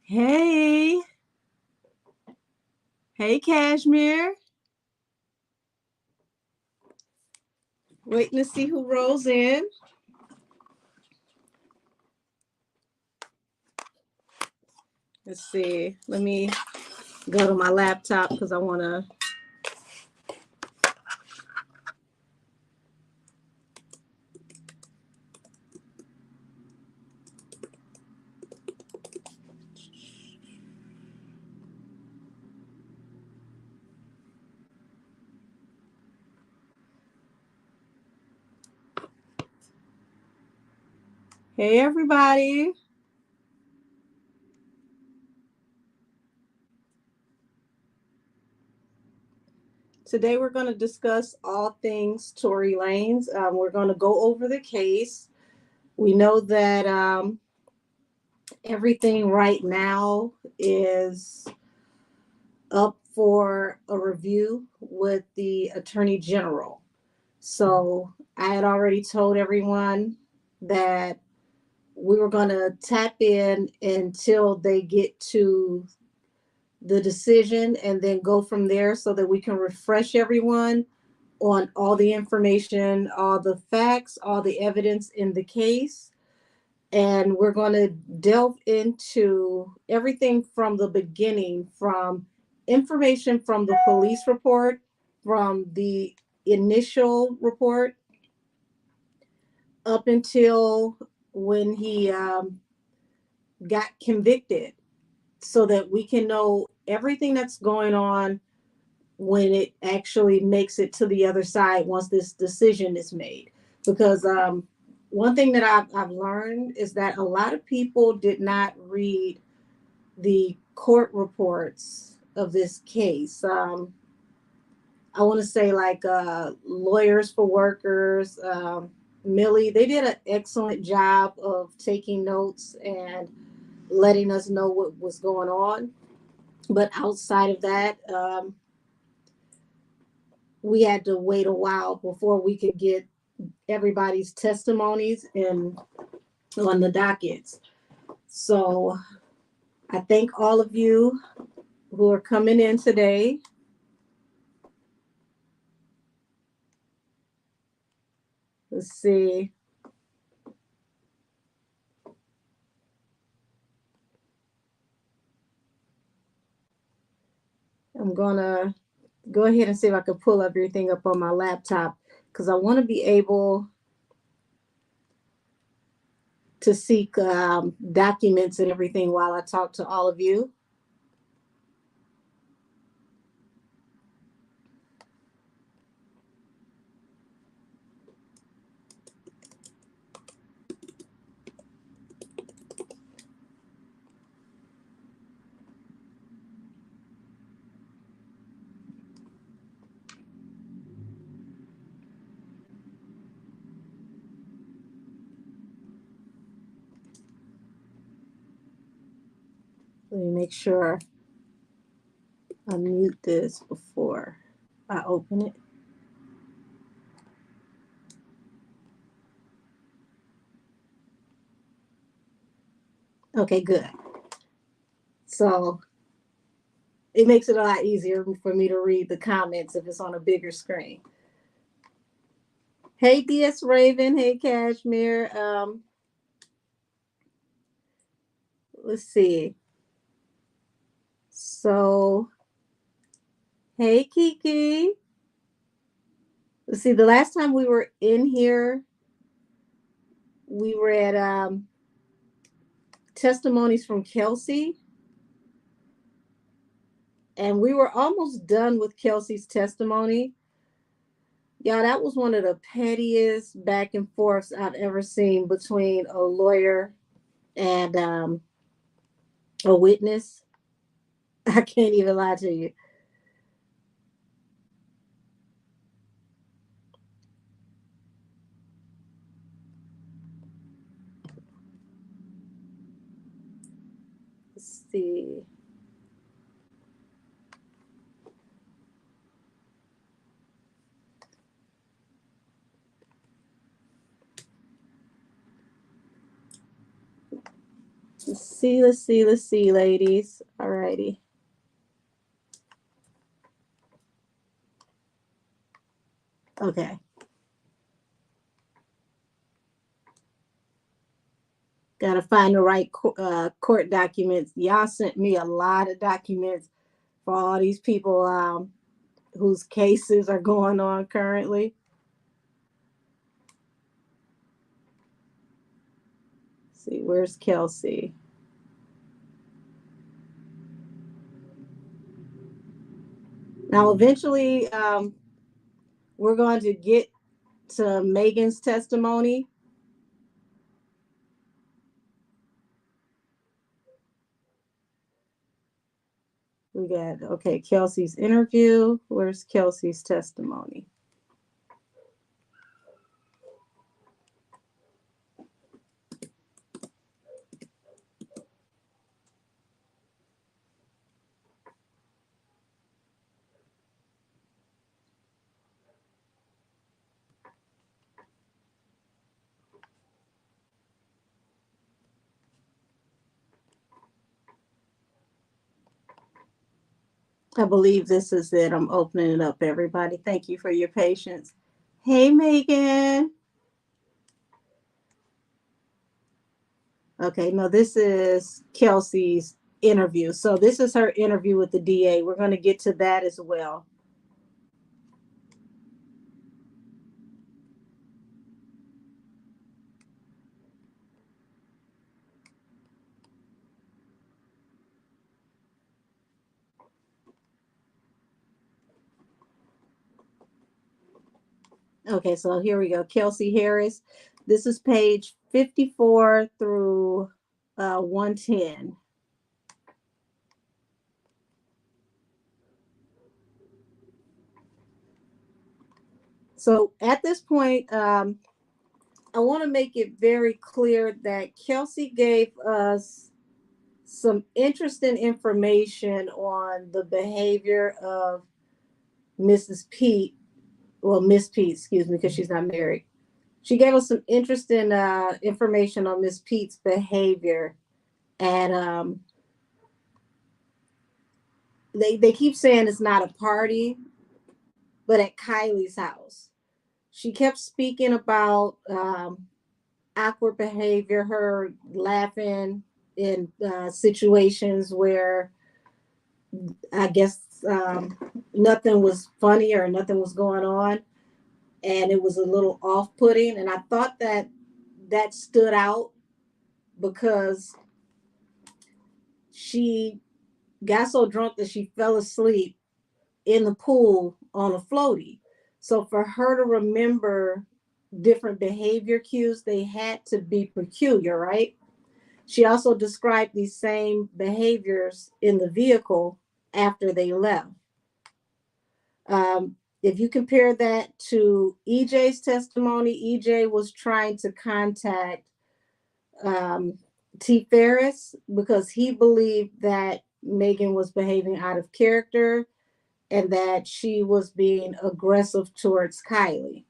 Hey, hey, Cashmere. Waiting to see who rolls in. Let's see. Let me go to my laptop because I want to. Hey, everybody. Today we're going to discuss all things Tory Lanes. We're going to go over the case. We know that everything right now is up for a review with the Attorney General. So I had already told everyone that we were going to tap in until they get to the decision and then go from there so that we can refresh everyone on all the information, all the facts, all the evidence in the case. And we're going to delve into everything from the beginning, from information from the police report, from the initial report up until when he got convicted, so that we can know everything that's going on when it actually makes it to the other side once this decision is made. Because one thing that I've learned is that a lot of people did not read the court reports of this case. I want to say like Lawyers for Workers, Millie, they did an excellent job of taking notes and letting us know what was going on. But outside of that, we had to wait a while before we could get everybody's testimonies and on the dockets. So I thank all of you who are coming in today. Let's see. I'm gonna go ahead and see if I can pull everything up on my laptop because I want to be able to seek documents and everything while I talk to all of you. Let me make sure I mute this before I open it. Okay, good. So it makes it a lot easier for me to read the comments if it's on a bigger screen. Hey, DS Raven. Hey, Cashmere. Let's see. So, hey, Kiki. Let's see. The last time we were in here, we were at testimonies from Kelsey, and we were almost done with Kelsey's testimony. Yeah, that was one of the pettiest back and forths I've ever seen between a lawyer and a witness. I can't even lie to you. Let's see. Let's see, ladies. Alrighty. Okay. Gotta find the right court documents. Y'all sent me a lot of documents for all these people whose cases are going on currently. Let's see, where's Kelsey? Now, eventually, we're going to get to Megan's testimony. We got, okay, Kelsey's interview. Where's Kelsey's testimony? I believe this is it. I'm opening it up, everybody. Thank you for your patience. Hey, Megan. Okay, no, this is Kelsey's interview. So this is her interview with the DA. We're going to get to that as well. Okay, so here we go. Kelsey Harris. This is page 54 through 110. So at this point, I want to make it very clear that Kelsey gave us some interesting information on the behavior of Mrs. Pete. Well, Miss Pete, excuse me, because she's not married. She gave us some interesting information on Miss Pete's behavior. And they keep saying it's not a party, but at Kylie's house. She kept speaking about awkward behavior, her laughing in situations where I guess nothing was funny or nothing was going on, and it was a little off-putting. And I thought that that stood out because she got so drunk that she fell asleep in the pool on a floaty. So for her to remember different behavior cues, they had to be peculiar, right? She also described these same behaviors in the vehicle after they left. If you compare that to EJ's testimony, EJ was trying to contact um, T. Ferris because he believed that Megan was behaving out of character and that she was being aggressive towards Kylie.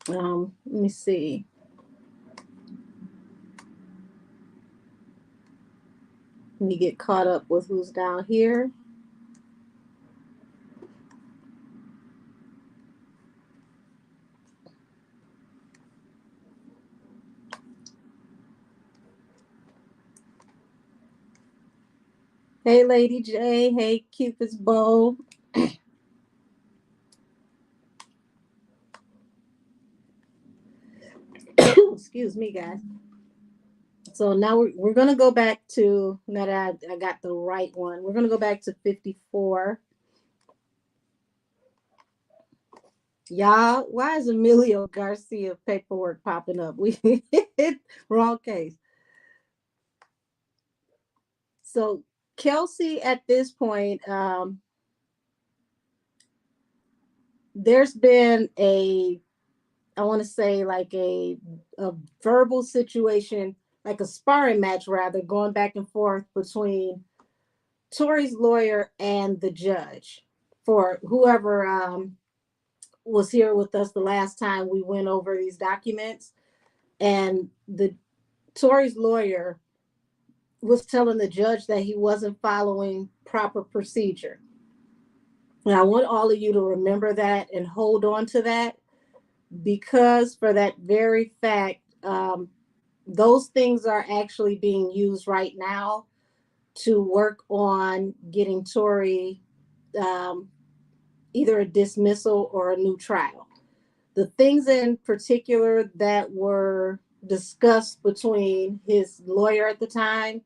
Let me see. Let me get caught up with who's down here. Hey, Lady J. Hey, Cupid's bow. Excuse me, guys. So now we're going to go back to, now that I got the right one, we're going to go back to 54. Y'all, why is Emilio Garcia paperwork popping up? We wrong case. So Kelsey, at this point, there's been I want to say like a verbal situation, like a sparring match rather, going back and forth between Tory's lawyer and the judge for whoever was here with us the last time we went over these documents. And the Tory's lawyer was telling the judge that he wasn't following proper procedure. And I want all of you to remember that and hold on to that, because for that very fact, those things are actually being used right now to work on getting Tory um, either a dismissal or a new trial. The things in particular that were discussed between his lawyer at the time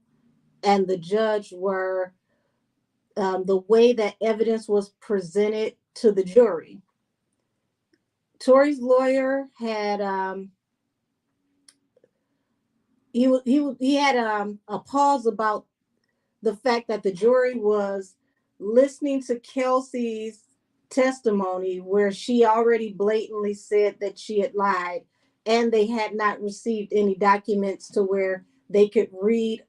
and the judge were the way that evidence was presented to the jury. Tory's lawyer had he had a pause about the fact that the jury was listening to Kelsey's testimony where she already blatantly said that she had lied, and they had not received any documents to where they could read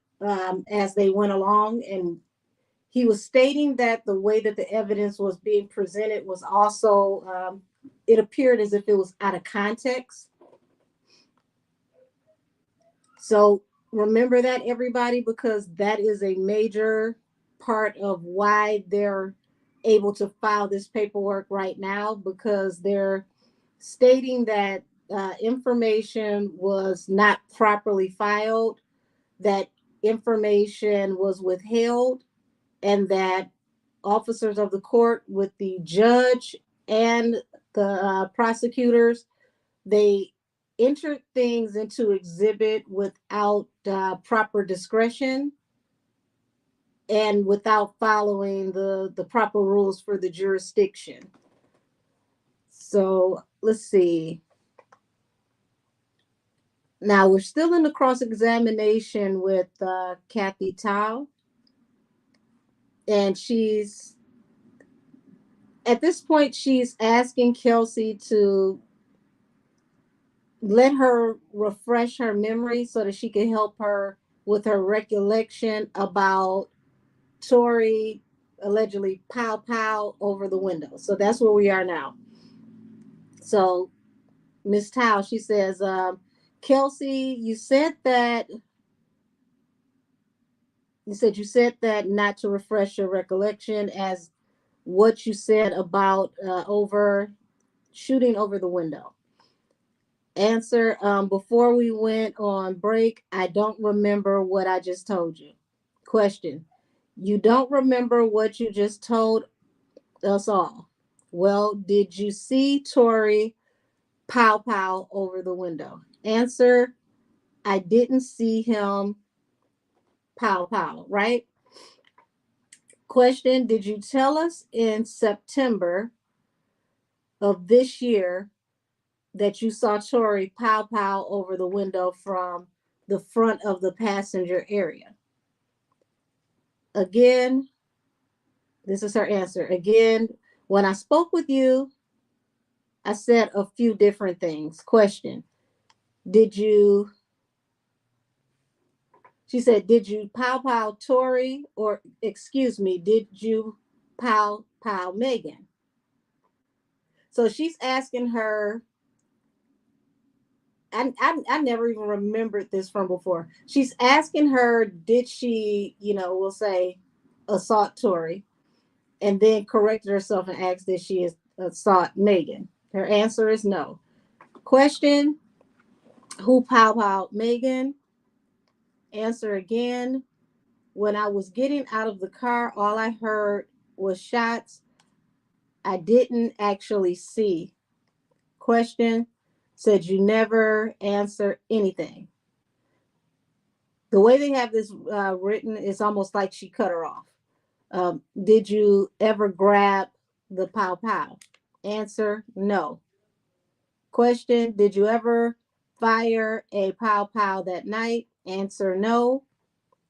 as they went along. And he was stating that the way that the evidence was being presented was also, it appeared as if it was out of context. So remember that, everybody, because that is a major part of why they're able to file this paperwork right now, because they're stating that information was not properly filed, that information was withheld, and that officers of the court, with the judge and the prosecutors, they entered things into exhibit without proper discretion and without following the proper rules for the jurisdiction. So let's see. Now we're still in the cross-examination with Kathy Tao. And she's, at this point, she's asking Kelsey to let her refresh her memory so that she can help her with her recollection about Tory allegedly pow over the window. So that's where we are now. So Miss Tao, she says, Kelsey, you said that not to refresh your recollection as what you said about over shooting over the window. Answer, before we went on break, I don't remember what I just told you. Question, you don't remember what you just told us all. Well, did you see Tory pow over the window? Answer, I didn't see him pow, right? Question, did you tell us in September of this year that you saw Tory pow over the window from the front of the passenger area? Again, this is her answer. Again, when I spoke with you, I said a few different things. Question, did you, she said, did you pow Tory, or excuse me, did you pow Megan? So she's asking her, I never even remembered this from before. She's asking her, did she, we'll say, assault Tory, and then corrected herself and asked, did she assault Megan? Her answer is no. Question, who pow Megan? Answer again, when I was getting out of the car, all I heard was shots. I didn't actually see. Question, said you never answer anything. The way they have this written, it's almost like she cut her off. Did you ever grab the pow? Answer, no. Question, did you ever fire a pow that night? Answer, no.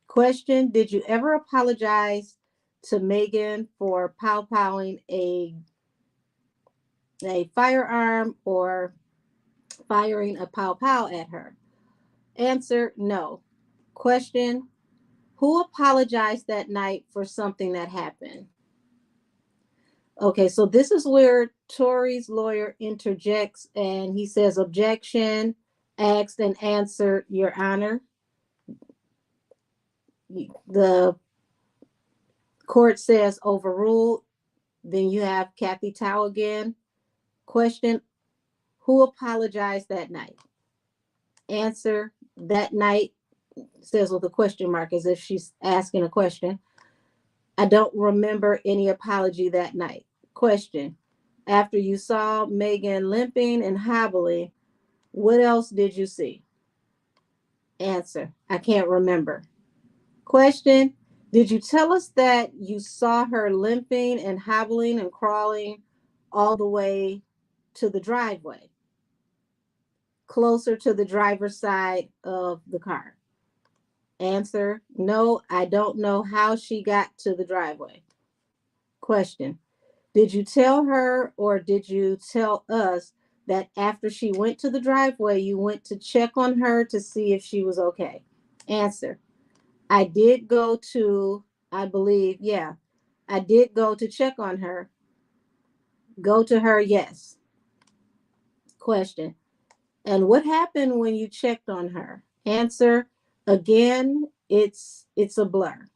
Question, did you ever apologize to Megan for pow-powing a firearm or firing a pow at her? Answer, no. Question, who apologized that night for something that happened? Okay, so this is where Tory's lawyer interjects and he says, objection, asked and answered, Your Honor. The court says overruled. Then you have Kathy Tao again. Question: who apologized that night? Answer: that night, says with a question mark as if she's asking a question. I don't remember any apology that night. Question: after you saw Megan limping and hobbling, what else did you see? Answer: I can't remember. Question: did you tell us that you saw her limping and hobbling and crawling all the way to the driveway, closer to the driver's side of the car? Answer: no, I don't know how she got to the driveway. Question: did you tell her or did you tell us that after she went to the driveway, you went to check on her to see if she was okay? Answer: I did go to, I believe, yeah, I did go to check on her. Go to her, yes. Question: and what happened when you checked on her? Answer: again, it's a blur.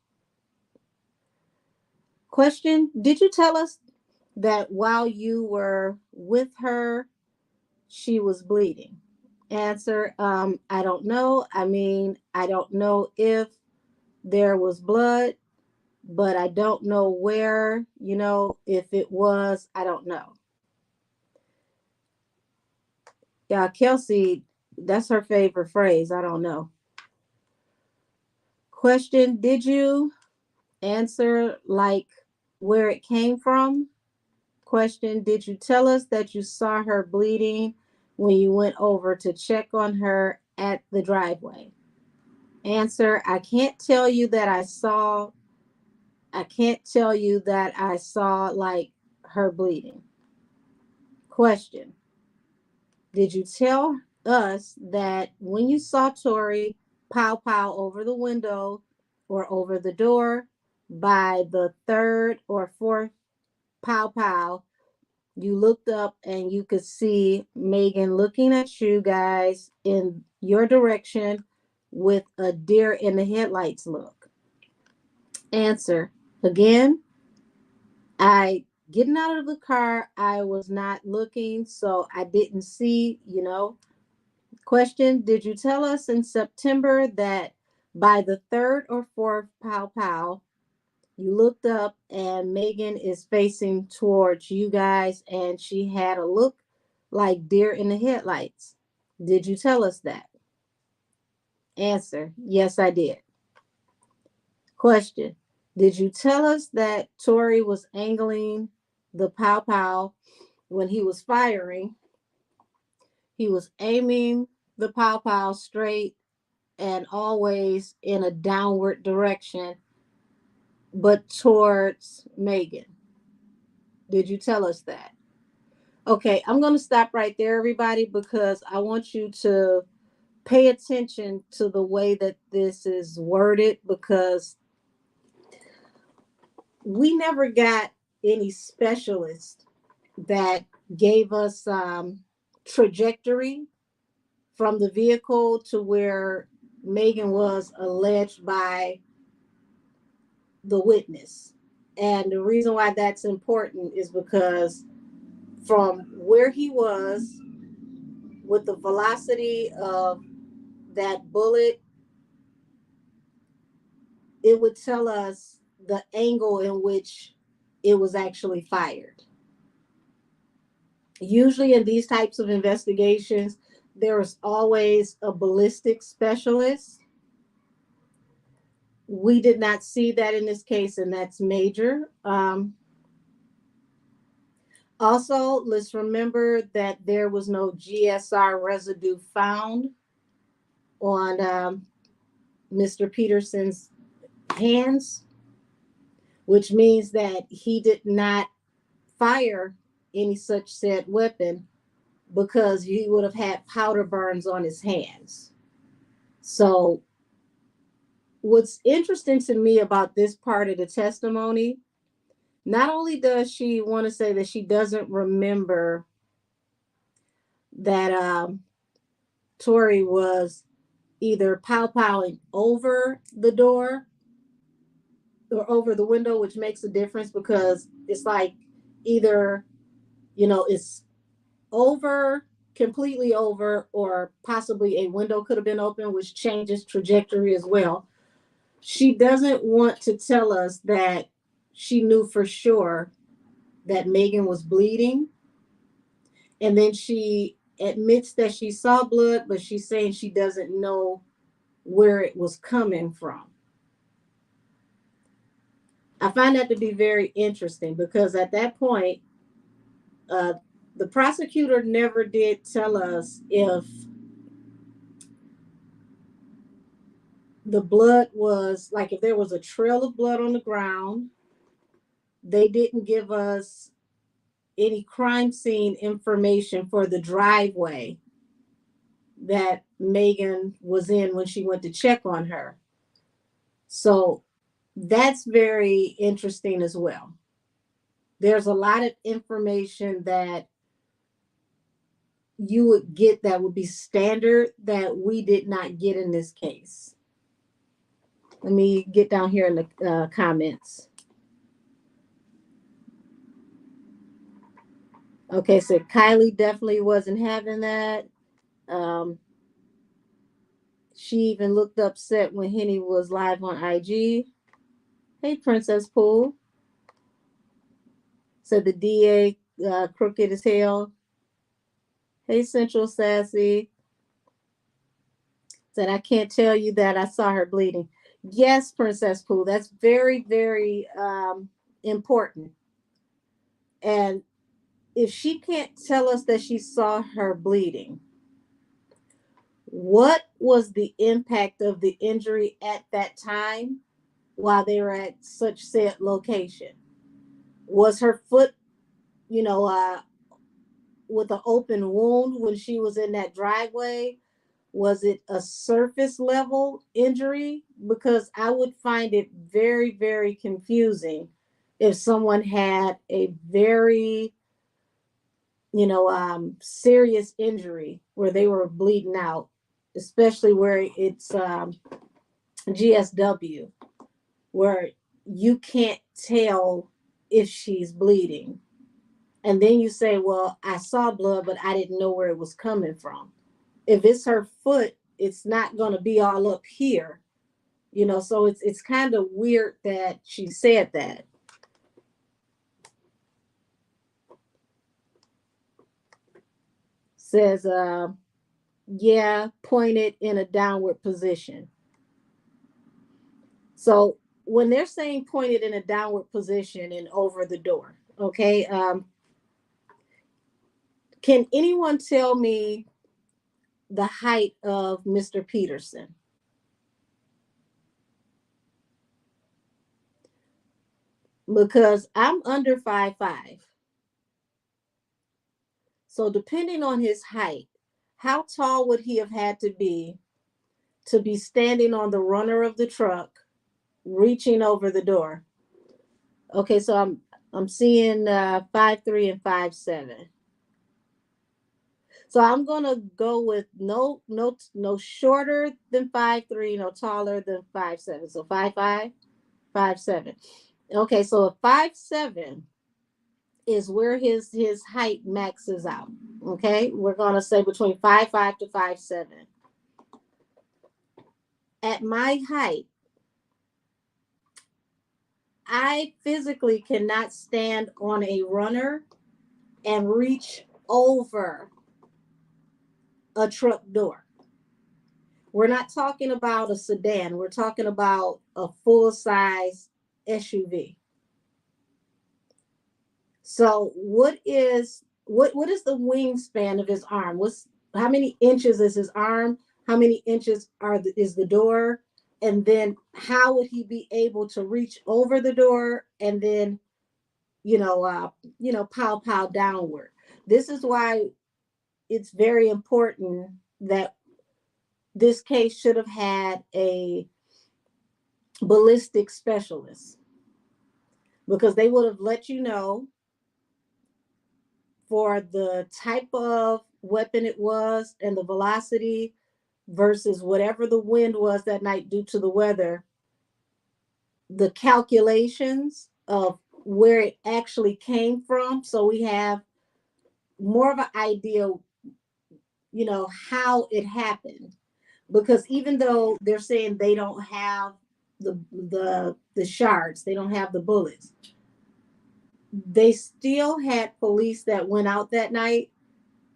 Question: did you tell us that while you were with her, she was bleeding? Answer: I don't know. I mean, I don't know if there was blood, but I don't know where, if it was, I don't know. Yeah, Kelsey, that's her favorite phrase. I don't know. Question: did you answer like where it came from? Question: did you tell us that you saw her bleeding when you went over to check on her at the driveway? Answer: I can't tell you that I saw like her bleeding. Question: did you tell us that when you saw Tori pow pow over the window or over the door, by the third or fourth pow pow, you looked up and you could see Megan looking at you guys in your direction with a deer in the headlights look? Answer: again, I getting out of the car, I was not looking, so I didn't see. Question: did you tell us in September that by the third or fourth pow pow, you looked up and Megan is facing towards you guys and she had a look like deer in the headlights? Did you tell us that? Answer: yes, I did. Question: did you tell us that Tori was angling the pow pow when he was firing? He was aiming the pow pow straight and always in a downward direction, but towards Megan. Did you tell us that? Okay, I'm going to stop right there, everybody, because I want you to pay attention to the way that this is worded, because we never got any specialist that gave us trajectory from the vehicle to where Megan was alleged by the witness. And the reason why that's important is because from where he was with the velocity of that bullet, it would tell us the angle in which it was actually fired. Usually in these types of investigations, there is always a ballistic specialist. We did not see that in this case, and that's major. Also, let's remember that there was no GSR residue found on Mr. Peterson's hands, which means that he did not fire any such said weapon because he would have had powder burns on his hands. So, what's interesting to me about this part of the testimony, not only does she want to say that she doesn't remember that Tori was either pow-powing over the door or over the window, which makes a difference because it's like either, it's over, completely over, or possibly a window could have been open, which changes trajectory as well. She doesn't want to tell us that she knew for sure that Megan was bleeding. And then she admits that she saw blood, but she's saying she doesn't know where it was coming from. I find that to be very interesting because at that point, uh, the prosecutor never did tell us if the blood was like if there was a trail of blood on the ground. They didn't give us any crime scene information for the driveway that Megan was in when she went to check on her. So that's very interesting as well. There's a lot of information that you would get that would be standard that we did not get in this case. Let me get down here in the comments. Okay, so Kylie definitely wasn't having that. Um, she even looked upset when Henny was live on IG. Hey, Princess Pool. Said the DA crooked as hell. Hey, Central Sassy. Said, I can't tell you that I saw her bleeding. Yes, Princess Pool. That's very, very important. And if she can't tell us that she saw her bleeding, what was the impact of the injury at that time while they were at such said location? Was her foot, you know, uh, with an open wound when she was in that driveway? Was it a surface level injury? Because I would find it very, very confusing if someone had a very, serious injury where they were bleeding out, especially where it's GSW, where you can't tell if she's bleeding. And then you say, well, I saw blood, but I didn't know where it was coming from. If it's her foot, it's not going to be all up here, so it's kind of weird that she said that. Says, yeah, pointed in a downward position. So when they're saying pointed in a downward position and over the door, okay, can anyone tell me the height of Mr. Peterson? Because I'm under 5'5". So depending on his height, how tall would he have had to be standing on the runner of the truck, reaching over the door? Okay, so I'm seeing 5'3" and 5'7". So I'm gonna go with no shorter than 5'3", no taller than 5'7". So 5'5", 5'7". Okay, so a 5'7" is where his height maxes out. Okay, we're gonna say between 5'5" to 5'7". At my height, I physically cannot stand on a runner and reach over a truck door. We're not talking about a sedan. We're talking about a full-size SUV. So what is the wingspan of his arm? How many inches is his arm? How many inches is the door? And then how would he be able to reach over the door and then, pow downward? This is why it's very important that this case should have had a ballistic specialist, because they would have let you know for the type of weapon it was and the velocity versus whatever the wind was that night due to the weather. the calculations of where it actually came from, so we have more of an idea, how it happened. Because even though they're saying they don't have the shards, they don't have the bullets, they still had police that went out that night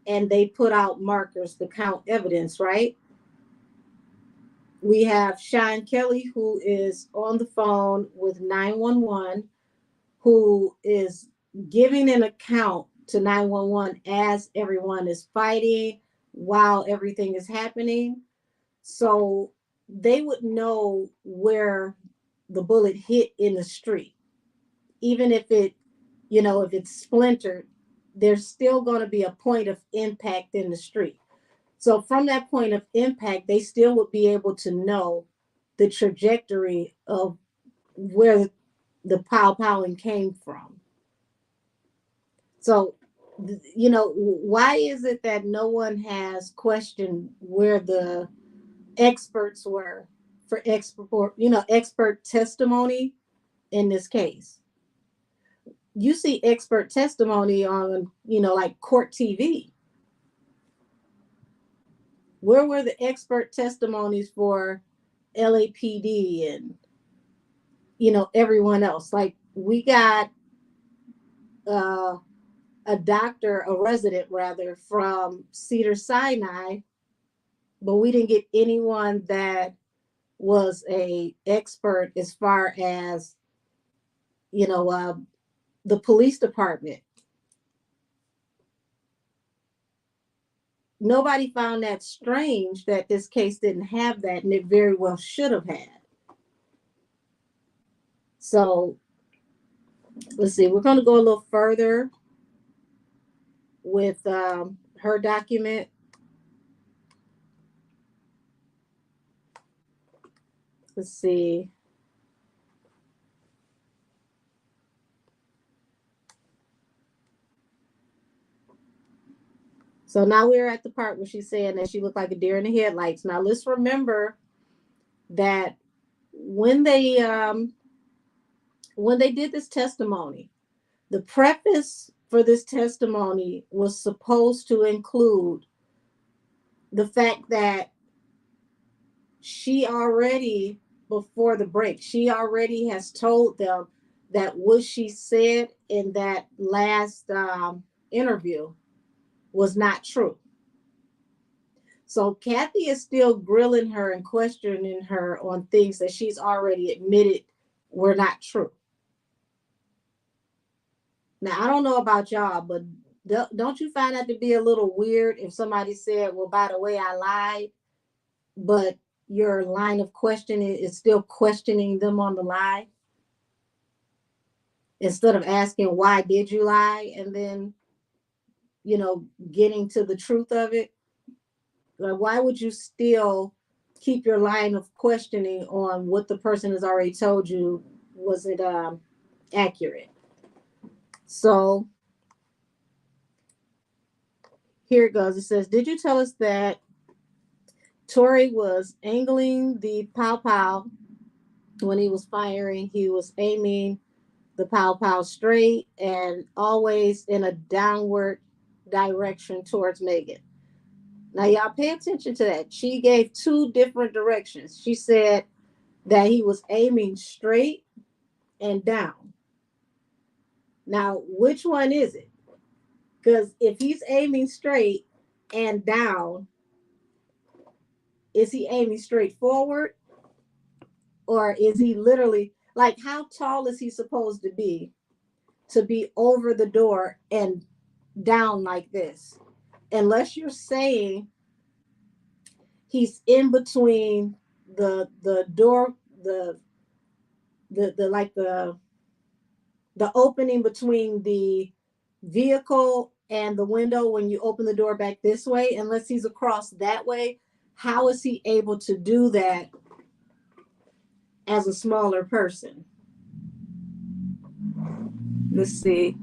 and they put out markers to count evidence, right? We have Sean Kelly, who is on the phone with 911, who is giving an account to 911 as everyone is fighting while everything is happening. So they would know where the bullet hit in the street. Even if if it's splintered, there's still going to be a point of impact in the street. So from that point of impact, they still would be able to know the trajectory of where the powing came from. So, why is it that no one has questioned where the experts were for expert testimony in this case? You see expert testimony on, like court TV. Where were the expert testimonies for LAPD and, everyone else? Like we got uh, a resident rather, from Cedar Sinai, but we didn't get anyone that was a expert as far as, the police department. Nobody found that strange that this case didn't have that, and it very well should have had. So let's see, we're going to go a little further with her document. Let's see. So now we're at the part where she's saying that she looked like a deer in the headlights. Now let's remember that when they did this testimony, the preface for this testimony was supposed to include the fact that she already, before the break, she already has told them that what she said in that last interview was not true. So Kathy is still grilling her and questioning her on things that she's already admitted were not true. Now, I don't know about y'all, but don't you find that to be a little weird if somebody said, well, by the way, I lied, but your line of questioning is still questioning them on the lie instead of asking, why did you lie? And then, getting to the truth of it. Like, why would you still keep your line of questioning on what the person has already told you? Was it accurate? So here it goes. It says, did you tell us that Tory was angling the pow when he was firing? He was aiming the pow straight and always in a downward direction towards Megan. Now, y'all pay attention to that. She gave two different directions. She said that he was aiming straight and down. Now, which one is it? Because if he's aiming straight and down, is he aiming straight forward? Or is he literally, like, how tall is he supposed to be over the door and down like this? Unless you're saying he's in between the door, the like the opening between the vehicle and the window when you open the door back this way. Unless he's across that way, how is he able to do that as a smaller person? Let's see.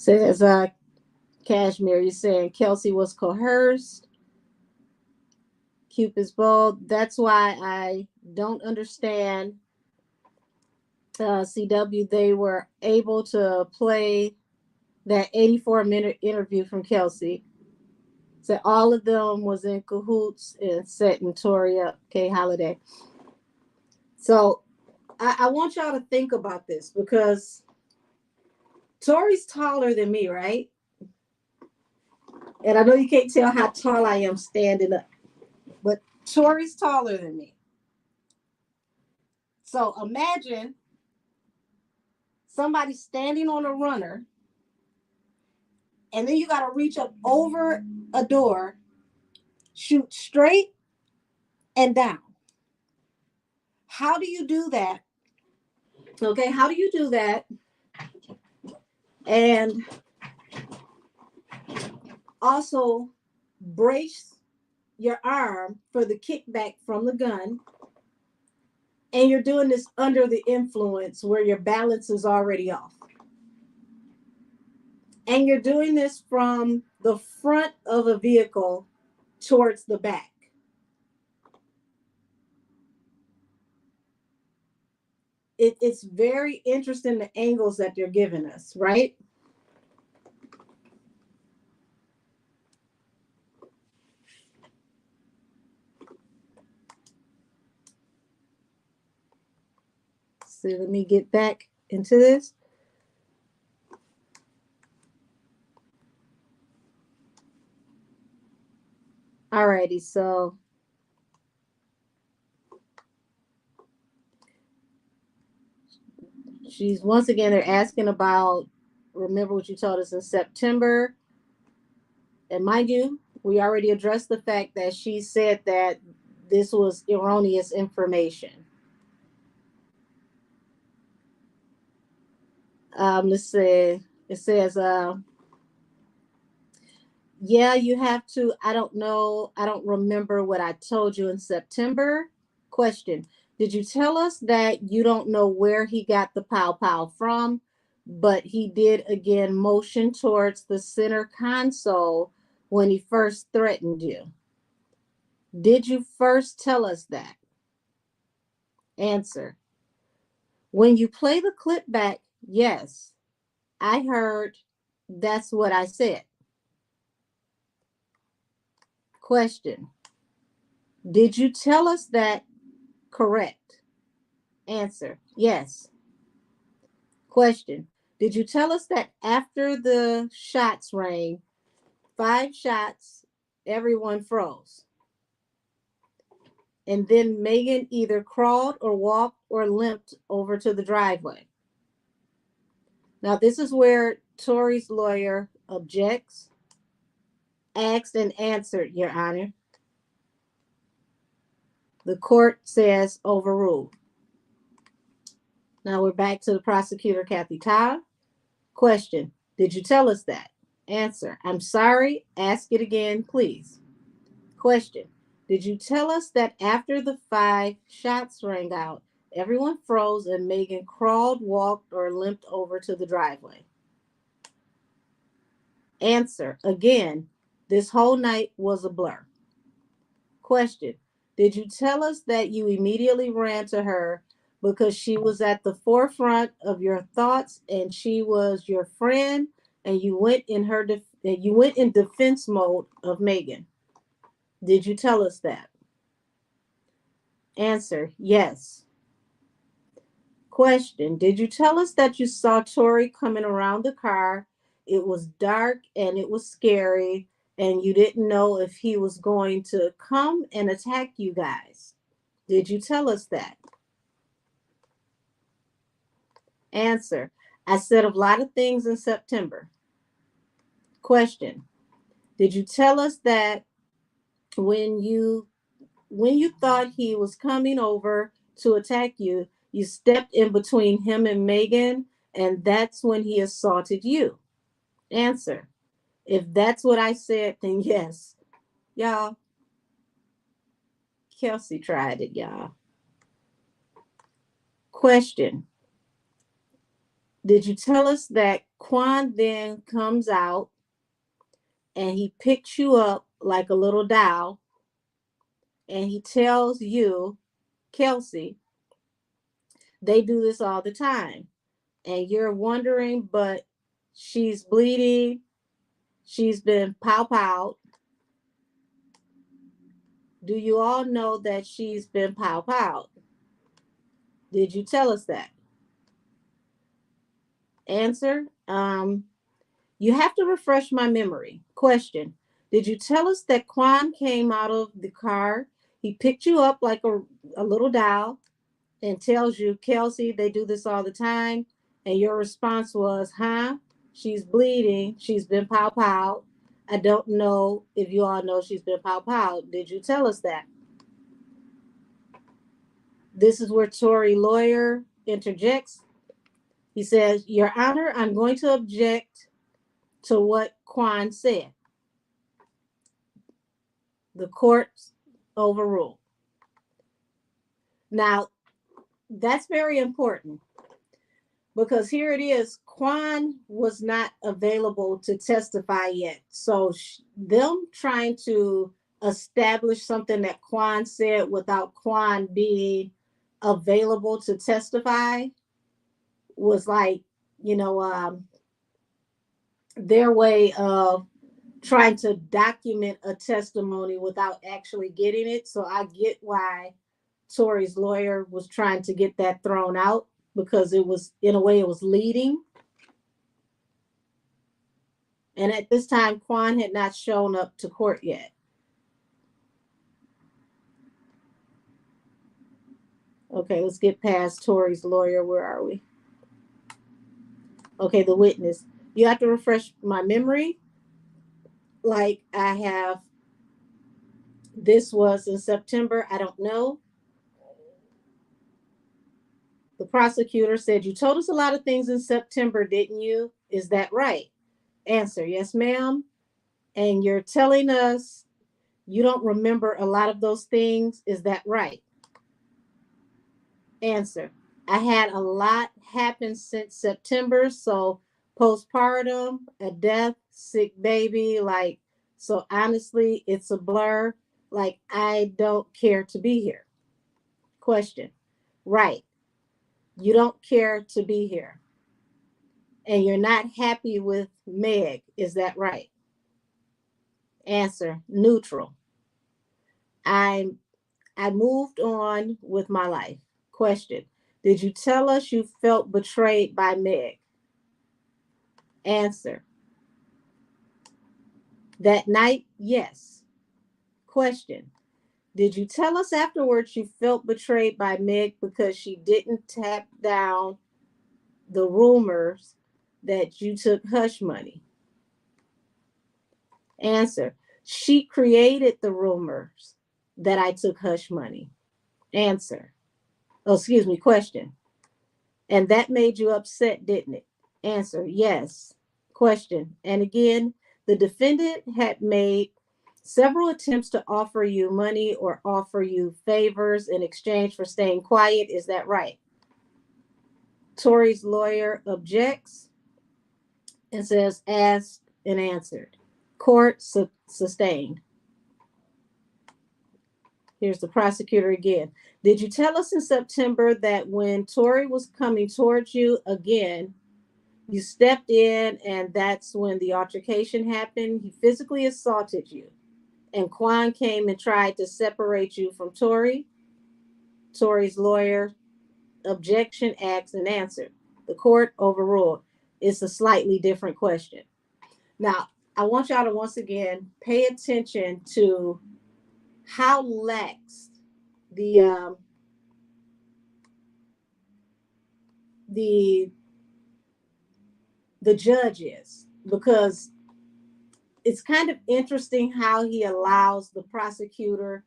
Says Cashmere, you're saying Kelsey was coerced. Cupid's bow. That's why I don't understand CW. They were able to play that 84-minute interview from Kelsey. So all of them was in cahoots and setting Tory up, Kay Holiday. So I want y'all to think about this because Tory's taller than me, right? And I know you can't tell how tall I am standing up, but Tory's taller than me. So imagine somebody standing on a runner, and then you got to reach up over a door, shoot straight and down. How do you do that? Okay, how do you do that? And also brace your arm for the kickback from the gun. And you're doing this under the influence where your balance is already off. And you're doing this from the front of a vehicle towards the back. It's very interesting the angles that they're giving us, right? So let me get back into this. Alrighty, so she's once again, they're asking about, remember what you told us in September. And mind you, we already addressed the fact that she said that this was erroneous information. Let's see. It says, yeah, you have to. I don't know. I don't remember what I told you in September. Question. Did you tell us that you don't know where he got the pow pow from, but he did again motion towards the center console when he first threatened you? Did you first tell us that? Answer. When you play the clip back, yes, I heard that's what I said. Question. Did you tell us that correct? Answer. Yes. Question. Did you tell us that after the shots rang, 5 shots, everyone froze? And then Megan either crawled or walked or limped over to the driveway. Now, this is where Tory's lawyer objects, asked and answered, Your Honor. The court says overruled. Now we're back to the prosecutor, Kathy Todd. Question. Did you tell us that? Answer. I'm sorry. Ask it again, please. Question. Did you tell us that after the 5 shots rang out, everyone froze and Megan crawled, walked, or limped over to the driveway? Answer. Again, this whole night was a blur. Question. Did you tell us that you immediately ran to her because she was at the forefront of your thoughts and she was your friend and you went in defense mode of Megan? Did you tell us that? Answer. Yes. Question. Did you tell us that you saw Tory coming around the car? It was dark and it was scary and you didn't know if he was going to come and attack you guys. Did you tell us that? Answer. I said a lot of things in September. Question. Did you tell us that when you thought he was coming over to attack you, you stepped in between him and Megan and that's when he assaulted you? Answer. If that's what I said, then yes. Y'all, Kelsey tried it, y'all. Question. Did you tell us that Quan then comes out and he picks you up like a little doll and he tells you, Kelsey, they do this all the time. And you're wondering, but she's bleeding, she's been pow. Do you all know that she's been pow? Did you tell us that? Answer, you have to refresh my memory. Question, did you tell us that Quan came out of the car, he picked you up like a little doll and tells you, Kelsey, they do this all the time? And your response was, huh? She's bleeding. She's been pow. I don't know if you all know she's been pow. Did you tell us that? This is where Tory lawyer interjects. He says, Your Honor, I'm going to object to what Quan said. The court overruled. Now, that's very important because here it is, Quan was not available to testify yet. So them trying to establish something that Quan said without Quan being available to testify was like, you know, their way of trying to document a testimony without actually getting it. So I get why Tory's lawyer was trying to get that thrown out because it was, in a way, it was leading. And at this time, Quan had not shown up to court yet. Okay, let's get past Tory's lawyer. Where are we? Okay, the witness. You have to refresh my memory. Like I have, this was in September. I don't know. The prosecutor said, You told us a lot of things in September, didn't you? Is that right? Answer, yes, ma'am. And you're telling us you don't remember a lot of those things. Is that right? Answer, I had a lot happen since September. So postpartum, a death, sick baby, like, so honestly, it's a blur. Like, I don't care to be here. Question, right. You don't care to be here. And you're not happy with Meg. Is that right? Answer, neutral. I'm I moved on with my life. Question, did you tell us you felt betrayed by Meg? Answer, that night, yes. Question, did you tell us afterwards you felt betrayed by Meg because she didn't tap down the rumors that you took hush money? Answer, she created the rumors that I took hush money. Answer, question. And that made you upset, didn't it? Answer, yes. Question, and again, the defendant had made several attempts to offer you money or offer you favors in exchange for staying quiet. Is that right? Tory's lawyer objects and says, asked and answered. Court sustained. Here's the prosecutor again. Did you tell us in September that when Tory was coming towards you again, you stepped in and that's when the altercation happened? He physically assaulted you. And Quan came and tried to separate you from Tory? Tory's lawyer, objection, asked and answered. The court overruled. It's a slightly different question. Now, I want y'all to once again pay attention to how lax the judge is, because it's kind of interesting how he allows the prosecutor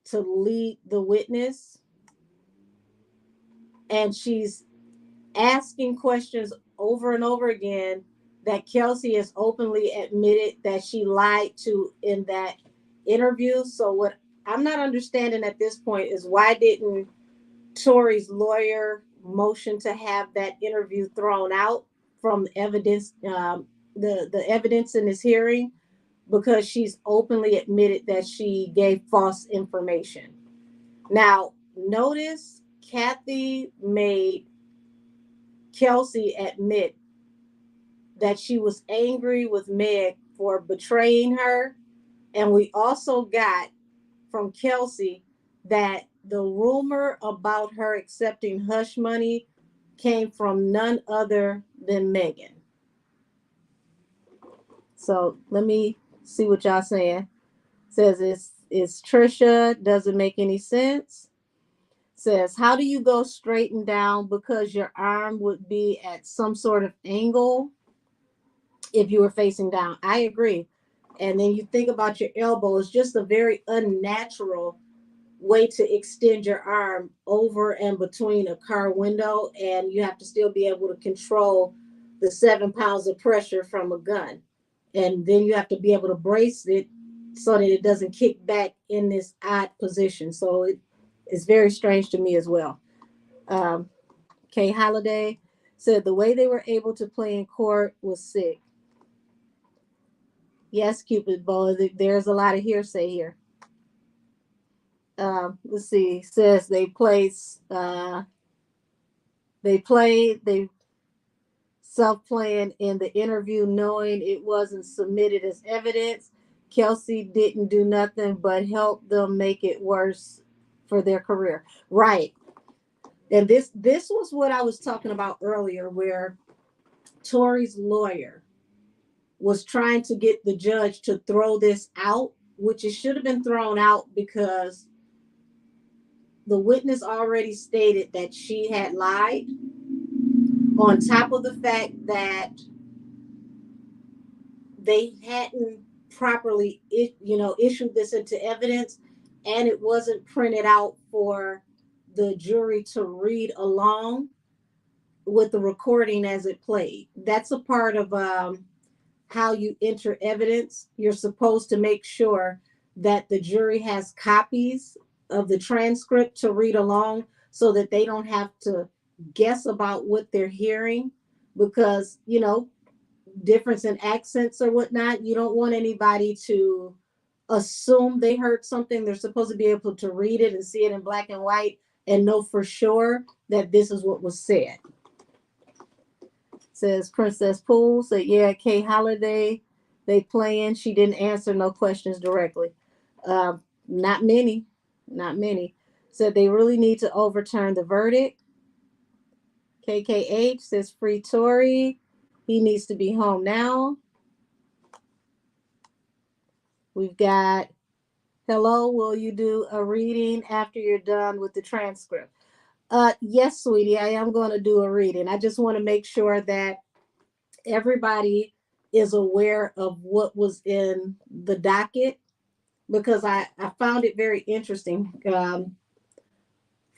to lead the witness, and she's asking questions over and over again that Kelsey has openly admitted that she lied to in that interview. So what I'm not understanding at this point is, why didn't Tory's lawyer motion to have that interview thrown out from evidence, the evidence in this hearing, because she's openly admitted that she gave false information. Now, notice Kathy made Kelsey admit that she was angry with Meg for betraying her. And we also got from Kelsey that the rumor about her accepting hush money came from none other than Megan. So let me see what y'all saying. Says it's Trisha, doesn't make any sense. Says, how do you go straight and down because your arm would be at some sort of angle if you were facing down? I agree. And then you think about your elbow, it's just a very unnatural way to extend your arm over and between a car window, and you have to still be able to control the 7 pounds of pressure from a gun. And then you have to be able to brace it so that it doesn't kick back in this odd position. So it's very strange to me as well. Kay Holiday said the way they were able to play in court was sick. Yes, Cupid Bowl, there's a lot of hearsay here. Let's see, says they self-playing in the interview knowing it wasn't submitted as evidence. Kelsey didn't do nothing but help them make it worse for their career. Right. And this was what I was talking about earlier, where Tory's lawyer was trying to get the judge to throw this out, which it should have been thrown out because the witness already stated that she had lied, on top of the fact that they hadn't properly issued this into evidence, and it wasn't printed out for the jury to read along with the recording as it played. That's a part of how you enter evidence. You're supposed to make sure that the jury has copies of the transcript to read along so that they don't have to guess about what they're hearing, because difference in accents or whatnot, you don't want anybody to assume they heard something. They're supposed to be able to read it and see it in black and white and know for sure that this is what was said. Says Princess Poole said, yeah, Kay Holiday, they playing. She didn't answer no questions directly. Not many. Said they really need to overturn the verdict. KKH says free Tory. He needs to be home now. We've got, hello, will you do a reading after you're done with the transcript? Yes, sweetie, I am going to do a reading. I just want to make sure that everybody is aware of what was in the docket, because I found it very interesting.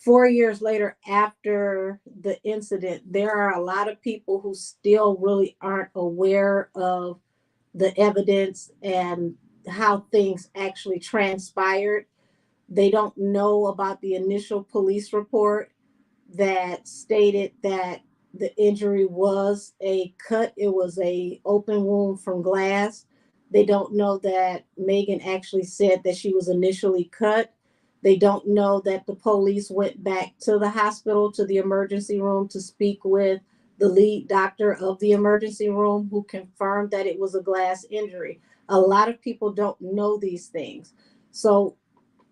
4 years later after the incident, there are a lot of people who still really aren't aware of the evidence and how things actually transpired. They don't know about the initial police report that stated that the injury was a cut. It was a open wound from glass. They don't know that Megan actually said that she was initially cut. They don't know that the police went back to the hospital, to the emergency room, to speak with the lead doctor of the emergency room, who confirmed that it was a glass injury. A lot of people don't know these things. So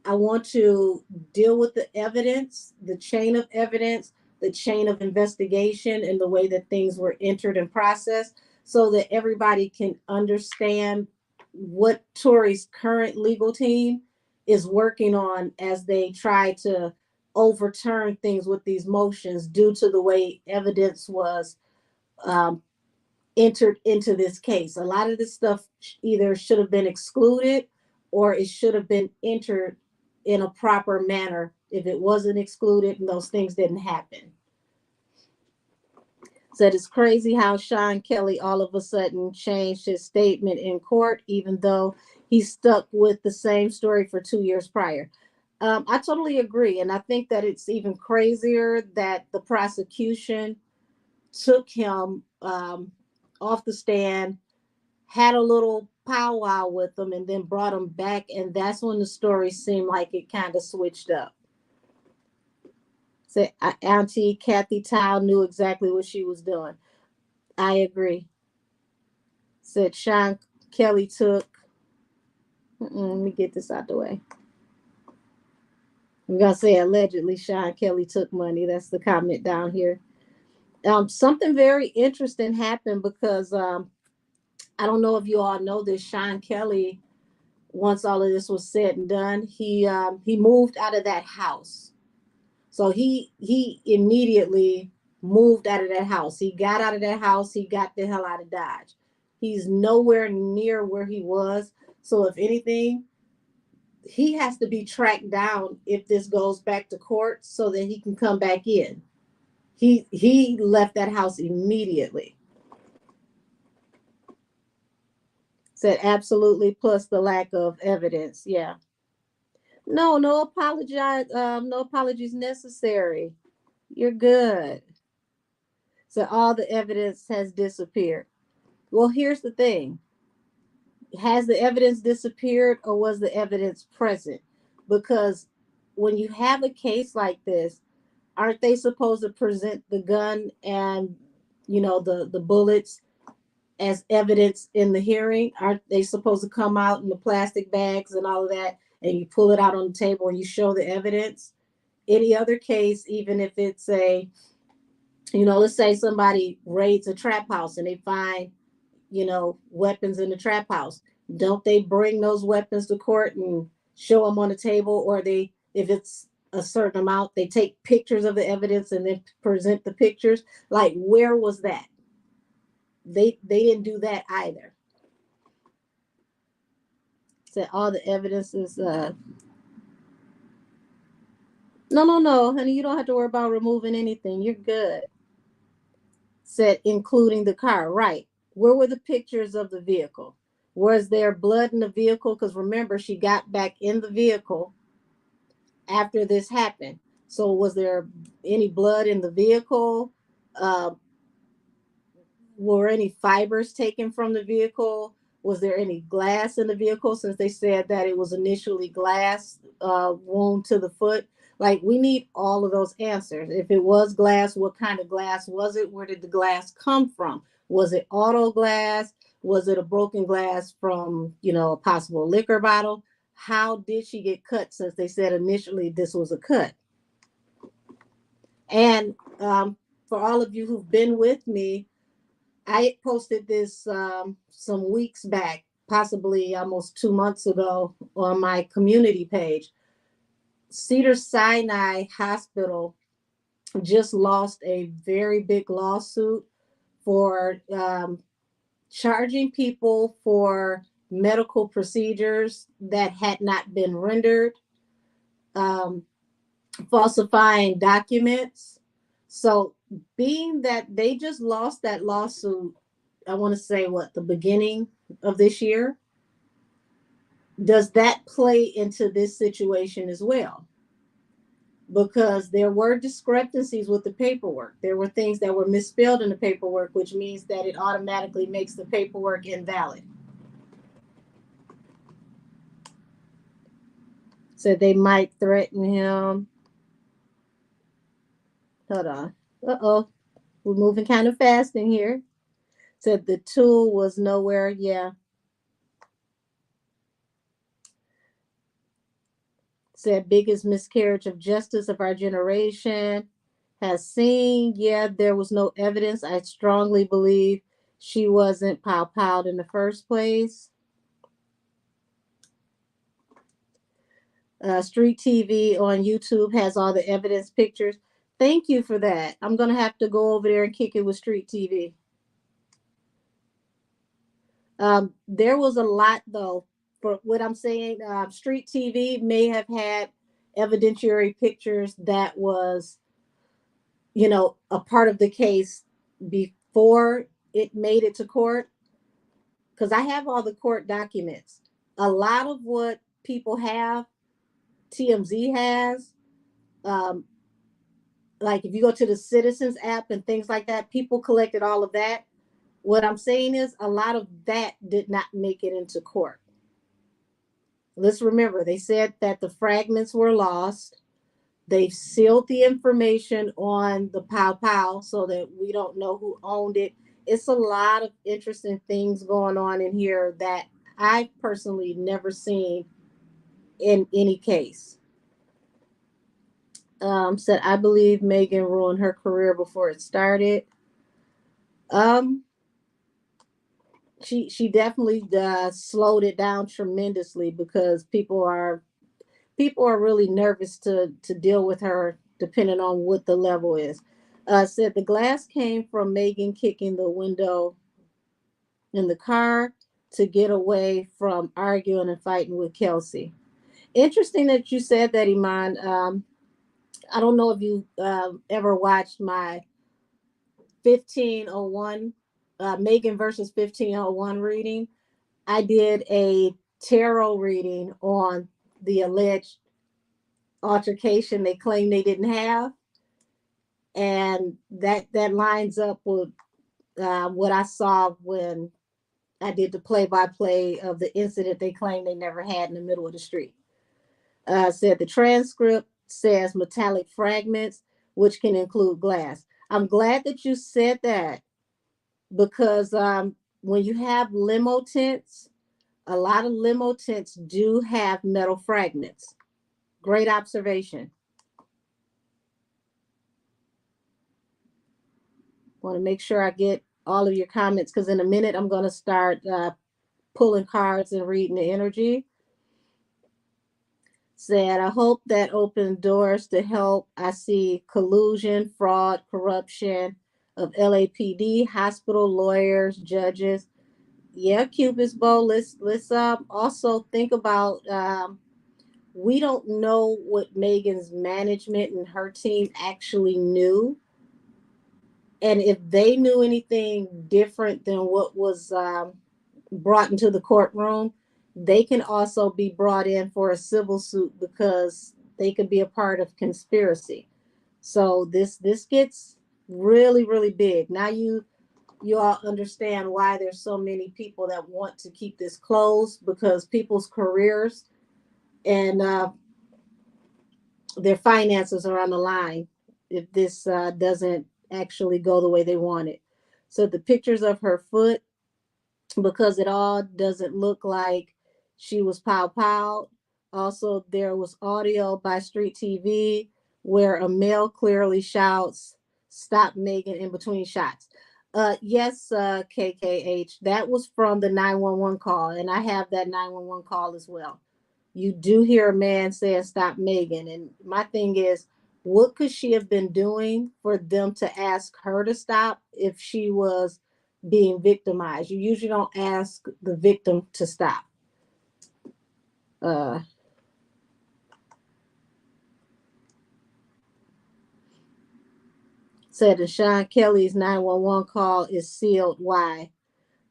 I want to deal with the evidence, the chain of evidence, the chain of investigation, and the way that things were entered and processed, so that everybody can understand what Tory's current legal team is working on as they try to overturn things with these motions due to the way evidence was um, entered into this case. A lot of this stuff either should have been excluded or it should have been entered in a proper manner if it wasn't excluded and those things didn't happen. Said it's crazy how Sean Kelly all of a sudden changed his statement in court, even though he stuck with the same story for 2 years prior. I totally agree. And I think that it's even crazier that the prosecution took him off the stand, had a little powwow with him, and then brought him back. And that's when the story seemed like it kind of switched up. So Auntie Kathy Tile knew exactly what she was doing. I agree. Said Sean Kelly took. Let me get this out the way. I'm gonna say allegedly Sean Kelly took money. That's the comment down here. Something very interesting happened because I don't know if you all know this. Sean Kelly, once all of this was said and done, he moved out of that house. So he immediately moved out of that house. He got out of that house. He got the hell out of Dodge. He's nowhere near where he was. So if anything, he has to be tracked down if this goes back to court so that he can come back in. He left that house immediately. Said absolutely, plus the lack of evidence. Yeah. No, no apologies necessary. You're good. So all the evidence has disappeared. Well, here's the thing. Has the evidence disappeared or was the evidence present? Because when you have a case like this, aren't they supposed to present the gun and the bullets as evidence in the hearing? Aren't they supposed to come out in the plastic bags and all of that, and you pull it out on the table and you show the evidence? Any other case, even if it's let's say somebody raids a trap house and they find, weapons in the trap house. Don't they bring those weapons to court and show them on the table? Or if it's a certain amount, they take pictures of the evidence and then present the pictures? Like, where was that? They didn't do that either. Said all the evidence is no, honey, you don't have to worry about removing anything. You're good. Said including the car, right? Where were the pictures of the vehicle? Was there blood in the vehicle? Because remember, she got back in the vehicle after this happened. So was there any blood in the vehicle? Uh, were any fibers taken from the vehicle? Was there any glass in the vehicle, since they said that it was initially glass wound to the foot? Like, we need all of those answers. If it was glass, what kind of glass was it? Where did the glass come from? Was it auto glass? Was it a broken glass from, a possible liquor bottle? How did she get cut, since they said initially this was a cut? And for all of you who've been with me, I posted this some weeks back, possibly almost 2 months ago, on my community page. Cedar Sinai Hospital just lost a very big lawsuit for charging people for medical procedures that had not been rendered, um, falsifying documents. So, being that they just lost that lawsuit, I want to say the beginning of this year, does that play into this situation as well? Because there were discrepancies with the paperwork. There were things that were misspelled in the paperwork, which means that it automatically makes the paperwork invalid. So they might threaten him. Hold on. Uh-oh. We're moving kind of fast in here. Said the tool was nowhere. Yeah. Said biggest miscarriage of justice of our generation has seen. Yeah, there was no evidence. I strongly believe she wasn't powed in the first place. Street TV on YouTube has all the evidence pictures. Thank you for that. I'm going to have to go over there and kick it with Street TV. There was a lot, though, for what I'm saying. Street TV may have had evidentiary pictures that was, a part of the case before it made it to court. Because I have all the court documents. A lot of what people have TMZ has. Um, like if you go to the Citizens app and things like that, people collected all of that. What I'm saying is a lot of that did not make it into court. Let's remember, they said that the fragments were lost. They've sealed the information on the Pow Pow so that we don't know who owned it. It's a lot of interesting things going on in here that I've personally never seen in any case. Said, I believe Megan ruined her career before it started. Um, she definitely slowed it down tremendously because people are really nervous to deal with her depending on what the level is. Said the glass came from Megan kicking the window in the car to get away from arguing and fighting with Kelsey. Interesting that you said that, Iman. I don't know if you ever watched my 1501 Megan versus 1501 reading. I did a tarot reading on the alleged altercation they claim they didn't have, and that lines up with what I saw when I did the play-by-play of the incident they claim they never had in the middle of the street. Said the transcript says metallic fragments, which can include glass. I'm glad that you said that because when you have limo tents, a lot of limo tents do have metal fragments. Great observation. Want to make sure I get all of your comments because in a minute I'm going to start pulling cards and reading the energy. Said, I hope that opened doors to help. I see collusion, fraud, corruption of LAPD, hospital, lawyers, judges. Yeah, Cupid's bow. Let's also think about we don't know what Megan's management and her team actually knew. And if they knew anything different than what was brought into the courtroom, they can also be brought in for a civil suit because they could be a part of conspiracy. So this gets really, really big. Now you all understand why there's so many people that want to keep this closed because people's careers and their finances are on the line if this doesn't actually go the way they want it. So the pictures of her foot, because it all doesn't look like she was pow pow. Also, there was audio by Street TV where a male clearly shouts, "Stop Megan" in between shots. Yes, KKH, that was from the 911 call, and I have that 911 call as well. You do hear a man saying, "Stop Megan." And my thing is, what could she have been doing for them to ask her to stop if she was being victimized? You usually don't ask the victim to stop. Uh, Said that Sean Kelly's 911 call is sealed. Why?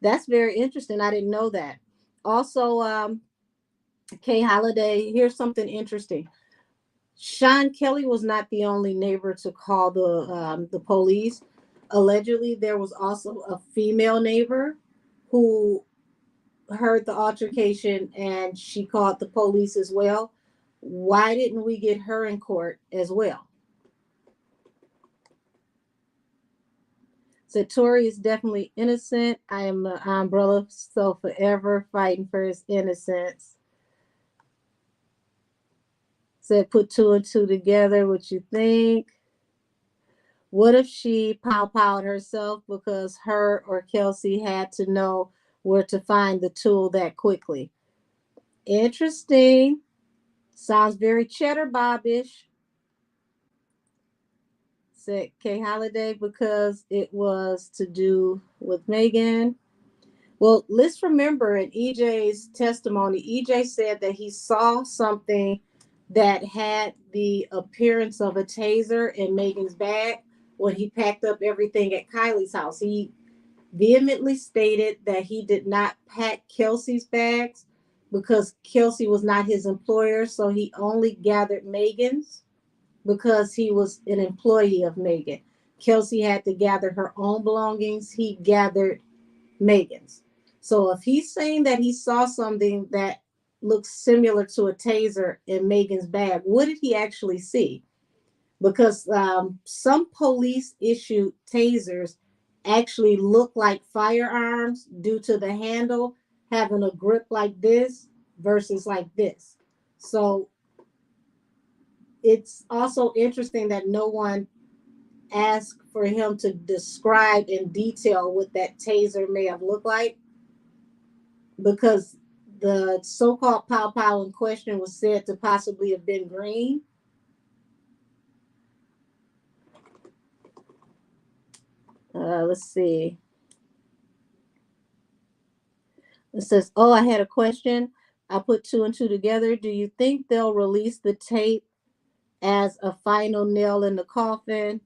That's very interesting. I didn't know that. Also, Kay Holiday, here's something interesting. Sean Kelly was not the only neighbor to call the police. Allegedly, there was also a female neighbor who heard the altercation and she called the police as well. Why didn't we get her in court as well? So Tory is definitely innocent. I am an umbrella, so forever fighting for his innocence. Said put two and two together. What you think? What if she pow-powed herself because her or Kelsey had to know where to find the tool that quickly? Interesting. Sounds very cheddar bobbish. Said Kay Holiday because it was to do with Megan. Well, let's remember in EJ's testimony, EJ said that he saw something that had the appearance of a taser in Megan's bag when he packed up everything at Kylie's house. He vehemently stated that he did not pack Kelsey's bags. because Kelsey was not his employer, so he only gathered Megan's because he was an employee of Megan. Kelsey had to gather her own belongings. He gathered Megan's. So if he's saying that he saw something that looks similar to a taser in Megan's bag, what did he actually see? Because some police issued tasers actually look like firearms due to the handle having a grip like this versus like this. So it's also interesting that no one asked for him to describe in detail what that taser may have looked like, because the so-called pow pow in question was said to possibly have been green. Let's see. It says, "Oh, I had a question. I put two and two together. Do you think they'll release the tape as a final nail in the coffin?"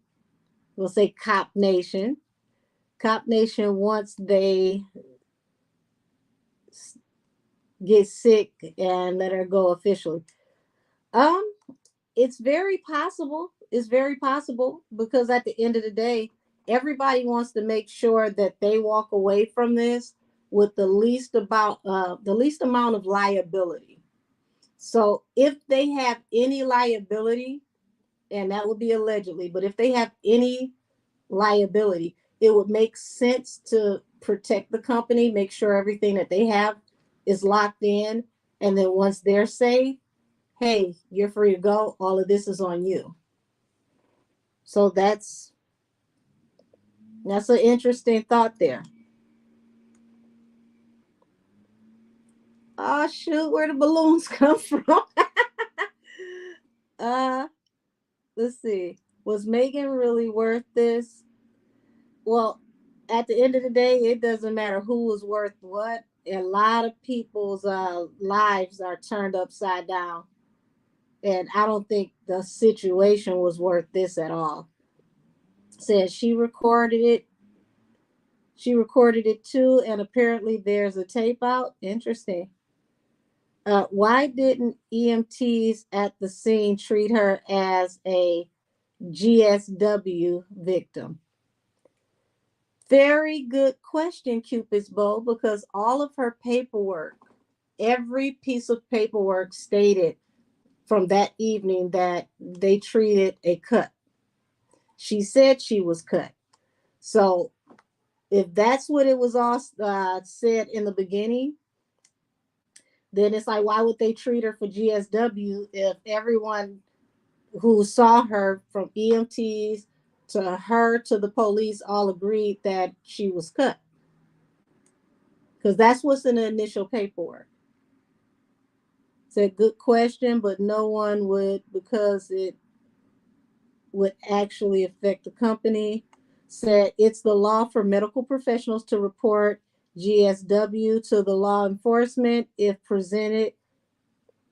We'll say Cop Nation. Cop Nation, once they get sick and let her go officially. Um, it's very possible. It's very possible because at the end of the day, everybody wants to make sure that they walk away from this with the least amount of liability. So if they have any liability, and that would be allegedly, but if they have any liability, it would make sense to protect the company, make sure everything that they have is locked in, and then once they're safe, hey, you're free to go. All of this is on you. So that's an interesting thought there. Oh shoot, where the balloons come from? uh, let's see. Was Megan really worth this? Well, at the end of the day, it doesn't matter who was worth what. A lot of people's lives are turned upside down, and I don't think the situation was worth this at all. Says she recorded it. She recorded it too, and apparently there's a tape out. Interesting. Why didn't EMTs at the scene treat her as a GSW victim? Very good question, Cupid's bow, because all of her paperwork, every piece of paperwork stated from that evening that they treated a cut. She said she was cut. So if that's what it was all said in the beginning, then it's like, why would they treat her for GSW if everyone who saw her, from EMTs to her to the police, all agreed that she was cut? Because that's what's in the initial paperwork. It's a good question, but no one would, because it would actually affect the company. Said it's the law for medical professionals to report GSW to the law enforcement if presented.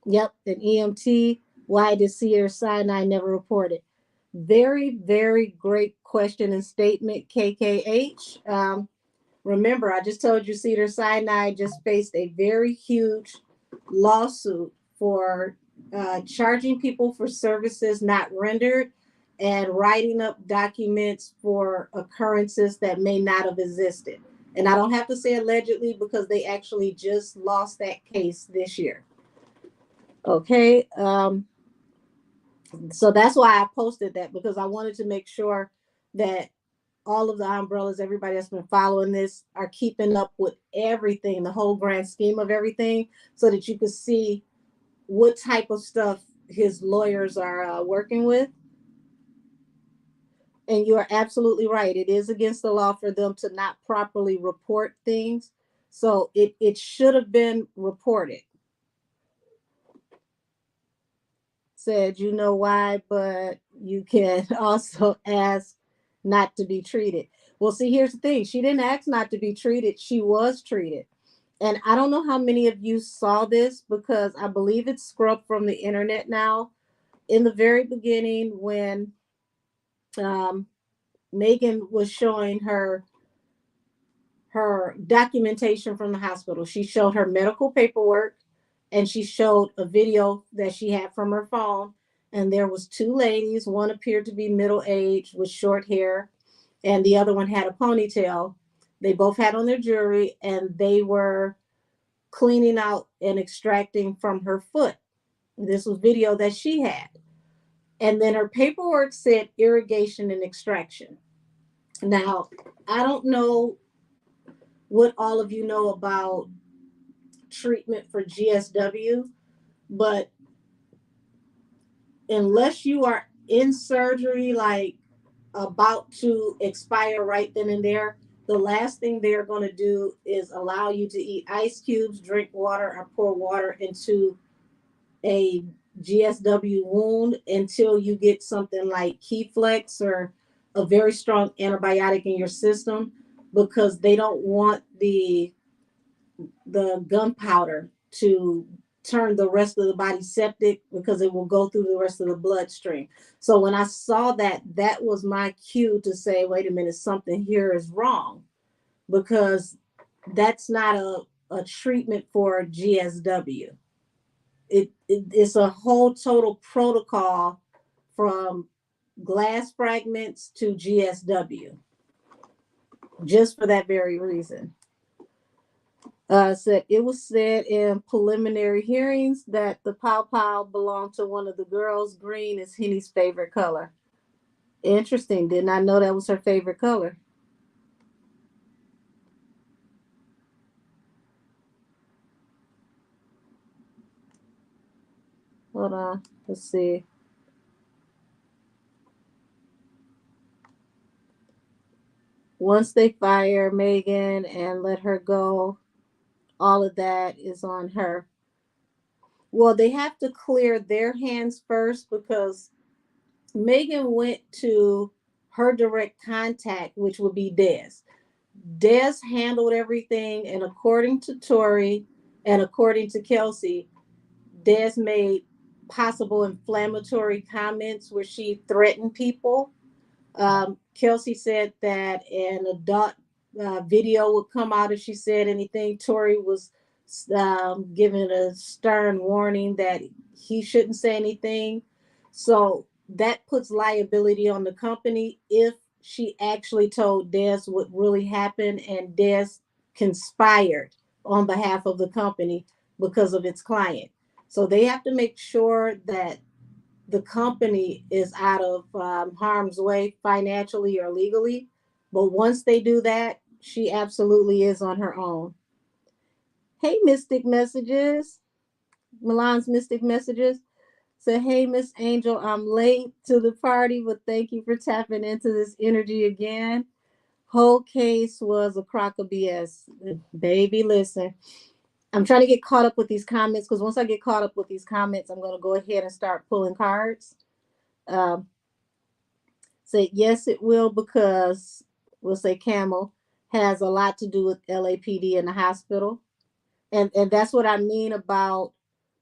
Yep, an EMT. Why did Cedar Sinai never report it? Very, very great question and statement, KKH. Remember, I just told you Cedar Sinai just faced a very huge lawsuit for charging people for services not rendered and writing up documents for occurrences that may not have existed. And I don't have to say allegedly because they actually just lost that case this year. Okay. So that's why I posted that, because I wanted to make sure that all of the umbrellas, everybody that's been following this, are keeping up with everything, the whole grand scheme of everything, so that you can see what type of stuff his lawyers are working with. And you are absolutely right. It is against the law for them to not properly report things. So it should have been reported. Said, you know why, but you can also ask not to be treated. Well, see, here's the thing. She didn't ask not to be treated. She was treated. And I don't know how many of you saw this, because I believe it's scrubbed from the internet now. In the very beginning, when Megan was showing her documentation from the hospital, she showed her medical paperwork, and she showed a video that she had from her phone, and there was two ladies. One appeared to be middle-aged with short hair, and the other one had a ponytail. They both had on their jewelry, and they were cleaning out and extracting from her foot. This was video that she had. And then her paperwork said irrigation and extraction. Now, I don't know what all of you know about treatment for GSW, but unless you are in surgery, like about to expire right then and there, the last thing they're going to do is allow you to eat ice cubes, drink water, or pour water into a GSW wound until you get something like Keyflex or a very strong antibiotic in your system, because they don't want the gunpowder to turn the rest of the body septic, because it will go through the rest of the bloodstream. So when I saw that, that was my cue to say, wait a minute, something here is wrong, because that's not a treatment for GSW. It's a whole total protocol from glass fragments to GSW, just for that very reason. Said it was said in preliminary hearings that the pow pow belonged to one of the girls. Green is Henny's favorite color. Interesting. Did not know that was her favorite color. Hold on. Let's see. Once they fire Megan and let her go, all of that is on her. Well, they have to clear their hands first, because Megan went to her direct contact, which would be Des. Des handled everything, and according to Tory and according to Kelsey, Des made possible inflammatory comments where she threatened people. Kelsey said that an adult video would come out if she said anything. Tory was given a stern warning that he shouldn't say anything. So that puts liability on the company if she actually told Des what really happened, and Des conspired on behalf of the company because of its client. So they have to make sure that the company is out of harm's way financially or legally. But once they do that, she absolutely is on her own. Hey, Mystic Messages. Milan's Mystic Messages. So, hey, Miss Angel, I'm late to the party, but thank you for tapping into this energy again. Whole case was a crock of BS. Baby, listen. I'm trying to get caught up with these comments, because once I get caught up with these comments, I'm going to go ahead and start pulling cards. Say yes, it will, because we'll say Camel has a lot to do with LAPD and the hospital, and that's what I mean about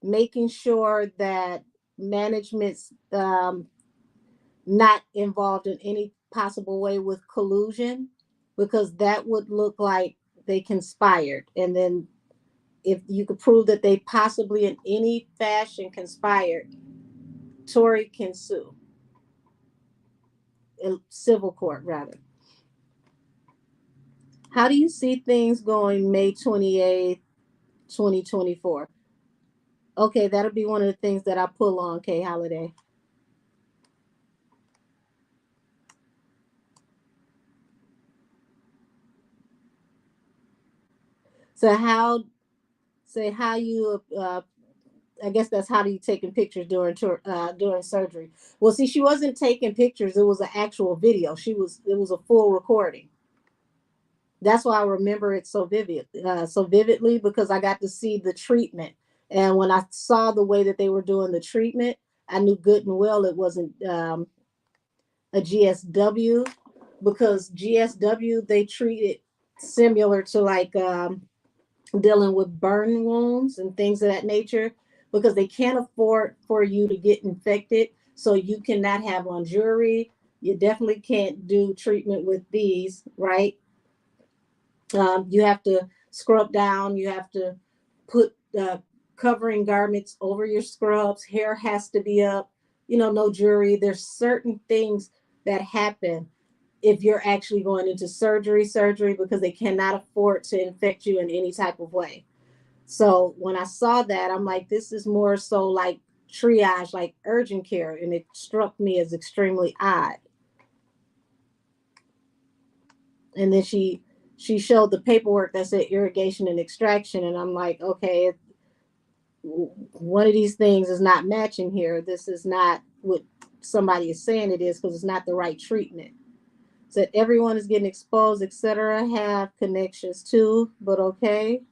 making sure that management's not involved in any possible way with collusion, because that would look like they conspired, and then if you could prove that they possibly in any fashion conspired, Tory can sue. In civil court, rather. How do you see things going May 28th, 2024? Okay, that'll be one of the things that I pull on, Kay Holiday. So how you I guess that's how you taking pictures during surgery. Well, see, she wasn't taking pictures; it was an actual video. It was a full recording. That's why I remember it so vividly, because I got to see the treatment, and when I saw the way that they were doing the treatment, I knew good and well it wasn't a GSW, because GSW they treat it similar to like dealing with burn wounds and things of that nature, because they can't afford for you to get infected. So you cannot have on jewelry. You definitely can't do treatment with these, right? You have to scrub down. You have to put covering garments over your scrubs, hair has to be up, no jewelry. There's certain things that happen if you're actually going into surgery, because they cannot afford to infect you in any type of way. So when I saw that, I'm like, this is more so like triage, like urgent care. And it struck me as extremely odd. And then she showed the paperwork that said irrigation and extraction. And I'm like, okay, one of these things is not matching here. This is not what somebody is saying it is, because it's not the right treatment. Said everyone is getting exposed, etc. Have connections too, but okay.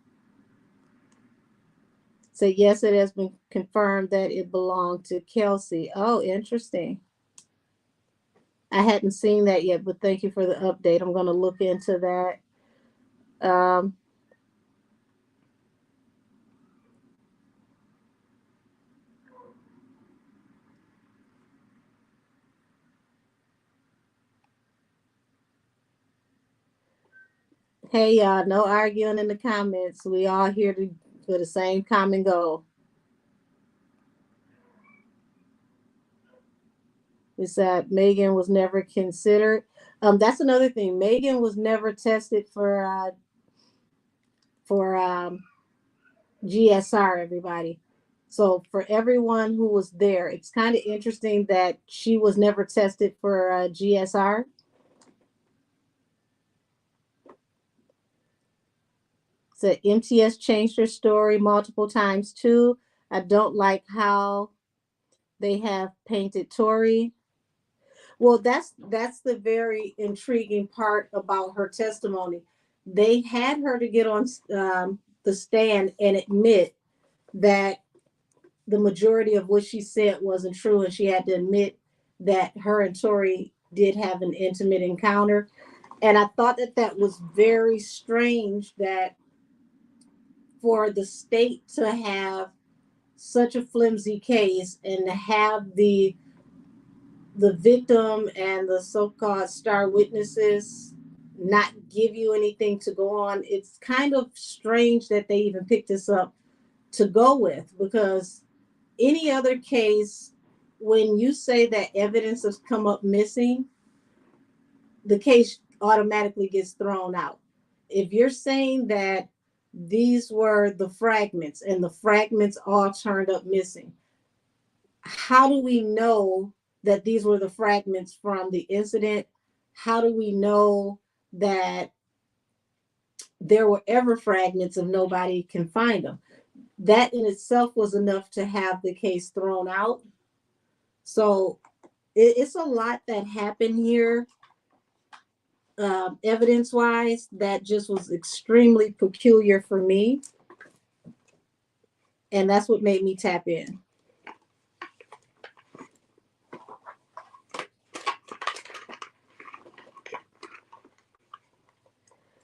Said yes, it has been confirmed that it belonged to Kelsey. Oh, interesting. I hadn't seen that yet, but thank you for the update. I'm going to look into that. Hey, y'all, no arguing in the comments. We all here for the same common goal. We said Megan was never considered. That's another thing. Megan was never tested for GSR. Everybody. So for everyone who was there, it's kind of interesting that she was never tested for GSR. So MTS changed their story multiple times too. I don't like how they have painted Tory. Well, that's the very intriguing part about her testimony. They had her to get on the stand and admit that the majority of what she said wasn't true, and she had to admit that her and Tory did have an intimate encounter. And I thought that that was very strange, that for the state to have such a flimsy case and to have the victim and the so-called star witnesses not give you anything to go on. It's kind of strange that they even picked this up to go with, because any other case, when you say that evidence has come up missing, the case automatically gets thrown out. If you're saying that these were the fragments and the fragments all turned up missing, how do we know that these were the fragments from the incident? How do we know that there were ever fragments if nobody can find them? That in itself was enough to have the case thrown out. So it's a lot that happened here, evidence wise, that just was extremely peculiar for me. And that's what made me tap in.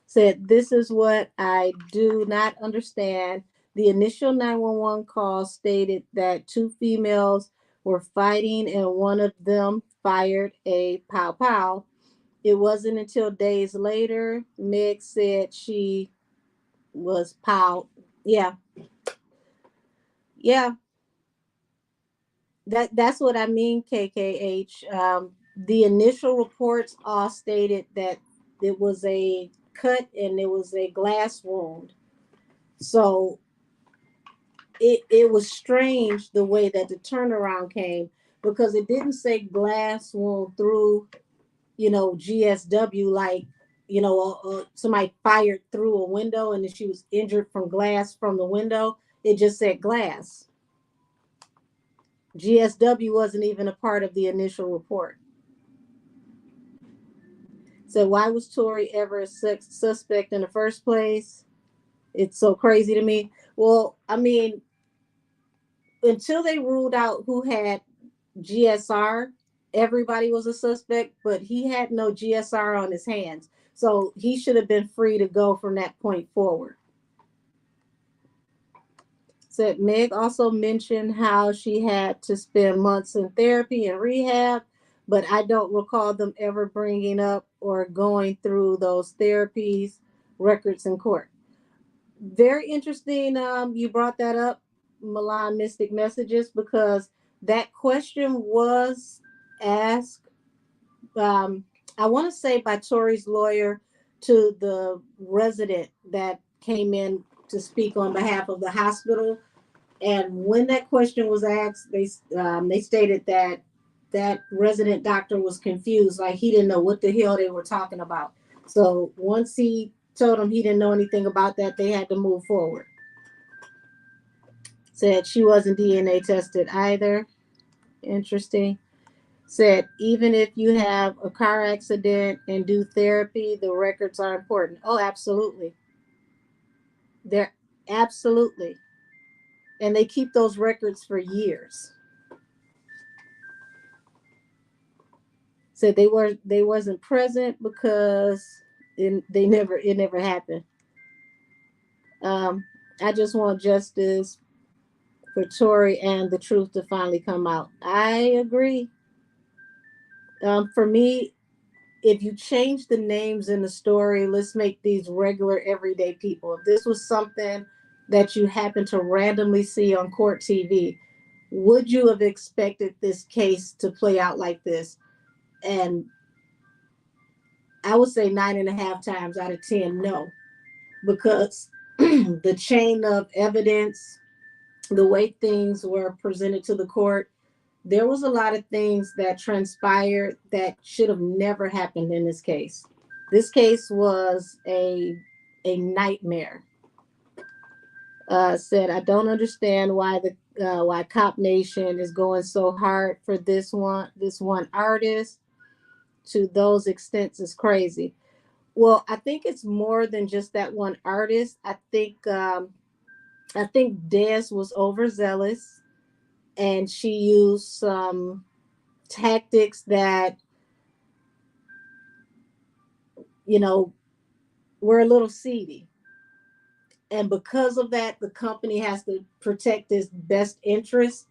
Said, this is what I do not understand. The initial 911 call stated that two females were fighting and one of them fired a pow pow. It wasn't until days later Meg said she was pow. Yeah, yeah. That's what I mean, KKH. The initial reports all stated that it was a cut and it was a glass wound. So it was strange the way that the turnaround came, because it didn't say glass wound through, GSW, like, somebody fired through a window and then she was injured from glass from the window. It just said glass. GSW wasn't even a part of the initial report. So why was Tory ever a suspect in the first place? It's so crazy to me. Well, I mean, until they ruled out who had GSR, everybody was a suspect, but he had no GSR on his hands. So he should have been free to go from that point forward. Said Meg also mentioned how she had to spend months in therapy and rehab, but I don't recall them ever bringing up or going through those therapies records in court. Very interesting. You brought that up. malign mystic messages, because that question was asked, um, I want to say by Tory's lawyer, to the resident that came in to speak on behalf of the hospital. And when that question was asked, they stated that that resident doctor was confused, like he didn't know what the hell they were talking about. So once he told them he didn't know anything about that, they had to move forward. Said she wasn't DNA tested either. Interesting. Said even if you have a car accident and do therapy, the records are important. Oh, absolutely. They're absolutely. And they keep those records for years. Said they wasn't present because it never happened. Um, I just want justice for Tory and the truth to finally come out. I agree. For me, if you change the names in the story, let's make these regular everyday people. If this was something that you happen to randomly see on court TV, would you have expected this case to play out like this? And I would say 9.5 times out of 10, no, because the chain of evidence, the way things were presented to the court, there was a lot of things that transpired that should have never happened in this case. This case was a nightmare. Said I don't understand why Cop Nation is going so hard for this one artist to those extents is crazy. Well, I think it's more than just that one artist. I think Des was overzealous, and she used some tactics that, you know, were a little seedy. And because of that, the company has to protect its best interest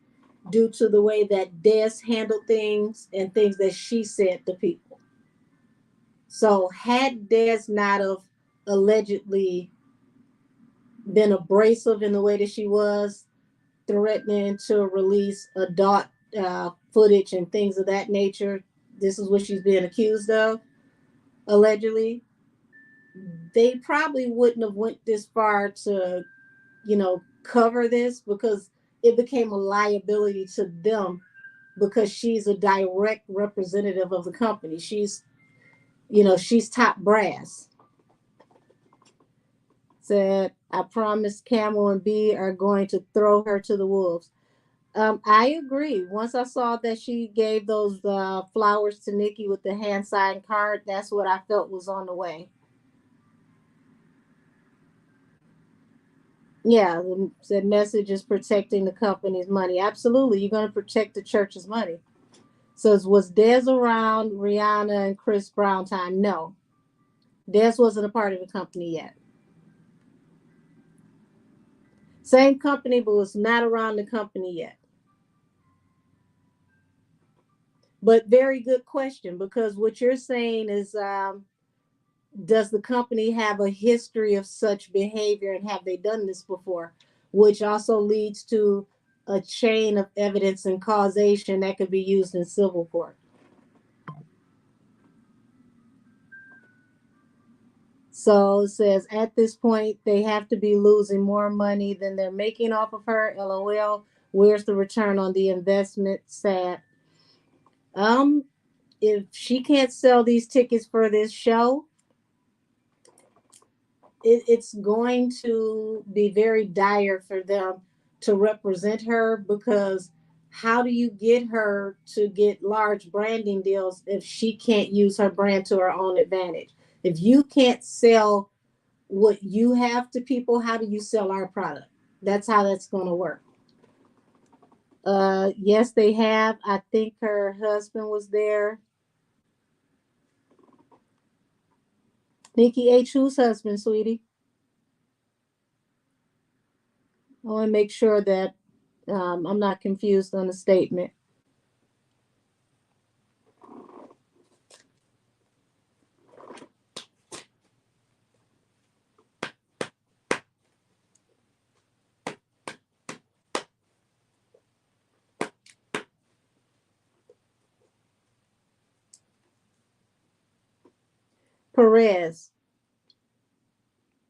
due to the way that Des handled things and things that she said to people. So had Des not have allegedly been abrasive in the way that she was, threatening to release adult footage and things of that nature, this is what she's being accused of, allegedly, they probably wouldn't have went this far to, cover this, because it became a liability to them, because she's a direct representative of the company. She's top brass. Said, I promise Camel and B are going to throw her to the wolves. I agree. Once I saw that she gave those flowers to Nikki with the hand signed card, that's what I felt was on the way. Yeah, the message is protecting the company's money. Absolutely, you're going to protect the church's money. So was Des around Rihanna and Chris Brown time? No, Des wasn't a part of the company yet. Same company, but was not around the company yet. But very good question, because what you're saying is, does the company have a history of such behavior, and have they done this before? Which also leads to a chain of evidence and causation that could be used in civil court. So it says at this point, they have to be losing more money than they're making off of her. LOL. Where's the return on the investment? Sad. Um, if she can't sell these tickets for this show, it's going to be very dire for them to represent her, because how do you get her to get large branding deals if she can't use her brand to her own advantage? If you can't sell what you have to people, how do you sell our product? That's how that's going to work. Yes, they have. I think her husband was there. Nikki H. Whose husband, sweetie? I want to make sure that I'm not confused on the statement. Perez.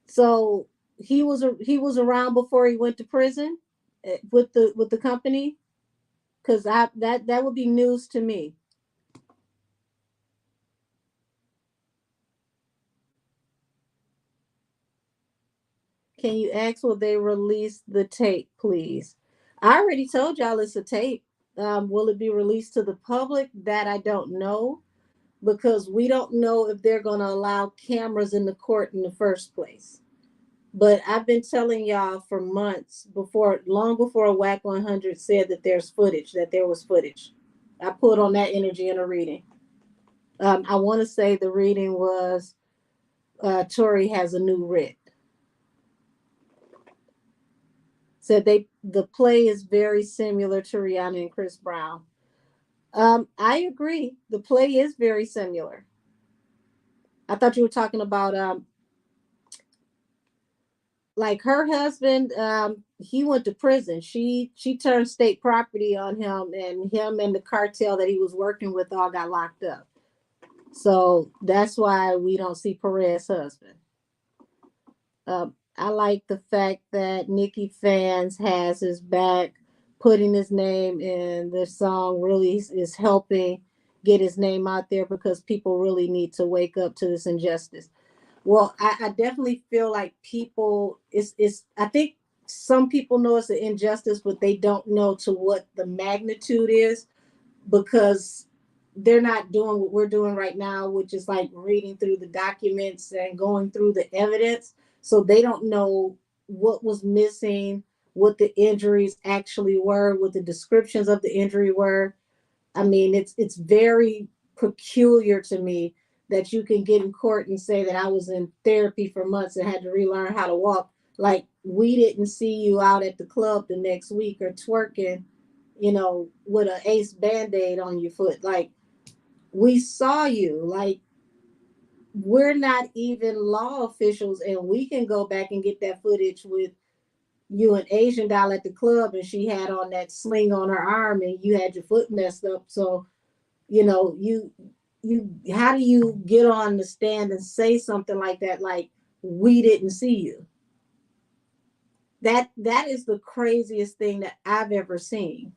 So he was around before he went to prison with the company, because I that would be news to me. Can you ask will they release the tape, please? I already told y'all it's a tape. Will it be released to the public? That I don't know, because we don't know if they're going to allow cameras in the court in the first place. But I've been telling y'all for months before, long before WAC 100 said that there's footage, that there was footage. I pulled on that energy in a reading. I want to say the reading was Tory has a new writ. Said the play is very similar to Rihanna and Chris Brown. I agree. The play is very similar. I thought you were talking about like her husband. He went to prison. She turned state property on him and the cartel that he was working with all got locked up. So that's why we don't see Perez's husband. I like the fact that Nicki fans has his back. Putting his name in the song really is helping get his name out there, because people really need to wake up to this injustice. Well, I definitely feel like people it's I think some people know it's an injustice, but they don't know to what the magnitude is, because they're not doing what we're doing right now, which is like reading through the documents and going through the evidence. So they don't know what was missing, what the injuries actually were, what the descriptions of the injury were. I mean, it's very peculiar to me that you can get in court and say that I was in therapy for months and had to relearn how to walk. Like, we didn't see you out at the club the next week or twerking, with an ace band-aid on your foot. Like, we saw you. Like, we're not even law officials, and we can go back and get that footage with you an Asian doll at the club, and she had on that sling on her arm, and you had your foot messed up. So, you how do you get on the stand and say something like that? Like, we didn't see you. That is the craziest thing that I've ever seen.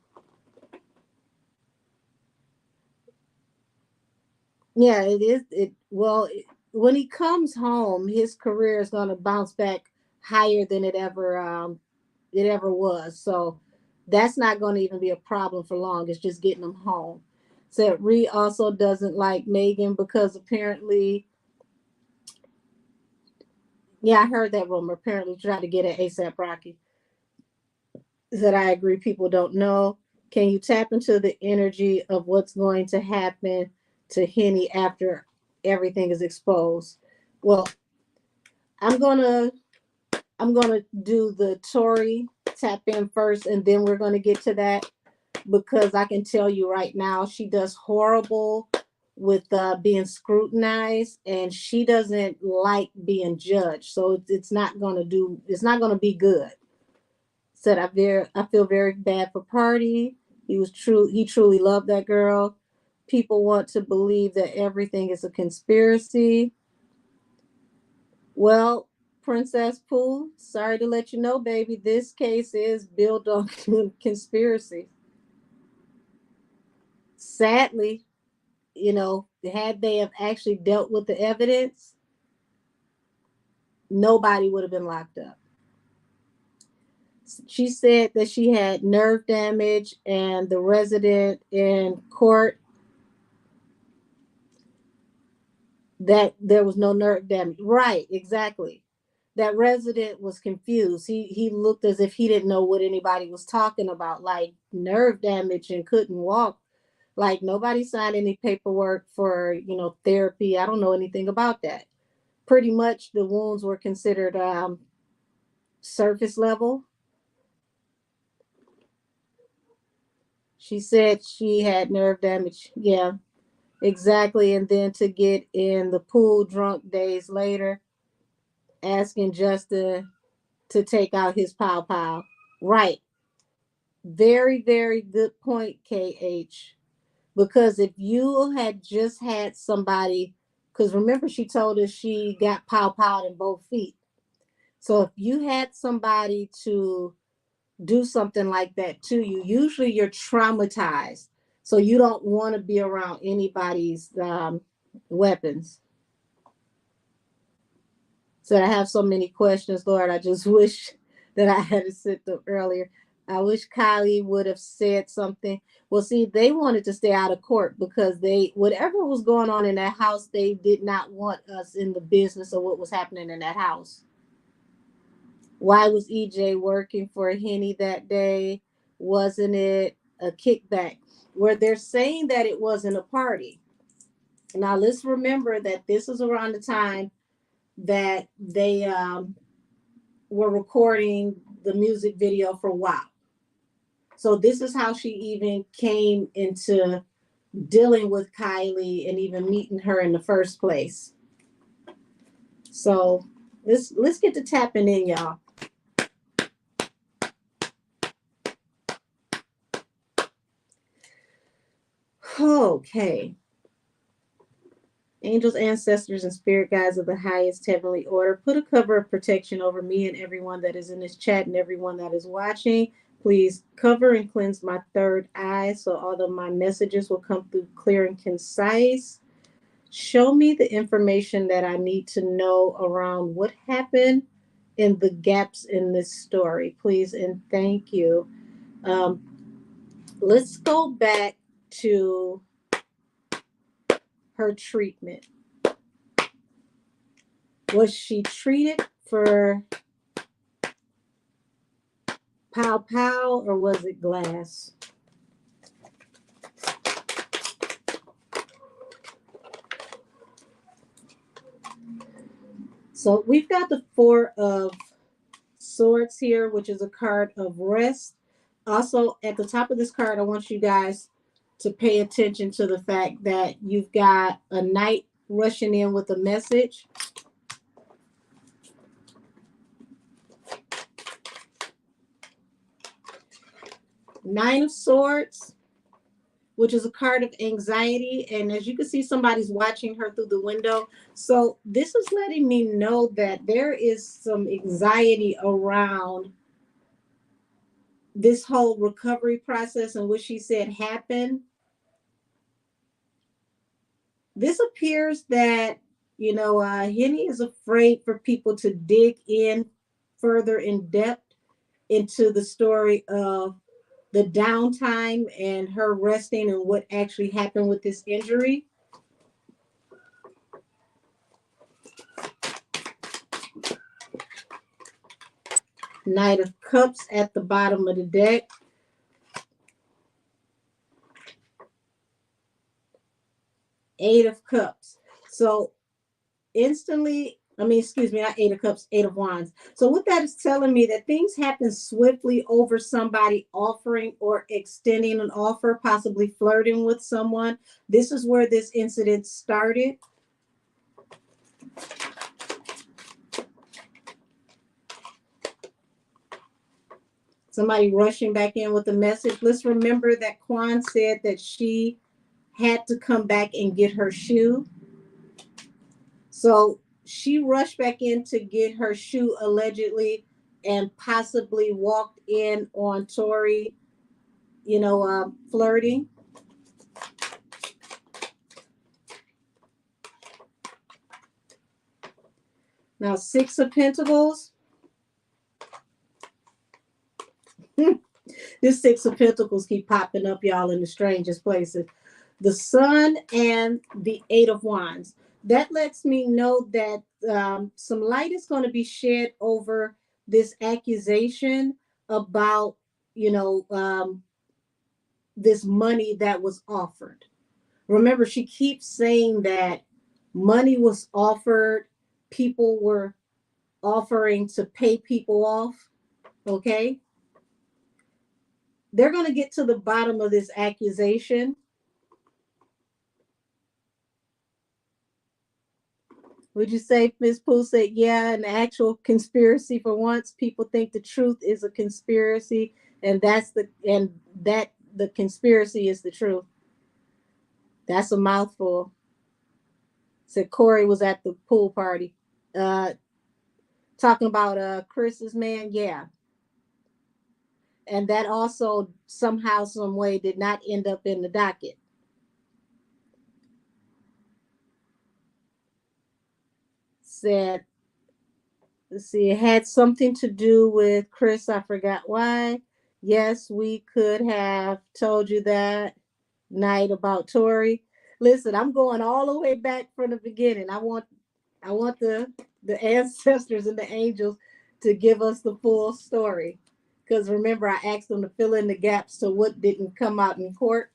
Yeah, it is. When he comes home, his career is going to bounce back higher than it ever was. So that's not going to even be a problem for long. It's just getting him home. So Ree also doesn't like Megan because apparently, yeah, I heard that rumor. Apparently, tried to get at ASAP Rocky. Said I agree. People don't know. Can you tap into the energy of what's going to happen to Henny after everything is exposed? Well, I'm gonna I'm gonna do the Tory tap in first, and then we're gonna get to that, because I can tell you right now she does horrible with being scrutinized, and she doesn't like being judged. So it's not gonna be good. Said I feel very bad for Party. He truly loved that girl. People want to believe that everything is a conspiracy. Well, Princess Pooh, sorry to let you know, baby, this case is built on conspiracy. Sadly, had they have actually dealt with the evidence, nobody would have been locked up. She said that she had nerve damage, and the resident in court, that there was no nerve damage. Right, exactly. That resident was confused. He looked as if he didn't know what anybody was talking about, like nerve damage and couldn't walk. Like, nobody signed any paperwork for, therapy. I don't know anything about that. Pretty much the wounds were considered surface level. She said she had nerve damage. Yeah, exactly. And then to get in the pool drunk days later, asking Justin to take out his pow pow. Right. Very, very good point, KH. Because if you had just had somebody Because remember, she told us she got pow in both feet. So if you had somebody to do something like that to you, usually you're traumatized. So you don't want to be around anybody's weapons. So I have so many questions, Lord. I just wish that I had sent them earlier. I wish Kylie would have said something. Well, see, they wanted to stay out of court because they, whatever was going on in that house, they did not want us in the business of what was happening in that house. Why was EJ working for Henny that day? Wasn't it a kickback? Where they're saying that it wasn't a party. Now, let's remember that this is around the time that they were recording the music video for WAP. So this is how she even came into dealing with Kylie and even meeting her in the first place. So let's get to tapping in, y'all. Okay. Angels, ancestors, and spirit guides of the highest heavenly order, put a cover of protection over me and everyone that is in this chat and everyone that is watching. Please cover and cleanse my third eye so all of my messages will come through clear and concise. Show me the information that I need to know around what happened in the gaps in this story, please, and thank you. Let's go back to her treatment. Was she treated for pow or was it glass? So we've got the Four of Swords here, which is a card of rest. Also, at the top of this card, I want you guys to pay attention to the fact that you've got a knight rushing in with a message. Nine of Swords, which is a card of anxiety. And as you can see, somebody's watching her through the window. So this is letting me know that there is some anxiety around this whole recovery process and what she said happened. This appears that, Henny is afraid for people to dig in further in depth into the story of the downtime and her resting and what actually happened with this injury. Knight of Cups at the bottom of the deck. Eight of Cups. So instantly, not Eight of Cups, Eight of Wands. So what that is telling me that things happen swiftly over somebody offering or extending an offer, possibly flirting with someone. This is where this incident started. Somebody rushing back in with a message. Let's remember that Quan said that she had to come back and get her shoe. So she rushed back in to get her shoe allegedly and possibly walked in on Tory, flirting. Now, Six of Pentacles. This Six of Pentacles keep popping up, y'all, in the strangest places. The Sun and the Eight of Wands. That lets me know that some light is going to be shed over this accusation about, this money that was offered. Remember, she keeps saying that money was offered, people were offering to pay people off. Okay. They're going to get to the bottom of this accusation. Would you say, Ms. Pooh said, yeah, an actual conspiracy for once? People think the truth is a conspiracy, and that the conspiracy is the truth. That's a mouthful. Said Corey was at the pool party. Uh, talking about Chris's man, yeah. And that also somehow, some way did not end up in the docket. Said, let's see, it had something to do with Chris. I forgot why. Yes, we could have told you that night about Tory. Listen, I'm going all the way back from the beginning. I want the ancestors and the angels to give us the full story. Because remember, I asked them to fill in the gaps to what didn't come out in court.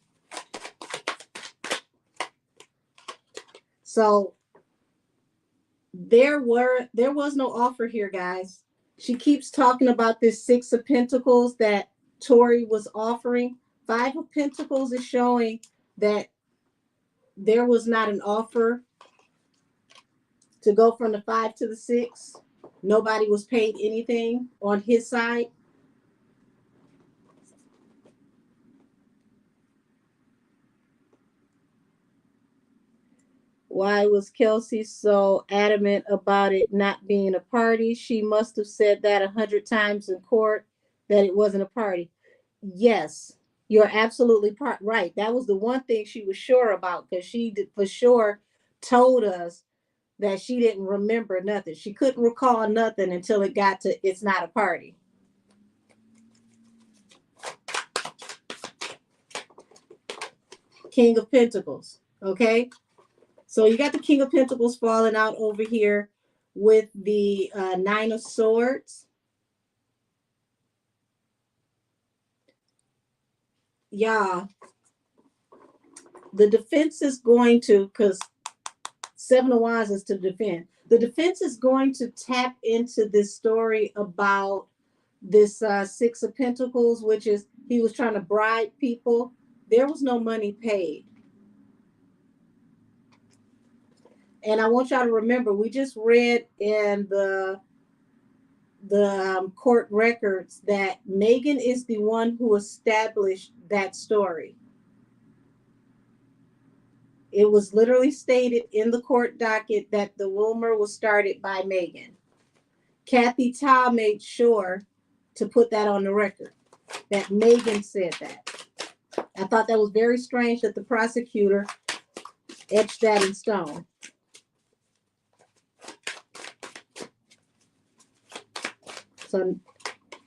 So there was no offer here, guys. She keeps talking about this Six of Pentacles that Tori was offering. Five of Pentacles is showing that there was not an offer to go from the five to the six. Nobody was paid anything on his side. Why was Kelsey so adamant about it not being a party? She must have said that 100 times in court that it wasn't a party. Yes, you're absolutely right. That was the one thing she was sure about because she did, for sure told us that she didn't remember nothing. She couldn't recall nothing until it got to it's not a party. King of Pentacles. Okay. So you got the King of Pentacles falling out over here with the Nine of Swords. Yeah. The defense is going to, because Seven of Wands is to defend. The defense is going to tap into this story about this Six of Pentacles, which is he was trying to bribe people. There was no money paid. And I want y'all to remember, we just read in the court records that Megan is the one who established that story. It was literally stated in the court docket that the rumor was started by Megan. Kathy Ta made sure to put that on the record, that Megan said that. I thought that was very strange that the prosecutor etched that in stone. So,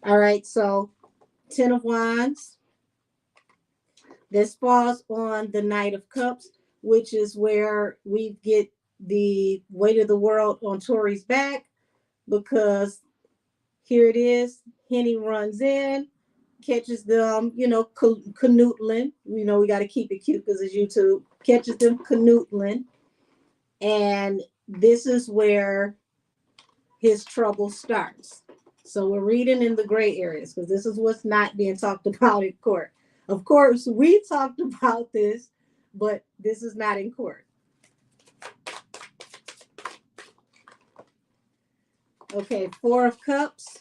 all right, so Ten of Wands. This falls on the Knight of Cups, which is where we get the weight of the world on Tori's back, because here it is. Henny runs in, catches them, canoodling. We got to keep it cute because it's YouTube. Catches them canoodling. And this is where his trouble starts. So we're reading in the gray areas because this is what's not being talked about in court. Of course, we talked about this, but this is not in court. Okay, Four of Cups,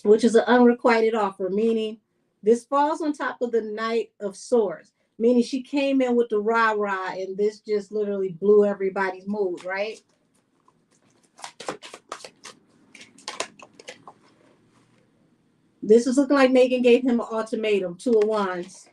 which is an unrequited offer, meaning this falls on top of the Knight of Swords, meaning she came in with the rah-rah and this just literally blew everybody's mood, right? This is looking like Megan gave him an ultimatum, Two of Wands.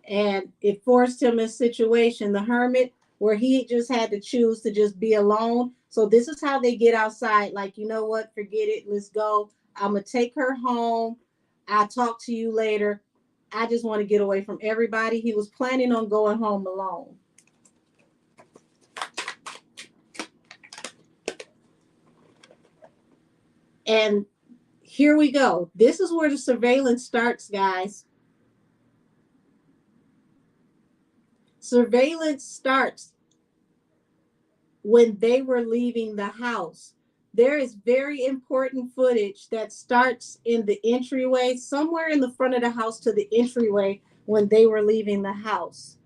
And it forced him in a situation, the Hermit, where he just had to choose to just be alone. So this is how they get outside. Like, you know what? Forget it. Let's go. I'm going to take her home. I'll talk to you later. I just want to get away from everybody. He was planning on going home alone. And here we go. This is where the surveillance starts, guys. Surveillance starts when they were leaving the house. There is very important footage that starts in the entryway, somewhere in the front of the house to the entryway when they were leaving the house.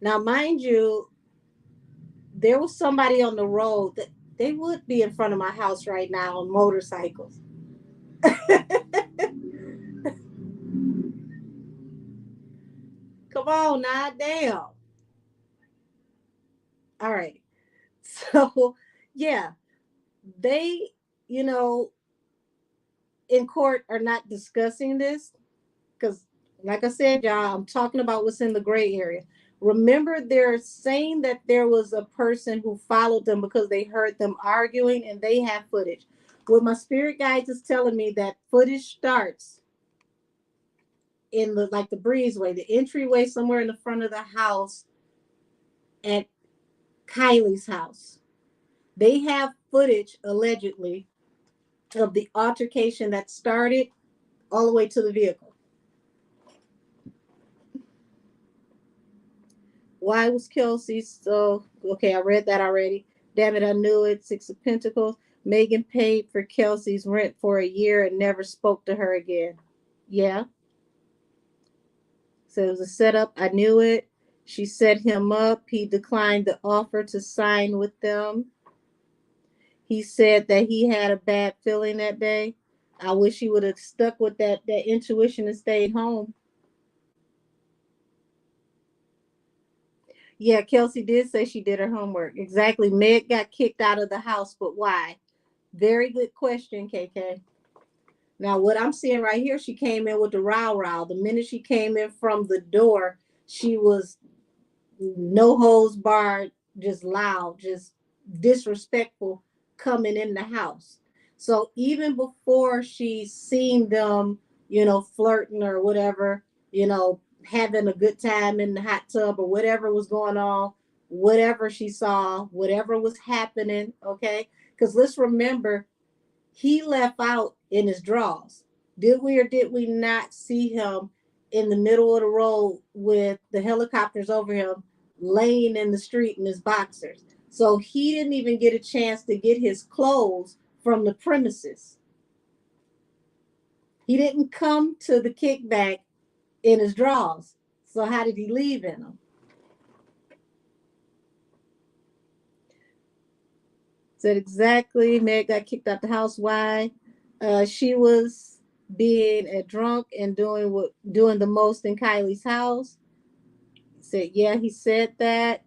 Now, mind you, there was somebody on the road that they would be in front of my house right now on motorcycles. Come on now, damn. All right. So, yeah, they, you know, in court are not discussing this because, like I said, y'all, I'm talking about what's in the gray area. Remember, they're saying that there was a person who followed them because they heard them arguing and they have footage. What my spirit guides is telling me that footage starts in the like the breezeway, the entryway somewhere in the front of the house at Kylie's house. They have footage allegedly of the altercation that started all the way to the vehicle. Why was Kelsey so okay? I read that already. Damn it, I knew it. Six of Pentacles. Megan paid for Kelsey's rent for a year and never spoke to her again. Yeah. So it was a setup. I knew it. She set him up. He declined the offer to sign with them. He said that he had a bad feeling that day. I wish he would have stuck with that intuition and stayed home. Yeah, Kelsey did say she did her homework. Exactly. Meg got kicked out of the house, but why? Very good question, KK. Now, what I'm seeing right here, she came in with the row row. The minute she came in from the door, she was no holds barred, just loud, just disrespectful coming in the house. So even before she seen them, flirting or whatever, having a good time in the hot tub or whatever was going on, whatever she saw, whatever was happening, okay? Because let's remember, he left out in his drawers. Did we or did we not see him in the middle of the road with the helicopters over him, laying in the street in his boxers? So he didn't even get a chance to get his clothes from the premises. He didn't come to the kickback in his drawers. So how did he leave in them? Said exactly. Meg got kicked out the house. Why? She was being a drunk and doing the most in Kylie's house. Said yeah, he said that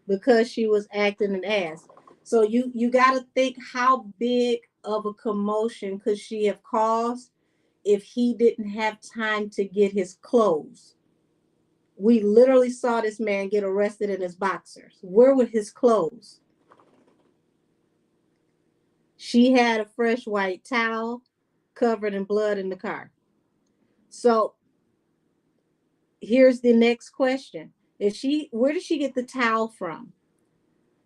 because she was acting an ass. So you got to think how big of a commotion could she have caused if he didn't have time to get his clothes. We literally saw this man get arrested in his boxers. Where were his clothes? She had a fresh white towel covered in blood in the car. So here's the next question. Where did she get the towel from?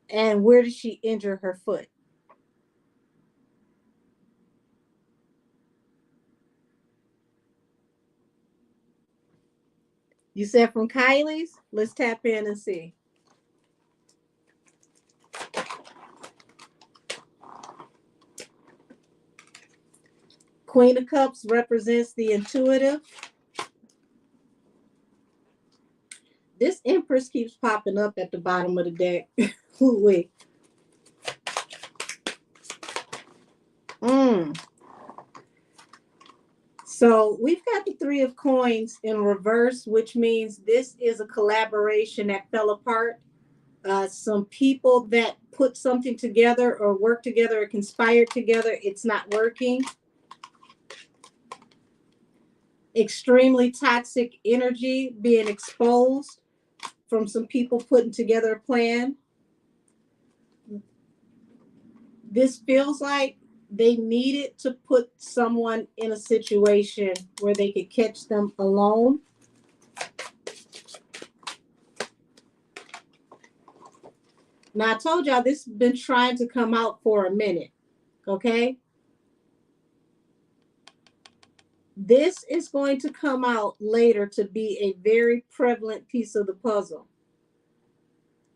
And where did she injure her foot? You said from Kylie's? Let's tap in and see. Queen of Cups represents the intuitive. This Empress keeps popping up at the bottom of the deck. Wait. So we've got the Three of Coins in reverse, which means this is a collaboration that fell apart. Some people that put something together or work together or conspired together, it's not working. Extremely toxic energy being exposed from some people putting together a plan. This feels like they needed to put someone in a situation where they could catch them alone. Now, I told y'all this has been trying to come out for a minute, okay? This is going to come out later to be a very prevalent piece of the puzzle.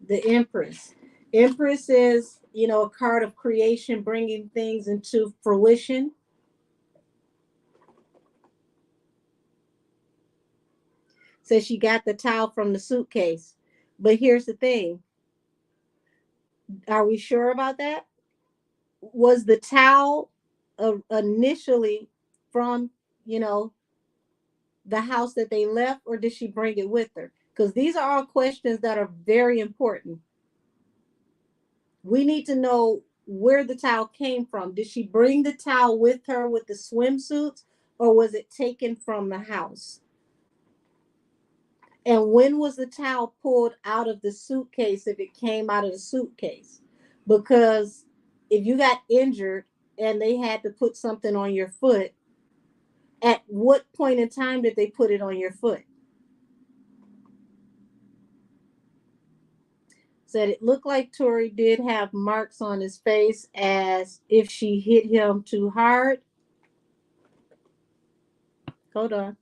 The Empress. Empress is, a card of creation, bringing things into fruition. Says she got the towel from the suitcase. But here's the thing. Are we sure about that? Was the towel initially from, you know, the house that they left, or did she bring it with her? Because these are all questions that are very important. We need to know where the towel came from. Did she bring the towel with her with the swimsuits, or was it taken from the house? And when was the towel pulled out of the suitcase if it came out of the suitcase? Because if you got injured and they had to put something on your foot, at what point in time did they put it on your foot? Said it looked like Tory did have marks on his face as if she hit him too hard. Hold on.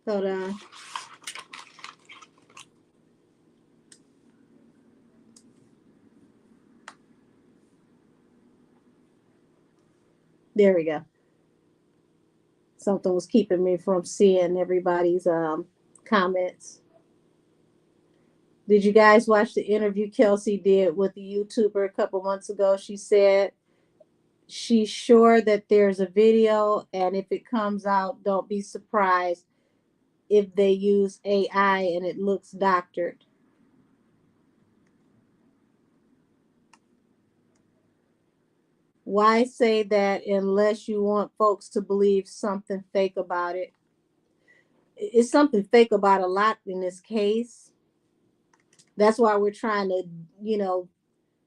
Hold on. There we go. Something was keeping me from seeing everybody's comments. Did you guys watch the interview Kelsey did with the YouTuber a couple months ago? She said she's sure that there's a video, and if it comes out, don't be surprised if they use AI and it looks doctored. Why say that unless you want folks to believe something fake about it? It's something fake about a lot in this case. That's why we're trying to, you know,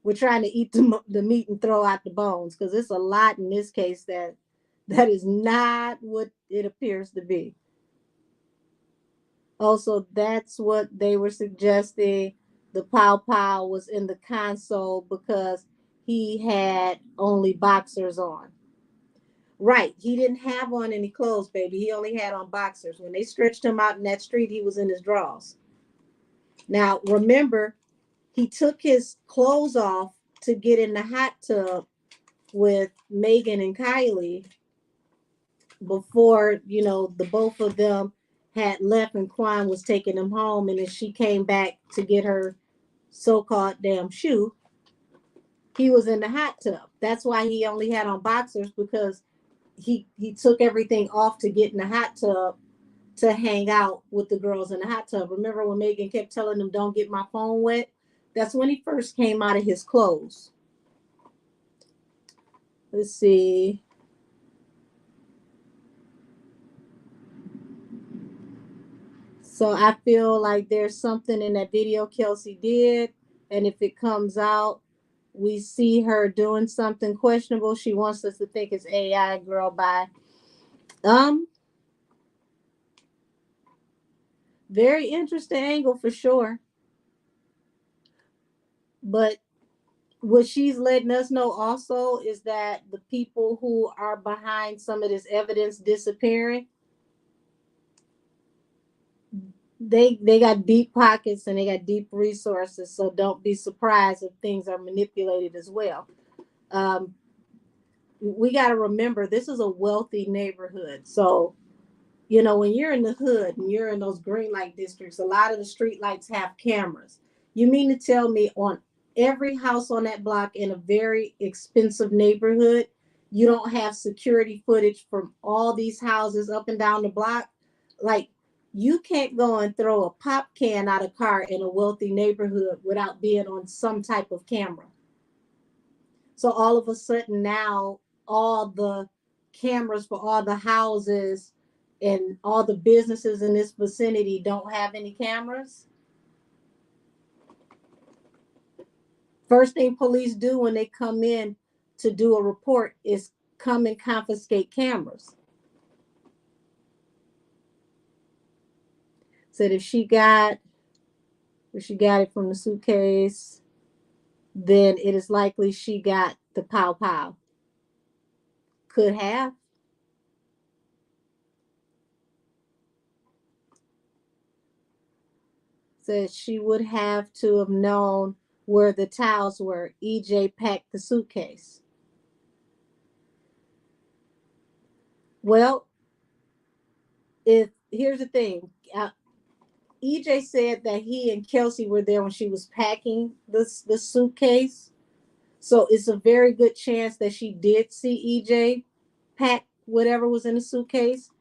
we're trying to eat the meat and throw out the bones, because it's a lot in this case that is not what it appears to be. Also, that's what they were suggesting. The Pow Pow was in the console because he had only boxers on. Right. He didn't have on any clothes, baby. He only had on boxers. When they stretched him out in that street, he was in his drawers. Now, remember, he took his clothes off to get in the hot tub with Megan and Kylie before, you know, the both of them had left and Quan was taking them home. And then she came back to get her so-called damn shoe. He was in the hot tub. That's why he only had on boxers, because he took everything off to get in the hot tub to hang out with the girls in the hot tub. Remember when Megan kept telling him, don't get my phone wet? That's when he first came out of his clothes. Let's see. So I feel like there's something in that video Kelsey did. And if it comes out, we see her doing something questionable. She wants us to think it's AI. Girl, bye. Very interesting angle for sure. But what she's letting us know also is that the people who are behind some of this evidence disappearing, they got deep pockets and they got deep resources. So don't be surprised if things are manipulated as well. Um, we got to remember this is a wealthy neighborhood. So, you know, when you're in the hood and you're in those green light districts, a lot of the street lights have cameras. You mean to tell me on every house on that block in a very expensive neighborhood, you don't have security footage from all these houses up and down the block? Like, you can't go and throw a pop can out of car in a wealthy neighborhood without being on some type of camera. So all of a sudden now, all the cameras for all the houses and all the businesses in this vicinity don't have any cameras. First thing police do when they come in to do a report is come and confiscate cameras. Said if she got it from the suitcase, then it is likely she got the pow pow. Could have. Said she would have to have known where the towels were. EJ packed the suitcase. Well, if here's the thing, EJ said that he and Kelsey were there when she was packing the suitcase. So it's a very good chance that she did see EJ pack whatever was in the suitcase.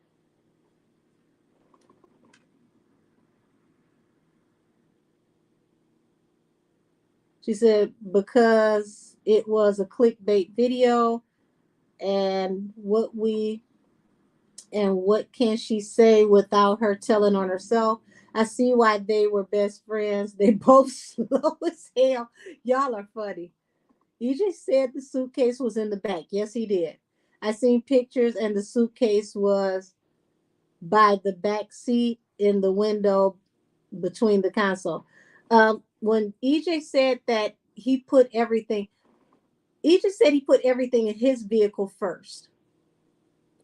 She said because it was a clickbait video, and what can she say without her telling on herself? I see why they were best friends. They both slow as hell. Y'all are funny. You just said the suitcase was in the back. Yes, he did. I seen pictures, and the suitcase was by the back seat in the window between the console. When EJ said that EJ said he put everything in his vehicle first.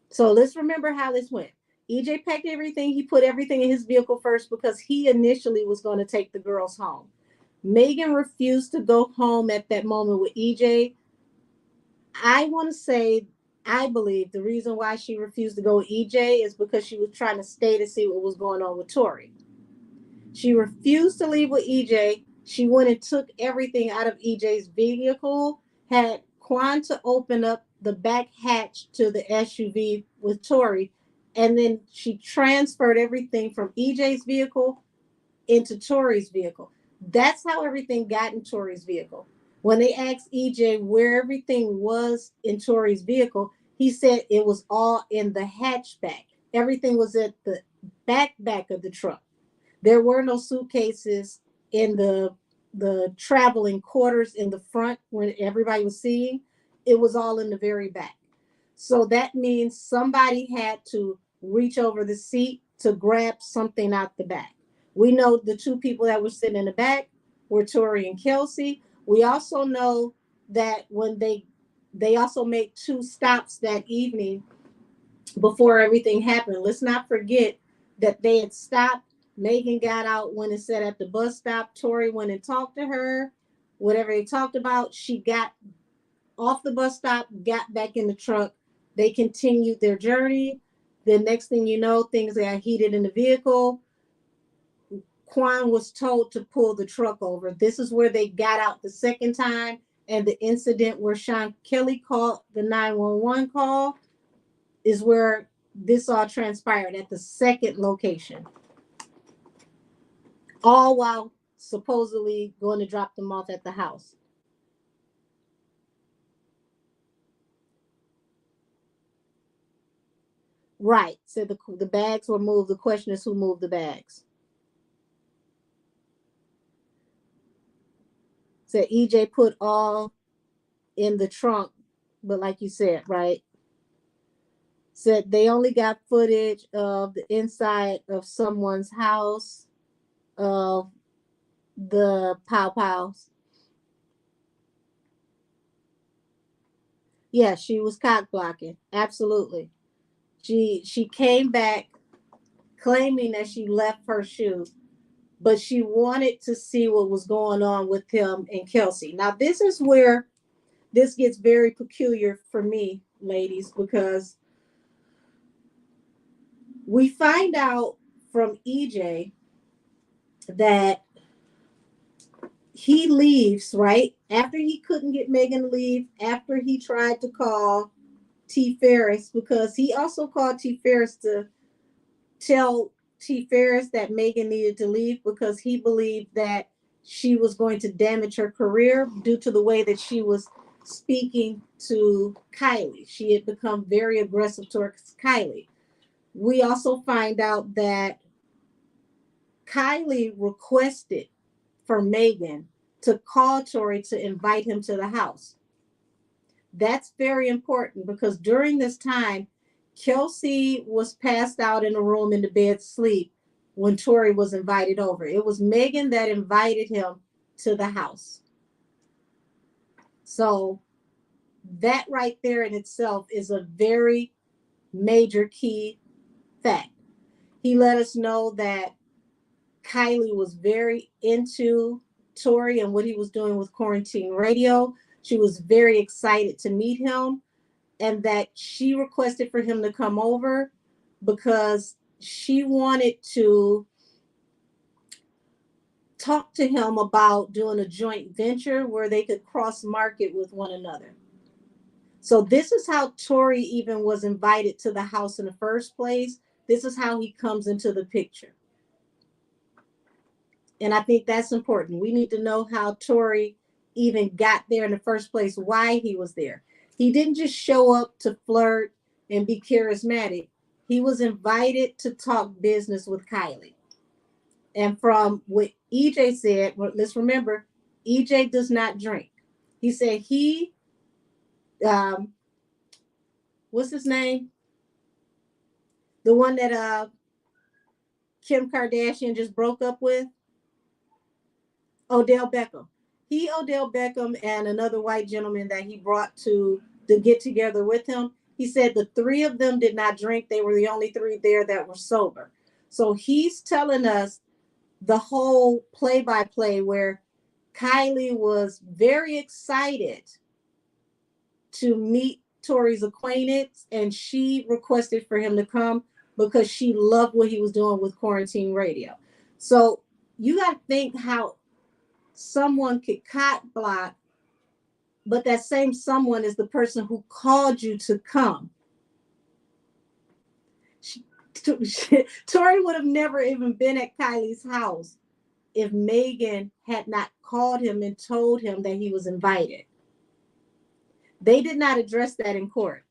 So let's remember how this went. EJ packed everything. He put everything in his vehicle first because he initially was going to take the girls home. Megan refused to go home at that moment with EJ. I want to say, I believe the reason why she refused to go with EJ is because she was trying to stay to see what was going on with Tori. She refused to leave with EJ. She went and took everything out of EJ's vehicle, had Quan to open up the back hatch to the SUV with Tori, and then she transferred everything from EJ's vehicle into Tori's vehicle. That's how everything got in Tori's vehicle. When they asked EJ where everything was in Tori's vehicle, he said it was all in the hatchback. Everything was at the back of the truck. There were no suitcases in the traveling quarters in the front when everybody was seeing. It was all in the very back. So that means somebody had to reach over the seat to grab something out the back. We know the two people that were sitting in the back were Tori and Kelsey. We also know that when they also made two stops that evening before everything happened. Let's not forget that they had stopped. Megan got out, went and sat at the bus stop. Tori went and talked to her. Whatever they talked about, she got off the bus stop, got back in the truck. They continued their journey. The next thing you know, things got heated in the vehicle. Quan was told to pull the truck over. This is where they got out the second time, and the incident where Sean Kelly called the 911 call is where this all transpired at the second location. All while supposedly going to drop them off at the house. Right. So the bags were moved. The question is who moved the bags. So EJ put all in the trunk, but like you said, right? Said they only got footage of the inside of someone's house, of the pow pows. Yeah, she was cock blocking. Absolutely. She came back claiming that she left her shoe, but she wanted to see what was going on with him and Kelsey. Now, this is where this gets very peculiar for me, ladies, because we find out from EJ that he leaves, right? After he couldn't get Megan to leave, after he tried to call T. Ferris, because he also called T. Ferris to tell T. Ferris that Megan needed to leave because he believed that she was going to damage her career due to the way that she was speaking to Kylie. She had become very aggressive towards Kylie. We also find out that Kylie requested for Megan to call Tori to invite him to the house. That's very important because during this time, Kelsey was passed out in a room in the bed sleep when Tori was invited over. It was Megan that invited him to the house. So that right there in itself is a very major key fact. He let us know that Kylie was very into Tori and what he was doing with Quarantine Radio. She was very excited to meet him and that she requested for him to come over because she wanted to talk to him about doing a joint venture where they could cross market with one another. So this is how Tory even was invited to the house in the first place. This is how he comes into the picture. And I think that's important. We need to know how Tory even got there in the first place, why he was there. He didn't just show up to flirt and be charismatic. He was invited to talk business with Kylie. And from what EJ said, well, let's remember, EJ does not drink. He said um, what's his name? The one that Kim Kardashian just broke up with? Odell Beckham. Odell Beckham, and another white gentleman that he brought to get together with him. He said the three of them did not drink. They were the only three there that were sober. So he's telling us the whole play by play where Kylie was very excited to meet Tory's acquaintance, and she requested for him to come because she loved what he was doing with quarantine radio. So you got to think how someone could cot block, but that same someone is the person who called you to come. Tory would have never even been at Kylie's house if Megan had not called him and told him that he was invited. They did not address that in court.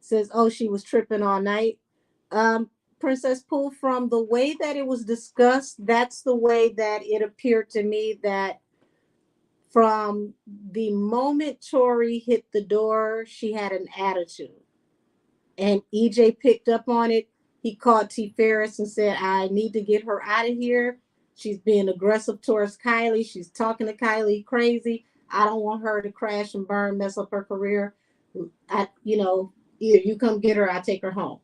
Says, oh, she was tripping all night. Princess Pooh, from the way that it was discussed, that's the way that it appeared to me, that from the moment Tory hit the door, she had an attitude. And EJ picked up on it. He called T. Ferris and said, I need to get her out of here. She's being aggressive towards Kylie. She's talking to Kylie crazy. I don't want her to crash and burn, mess up her career. Either you come get her, I take her home.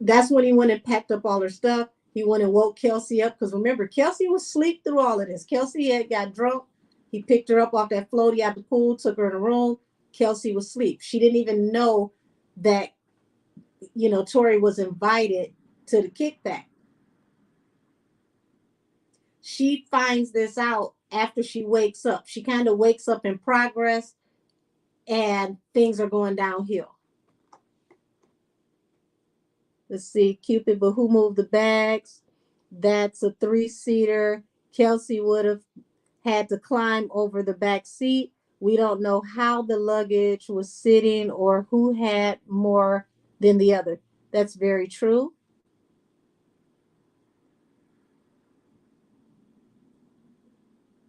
That's when he went and packed up all her stuff. He went and woke Kelsey up, because remember, Kelsey was asleep through all of this. Kelsey had got drunk. He picked her up off that floaty out the pool, took her in a room. Kelsey was asleep. She didn't even know that, Tory was invited to the kickback. She finds this out after she wakes up. She kind of wakes up in progress, and things are going downhill. Let's see, Cupid, but who moved the bags? That's a 3-seater. Kelsey would have had to climb over the back seat. We don't know how the luggage was sitting or who had more than the other. That's very true.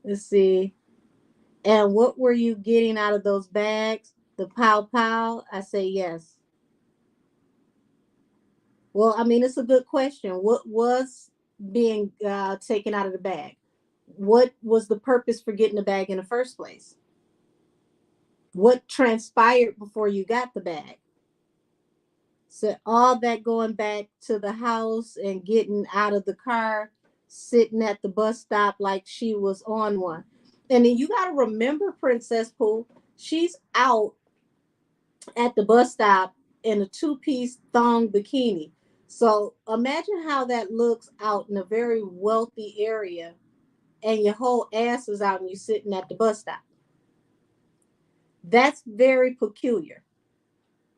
Let's see. And what were you getting out of those bags? The pow pow? I say yes. Well, I mean, it's a good question. What was being taken out of the bag? What was the purpose for getting the bag in the first place? What transpired before you got the bag? So all that going back to the house and getting out of the car, sitting at the bus stop like she was on one. And then you got to remember, Princess Pooh, she's out at the bus stop in a 2-piece thong bikini. So imagine how that looks out in a very wealthy area, and your whole ass is out and you're sitting at the bus stop. That's very peculiar.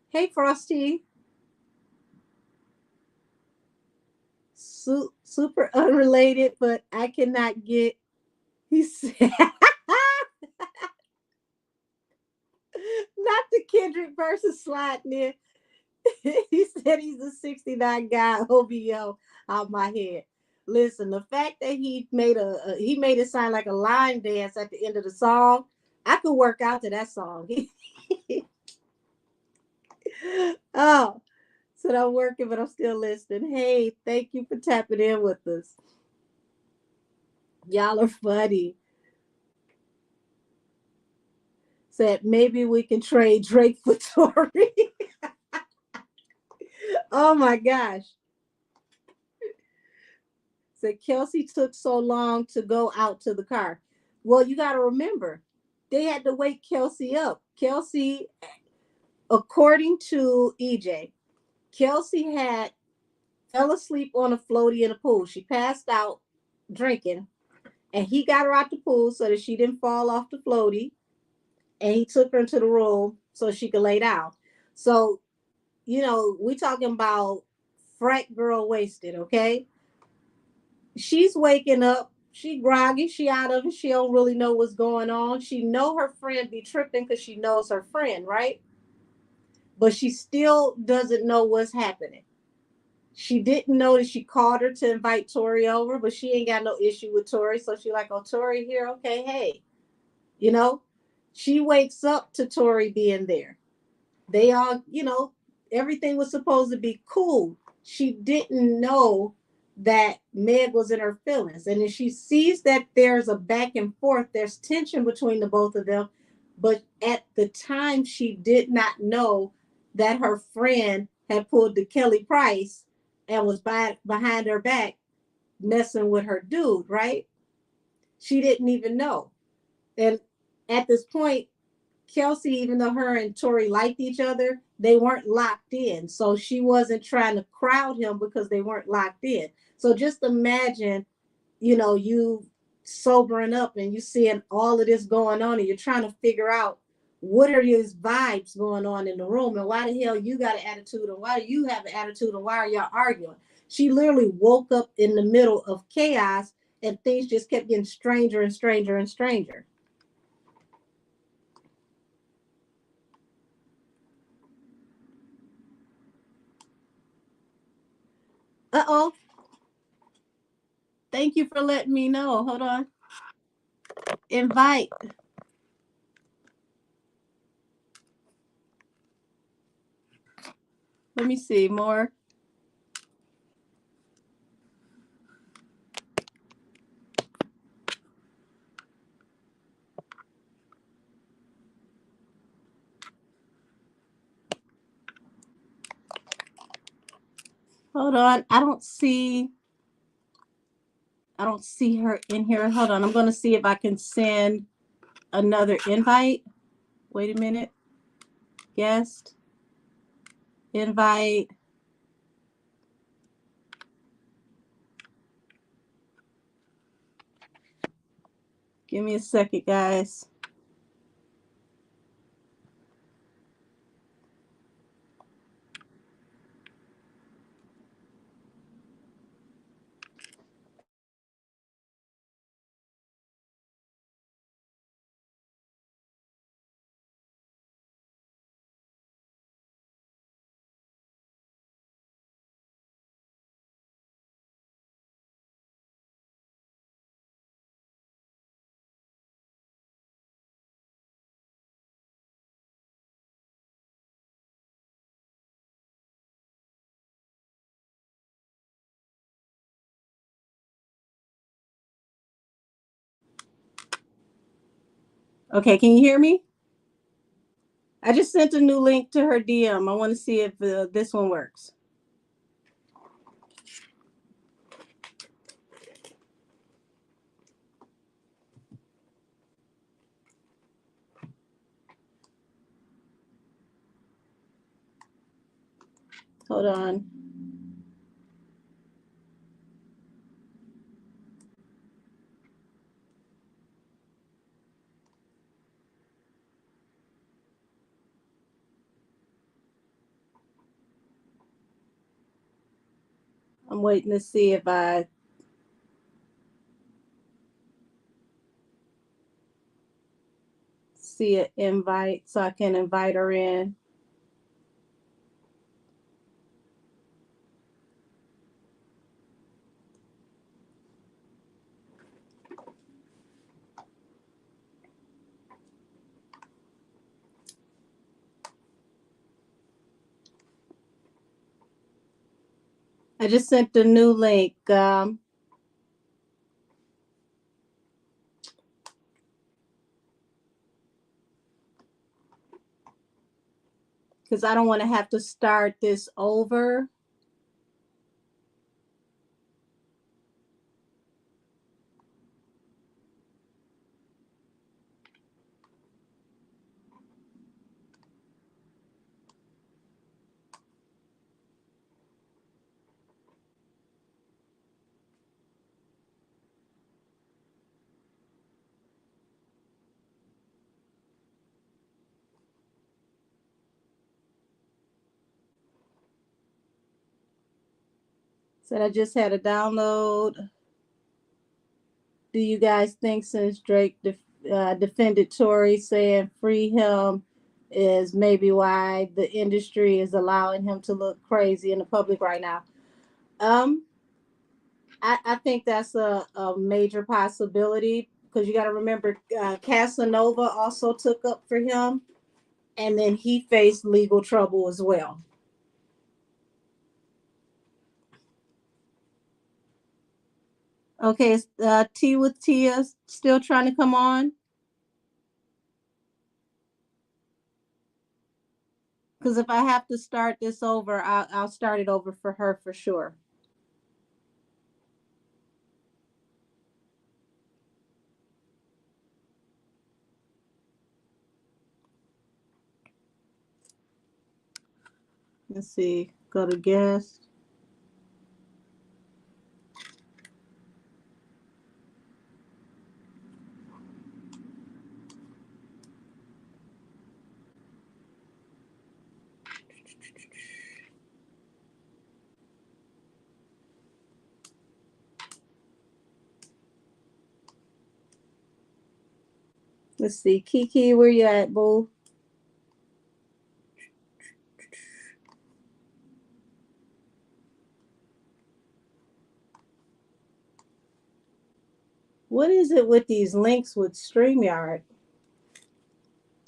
Hey, Frosty. Super unrelated, but I cannot get. He said, not the Kendrick versus sliding in. He said he's a 69 guy. OBO out my head. Listen, the fact that he made it sound like a line dance at the end of the song, I could work out to that song. Oh, so I'm working, but I'm still listening. Hey, thank you for tapping in with us. Y'all are funny. Said maybe we can trade Drake for Tory. Oh my gosh. Said Kelsey took so long to go out to the car. Well, you got to remember, they had to wake Kelsey up. Kelsey According to EJ, Kelsey had fell asleep on a floaty in a pool. She passed out drinking, and he got her out the pool so that she didn't fall off the floaty. And he took her into the room so she could lay down. So, we talking about frat girl wasted, okay? She's waking up. She groggy. She out of it. She don't really know what's going on. She know her friend be tripping because she knows her friend, right? But she still doesn't know what's happening. She didn't know that she called her to invite Tori over, but she ain't got no issue with Tori. So she like, oh, Tori here. Okay, hey. You know, she wakes up to Tori being there. They all, everything was supposed to be cool. She didn't know that Meg was in her feelings. And then she sees that there's a back and forth, there's tension between the both of them. But at the time, she did not know that her friend had pulled the Kelly Price and was behind her back messing with her dude, right? She didn't even know. And at this point, Kelsey, even though her and Tori liked each other, they weren't locked in. So she wasn't trying to crowd him because they weren't locked in. So just imagine, you sobering up and you seeing all of this going on and you're trying to figure out what are these vibes going on in the room and why the hell you got an attitude and why do you have an attitude and why are y'all arguing? She literally woke up in the middle of chaos and things just kept getting stranger and stranger and stranger. Uh-oh. Thank you for letting me know. Hold on. Invite. Let me see more. Hold on. I don't see her in here. Hold on. I'm going to see if I can send another invite. Wait a minute. Guest. Invite. Give me a second, guys. Okay, can you hear me? I just sent a new link to her DM. I want to see if this one works. Hold on. I'm waiting to see if I see an invite so I can invite her in. I just sent the new link. Because I don't want to have to start this over. Said I just had a download. Do you guys think since Drake defended Tory, saying free him is maybe why the industry is allowing him to look crazy in the public right now? Um, I think that's a major possibility because you got to remember Casanova also took up for him, and then he faced legal trouble as well. Okay, T with Tia still trying to come on? Because if I have to start this over, I'll start it over for her for sure. Let's see. Go to guest. Let's see. Kiki, where you at, boo? What is it with these links with StreamYard?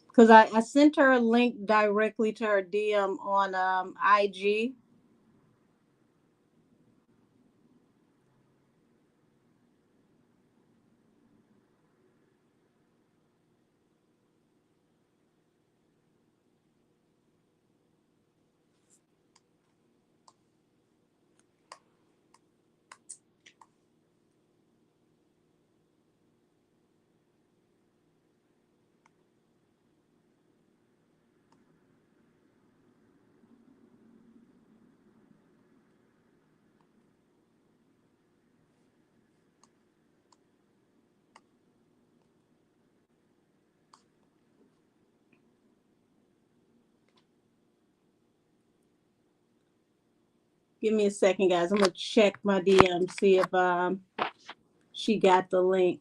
Because I sent her a link directly to her DM on IG. Give me a second, guys. I'm gonna check my DM, see if she got the link.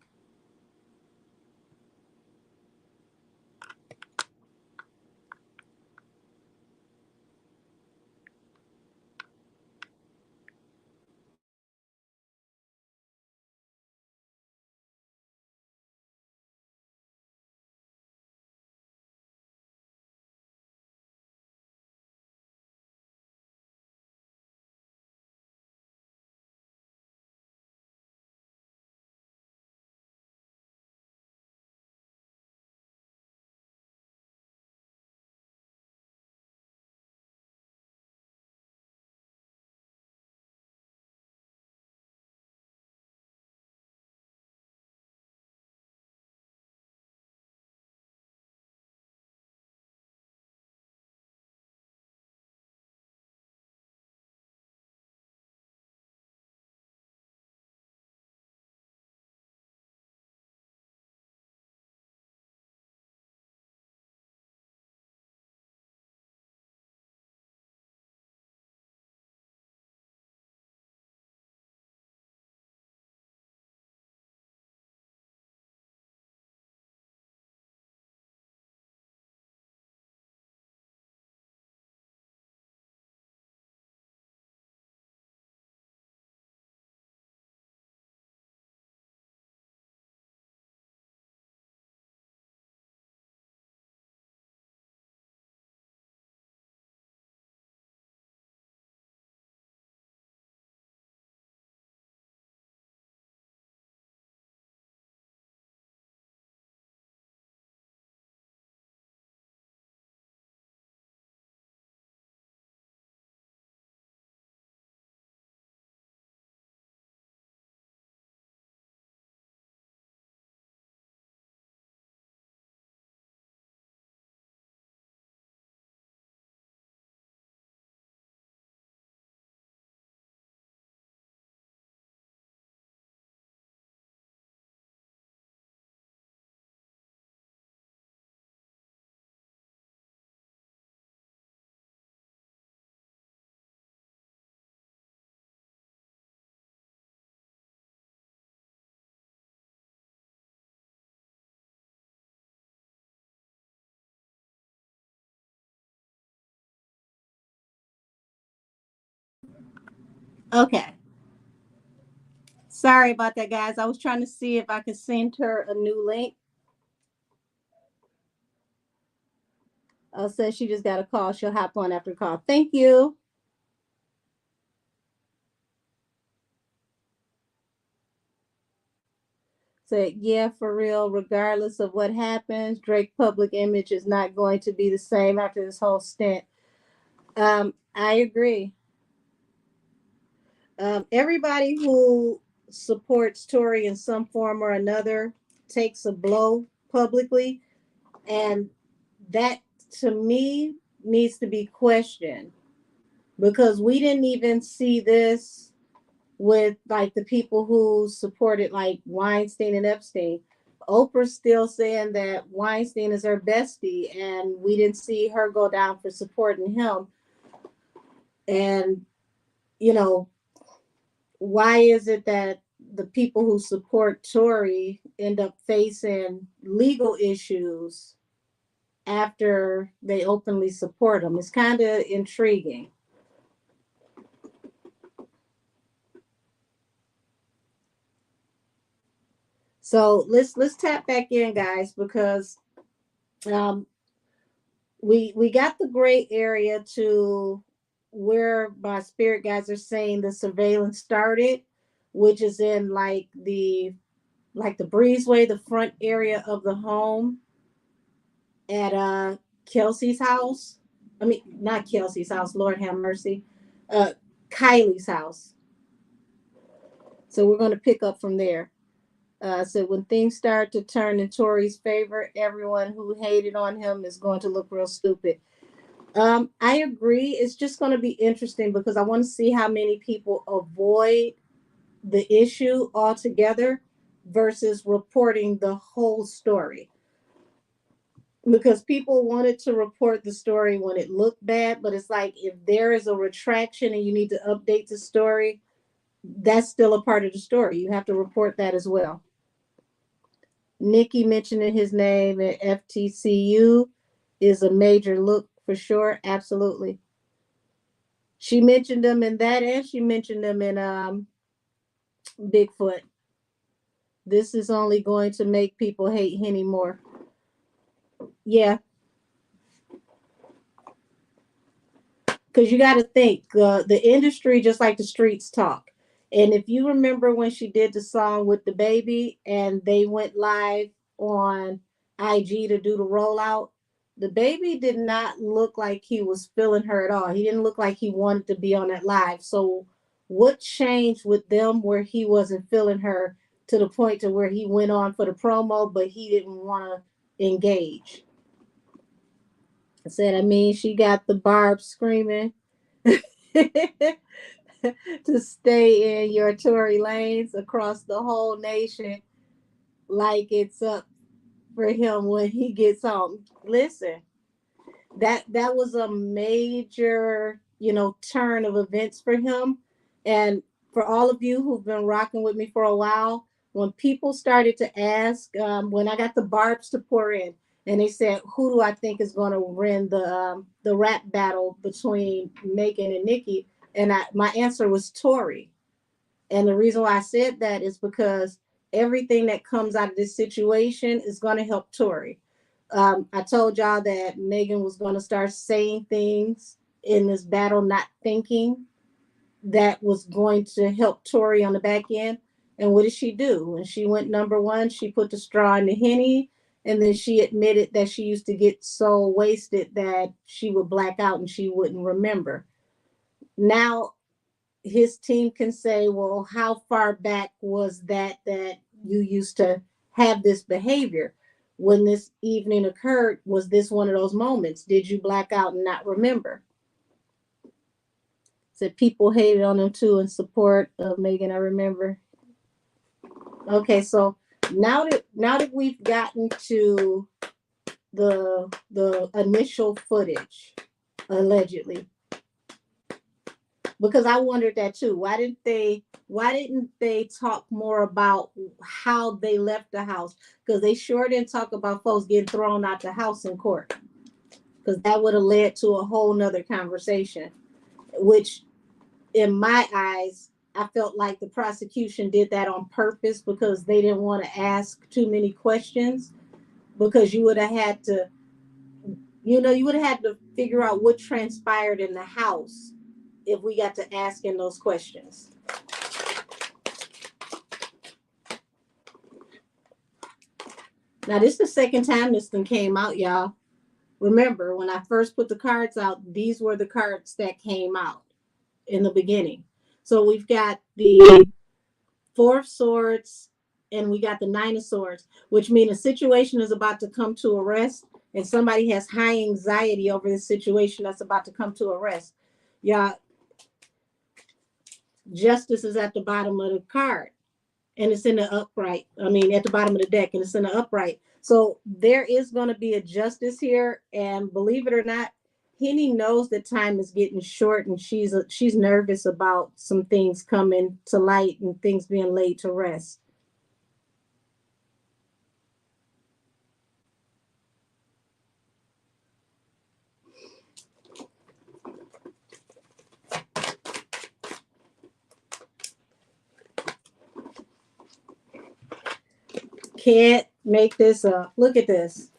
Okay. Sorry about that, guys. I was trying to see if I could send her a new link. Says she just got a call. She'll hop on after the call. Thank you. Said, yeah, for real. Regardless of what happens, Drake public image is not going to be the same after this whole stint. I agree. Everybody who supports Tory in some form or another takes a blow publicly, and that to me needs to be questioned because we didn't even see this with like the people who supported like Weinstein and Epstein. Oprah's still saying that Weinstein is her bestie, and we didn't see her go down for supporting him. And you know, why is it that the people who support Tory end up facing legal issues after they openly support him? It's kind of intriguing. So let's tap back in, guys, because um, we got the gray area to where my spirit guides are saying the surveillance started, which is in like the breezeway, the front area of the home at Kelsey's house. I mean, not Kelsey's house. Lord have mercy. Uh, Kylie's house. So we're going to pick up from there. So when things start to turn in Tory's favor, everyone who hated on him is going to look real stupid. I agree. It's just going to be interesting because I want to see how many people avoid the issue altogether versus reporting the whole story. Because people wanted to report the story when it looked bad, but it's like if there is a retraction and you need to update the story, that's still a part of the story. You have to report that as well. Nikki mentioning his name at FTCU is a major look for sure. Absolutely. She mentioned them in that, and she mentioned them in Bigfoot. This is only going to make people hate Henny more. Yeah, because you got to think the industry just like the streets talk. And if you remember when she did the song with the baby and they went live on IG to do the rollout, the baby did not look like he was feeling her at all. He didn't look like he wanted to be on that live. So what changed with them where he wasn't feeling her to the point to where he went on for the promo, but he didn't want to engage? I said, I mean, she got the Barb screaming to stay in your Tory lanes across the whole nation like it's up for him when he gets home. Listen, that was a major, turn of events for him. And for all of you who've been rocking with me for a while, when people started to ask, when I got the barbs to pour in, and they said, "Who do I think is going to win the rap battle between Megan and Nikki?" And my answer was Tory. And the reason why I said that is because everything that comes out of this situation is going to help Tory. I told y'all that Megan was going to start saying things in this battle, not thinking that was going to help Tory on the back end. And what did she do? When she went number one, she put the straw in the henny, and then she admitted that she used to get so wasted that she would black out and she wouldn't remember. Now his team can say, well, how far back was that you used to have this behavior? When this evening occurred, was this one of those moments? Did you black out and not remember? Said people hated on him too in support of Megan. I remember. Okay, so now that we've gotten to the initial footage, allegedly, because I wondered that too. Why didn't they talk more about how they left the house? Because they sure didn't talk about folks getting thrown out the house in court. Because that would have led to a whole nother conversation, which in my eyes, I felt like the prosecution did that on purpose because they didn't want to ask too many questions, because you would have had to, you would have had to figure out what transpired in the house if we got to asking those questions. Now, this is the second time this thing came out, y'all. Remember, when I first put the cards out, these were the cards that came out in the beginning. So we've got the Four of Swords and we got the Nine of Swords, which means a situation is about to come to a rest and somebody has high anxiety over the situation that's about to come to a rest. Y'all, justice is at the bottom of the card and it's in the upright. I mean, at the bottom of the deck and it's in the upright. So there is going to be a justice here. And believe it or not, Henny knows that time is getting short and she's nervous about some things coming to light and things being laid to rest. Can't make this up. Look at this.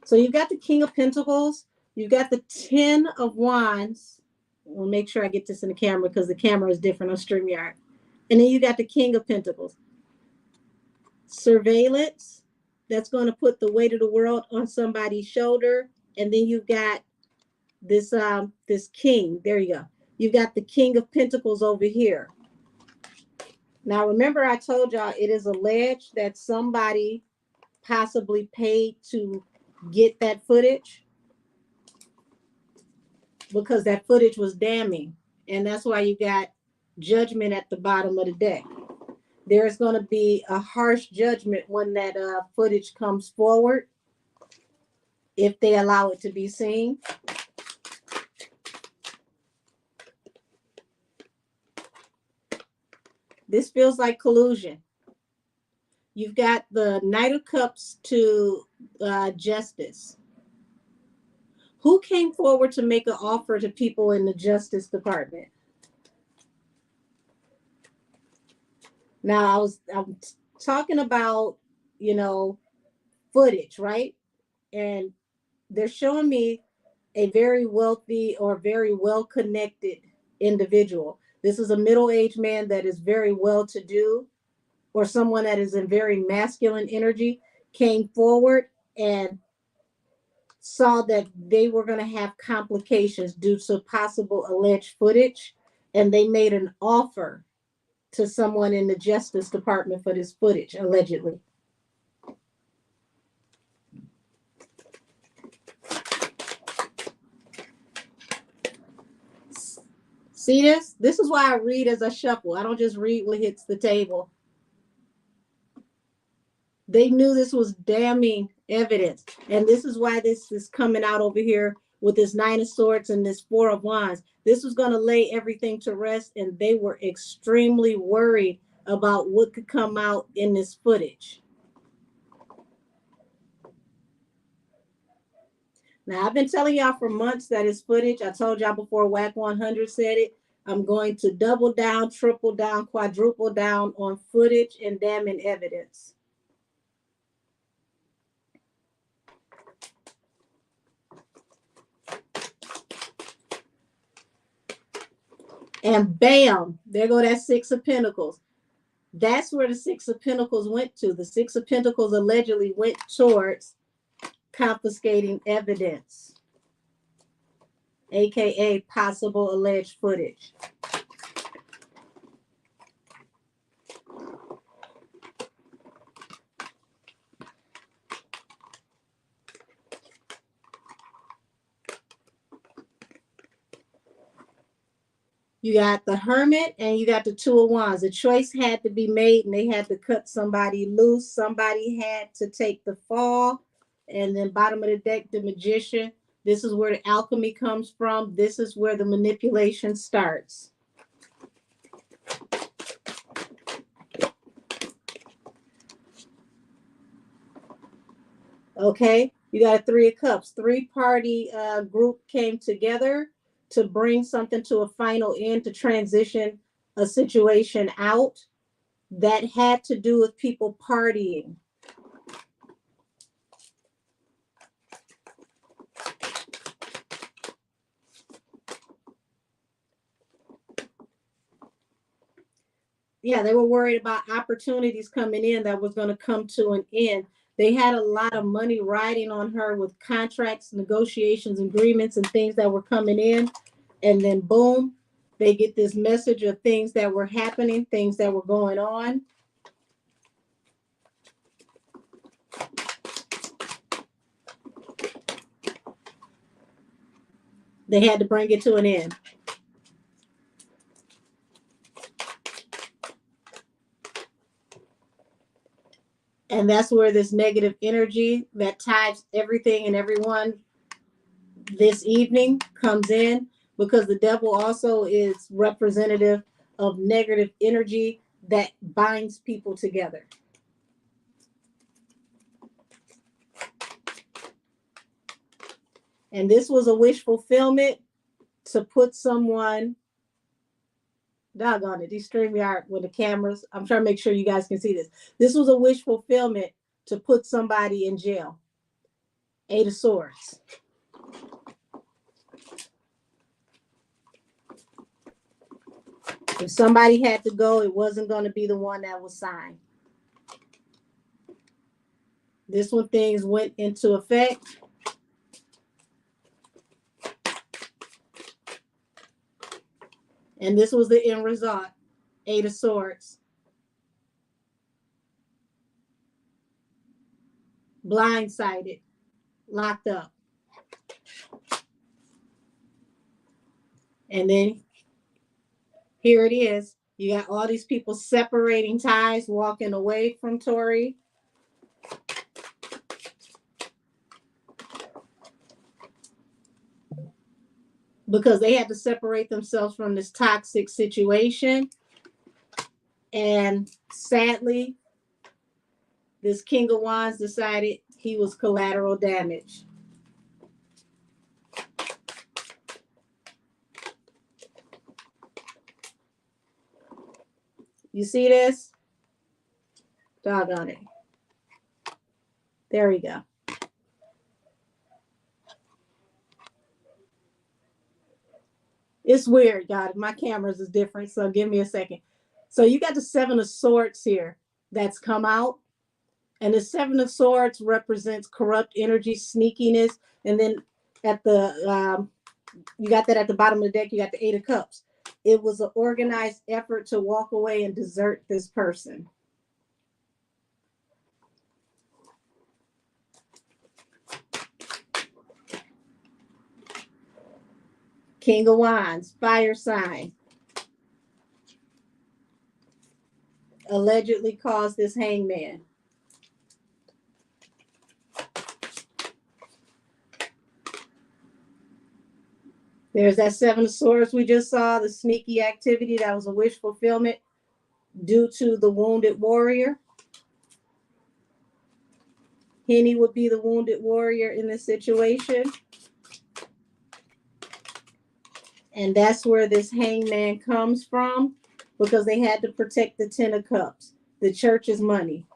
So you've got the King of Pentacles. You've got the 10 of Wands. We'll make sure I get this in the camera because the camera is different on StreamYard. And then you got the King of Pentacles. Surveillance. That's going to put the weight of the world on somebody's shoulder. And then you've got this king. There you go. You've got the King of Pentacles over here. Now, remember I told y'all it is alleged that somebody possibly paid to get that footage because that footage was damning. And that's why you got judgment at the bottom of the deck. There's going to be a harsh judgment when that footage comes forward, if they allow it to be seen. This feels like collusion. You've got the Knight of Cups to Justice. Who came forward to make an offer to people in the Justice Department? Now, I'm talking about, footage, right? And they're showing me a very wealthy or very well-connected individual. This is a middle-aged man that is very well-to-do, or someone that is in very masculine energy, came forward and saw that they were going to have complications due to possible alleged footage, and they made an offer to someone in the Justice Department for this footage, allegedly. See this? This is why I read as I shuffle. I don't just read what hits the table. They knew this was damning evidence. And this is why this is coming out over here with this Nine of Swords and this Four of Wands. This was going to lay everything to rest, and they were extremely worried about what could come out in this footage. Now, I've been telling y'all for months that it's footage. I told y'all before WAC 100 said it. I'm going to double down, triple down, quadruple down on footage and damning evidence. And bam, there go that Six of Pentacles. That's where the Six of Pentacles went to. The Six of Pentacles allegedly went towards confiscating evidence, aka possible alleged footage. You got the Hermit and you got the Two of Wands. A choice had to be made and they had to cut somebody loose. Somebody had to take the fall. And then bottom of the deck, the Magician. This is where the alchemy comes from. This is where the manipulation starts. Okay, you got a Three of Cups. Three-party group came together to bring something to a final end, to transition a situation out that had to do with people partying. Yeah, they were worried about opportunities coming in that was going to come to an end. They had a lot of money riding on her with contracts, negotiations, agreements, and things that were coming in. And then boom, they get this message of things that were happening, things that were going on. They had to bring it to an end. And that's where this negative energy that ties everything and everyone this evening comes in, because the devil also is representative of negative energy that binds people together. And this was a wish fulfillment to put someone, doggone it, these StreamYard with the cameras. I'm trying to make sure you guys can see this. This was a wish fulfillment to put somebody in jail. 8 of Swords. If somebody had to go, it wasn't going to be the one that was signed. This one, things went into effect. And this was the end result. 8 of Swords. Blindsided. Locked up. And then here it is. You got all these people separating ties, walking away from Tory. Because they had to separate themselves from this toxic situation. And sadly, this King of Wands decided he was collateral damage. You see this? Doggone it. There we go. It's weird, God. My cameras is different, so give me a second. So you got the 7 of Swords here that's come out. And the 7 of Swords represents corrupt energy, sneakiness. And then at the, you got that at the bottom of the deck, you got the 8 of Cups. It was an organized effort to walk away and desert this person. King of Wands, fire sign. Allegedly caused this hangman. There's that 7 of Swords we just saw, the sneaky activity that was a wish fulfillment due to the wounded warrior. Henny would be the wounded warrior in this situation. And that's where this hangman comes from, because they had to protect the 10 of Cups, the church's money.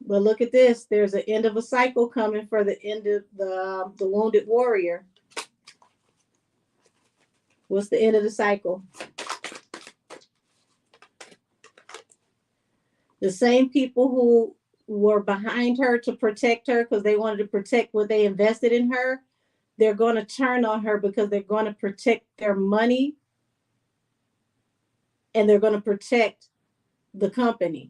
But look at this. There's an end of a cycle coming for the end of the wounded warrior. What's the end of the cycle? The same people who were behind her to protect her because they wanted to protect what they invested in her, they're going to turn on her because they're going to protect their money and they're going to protect the company.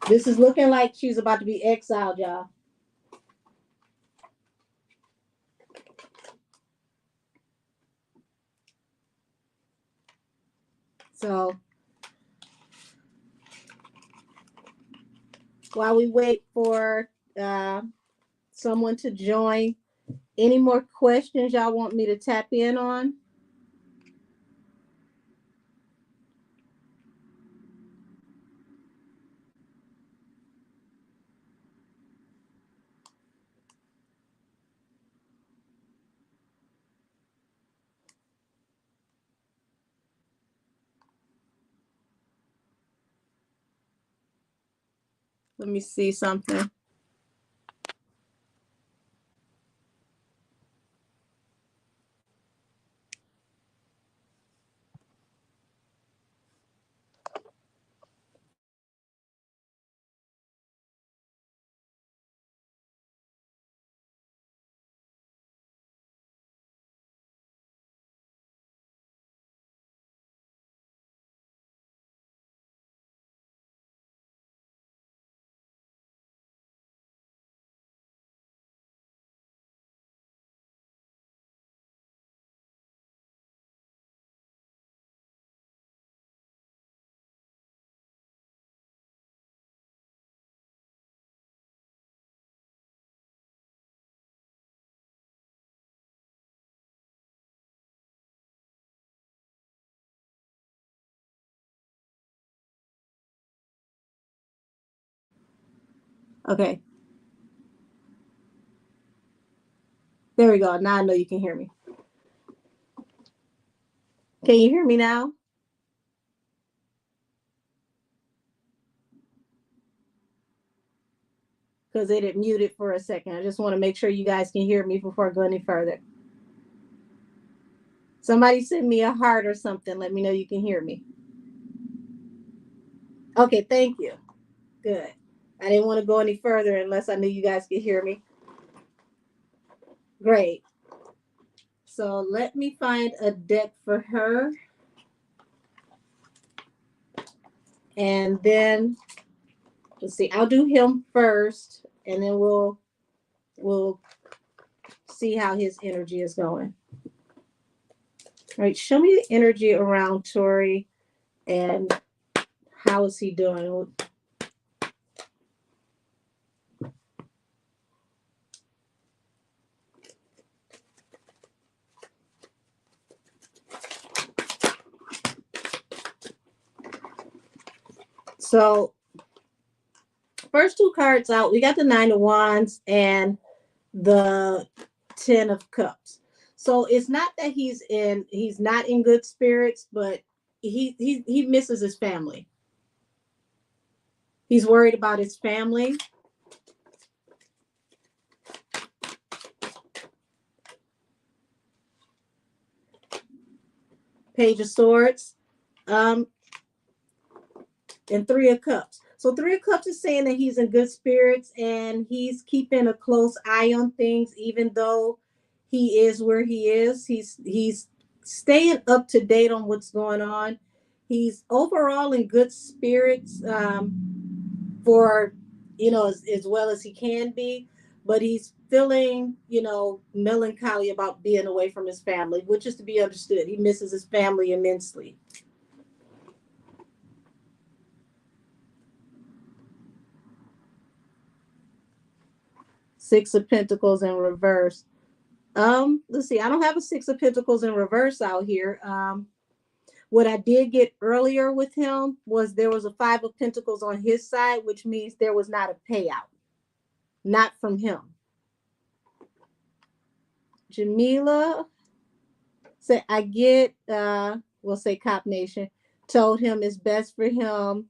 This is looking like she's about to be exiled, y'all. So while we wait for someone to join, any more questions y'all want me to tap in on? Let me see something. Okay, there we go. Now I know you can hear me. Can you hear me now? Because it had muted for a second. I just want to make sure you guys can hear me before I go any further. Somebody send me a heart or something. Let me know you can hear me. Okay, thank you. Good. I didn't want to go any further unless I knew you guys could hear me. Great. So let me find a deck for her. And then let's see, I'll do him first, and then we'll see how his energy is going. All right, show me the energy around Tory and how is he doing? So first two cards out, we got the Nine of Wands and the Ten of Cups. So it's not that he's not in good spirits, but he misses his family. He's worried about his family. Page of Swords, and Three of Cups. So Three of Cups is saying that he's in good spirits and he's keeping a close eye on things, even though he is where he is. He's staying up to date on what's going on. He's overall in good spirits, for as well as he can be, but he's feeling melancholy about being away from his family, which is to be understood. He misses his family immensely. Six of Pentacles in reverse. Let's see. I don't have a Six of Pentacles in reverse out here. What I did get earlier with him was there was a Five of Pentacles on his side, which means there was not a payout, not from him. Jamila said, I get, we'll say Cop Nation, told him it's best for him.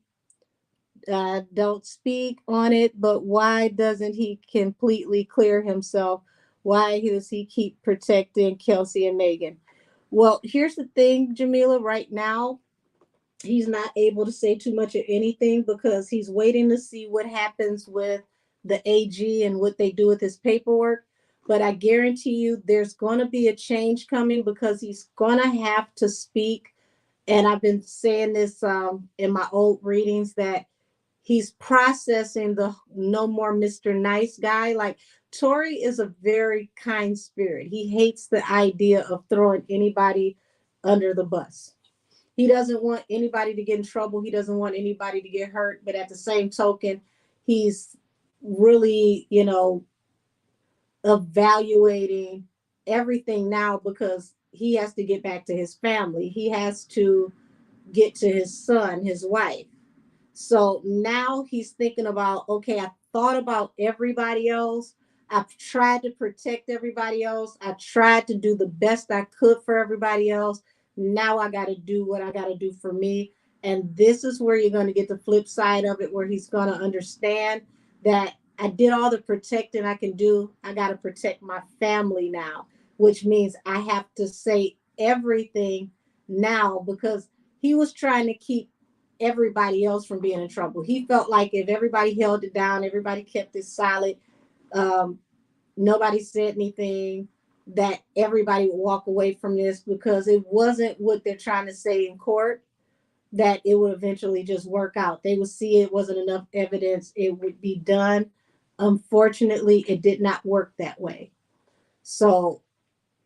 Don't speak on it, but why doesn't he completely clear himself? Why does he keep protecting Kelsey and Megan? Well, here's the thing, Jamila, right now, he's not able to say too much of anything because he's waiting to see what happens with the AG and what they do with his paperwork. But I guarantee you there's going to be a change coming because he's going to have to speak. And I've been saying this in my old readings that he's processing the no more Mr. Nice Guy. Like Tory is a very kind spirit. He hates the idea of throwing anybody under the bus. He doesn't want anybody to get in trouble. He doesn't want anybody to get hurt. But at the same token, he's really, evaluating everything now because he has to get back to his family. He has to get to his son, his wife. So now he's thinking about, okay, I thought about everybody else. I've tried to protect everybody else. I tried to do the best I could for everybody else. Now I got to do what I got to do for me. And this is where you're going to get the flip side of it, where he's going to understand that I did all the protecting I can do. I got to protect my family now, which means I have to say everything now, because he was trying to keep everybody else from being in trouble. He felt like if everybody held it down, everybody kept it solid, um, nobody said anything, that everybody would walk away from this, because it wasn't what they're trying to say in court, that it would eventually just work out. They would see it wasn't enough evidence, it would be done. Unfortunately, it did not work that way. So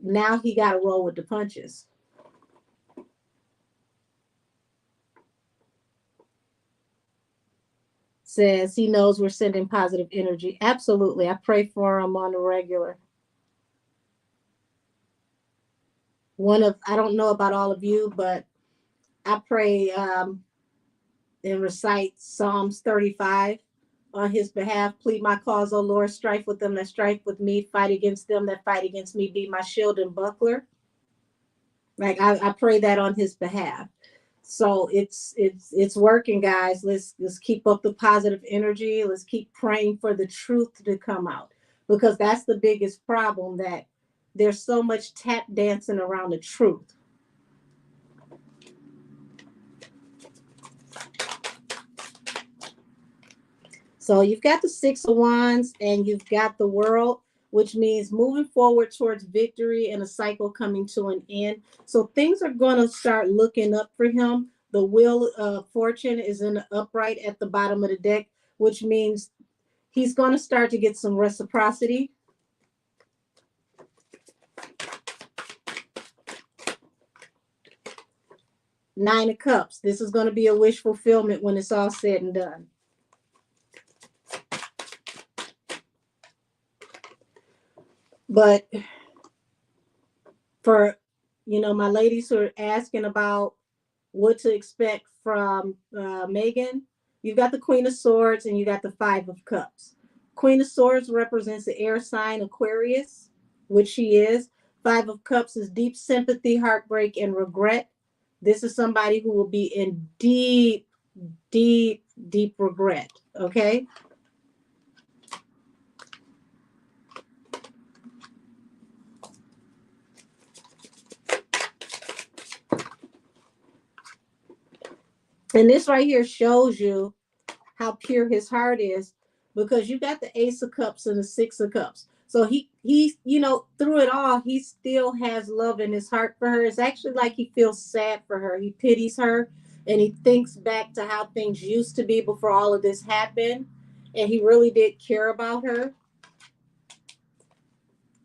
now he got to roll with the punches. Says he knows we're sending positive energy. Absolutely. I pray for him on the regular. I don't know about all of you, but I pray and recite Psalms 35 on his behalf. Plead my cause, O Lord, strife with them that strife with me, fight against them that fight against me, be my shield and buckler. Like I pray that on his behalf. So it's working, guys. Let's keep up the positive energy. Let's keep praying for the truth to come out, because that's the biggest problem, that there's so much tap dancing around the truth. So you've got the Six of Wands and you've got the World, which means moving forward towards victory and a cycle coming to an end. So things are going to start looking up for him. The Wheel of Fortune is in the upright at the bottom of the deck, which means he's going to start to get some reciprocity. Nine of Cups. This is going to be a wish fulfillment when it's all said and done. But for, my ladies who are asking about what to expect from Megan, you've got the Queen of Swords and you got the Five of Cups. Queen of Swords represents the air sign Aquarius, which she is. Five of Cups is deep sympathy, heartbreak, and regret. This is somebody who will be in deep, deep, deep regret. Okay. And this right here shows you how pure his heart is, because you got the Ace of Cups and the Six of Cups. So he through it all, he still has love in his heart for her. It's actually like he feels sad for her. He pities her and he thinks back to how things used to be before all of this happened. And he really did care about her.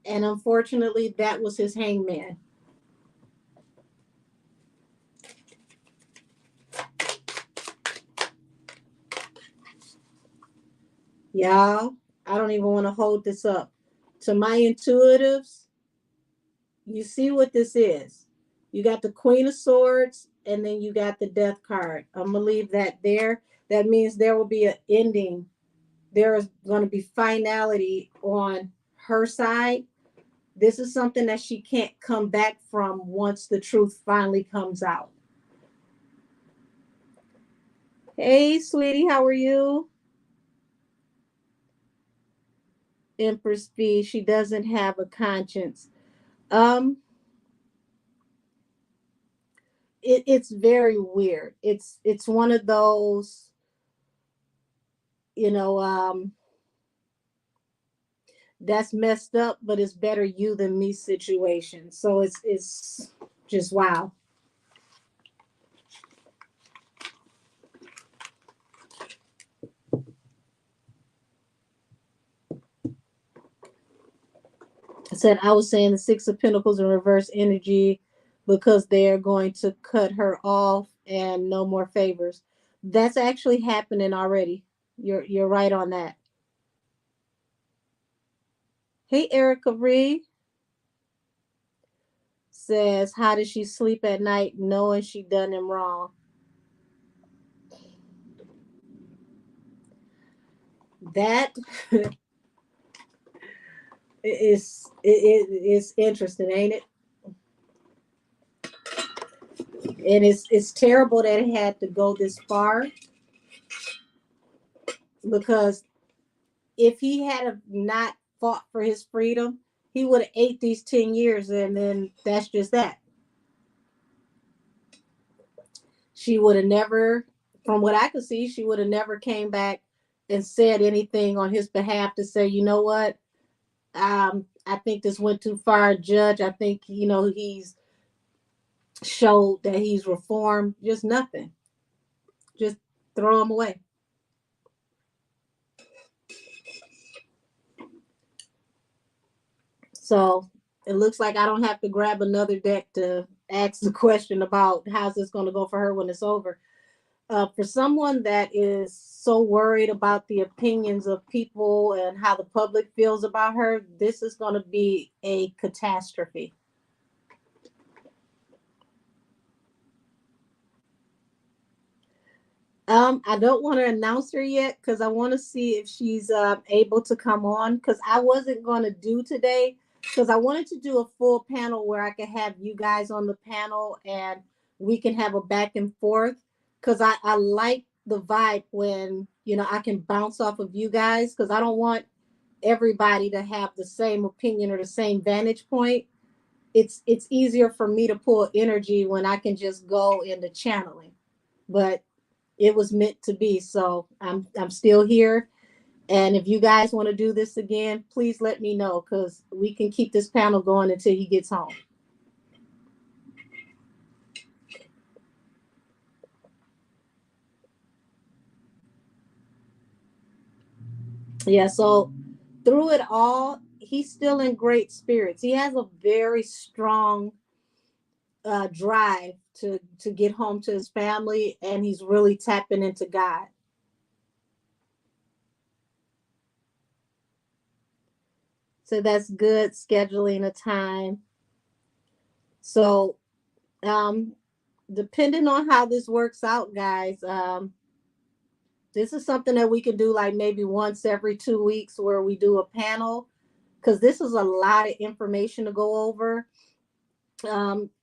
And unfortunately, that was his hangman. Y'all, I don't even want to hold this up. To my intuitives, you see what this is. You got the Queen of Swords and then you got the Death card. I'm going to leave that there. That means there will be an ending. There is going to be finality on her side. This is something that she can't come back from once the truth finally comes out. Hey, sweetie, how are you? Empress B, she doesn't have a conscience. Um, it's very weird. It's one of those, you know, that's messed up, but it's better you than me situation. So it's just wow. I said I was saying the Six of Pentacles in reverse energy, because they're going to cut her off and no more favors. That's actually happening already. You're right on that. Hey, Erica Reed says, how does she sleep at night knowing she done him wrong? That is interesting, ain't it? And it's terrible that it had to go this far, because if he had have not fought for his freedom, he would have ate these 10 years, and then that's just that. She would have never, from what I could see, she would have never came back and said anything on his behalf to say, you know what, I think this went too far, Judge. I think, he's showed that he's reformed. Just nothing. Just throw him away. So it looks like I don't have to grab another deck to ask the question about how's this going to go for her when it's over. For someone that is so worried about the opinions of people and how the public feels about her, this is going to be a catastrophe. I don't want to announce her yet because I want to see if she's able to come on. Because I wasn't going to do today, because I wanted to do a full panel where I could have you guys on the panel and we can have a back and forth. Because I like the vibe when I can bounce off of you guys, because I don't want everybody to have the same opinion or the same vantage point. It's easier for me to pull energy when I can just go into channeling. But it was meant to be. So I'm still here. And if you guys want to do this again, please let me know, because we can keep this panel going until he gets home. Yeah, so through it all, he's still in great spirits. He has a very strong drive to get home to his family, and he's really tapping into God. So that's good, scheduling a time. So um depending on how this works out, guys, this is something that we can do like maybe once every 2 weeks, where we do a panel, because this is a lot of information to go over.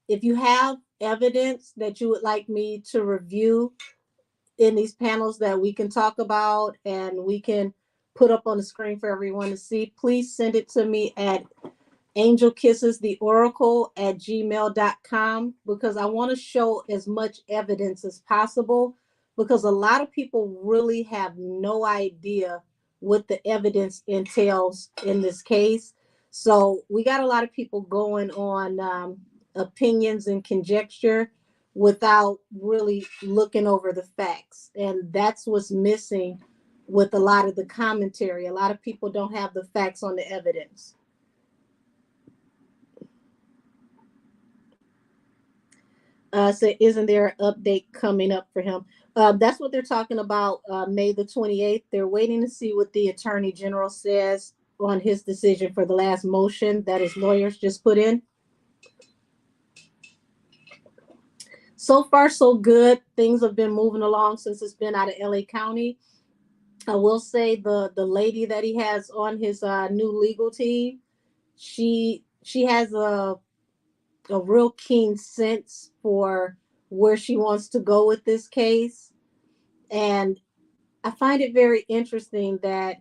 If you have evidence that you would like me to review in these panels that we can talk about and we can put up on the screen for everyone to see, please send it to me at angelkissestheoracle@gmail.com, because I want to show as much evidence as possible, because a lot of people really have no idea what the evidence entails in this case. So we got a lot of people going on opinions and conjecture without really looking over the facts. And that's what's missing with a lot of the commentary. A lot of people don't have the facts on the evidence. So isn't there an update coming up for him? That's what they're talking about, May the 28th. They're waiting to see what the Attorney General says on his decision for the last motion that his lawyers just put in. So far, so good. Things have been moving along since it's been out of LA County. I will say the lady that he has on his new legal team, she has a real keen sense for where she wants to go with this case. And I find it very interesting that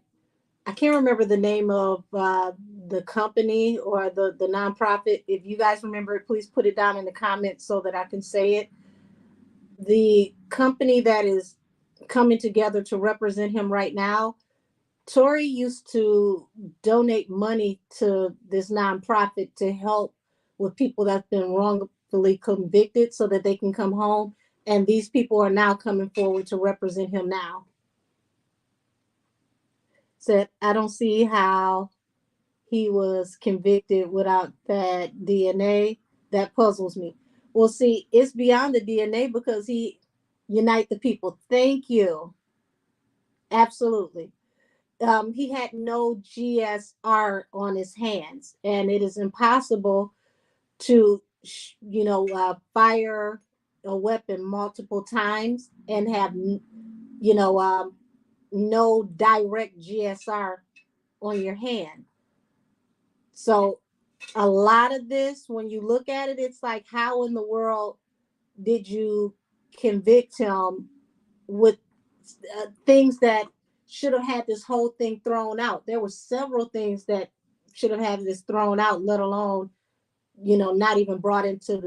I can't remember the name of the company or the nonprofit. If you guys remember it, please put it down in the comments so that I can say it. The company that is coming together to represent him right now, Tory used to donate money to this nonprofit to help with people that's been wrongfully convicted so that they can come home. And these people are now coming forward to represent him now. Said, I don't see how he was convicted without that DNA. That puzzles me. Well, see, it's beyond the DNA because he unite the people. Thank you. Absolutely. He had no GSR on his hands, and it is impossible to, fire a weapon multiple times and have, no direct GSR on your hand. So a lot of this, when you look at it, it's like, how in the world did you convict him with things that should have had this whole thing thrown out? There were several things that should have had this thrown out, let alone, not even brought into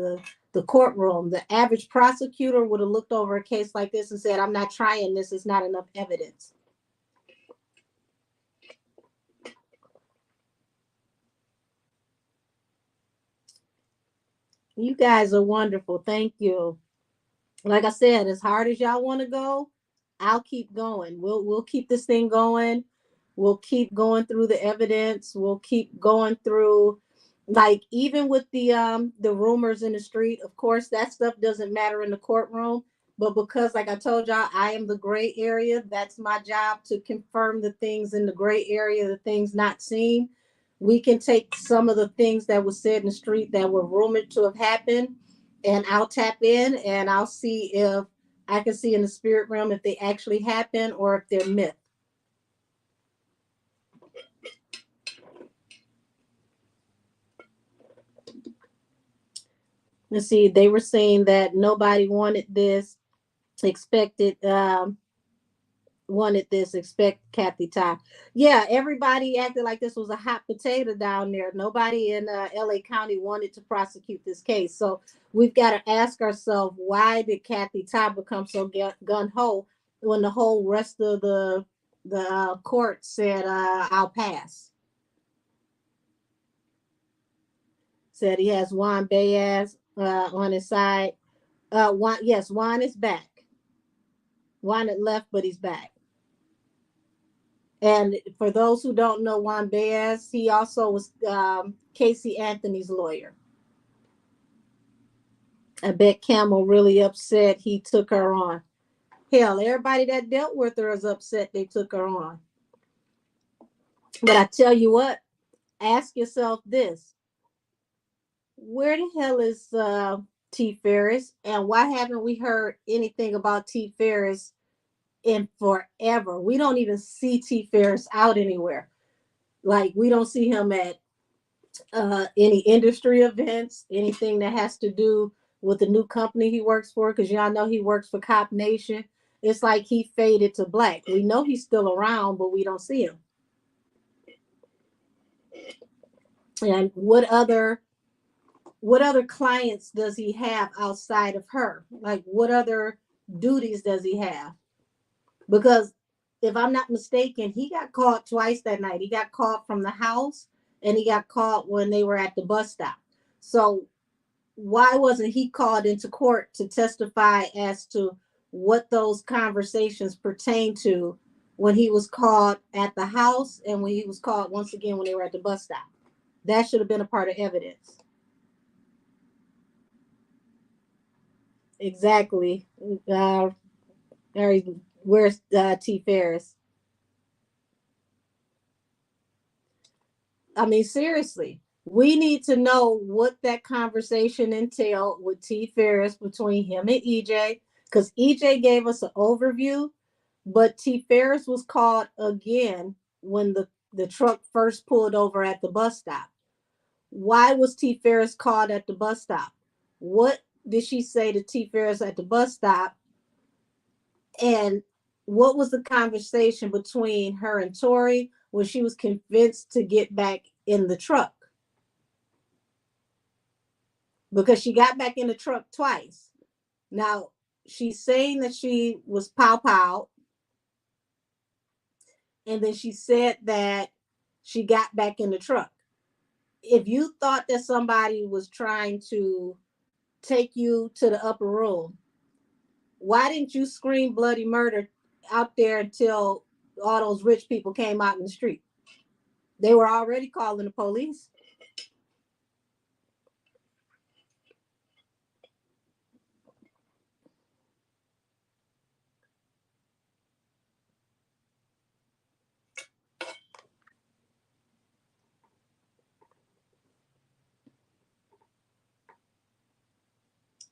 the courtroom. The average prosecutor would have looked over a case like this and said, I'm not trying this. It's not enough evidence. You guys are wonderful. Thank you. Like I said, as hard as y'all want to go, I'll keep going. We'll keep this thing going. We'll keep going through the evidence. We'll keep going through, like, even with the rumors in the street. Of course, that stuff doesn't matter in the courtroom. But because, like I told y'all, I am the gray area. That's my job, to confirm the things in the gray area, the things not seen. We can take some of the things that were said in the street that were rumored to have happened, and I'll tap in and I'll see if I can see in the spirit realm if they actually happen or if they're myth. Let's see, they were saying that nobody wanted this, expected wanted this, expect Kathy Ty. Yeah, everybody acted like this was a hot potato down there. Nobody in LA County wanted to prosecute this case. So we've got to ask ourselves, why did Kathy Ty become so gun ho when the whole rest of the court said, I'll pass? Said he has Juan Baez on his side. Yes, Juan is back. Juan had left, but he's back. And for those who don't know Juan Baez, he also was Casey Anthony's lawyer. I bet Camel really upset he took her on. Hell, everybody that dealt with her is upset they took her on. But I tell you what, ask yourself this. Where the hell is T. Ferris? And why haven't we heard anything about T. Ferris in forever? We don't even see T. Ferris out anywhere. Like, we don't see him at any industry events, anything that has to do with the new company he works for, because y'all know he works for Cop Nation. It's like he faded to black. We know he's still around, but we don't see him. And what other clients does he have outside of her? Like, what other duties does he have? Because if I'm not mistaken, he got called twice that night. He got called from the house and he got called when they were at the bus stop. So why wasn't he called into court to testify as to what those conversations pertain to when he was called at the house and when he was called once again when they were at the bus stop? That should have been a part of evidence. Exactly. Where's T. Ferris? I mean, seriously, we need to know what that conversation entailed with T. Ferris between him and EJ, because EJ gave us an overview, but T. Ferris was called again when the truck first pulled over at the bus stop. Why was T. Ferris called at the bus stop? What did she say to T. Ferris at the bus stop? And what was the conversation between her and Tory when she was convinced to get back in the truck? Because she got back in the truck twice. Now, she's saying that she was pow, and then she said that she got back in the truck. If you thought that somebody was trying to take you to the upper room, why didn't you scream bloody murder out there until all those rich people came out in the street? They were already calling the police.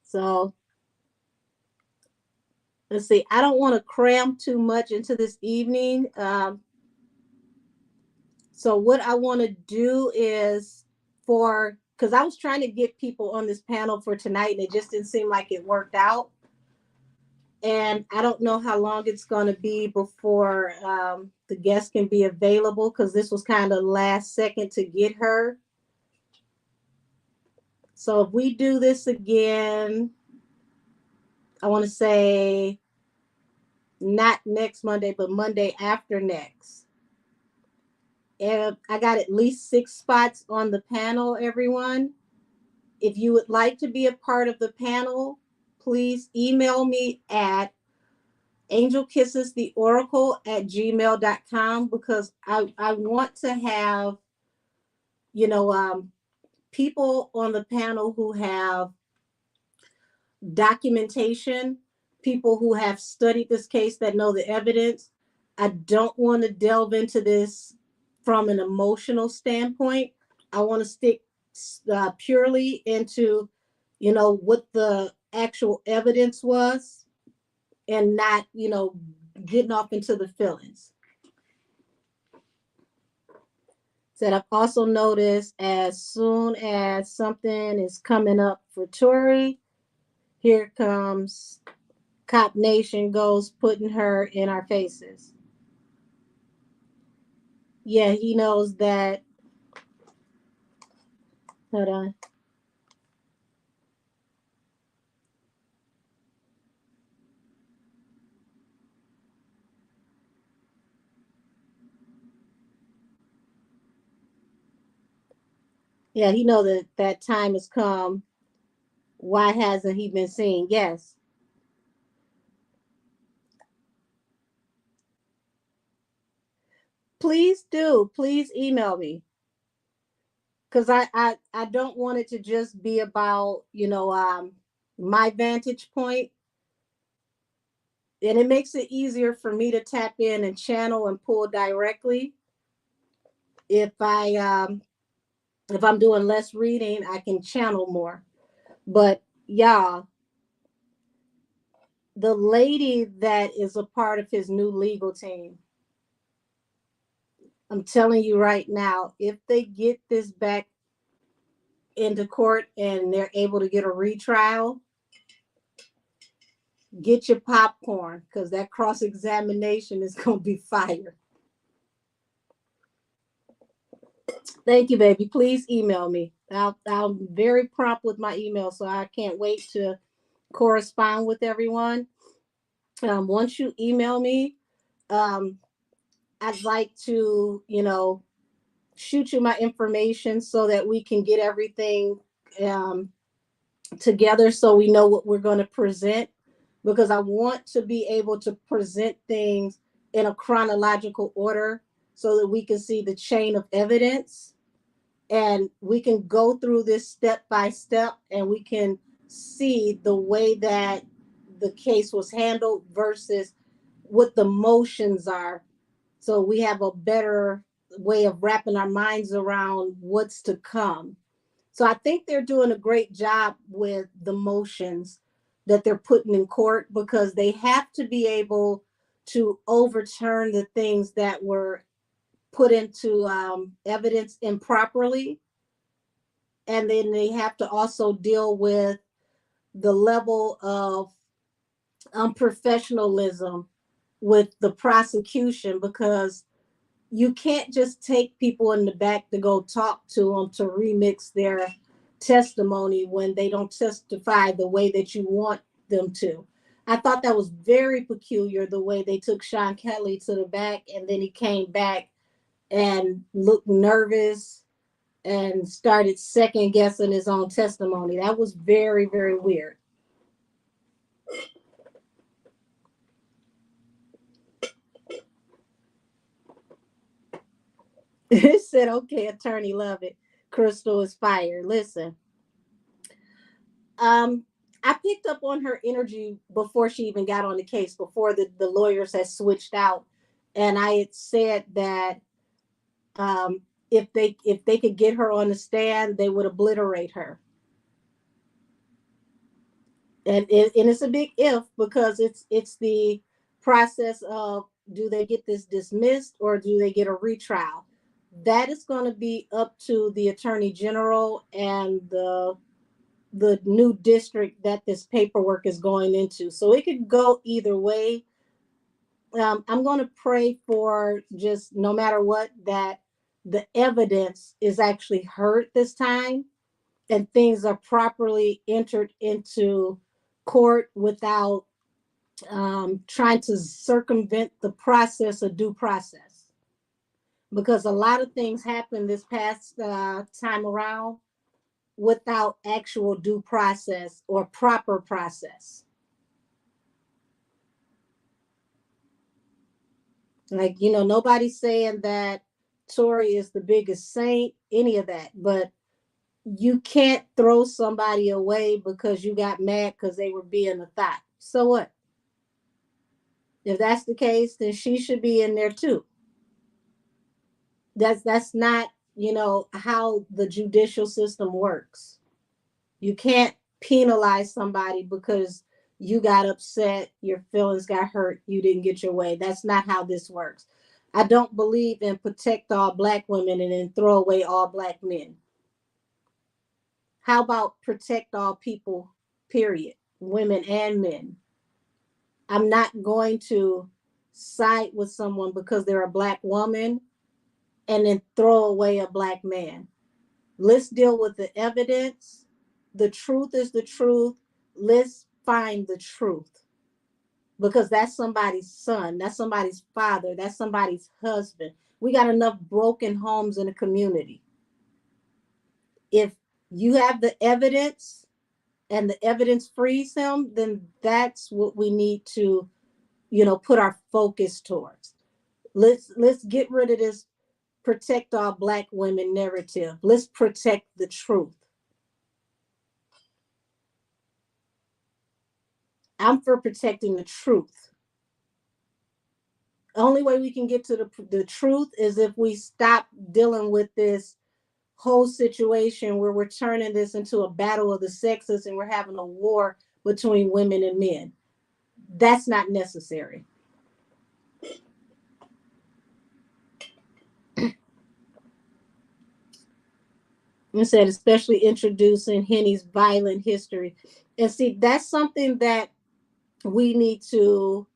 So let's see. I don't want to cram too much into this evening. So what I want to do is, for because I was trying to get people on this panel for tonight and it just didn't seem like it worked out. And I don't know how long it's going to be before the guest can be available, because this was kind of last second to get her. So if we do this again, I want to say not next Monday, but Monday after next. And I got at least 6 spots on the panel, everyone. If you would like to be a part of the panel, please email me at angelkissestheoracle@gmail.com, because I want to have, you know, people on the panel who have documentation, people who have studied this case that know the evidence. I don't want to delve into this from an emotional standpoint. I want to stick purely into, what the actual evidence was, and not, getting off into the feelings. Said I've also noticed as soon as something is coming up for Tory, here comes Cop Nation goes putting her in our faces. Yeah, he knows that. Hold on. Yeah, he knows that that time has come. Why hasn't he been seen? Yes. Please do. Please email me. Because I don't want it to just be about, my vantage point. And it makes it easier for me to tap in and channel and pull directly. If I'm doing less reading, I can channel more. But y'all, the lady that is a part of his new legal team, I'm telling you right now, if they get this back into court and they're able to get a retrial, get your popcorn, because that cross examination is going to be fire. Thank you, baby. Please email me. I'm very prompt with my email, so I can't wait to correspond with everyone. Once you email me, um, I'd like to, shoot you my information so that we can get everything um, together, so we know what we're going to present, because I want to be able to present things in a chronological order so that we can see the chain of evidence, and we can go through this step by step, and we can see the way that the case was handled versus what the motions are, so we have a better way of wrapping our minds around what's to come. So I think they're doing a great job with the motions that they're putting in court, because they have to be able to overturn the things that were put into evidence improperly. And then they have to also deal with the level of unprofessionalism with the prosecution, because you can't just take people in the back to go talk to them to remix their testimony when they don't testify the way that you want them to. I thought that was very peculiar, the way they took Sean Kelly to the back and then he came back and looked nervous and started second guessing his own testimony. That was very, very weird. It said, okay, attorney, love it. Crystal is fired. Listen, um, I picked up on her energy before she even got on the case, before the lawyers had switched out. And I had said that if they could get her on the stand, they would obliterate her. And it's a big if, because it's the process of, do they get this dismissed or do they get a retrial? That is going to be up to the attorney general and the new district that this paperwork is going into. So it could go either way. I'm going to pray for, just no matter what, that the evidence is actually heard this time and things are properly entered into court without trying to circumvent the process of due process. Because a lot of things happened this past time around without actual due process or proper process. Like, nobody's saying that Tory is the biggest saint, any of that, but you can't throw somebody away because you got mad because they were being a thought. So what? If that's the case, then she should be in there too. That's not, how the judicial system works. You can't penalize somebody because you got upset, your feelings got hurt, you didn't get your way. That's not how this works. I don't believe in protect all black women and then throw away all black men. How about protect all people, period, women and men? I'm not going to side with someone because they're a black woman and then throw away a black man. Let's deal with the evidence. The truth is the truth. Let's find the truth, because that's somebody's son, that's somebody's father, that's somebody's husband. We got enough broken homes in the community. If you have the evidence and the evidence frees him, then that's what we need to, put our focus towards. Let's get rid of this protect all black women narrative. Let's protect the truth. I'm for protecting the truth. Only way we can get to the truth is if we stop dealing with this whole situation where we're turning this into a battle of the sexes and we're having a war between women and men. That's not necessary. You said, especially introducing Henny's violent history. And see, that's something that we need to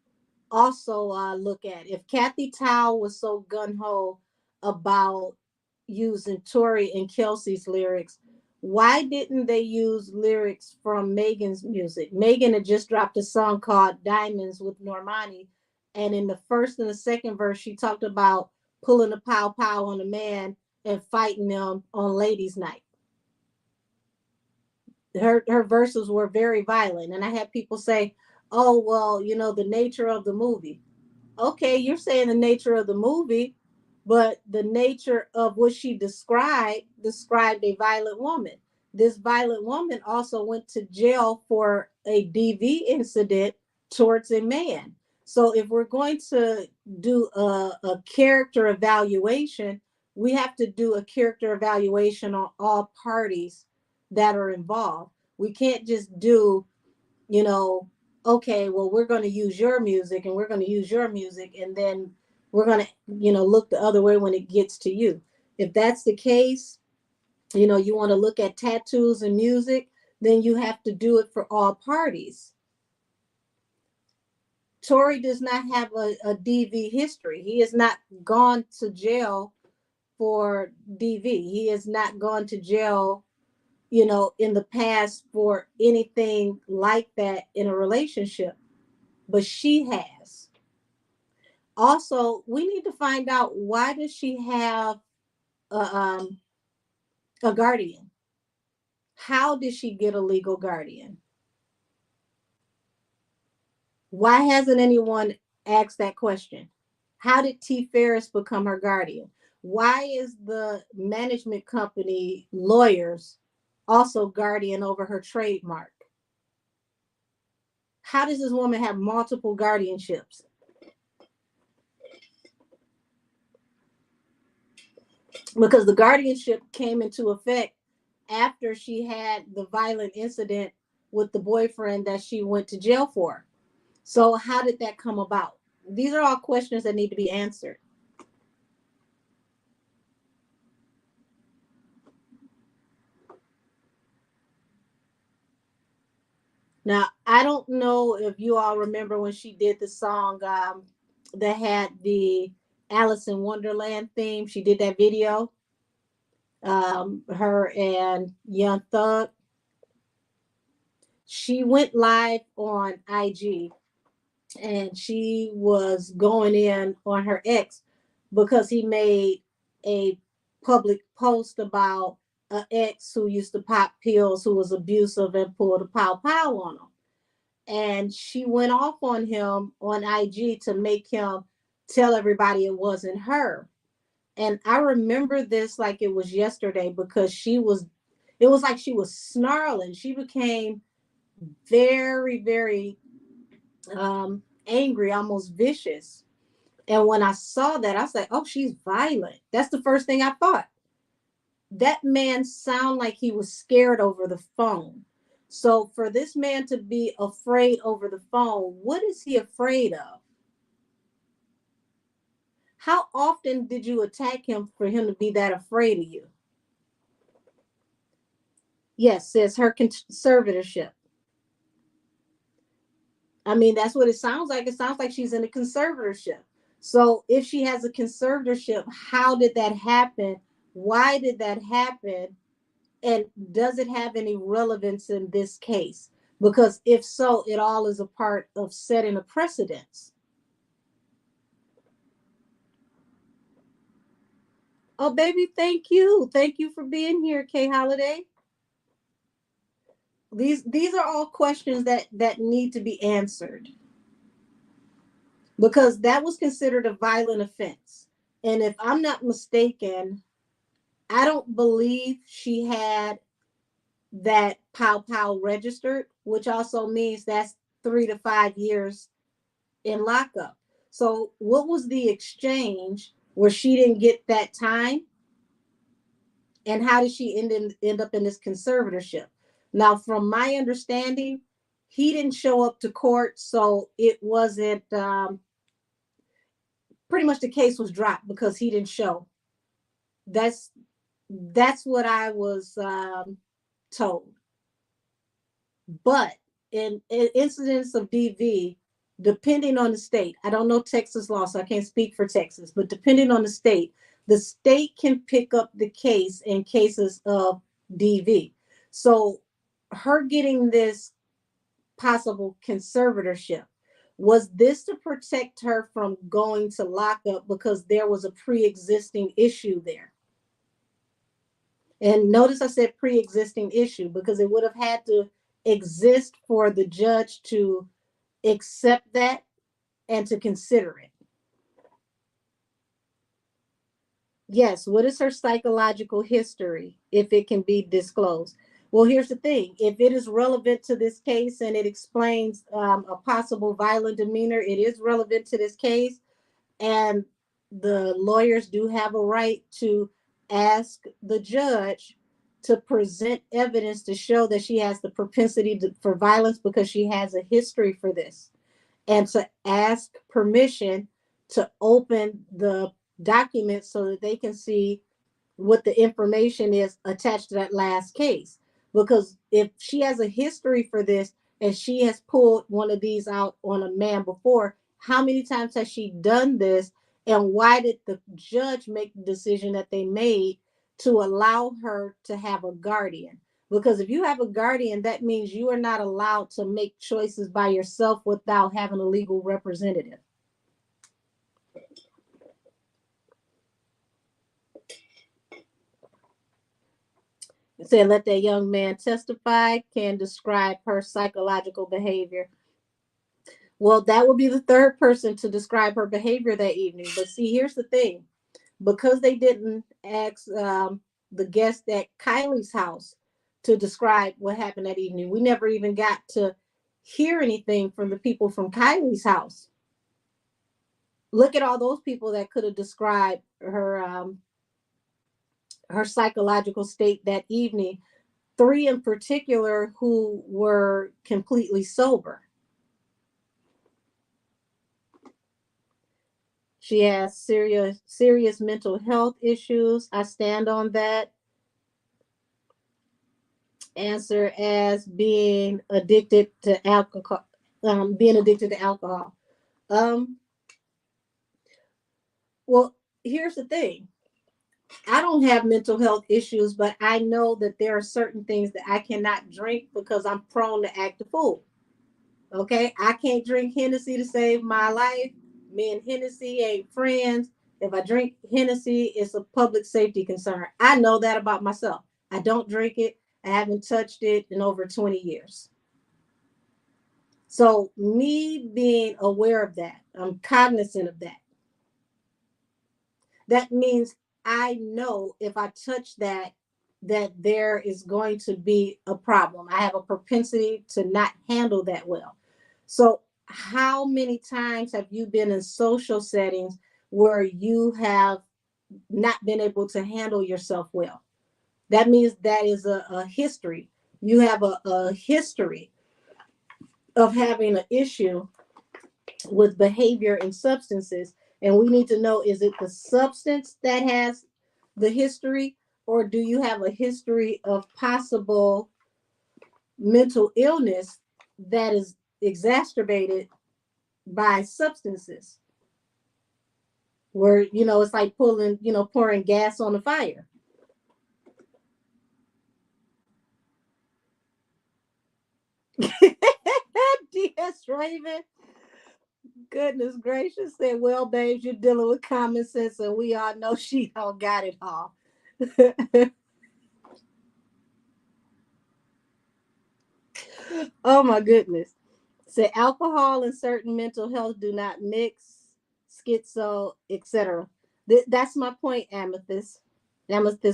also look at. If Kathy Tao was so gun ho about using Tori and Kelsey's lyrics, why didn't they use lyrics from Megan's music? Megan had just dropped a song called Diamonds with Normani. And in the first and the second verse, she talked about pulling a pow pow on a man and fighting them on ladies' night. Her verses were very violent. And I had people say, oh, well, the nature of the movie. Okay, you're saying the nature of the movie, but the nature of what she described a violent woman. This violent woman also went to jail for a DV incident towards a man. So if we're going to do a character evaluation, we have to do a character evaluation on all parties that are involved. We can't just do, you know, okay, well, we're going to use your music and we're going to use your music, and then we're going to, look the other way when it gets to you. If that's the case, you want to look at tattoos and music, then you have to do it for all parties. Tory does not have a DV history. He has not gone to jail for DV. He has not gone to jail, in the past for anything like that in a relationship, but she has. Also, we need to find out, why does she have a guardian? How did she get a legal guardian? Why hasn't anyone asked that question? How did T. Ferris become her guardian? Why is the management company lawyers also guardian over her trademark? How does this woman have multiple guardianships? Because the guardianship came into effect after she had the violent incident with the boyfriend that she went to jail for. So how did that come about? These are all questions that need to be answered. Now, I don't know if you all remember when she did the song that had the Alice in Wonderland theme. She did that video, her and Young Thug. She went live on IG and she was going in on her ex because he made a public post about an ex who used to pop pills, who was abusive and pulled a pow pow on him. And she went off on him on IG to make him tell everybody it wasn't her. And I remember this like it was yesterday because it was like she was snarling. She became very, very angry, almost vicious. And when I saw that, I was like, oh, she's violent. That's the first thing I thought. That man sounded like he was scared over the phone. So for this man to be afraid over the phone, what is he afraid of? How often did you attack him for him to be that afraid of you? Yes, says her conservatorship. I mean, that's what it sounds like. It sounds like she's in a conservatorship. So if she has a conservatorship, how did that happen? Why did that happen? And does it have any relevance in this case? Because if so, it all is a part of setting a precedence. Oh, baby, thank you. Thank you for being here, Kay Holiday. These are all questions that need to be answered because that was considered a violent offense. And if I'm not mistaken, I don't believe she had that pow pow registered, which also means that's 3 to 5 years in lockup. So, what was the exchange where she didn't get that time? And how did she end up in this conservatorship? Now, from my understanding, he didn't show up to court, so it wasn't pretty much the case was dropped because he didn't show. That's that's what I was told. But in incidents of DV, depending on the state, I don't know Texas law, so I can't speak for Texas, but depending on the state can pick up the case in cases of DV. So her getting this possible conservatorship, was this to protect her from going to lockup because there was a pre-existing issue there? And notice I said pre-existing issue because it would have had to exist for the judge to accept that and to consider it. Yes, what is her psychological history if it can be disclosed? Well, here's the thing. If it is relevant to this case and it explains a possible violent demeanor, it is relevant to this case. And the lawyers do have a right to ask the judge to present evidence to show that she has the propensity for violence because she has a history for this, and to ask permission to open the documents so that they can see what the information is attached to that last case. Because if she has a history for this and she has pulled one of these out on a man before, how many times has she done this? And why did the judge make the decision that they made to allow her to have a guardian? Because if you have a guardian, that means you are not allowed to make choices by yourself without having a legal representative. It said, let that young man testify, can describe her psychological behavior. Well, that would be the third person to describe her behavior that evening. But see, here's the thing. Because they didn't ask the guest at Kylie's house to describe what happened that evening, we never even got to hear anything from the people from Kylie's house. Look at all those people that could have described her psychological state that evening. Three in particular who were completely sober. She has serious mental health issues. I stand on that. answer as being addicted to alcohol. Being addicted to alcohol. Um, well, here's the thing. I don't have mental health issues, but I know that there are certain things that I cannot drink because I'm prone to act a fool. Okay, I can't drink Hennessy to save my life. Me and Hennessy ain't friends. If I drink Hennessy, it's a public safety concern. I know that about myself. I don't drink it. I haven't touched it in over 20 years. So, me being aware of that, I'm cognizant of that. That means I know if I touch that, that there is going to be a problem. I have a propensity to not handle that well. So, how many times have you been in social settings where you have not been able to handle yourself well? That means that is a history. You have a history of having an issue with behavior and substances. And we need to know, is it the substance that has the history, or do you have a history of possible mental illness that is exacerbated by substances? Where, it's like pouring gas on the fire. DS Raven, goodness gracious, said, well, babes, you're dealing with common sense, and we all know she don't got it all. Oh my goodness. Say alcohol and certain mental health do not mix, schizo, etc. That's my point, Amethyst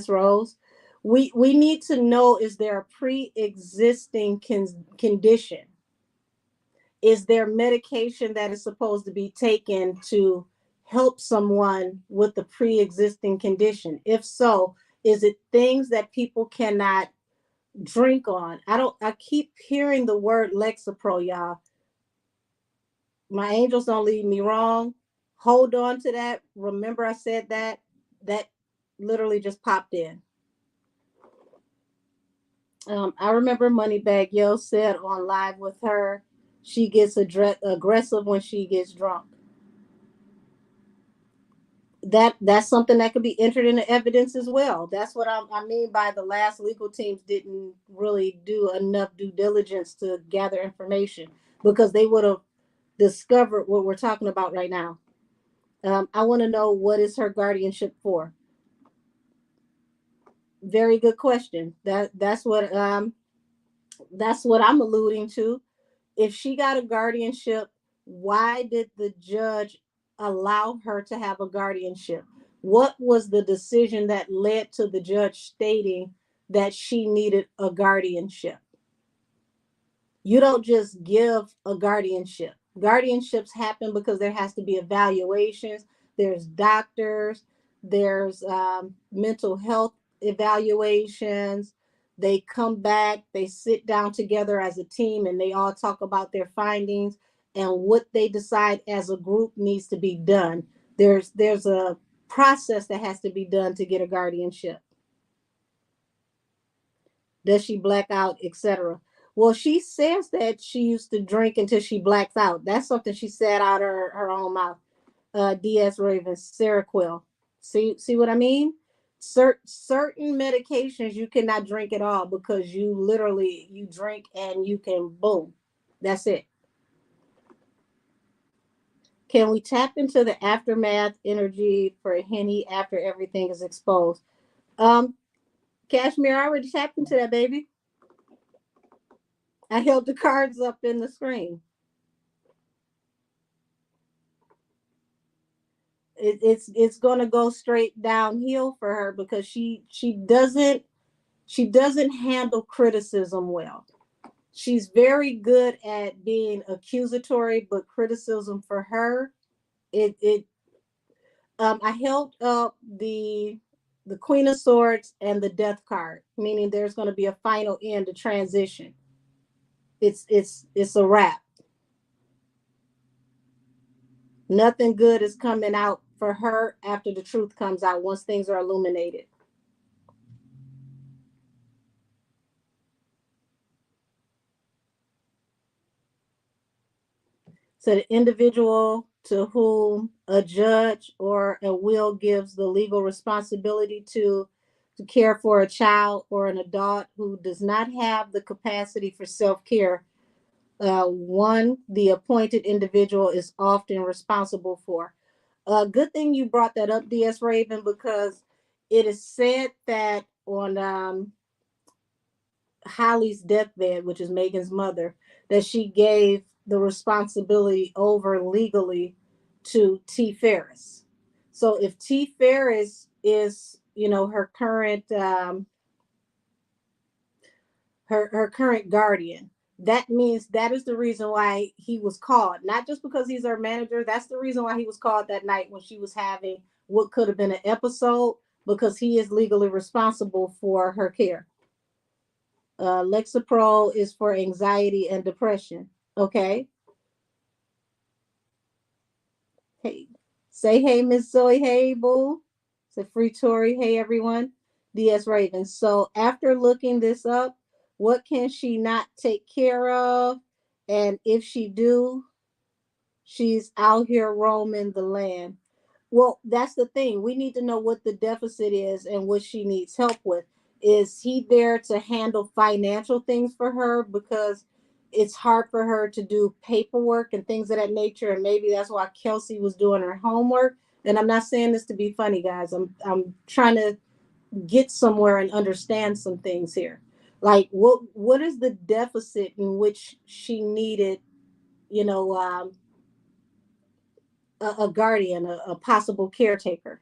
Rose. We need to know, is there a pre-existing condition? Is there medication that is supposed to be taken to help someone with the pre-existing condition? If so, is it things that people cannot drink on? I keep hearing the word Lexapro, y'all. My angels don't lead me wrong. Hold on to that. Remember, I said that. That literally just popped in. I remember Moneybag Yo said on live with her, she gets aggressive when she gets drunk. That's something that could be entered into evidence as well. That's what I mean by the last legal teams didn't really do enough due diligence to gather information, because they would have discovered what we're talking about right now. I want to know, what is her guardianship for? Very good question. That's what I'm alluding to. If she got a guardianship, why did the judge allow her to have a guardianship? What was the decision that led to the judge stating that she needed a guardianship? You don't just give a guardianship. Guardianships happen because there has to be evaluations. There's doctors. There's mental health evaluations. They come back. They sit down together as a team, and they all talk about their findings and what they decide as a group needs to be done. There's a process that has to be done to get a guardianship. Does she black out, etc.? Well, she says that she used to drink until she blacks out. That's something she said out of her own mouth. DS Raven, Seroquel. See what I mean? Certain medications you cannot drink at all, because you drink and you can boom. That's it. Can we tap into the aftermath energy for Henny after everything is exposed? Um, Cashmere, I already tapped into that, baby. I held the cards up in the screen. It's going to go straight downhill for her, because she doesn't handle criticism well. She's very good at being accusatory, but criticism for her, it I held up the Queen of Swords and the Death card, meaning there's going to be a final end, a transition. It's a wrap. Nothing good is coming out for her after the truth comes out, once things are illuminated. So the individual to whom a judge or a will gives the legal responsibility to care for a child or an adult who does not have the capacity for self-care, one the appointed individual is often responsible for. Good thing you brought that up, DS Raven, because it is said that on Holly's deathbed, which is Megan's mother, that she gave the responsibility over legally to T. Ferris. So if T. Ferris is, her current her current guardian, that means that is the reason why he was called. Not just because he's her manager. That's the reason why he was called that night when she was having what could have been an episode, because he is legally responsible for her care. Lexapro is for anxiety and depression. Okay. Hey, say hey, Miss Zoe. Hey, boo. Say free Tory. Hey, everyone. DS Raven. So after looking this up, what can she not take care of? And if she do, she's out here roaming the land. Well, that's the thing. We need to know what the deficit is and what she needs help with. Is he there to handle financial things for her, because it's hard for her to do paperwork and things of that nature, and maybe that's why Kelsey was doing her homework. And I'm not saying this to be funny, guys. I'm trying to get somewhere and understand some things here. Like what is the deficit in which she needed, you know, a guardian, a possible caretaker?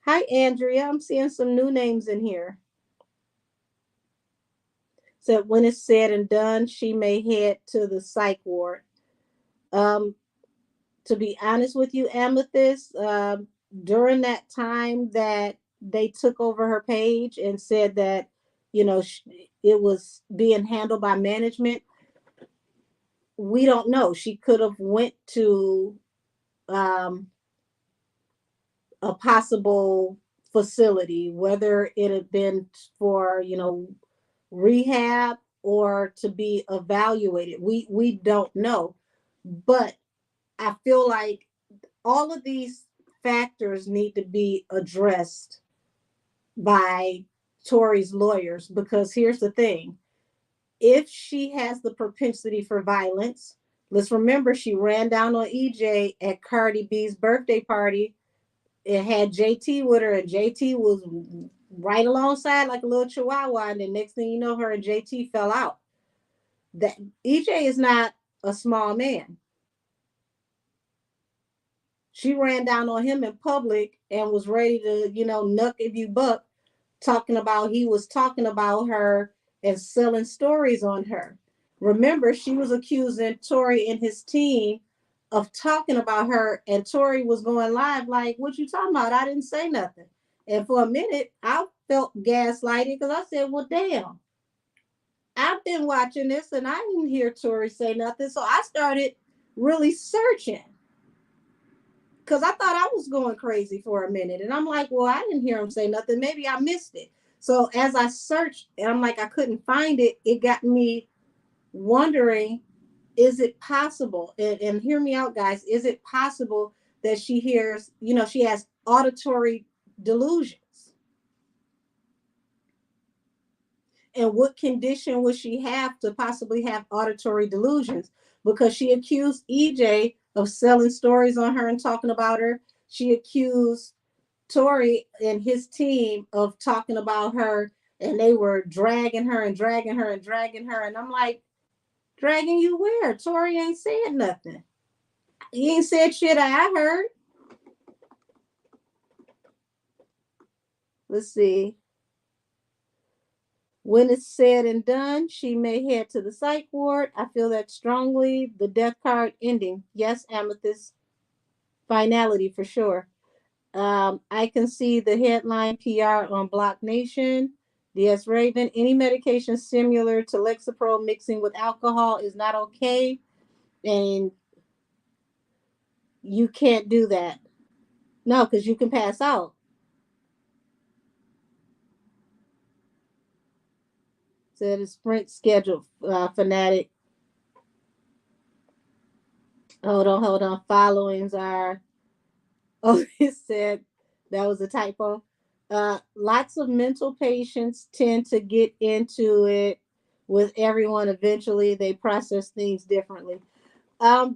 Hi, Andrea. I'm seeing some new names in here. So when it's said and done, she may head to the psych ward. Um, to be honest with you, Amethyst, during that time that they took over her page and said that, it was being handled by management, we don't know. She could have went to um, a possible facility, whether it had been for, rehab or to be evaluated. We don't know. But I feel like all of these factors need to be addressed by Tori's lawyers, because here's the thing. If she has the propensity for violence, let's remember she ran down on EJ at Cardi B's birthday party. It had JT with her, and JT was right alongside like a little chihuahua. And the next thing you know, her and JT fell out. That EJ is not a small man. She ran down on him in public and was ready to, nuck if you buck, talking about he was talking about her and selling stories on her. Remember, she was accusing Tory and his team of talking about her, and Tory was going live like, "What you talking about? I didn't say nothing." And for a minute, I felt gaslighted because I said, "Well, damn, I've been watching this and I didn't hear Tory say nothing." So I started really searching, because I thought I was going crazy for a minute. And I'm like, well, I didn't hear him say nothing. Maybe I missed it. So as I searched and I'm like, I couldn't find it, it got me wondering, is it possible? And hear me out, guys. Is it possible that she hears, she has auditory delusions? And what condition would she have to possibly have auditory delusions? Because she accused EJ of selling stories on her and talking about her. She accused Tory and his team of talking about her, and they were dragging her and dragging her and dragging her. And I'm like, dragging you where? Tory ain't said nothing. He ain't said shit I heard. Let's see. When it's said and done, she may head to the psych ward. I feel that strongly. The death card ending. Yes, Amethyst. Finality for sure. I can see the headline PR on Block Nation. DS Raven, any medication similar to Lexapro mixing with alcohol is not okay. And you can't do that. No, because you can pass out. So the sprint schedule, fanatic. Hold on. Followings are. Oh, it said that was a typo. Lots of mental patients tend to get into it with everyone. Eventually, they process things differently.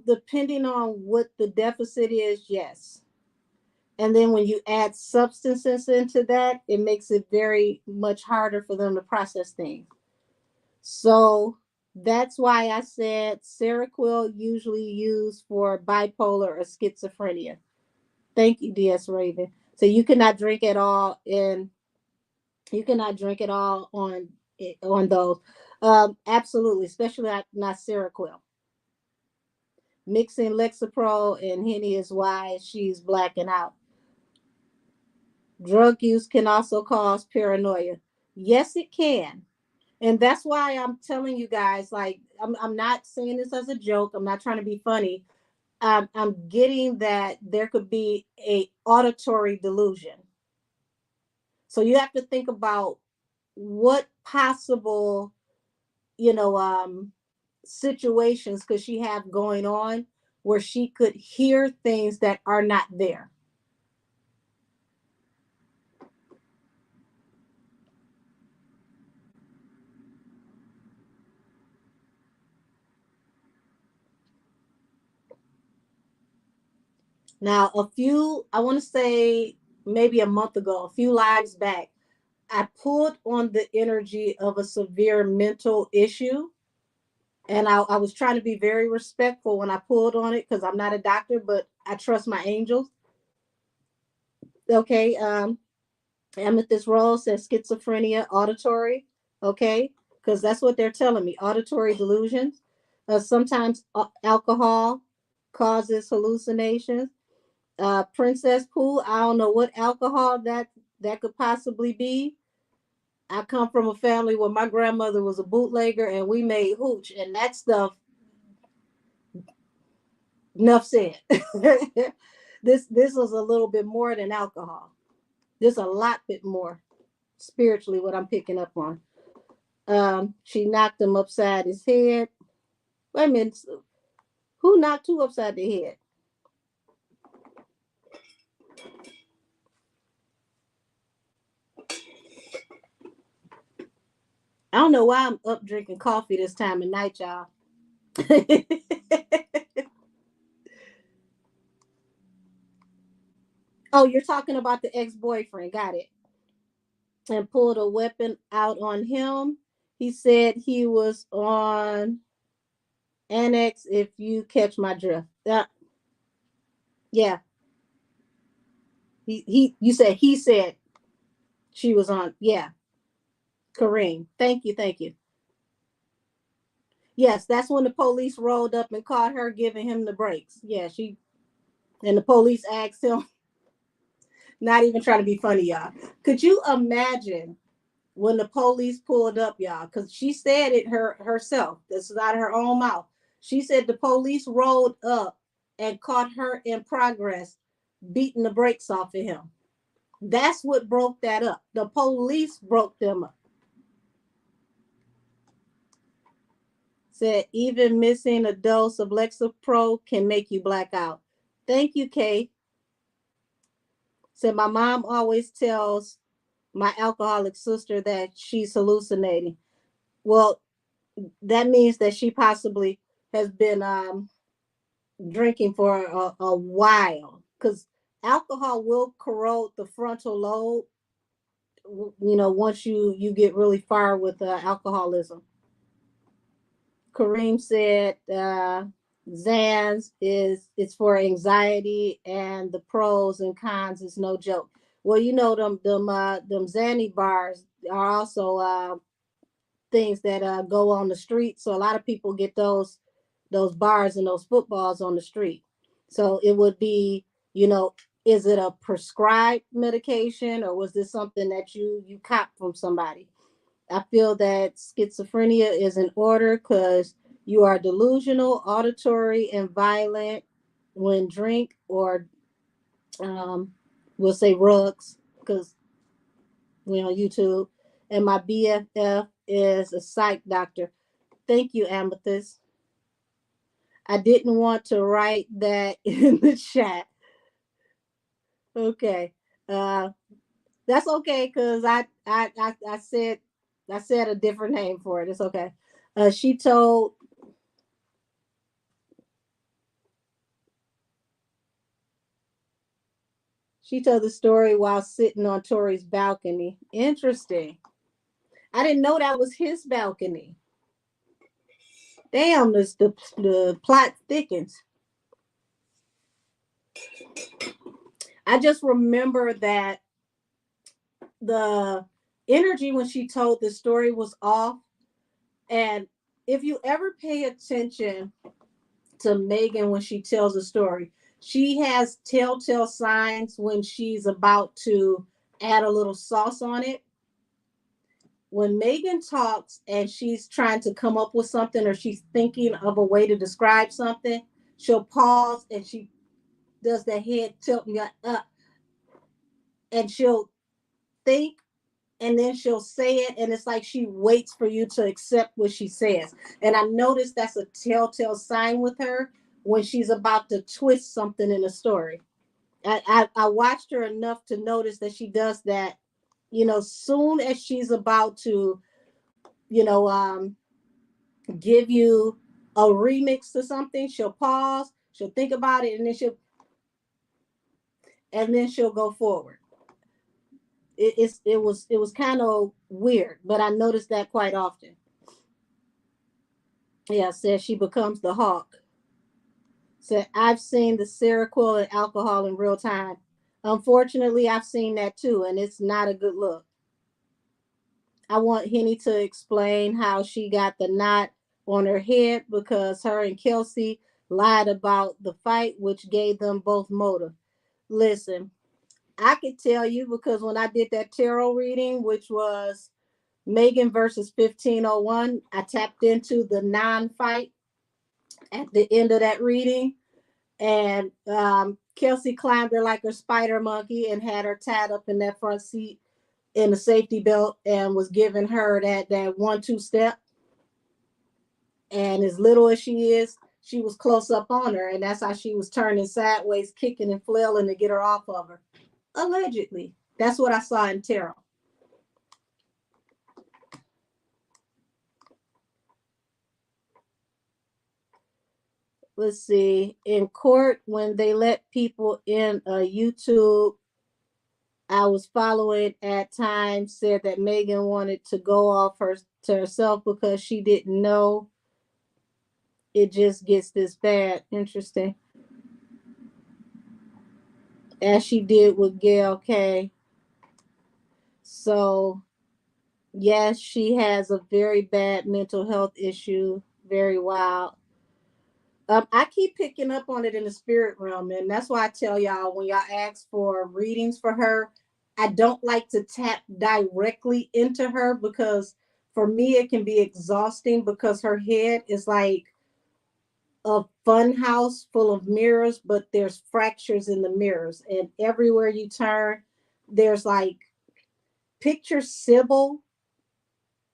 Depending on what the deficit is, yes. And then when you add substances into that, it makes it very much harder for them to process things. So that's why I said Seroquel usually used for bipolar or schizophrenia. Thank you, DS Raven. So you cannot drink at all, and you cannot drink at all on those. Absolutely, especially not Seroquel. Mixing Lexapro and Henny is why she's blacking out. Drug use can also cause paranoia. Yes, it can. And that's why I'm telling you guys, like, I'm not saying this as a joke. I'm not trying to be funny. I'm getting that there could be a auditory delusion. So you have to think about what possible, you know, situations could she have going on where she could hear things that are not there. Now, I want to say maybe a month ago, a few lives back, I pulled on the energy of a severe mental issue. And I was trying to be very respectful when I pulled on it because I'm not a doctor, but I trust my angels. Okay. Amethyst Rose says schizophrenia, auditory. Okay. Because that's what they're telling me, auditory delusions. Sometimes alcohol causes hallucinations. Princess Pool, I don't know what alcohol that could possibly be. I come from a family where my grandmother was a bootlegger and we made hooch, and that stuff, enough said. This was a little bit more than alcohol. This a lot bit more spiritually what I'm picking up on. She knocked him upside his head. Wait a minute, who knocked who upside the head? I don't know why I'm up drinking coffee this time of night, y'all. Oh, you're talking about the ex-boyfriend. Got it. And pulled a weapon out on him. He said he was on Annex, if you catch my drift. Yeah. You said he said she was on. Yeah. Kareem. Thank you. Yes, that's when the police rolled up and caught her giving him the brakes. Yeah, and the police asked him, not even trying to be funny, y'all. Could you imagine when the police pulled up, y'all? Because she said it herself. This is out of her own mouth. She said the police rolled up and caught her in progress, beating the brakes off of him. That's what broke that up. The police broke them up. Said even missing a dose of Lexapro can make you black out. Thank you, Kay. Said my mom always tells my alcoholic sister that she's hallucinating. Well, that means that she possibly has been drinking for a while, because alcohol will corrode the frontal lobe. Once you get really far with alcoholism. Kareem said Zans is it's for anxiety, and the pros and cons is no joke. Well, them Zanny bars are also things that go on the street. So a lot of people get those bars and those footballs on the street. So it would be, is it a prescribed medication, or was this something that you cop from somebody? I feel that schizophrenia is in order because you are delusional, auditory, and violent when drink or um, we'll say rugs because we're on YouTube. And my BFF is a psych doctor. Thank you, Amethyst. I didn't want to write that in the chat. Okay. Uh that's okay because I said a different name for it. It's okay. Uh she told she told the story while sitting on Tori's balcony. Interesting. I didn't know that was his balcony. Damn, the plot thickens. I just remember that the energy when she told the story was off. And if you ever pay attention to Megan when she tells a story, she has telltale signs when she's about to add a little sauce on it. When Megan talks and she's trying to come up with something or she's thinking of a way to describe something, she'll pause and she does the head tilt and and she'll think and then she'll say it and it's like she waits for you to accept what she says. And I noticed that's a telltale sign with her when she's about to twist something in a story. I watched her enough to notice that she does that, soon as she's about to, you know, give you a remix to something, she'll pause, she'll think about it, and then she'll go forward. It was kind of weird, but I noticed that quite often. Yeah, says she becomes the hawk. Said I've seen the Seroquel and alcohol in real time. Unfortunately, I've seen that too, and it's not a good look. I want Henny to explain how she got the knot on her head because her and Kelsey lied about the fight, which gave them both motive. Listen, I could tell you because when I did that tarot reading, which was Megan versus 1501, I tapped into the non-fight at the end of that reading. And Kelsey climbed her like a spider monkey and had her tied up in that front seat in the safety belt and was giving her that 1-2 step. And as little as she is, she was close up on her, and that's how she was turning sideways, kicking and flailing to get her off of her. Allegedly. That's what I saw in tarot. Let's see. In court, when they let people in YouTube, I was following at times said that Megan wanted to go off her to herself because she didn't know it just gets this bad. Interesting. As she did with Gail K. So yes, she has a very bad mental health issue. Very wild. I keep picking up on it in the spirit realm, and that's why I tell y'all when y'all ask for readings for her, I don't like to tap directly into her because for me it can be exhausting because her head is like a fun house full of mirrors, but there's fractures in the mirrors, and everywhere you turn, there's like picture Sybil,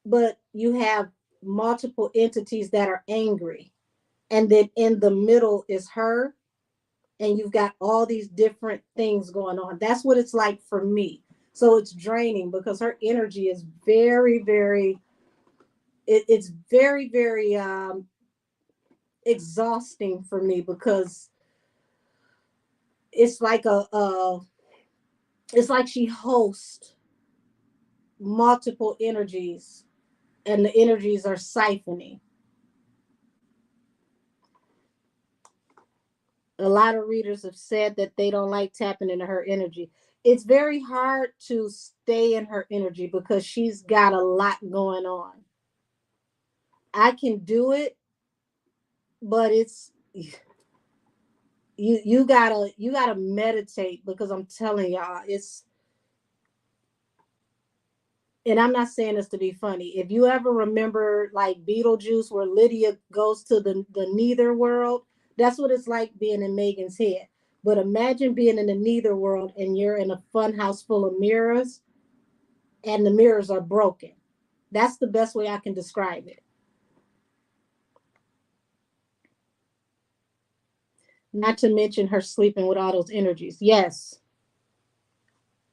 but you have multiple entities that are angry, and then in the middle is her and you've got all these different things going on. That's what it's like for me. So it's draining because her energy is very, very, it's very, very exhausting for me because it's like it's like she hosts multiple energies and the energies are siphoning. A lot of readers have said that they don't like tapping into her energy. It's very hard to stay in her energy because she's got a lot going on. I can do it, but it's you gotta meditate because I'm telling y'all it's, and I'm not saying this to be funny. If you ever remember like Beetlejuice where Lydia goes to the neither world, that's what it's like being in Megan's head. But imagine being in the neither world and you're in a fun house full of mirrors and the mirrors are broken. That's the best way I can describe it. Not to mention her sleeping with all those energies. Yes.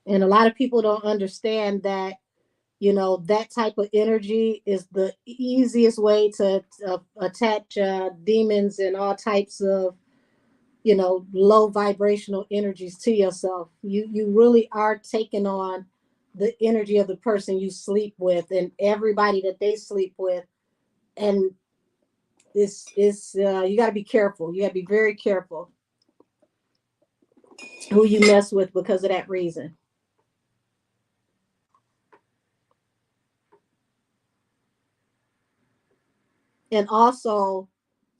And a lot of people don't understand that, that type of energy is the easiest way to attach demons and all types of, low vibrational energies to yourself. You really are taking on the energy of the person you sleep with and everybody that they sleep with. And you got to be careful. You got to be very careful who you mess with because of that reason. And also,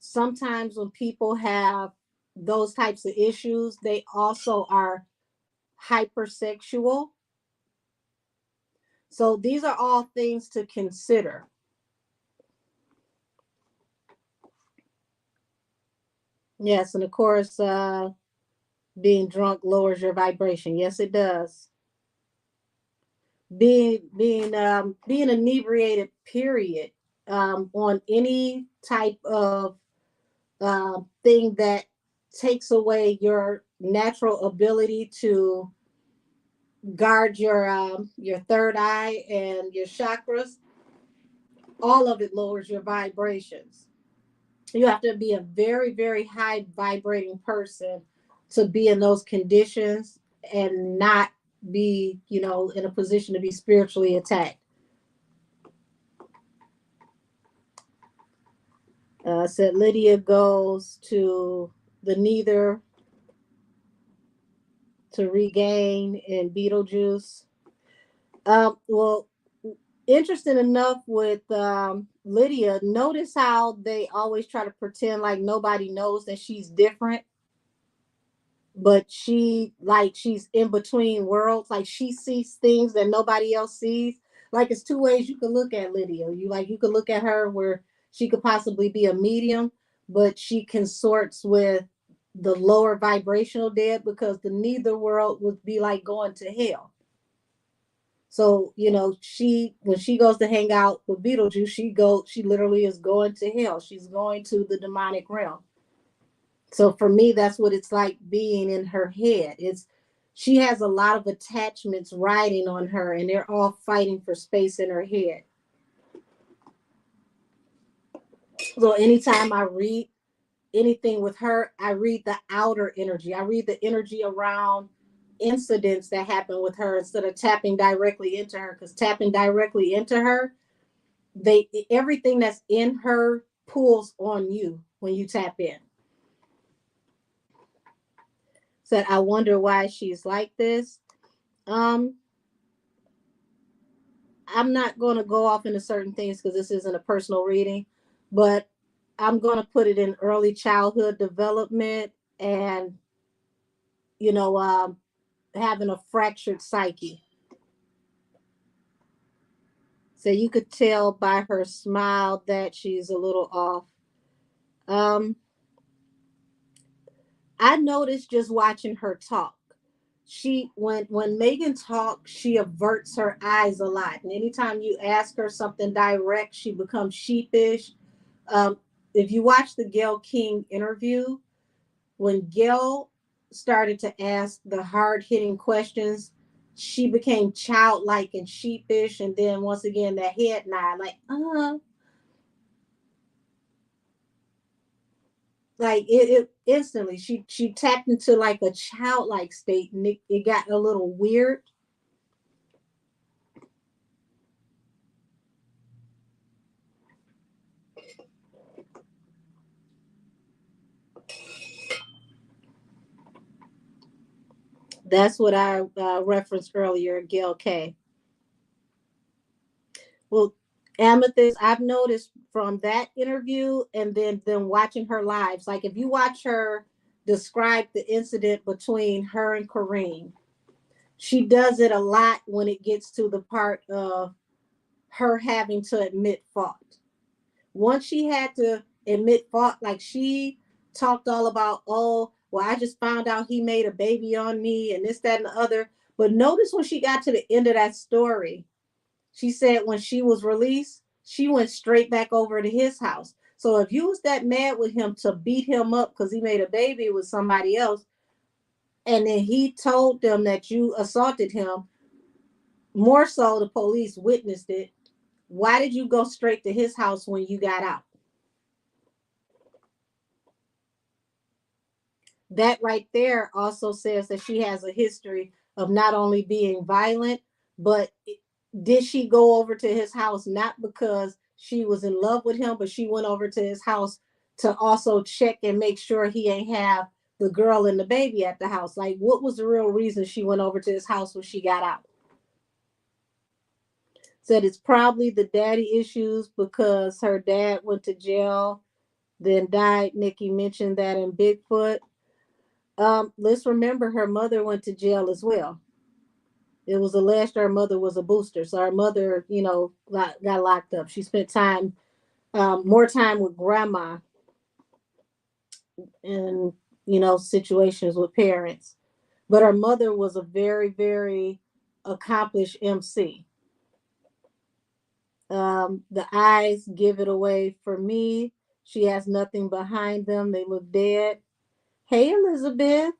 sometimes when people have those types of issues, they also are hypersexual. So these are all things to consider. Yes, and of course, being drunk lowers your vibration. Yes, it does. Being inebriated, period, on any type of thing that takes away your natural ability to guard your third eye and your chakras. All of it lowers your vibrations. You have to be a very, very high vibrating person to be in those conditions and not be, in a position to be spiritually attacked. Said Lydia goes to the Neither to regain in Beetlejuice. Well, interesting enough with Lydia, notice how they always try to pretend like nobody knows that she's different, but she's in between worlds. Like she sees things that nobody else sees. Like it's two ways you could look at Lydia. You could look at her where she could possibly be a medium, but she consorts with the lower vibrational dead because the Neither world would be like going to hell. So, she when she goes to hang out with Beetlejuice, she literally is going to hell. She's going to the demonic realm. So for me, that's what it's like being in her head. She has a lot of attachments riding on her, and they're all fighting for space in her head. So anytime I read anything with her, I read the outer energy. I read the energy around incidents that happen with her instead of tapping directly into her, because tapping directly into her, everything that's in her pulls on you when you tap in. Said, I wonder why she's like this. Um, I'm not going to go off into certain things because this isn't a personal reading, but I'm going to put it in early childhood development and, you know, um, having a fractured psyche. So you could tell by her smile that she's a little off. Um, I noticed just watching her talk. When Megan talks, she averts her eyes a lot. And anytime you ask her something direct, she becomes sheepish. Um, if you watch the Gail King interview, when Gail started to ask the hard hitting questions, she became childlike and sheepish. And then once again, that head nod, like it instantly she tapped into like a childlike state, and it got a little weird. That's what I referenced earlier, Gail K. Well, Amethyst, I've noticed from that interview and then watching her lives, like if you watch her describe the incident between her and Kareem, she does it a lot when it gets to the part of her having to admit fault. Once she had to admit fault, like she talked all about, oh, well, I just found out he made a baby on me and this, that, and the other. But notice when she got to the end of that story, she said when she was released, she went straight back over to his house. So if you was that mad with him to beat him up because he made a baby with somebody else, and then he told them that you assaulted him, more so the police witnessed it, why did you go straight to his house when you got out? That right there also says that she has a history of not only being violent, but did she go over to his house not because she was in love with him, but she went over to his house to also check and make sure he ain't have the girl and the baby at the house? Like, what was the real reason she went over to his house when she got out? Said it's probably the daddy issues because her dad went to jail, then died. Nikki mentioned that in Bigfoot. Let's remember her mother went to jail as well. It was alleged her mother was a booster, so her mother, got locked up. She spent more time with grandma in situations with parents. But her mother was a very, very accomplished MC. The eyes give it away for me. She has nothing behind them. They look dead. Hey, Elizabeth.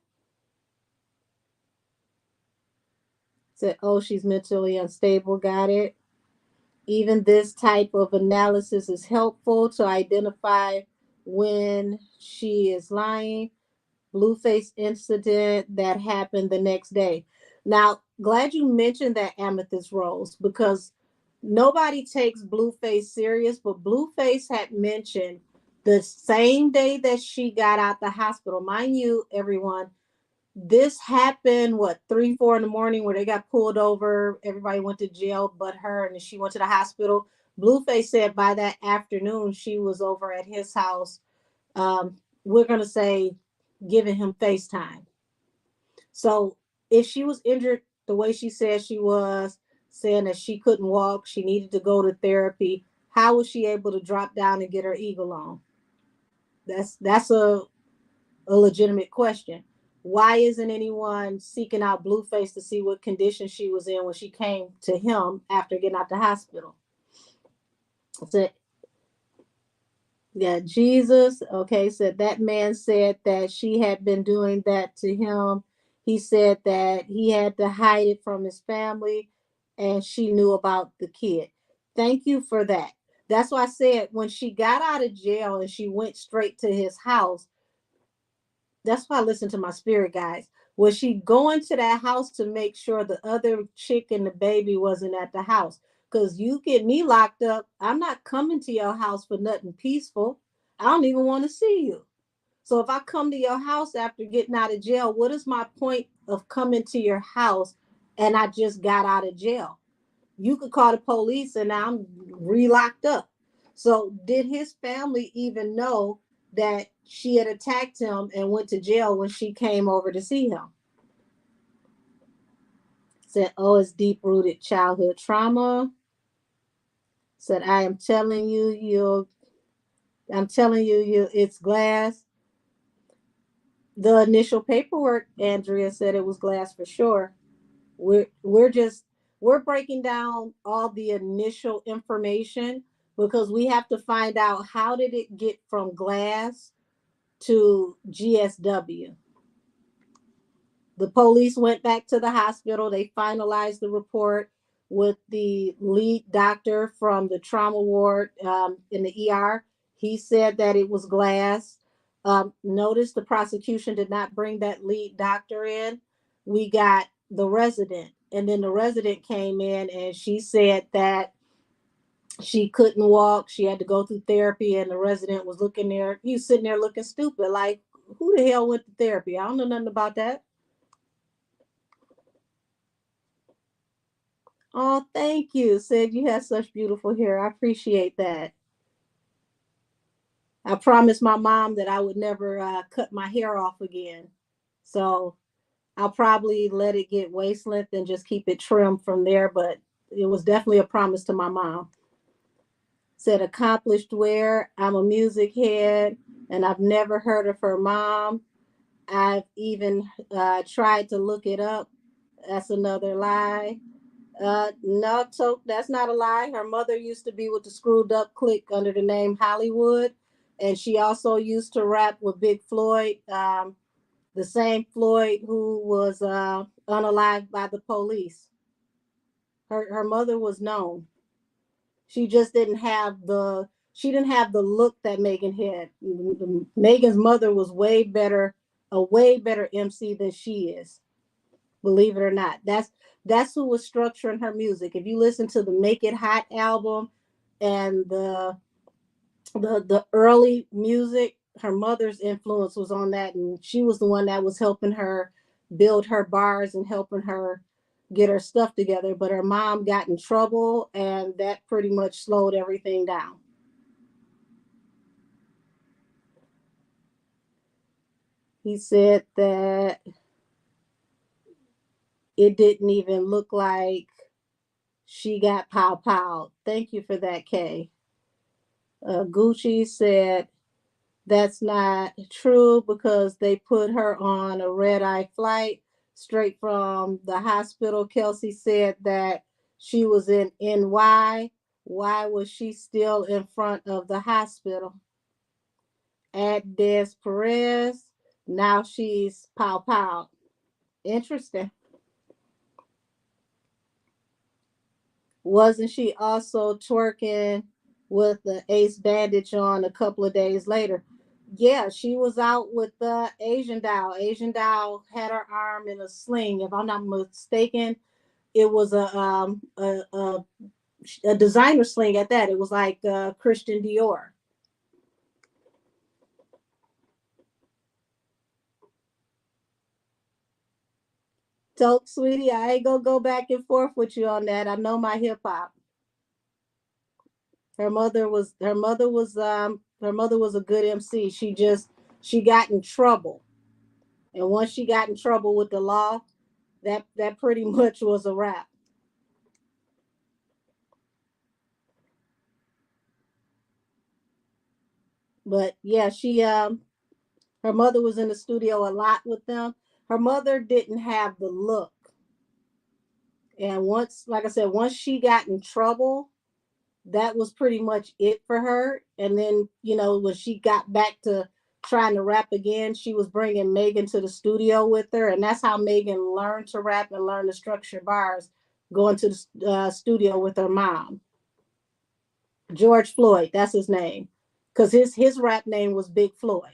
Said, oh, she's mentally unstable. Got it. Even this type of analysis is helpful to identify when she is lying. Blueface incident that happened the next day. Now, glad you mentioned that, Amethyst Rose, because nobody takes Blueface serious, but Blueface had mentioned the same day that she got out the hospital. Mind you, everyone, this happened, what, 3, 4 in the morning, where they got pulled over. Everybody went to jail but her, and then she went to the hospital. Blueface said by that afternoon, she was over at his house. We're going to say giving him FaceTime. So if she was injured the way she said she was, saying that she couldn't walk, she needed to go to therapy, how was she able to drop down and get her eagle on? That's a legitimate question. Why isn't anyone seeking out Blueface to see what condition she was in when she came to him after getting out the hospital? So, yeah, Jesus. Okay, said that man said that she had been doing that to him. He said that he had to hide it from his family and she knew about the kid. Thank you for that. That's why I said when she got out of jail and she went straight to his house, that's why I listen to my spirit guides. Was she going to that house to make sure the other chick and the baby wasn't at the house? Because you get me locked up, I'm not coming to your house for nothing peaceful. I don't even want to see you. So if I come to your house after getting out of jail, what is my point of coming to your house and I just got out of jail? You could call the police and I'm re-locked up. So did his family even know that she had attacked him and went to jail when she came over to see him? Said, oh, it's deep-rooted childhood trauma. Said, I'm telling you, it's glass. The initial paperwork, Andrea said it was glass for sure. We're breaking down all the initial information because we have to find out how did it get from glass to GSW. The police went back to the hospital. They finalized the report with the lead doctor from the trauma ward in the ER. He said that it was glass. Notice the prosecution did not bring that lead doctor in. We got the resident, and then the resident came in and she said that she couldn't walk. She had to go through therapy, and the resident was looking there. He was sitting there looking stupid, like, who the hell went to therapy? I don't know nothing about that. Oh, thank you. Said you have such beautiful hair. I appreciate that. I promised my mom that I would never cut my hair off again. So I'll probably let it get waist length and just keep it trimmed from there. But it was definitely a promise to my mom. Said accomplished wear. I'm a music head and I've never heard of her mom. I've even tried to look it up. That's another lie. No, so that's not a lie. Her mother used to be with the screwed up clique under the name Hollywood. And she also used to rap with Big Floyd, the same Floyd who was unalived by the police. Her mother was known. She just didn't have the look that Megan had. Megan's mother was a way better MC than she is. Believe it or not. That's who was structuring her music. If you listen to the Make It Hot album and the early music, her mother's influence was on that, and she was the one that was helping her build her bars and helping her get her stuff together. But her mom got in trouble, and that pretty much slowed everything down. He said that it didn't even look like she got pow pow. Thank you for that, Kay. Gucci said that's not true because they put her on a red eye flight straight from the hospital. Kelsey said that she was in NY. Why was she still in front of the hospital? At Des Perez, now she's pow pow. Interesting. Wasn't she also twerking with the ace bandage on a couple of days later? Yeah, she was out with the Asian doll. Asian doll had her arm in a sling. If I'm not mistaken, it was a designer sling at that. It was like Christian Dior. So, sweetie, I ain't gonna go back and forth with you on that. I know my hip hop. Her mother was a good MC. She got in trouble. And once she got in trouble with the law, that pretty much was a wrap. But yeah, she her mother was in the studio a lot with them. Her mother didn't have the look. And once, like I said, once she got in trouble, that was pretty much it for her. And then, when she got back to trying to rap again, she was bringing Megan to the studio with her. And that's how Megan learned to rap and learned to structure bars, going to the studio with her mom. George Floyd, that's his name. Because his rap name was Big Floyd.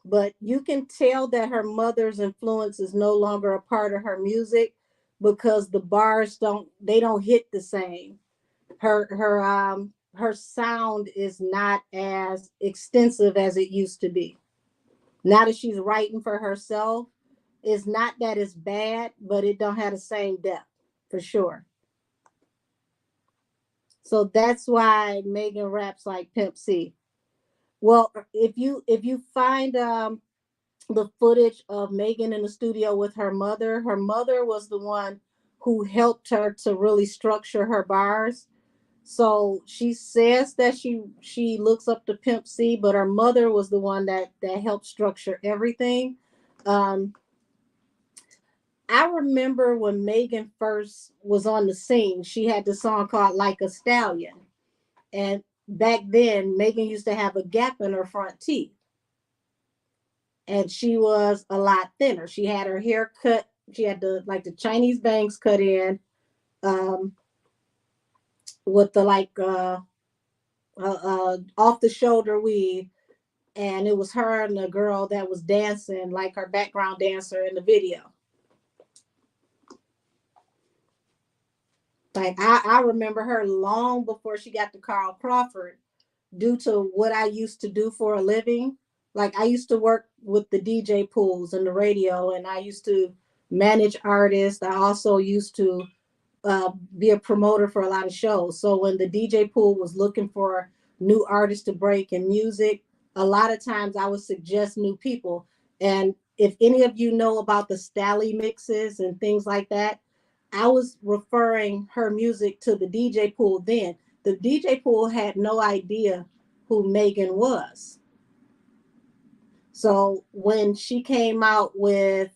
But you can tell that her mother's influence is no longer a part of her music because the bars don't hit the same. Her sound is not as extensive as it used to be. Now that she's writing for herself, it's not that it's bad, but it don't have the same depth for sure. So that's why Megan raps like Pimp C. Well, if you find the footage of Megan in the studio with her mother was the one who helped her to really structure her bars. So she says that she looks up to Pimp C, but her mother was the one that helped structure everything. Um, I remember when Megan first was on the scene, she had the song called Like a Stallion. And back then, Megan used to have a gap in her front teeth. And she was a lot thinner. She had her hair cut. She had the Chinese bangs cut in, um, with the off the shoulder weave, and it was her and the girl that was dancing like her background dancer in the video. Like I remember her long before she got to Carl Crawford, due to what I used to do for a living. Like I used to work with the DJ pools and the radio, and I used to manage artists. I also used to be a promoter for a lot of shows. So when the DJ pool was looking for new artists to break in music, a lot of times I would suggest new people. And if any of you know about the Stally mixes and things like that, I was referring her music to the DJ pool then. The DJ pool had no idea who Megan was. So when she came out with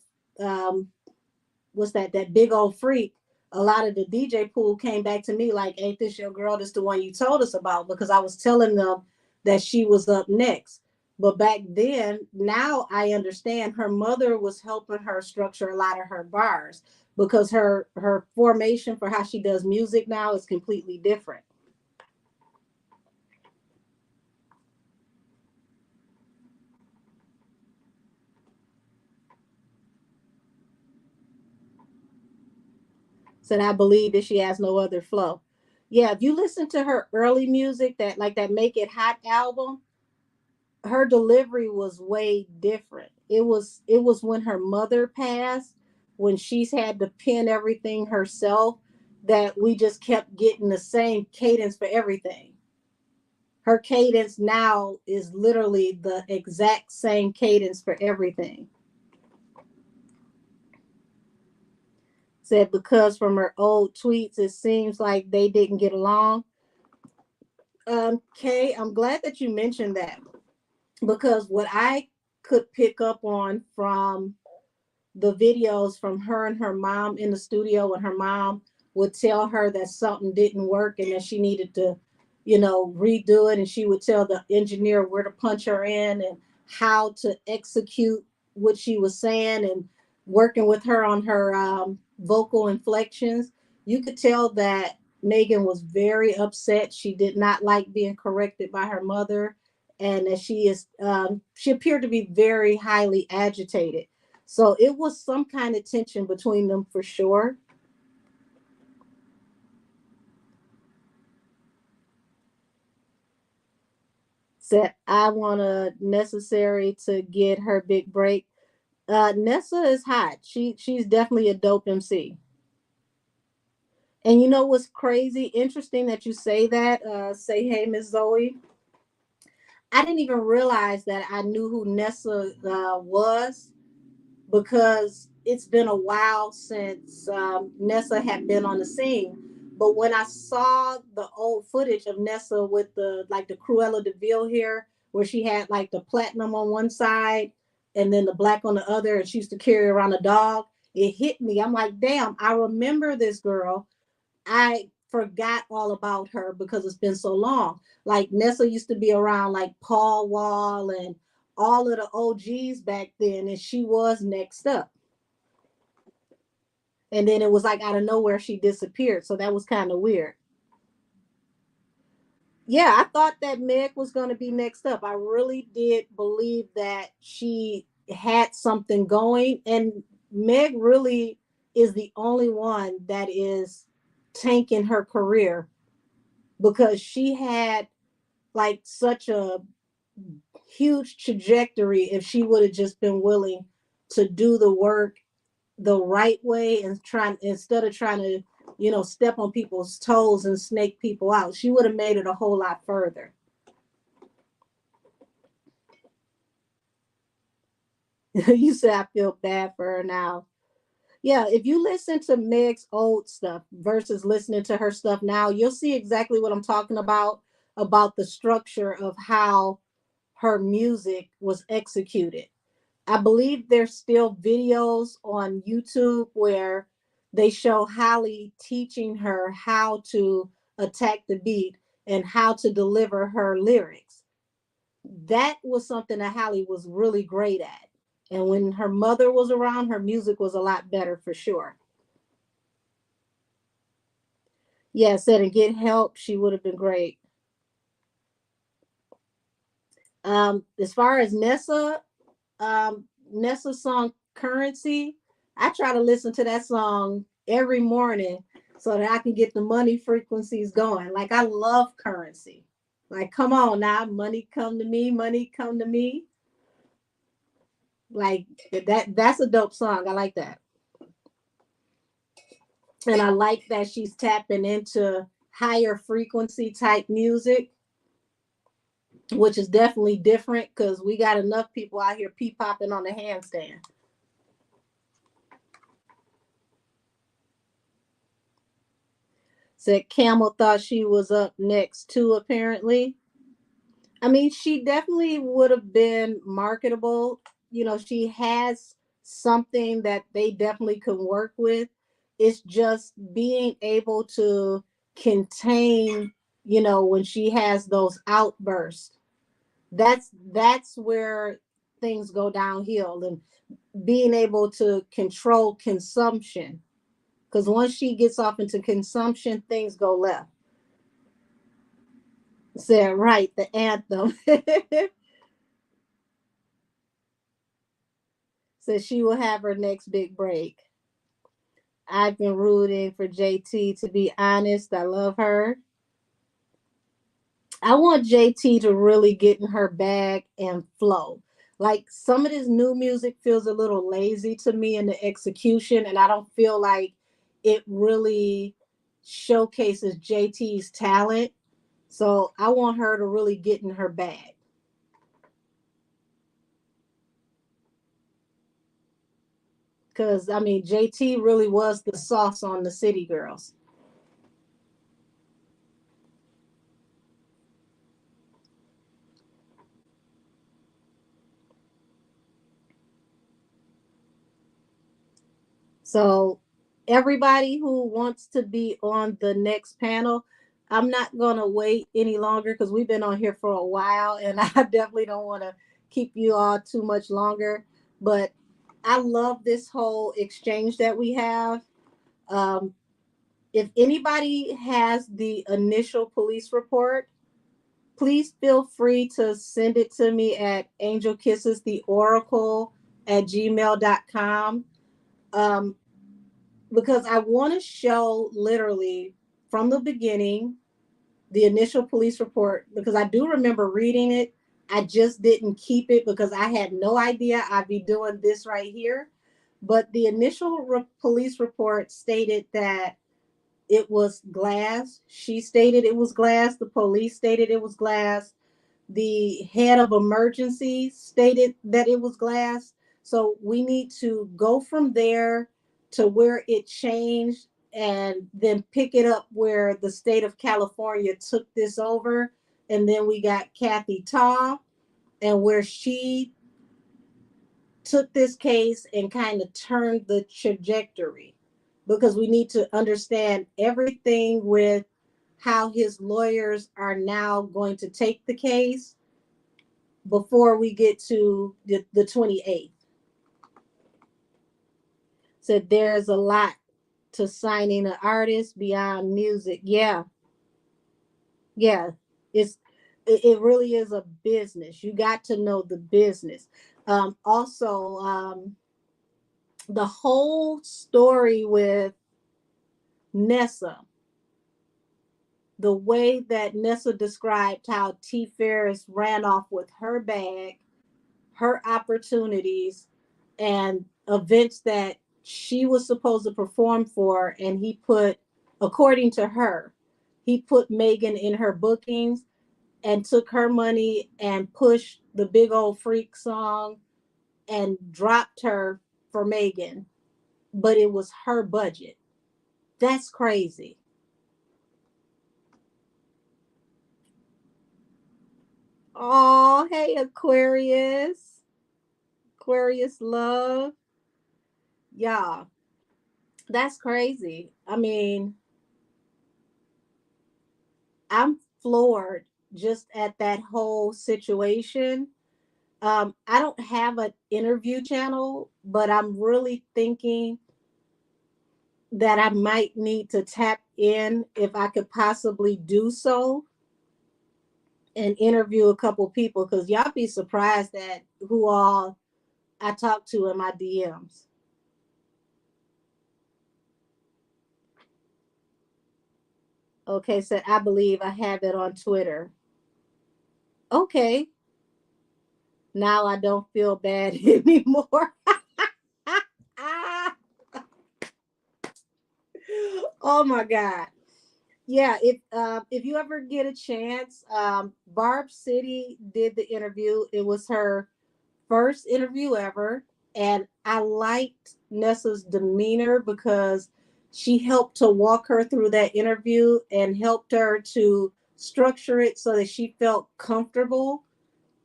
what's that big old freak, a lot of the DJ pool came back to me like, ain't this your girl? This the one you told us about, because I was telling them that she was up next. But back then, now I understand her mother was helping her structure a lot of her bars, because her formation for how she does music now is completely different. Said I believe that she has no other flow. Yeah, if you listen to her early music, that like that Make It Hot album, her delivery was way different. It was when her mother passed, when she's had to pen everything herself, that we just kept getting the same cadence for everything. Her cadence now is literally the exact same cadence for everything. Said because from her old tweets, it seems like they didn't get along. Kay, I'm glad that you mentioned that, because what I could pick up on from the videos from her and her mom in the studio, when her mom would tell her that something didn't work and that she needed to, redo it. And she would tell the engineer where to punch her in and how to execute what she was saying, and working with her on her vocal inflections. You could tell that Megan was very upset. She did not like being corrected by her mother, and that she appeared to be very highly agitated. So it was some kind of tension between them for sure. Said I want a necessary to get her big break. Nessa is hot. She's definitely a dope MC. And you know what's crazy? Interesting that you say that. Say hey, Miss Zoe. I didn't even realize that I knew who Nessa was, because it's been a while since Nessa had been on the scene. But when I saw the old footage of Nessa with the Cruella de Vil hair, where she had like the platinum on one side and then the black on the other, and she used to carry around a dog, it hit me. I'm like, damn, I remember this girl. I forgot all about her because it's been so long. Like Nessa used to be around like Paul Wall and all of the OGs back then, and she was next up. And then it was like out of nowhere she disappeared. So that was kind of weird. Yeah, I thought that Meg was going to be next up. I really did believe that she had something going. And Meg really is the only one that is tanking her career, because she had like such a huge trajectory if she would have just been willing to do the work the right way, and trying, instead of trying to, step on people's toes and snake people out. She would have made it a whole lot further. You said I feel bad for her now. Yeah, if you listen to Meg's old stuff versus listening to her stuff now, you'll see exactly what I'm talking about the structure of how her music was executed. I believe there's still videos on YouTube where they show Holly teaching her how to attack the beat and how to deliver her lyrics. That was something that Holly was really great at. And when her mother was around, her music was a lot better for sure. Yeah, said and get help, she would have been great. As far as Nessa's song Currency, I try to listen to that song every morning so that I can get the money frequencies going. Like I love Currency. Like come on now, money come to me, money come to me. Like that's a dope song. I like that. And I like that she's tapping into higher frequency type music, which is definitely different because we got enough people out here pee popping on the handstand. Said Camel thought she was up next too, apparently. I mean, she definitely would have been marketable. She has something that they definitely could work with. It's just being able to contain, when she has those outbursts. That's where things go downhill, and being able to control consumption. Because once she gets off into consumption, things go left. Said right, the anthem. Said she will have her next big break. I've been rooting for JT, to be honest. I love her. I want JT to really get in her bag and flow. Like, some of this new music feels a little lazy to me in the execution, and I don't feel like it really showcases JT's talent. So I want her to really get in her bag. Because, I mean, JT really was the sauce on the City Girls. So everybody who wants to be on the next panel, I'm not going to wait any longer because we've been on here for a while, and I definitely don't want to keep you all too much longer. But I love this whole exchange that we have. Um, if anybody has the initial police report, please feel free to send it to me at angelkissestheoracle@gmail.com. Um, because I want to show literally from the beginning the initial police report, because I do remember reading it. I just didn't keep it because I had no idea I'd be doing this right here. But the initial police report stated that it was glass. She stated it was glass. The police stated it was glass. The head of emergency stated that it was glass. So we need to go from there to where it changed, and then pick it up where the state of California took this over. And then we got Kathy Taw, and where she took this case and kind of turned the trajectory, because we need to understand everything with how his lawyers are now going to take the case before we get to the 28th. So there's a lot to signing an artist beyond music. Yeah, yeah. It's it really is a business. You got to know the business. Also, the whole story with Nessa, the way that Nessa described how T. Ferris ran off with her bag, her opportunities, and events that she was supposed to perform for. And he put, according to her, he put Megan in her bookings and took her money and pushed the Big Old Freak song and dropped her for Megan. But it was her budget. That's crazy. Oh, hey, Aquarius. Aquarius love. Yeah, that's crazy. I mean, I'm floored just at that whole situation. I don't have an interview channel, but I'm really thinking that I might need to tap in, if I could possibly do so, and interview a couple people, because y'all be surprised at who all I talk to in my DMs. Okay, so I believe I have it on Twitter. Okay, now I don't feel bad anymore. Oh my God. Yeah, if you ever get a chance, Barb City did the interview. It was her first interview ever, and I liked Nessa's demeanor because she helped to walk her through that interview and helped her to structure it so that she felt comfortable,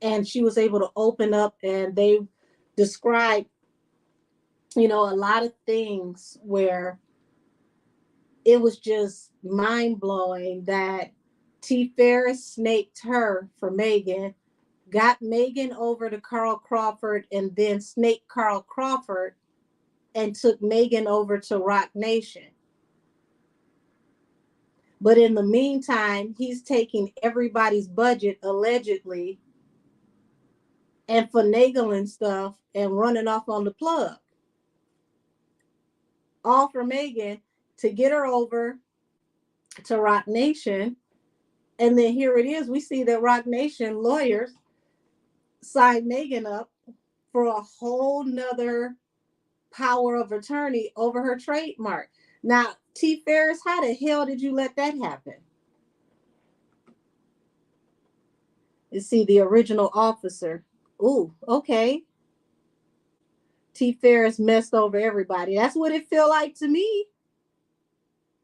and she was able to open up, and they described, a lot of things where it was just mind blowing that T. Ferris snaked her for Megan, got Megan over to Carl Crawford, and then snaked Carl Crawford and took Megan over to Rock Nation. But in the meantime, he's taking everybody's budget allegedly and finagling stuff and running off on the plug. All for Megan to get her over to Rock Nation. And then here it is. We see that Rock Nation lawyers signed Megan up for a whole nother power of attorney over her trademark. Now, T. Ferris, how the hell did you let that happen? You see, the original officer. Ooh, okay. T. Ferris messed over everybody. That's what it felt like to me.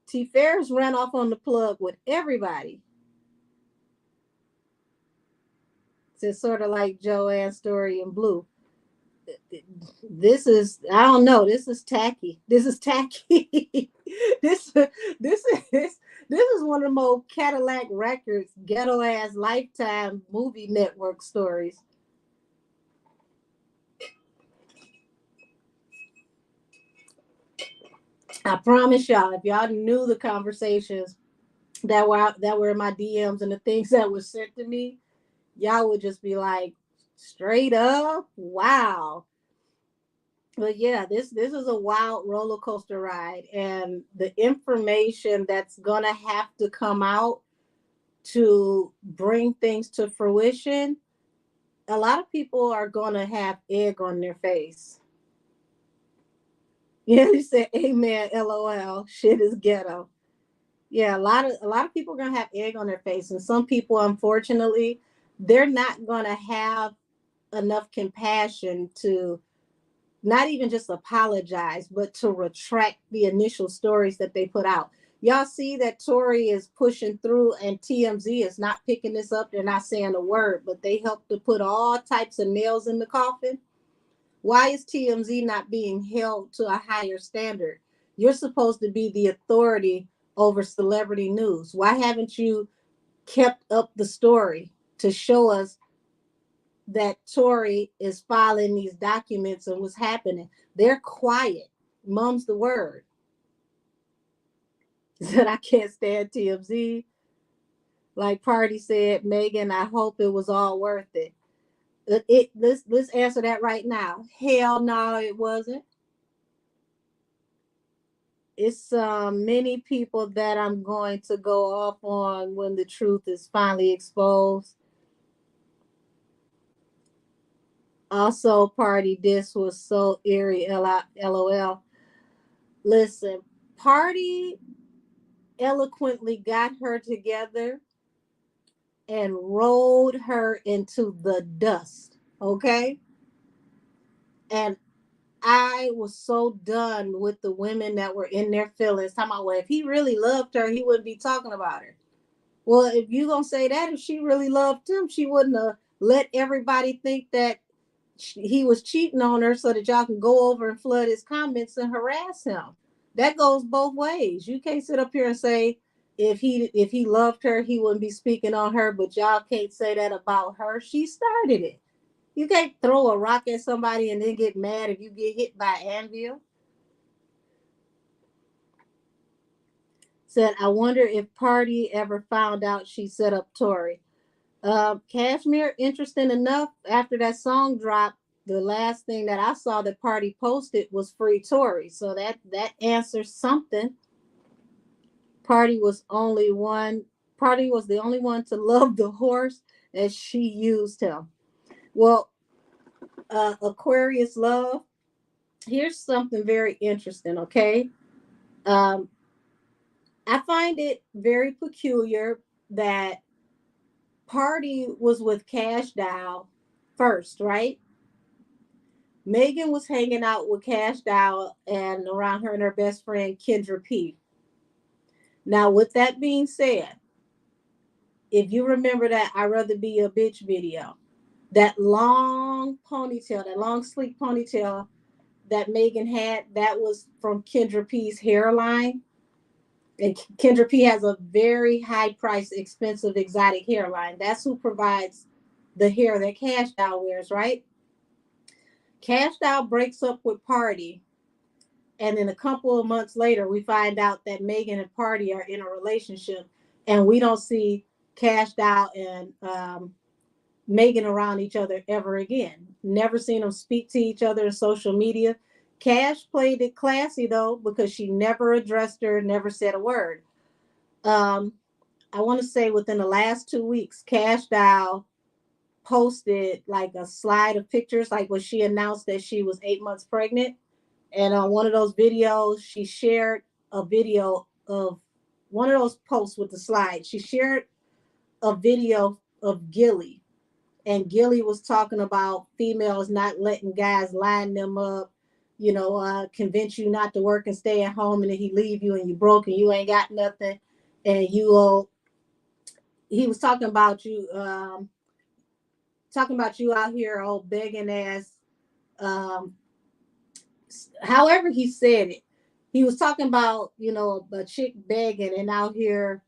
T. Ferris ran off on the plug with everybody. It's sort of like Joanne's story in Blue. This is, I don't know, this is tacky. This is tacky. this this is one of the most Cadillac Records ghetto ass Lifetime movie network stories. I promise y'all, if y'all knew the conversations that were in my DMs and the things that were sent to me, y'all would just be like, straight up, wow. But yeah, this is a wild roller coaster ride, and the information that's gonna have to come out to bring things to fruition, a lot of people are gonna have egg on their face. Yeah, you said amen, LOL. Shit is ghetto. Yeah, a lot of people are gonna have egg on their face, and some people, unfortunately, they're not gonna have enough compassion to not even just apologize, but to retract the initial stories that they put out. Y'all see that Tory is pushing through and TMZ is not picking this up. They're not saying a word, but they help to put all types of nails in the coffin. Why is TMZ not being held to a higher standard? You're supposed to be the authority over celebrity news. Why haven't you kept up the story to show us that Tory is filing these documents and what's happening? They're quiet. Mum's the word. Said I can't stand TMZ. Like Party said, Megan, I hope it was all worth it. Let's answer that right now. Hell no, it wasn't. It's many people that I'm going to go off on when the truth is finally exposed. Also, Party, this was so eerie. LOL. Listen, Party eloquently got her together and rolled her into the dust. Okay. And I was so done with the women that were in their feelings. Talking about, well, if he really loved her, he wouldn't be talking about her. Well, if you gonna say that, if she really loved him, she wouldn't have let everybody think that he was cheating on her so that y'all can go over and flood his comments and harass him. That goes both ways. You can't sit up here and say if he loved her, he wouldn't be speaking on her, but y'all can't say that about her. She started it. You can't throw a rock at somebody and then get mad if you get hit by anvil. Said, I wonder if Party ever found out she set up Tory. Cashmere, interesting enough, after that song dropped, the last thing that I saw that Party posted was free Tory. So that answers something. Party was only one. Party was the only one to love the horse as she used him. Well, Aquarius love. Here's something very interesting. Okay, um, I find it very peculiar that Party was with Cash Doll first, right? Megan was hanging out with Cash Doll and around her and her best friend Kendra P. Now, with that being said, if you remember that I'd rather be a bitch video, that long ponytail, that long sleek ponytail that Megan had, that was from Kendra P's hairline. And Kendra P has a very high price, expensive, exotic hairline. That's who provides the hair that Cash Doll wears, right? Cash Doll breaks up with Party, and then a couple of months later, we find out that Megan and Party are in a relationship, and we don't see Cash Doll and Megan around each other ever again. Never seen them speak to each other in social media. Cash played it classy though, because she never addressed her, never said a word. Um, I want to say within the last 2 weeks, Cash Doll posted like a slide of pictures, like when she announced that she was 8 months pregnant. And on one of those videos, she shared a video of one of those posts with the slide. She shared a video of Gilly, and Gilly was talking about females not letting guys line them up, convince you not to work and stay at home, and then he leave you and you broke and you ain't got nothing, and he was talking about you out here all begging ass. Um, However he said it, he was talking about a chick begging and out here,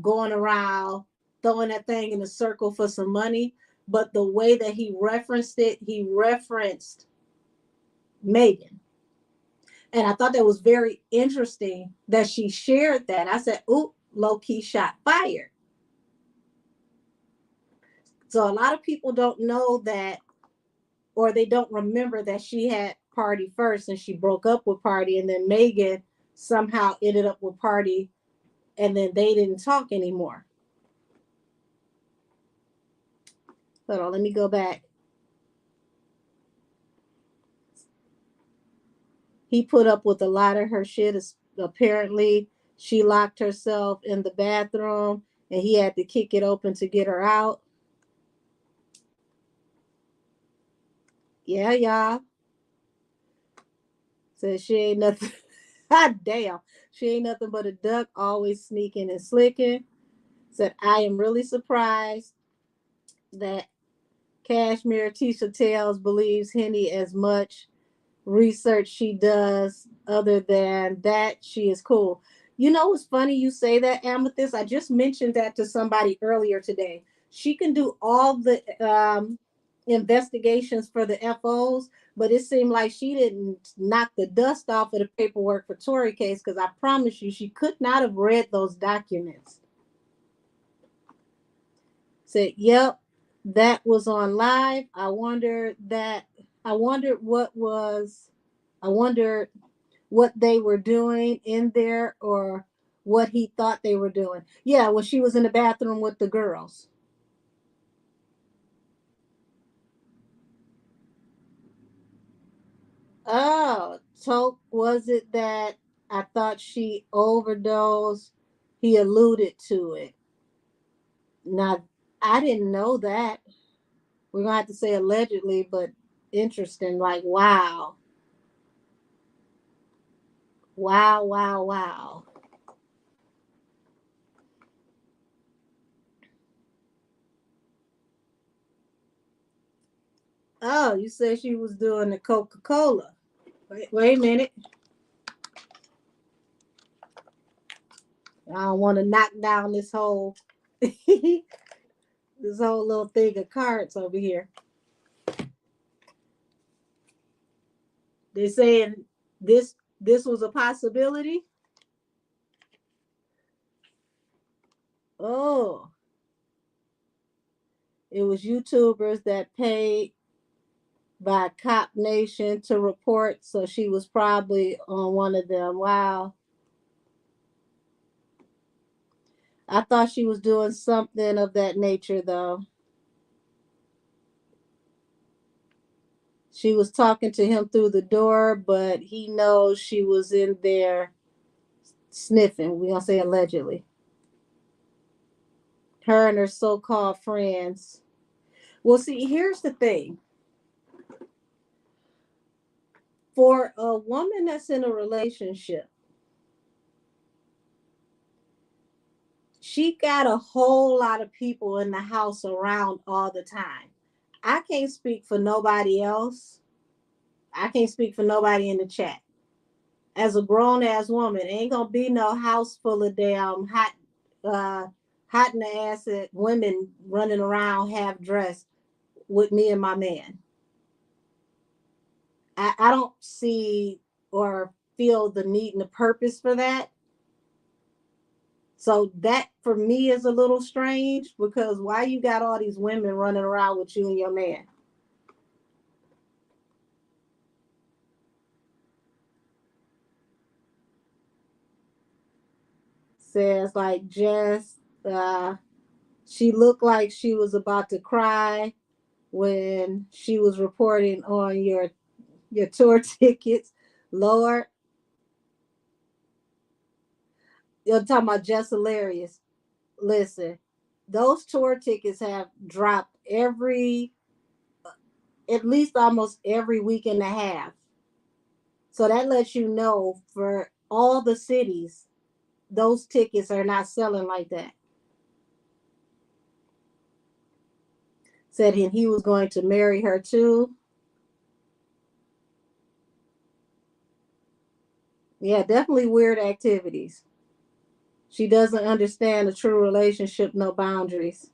going around throwing that thing in a circle for some money. But the way that he referenced it, he referenced Megan. And I thought that was very interesting that she shared that. I said, "Ooh, low key shot fired." So a lot of people don't know that, or they don't remember that she had Party first and she broke up with Party, and then Megan somehow ended up with Party, and then they didn't talk anymore. Hold on, let me go back. He put up with a lot of her shit. Apparently, she locked herself in the bathroom and he had to kick it open to get her out. Yeah, y'all. Said she ain't nothing. God damn. She ain't nothing but a duck, always sneaking and slicking. Said, I am really surprised that Cashmere Tisha Tales believes Henny as much research she does. Other than that, she is cool. You know what's funny you say that, Amethyst? I just mentioned that to somebody earlier today. She can do all the investigations for the FOs, but it seemed like she didn't knock the dust off of the paperwork for Tory case, because I promise you she could not have read those documents. Said, yep, that was on live. I wondered I wondered what they were doing in there, or what he thought they were doing. Yeah, when she was in the bathroom with the girls. Oh, so was it that I thought she overdosed? He alluded to it. Now, I didn't know that. We're going to have to say allegedly, but interesting. Like, wow. Wow, wow, wow. Oh, you said she was doing the Coca-Cola. Wait a minute. I don't want to knock down this whole this whole little thing of cards over here. They're saying this was a possibility. Oh, it was YouTubers that paid by Cop Nation to report, so she was probably on one of them. Wow. I thought she was doing something of that nature though. She was talking to him through the door, but he knows she was in there sniffing. We're gonna say allegedly. Her and her so-called friends. Well, see, here's the thing. For a woman that's in a relationship, she got a whole lot of people in the house around all the time. I can't speak for nobody else. I can't speak for nobody in the chat. as a grown ass woman, ain't gonna be no house full of damn uh, hot in the acid women running around half dressed with me and my man. I don't see or feel the need and the purpose for that. So that for me is a little strange because why you got all these women running around with you and your man? Says like Jess, she looked like she was about to cry when she was reporting on your tour tickets. Lord, you're talking about Jess Hilarious. Listen, those tour tickets have dropped at least almost every week and a half. So that lets you know for all the cities, those tickets are not selling like that. Said he was going to marry her too. Yeah, definitely weird activities. She doesn't understand a true relationship, no boundaries.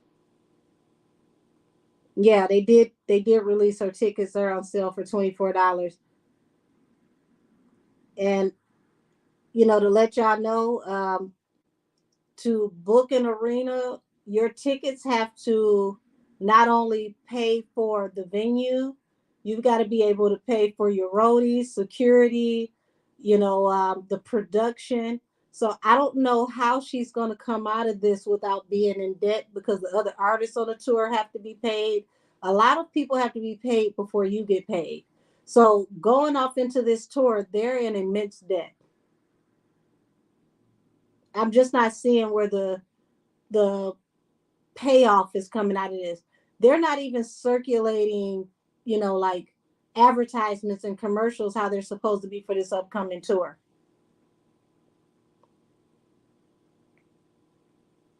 Yeah, they did release her tickets. They're on sale for $24. And to let y'all know, to book an arena, your tickets have to not only pay for the venue, you've got to be able to pay for your roadies, security, the production. So I don't know how she's going to come out of this without being in debt because the other artists on the tour have to be paid. A lot of people have to be paid before you get paid. So going off into this tour, they're in immense debt. I'm just not seeing where the payoff is coming out of this. They're not even circulating, like advertisements and commercials how they're supposed to be for this upcoming tour.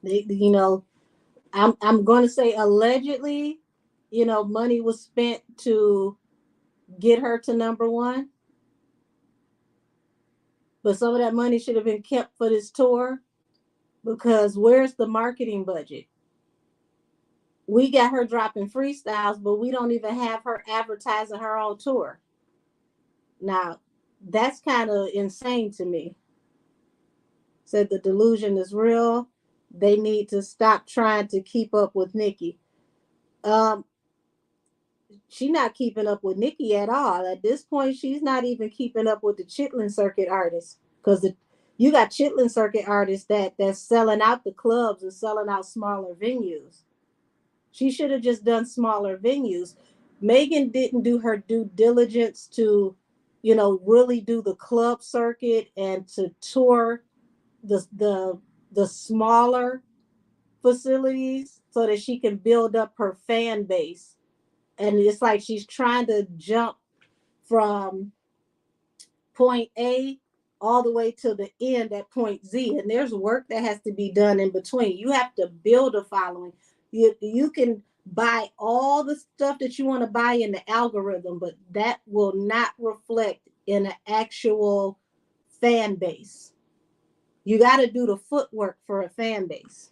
They, I'm going to say allegedly, money was spent to get her to number one, but some of that money should have been kept for this tour because where's the marketing budget? We got her dropping freestyles, but we don't even have her advertising her own tour. Now, that's kind of insane to me. Said the delusion is real. They need to stop trying to keep up with Nikki. Um, she's not keeping up with Nikki at all. At this point, she's not even keeping up with the Chitlin Circuit artists because you got Chitlin Circuit artists that's selling out the clubs and selling out smaller venues. She should have just done smaller venues. Megan didn't do her due diligence to, really do the club circuit and to tour the smaller facilities so that she can build up her fan base. And it's like she's trying to jump from point A all the way to the end at point Z. And there's work that has to be done in between. You have to build a following. You can buy all the stuff that you want to buy in the algorithm, but that will not reflect in an actual fan base. You got to do the footwork for a fan base.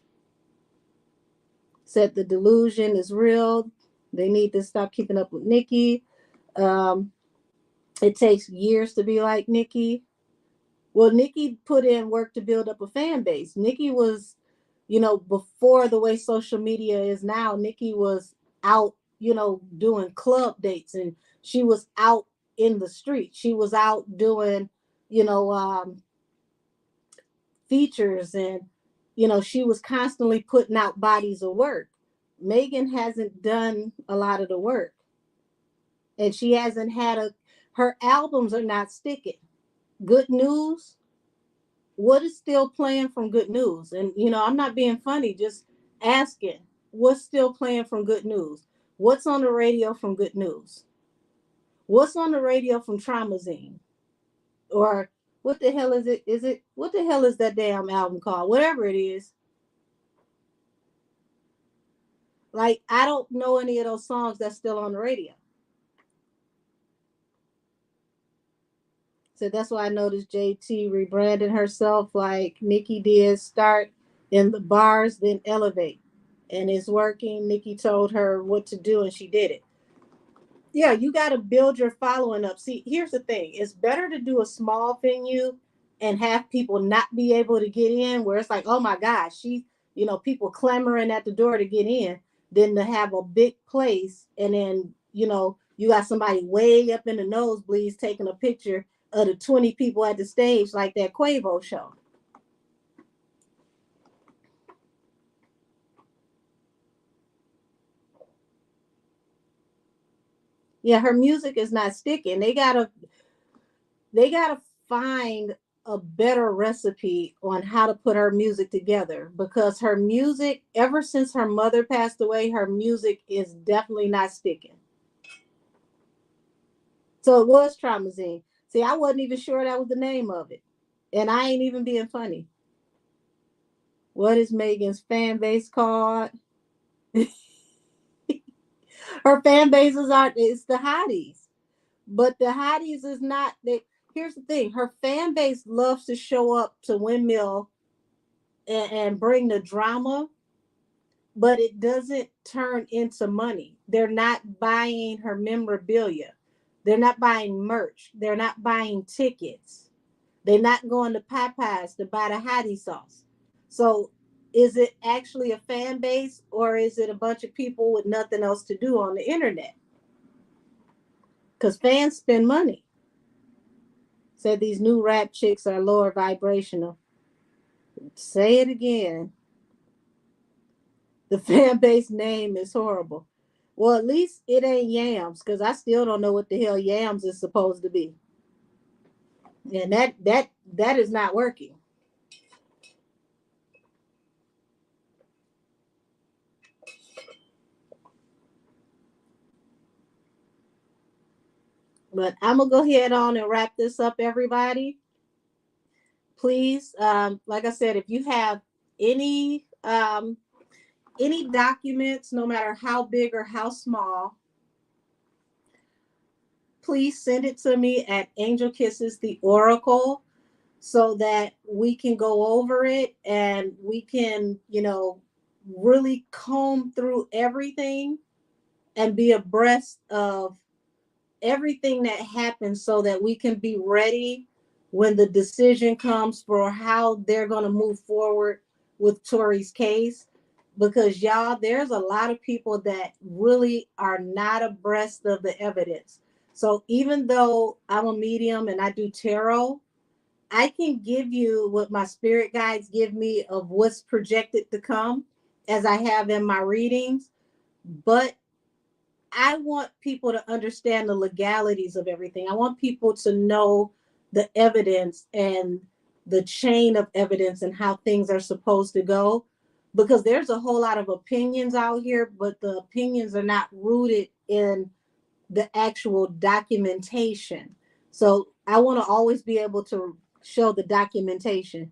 Said the delusion is real. They need to stop keeping up with Nikki. Um, it takes years to be like Nikki. Well, Nikki put in work to build up a fan base. Nikki was, before the way social media is now, Nikki was out, doing club dates and she was out in the street. She was out doing, you know, um, features and, she was constantly putting out bodies of work. Megan hasn't done a lot of the work and she hasn't had her albums are not sticking. Good News, what is still playing from Good News? And I'm not being funny, just asking what's still playing from Good News. What's on the radio from Good News? What's on the radio from Traumazine? Or what the hell is it? Is it what the hell is that damn album called? Whatever it is. Like I don't know any of those songs that's still on the radio. So that's why I noticed JT rebranded herself like Nikki did. Start in the bars, then elevate. And it's working. Nikki told her what to do and she did it. Yeah, you got to build your following up. See, here's the thing: it's better to do a small venue and have people not be able to get in, where it's like, oh my gosh, people clamoring at the door to get in, than to have a big place and then, you got somebody way up in the nosebleeds taking a picture of the 20 people at the stage, like that Quavo show. Yeah, her music is not sticking. They gotta find a better recipe on how to put her music together, because her music, ever since her mother passed away, her music is definitely not sticking. So it was Traumazine. See, I wasn't even sure that was the name of it. And I ain't even being funny. What is Megan's fan base called? Her fan bases are, it's the hotties. But the hotties is not they. Here's the thing: her fan base loves to show up to Windmill and bring the drama, but it doesn't turn into money. They're not buying her memorabilia. They're not buying merch. They're not buying tickets. They're not going to Popeyes to buy the hottie sauce. So is it actually a fan base, or is it a bunch of people with nothing else to do on the internet? Because fans spend money. Said these new rap chicks are lower vibrational. Say it again. The fan base name is horrible. Well, at least it ain't Yams, because I still don't know what the hell Yams is supposed to be. And that is not working. But I'm gonna go ahead on and wrap this up, everybody. Please, like I said, if you have any documents, no matter how big or how small, please send it to me at Angel Kisses the Oracle, so that we can go over it and we can, really comb through everything and be abreast of everything that happens, so that we can be ready when the decision comes for how they're going to move forward with Tory's case. Because y'all, there's a lot of people that really are not abreast of the evidence. So even though I'm a medium and I do tarot, I can give you what my spirit guides give me of what's projected to come, as I have in my readings. But I want people to understand the legalities of everything. I want people to know the evidence and the chain of evidence and how things are supposed to go. Because there's a whole lot of opinions out here, but the opinions are not rooted in the actual documentation. So I want to always be able to show the documentation.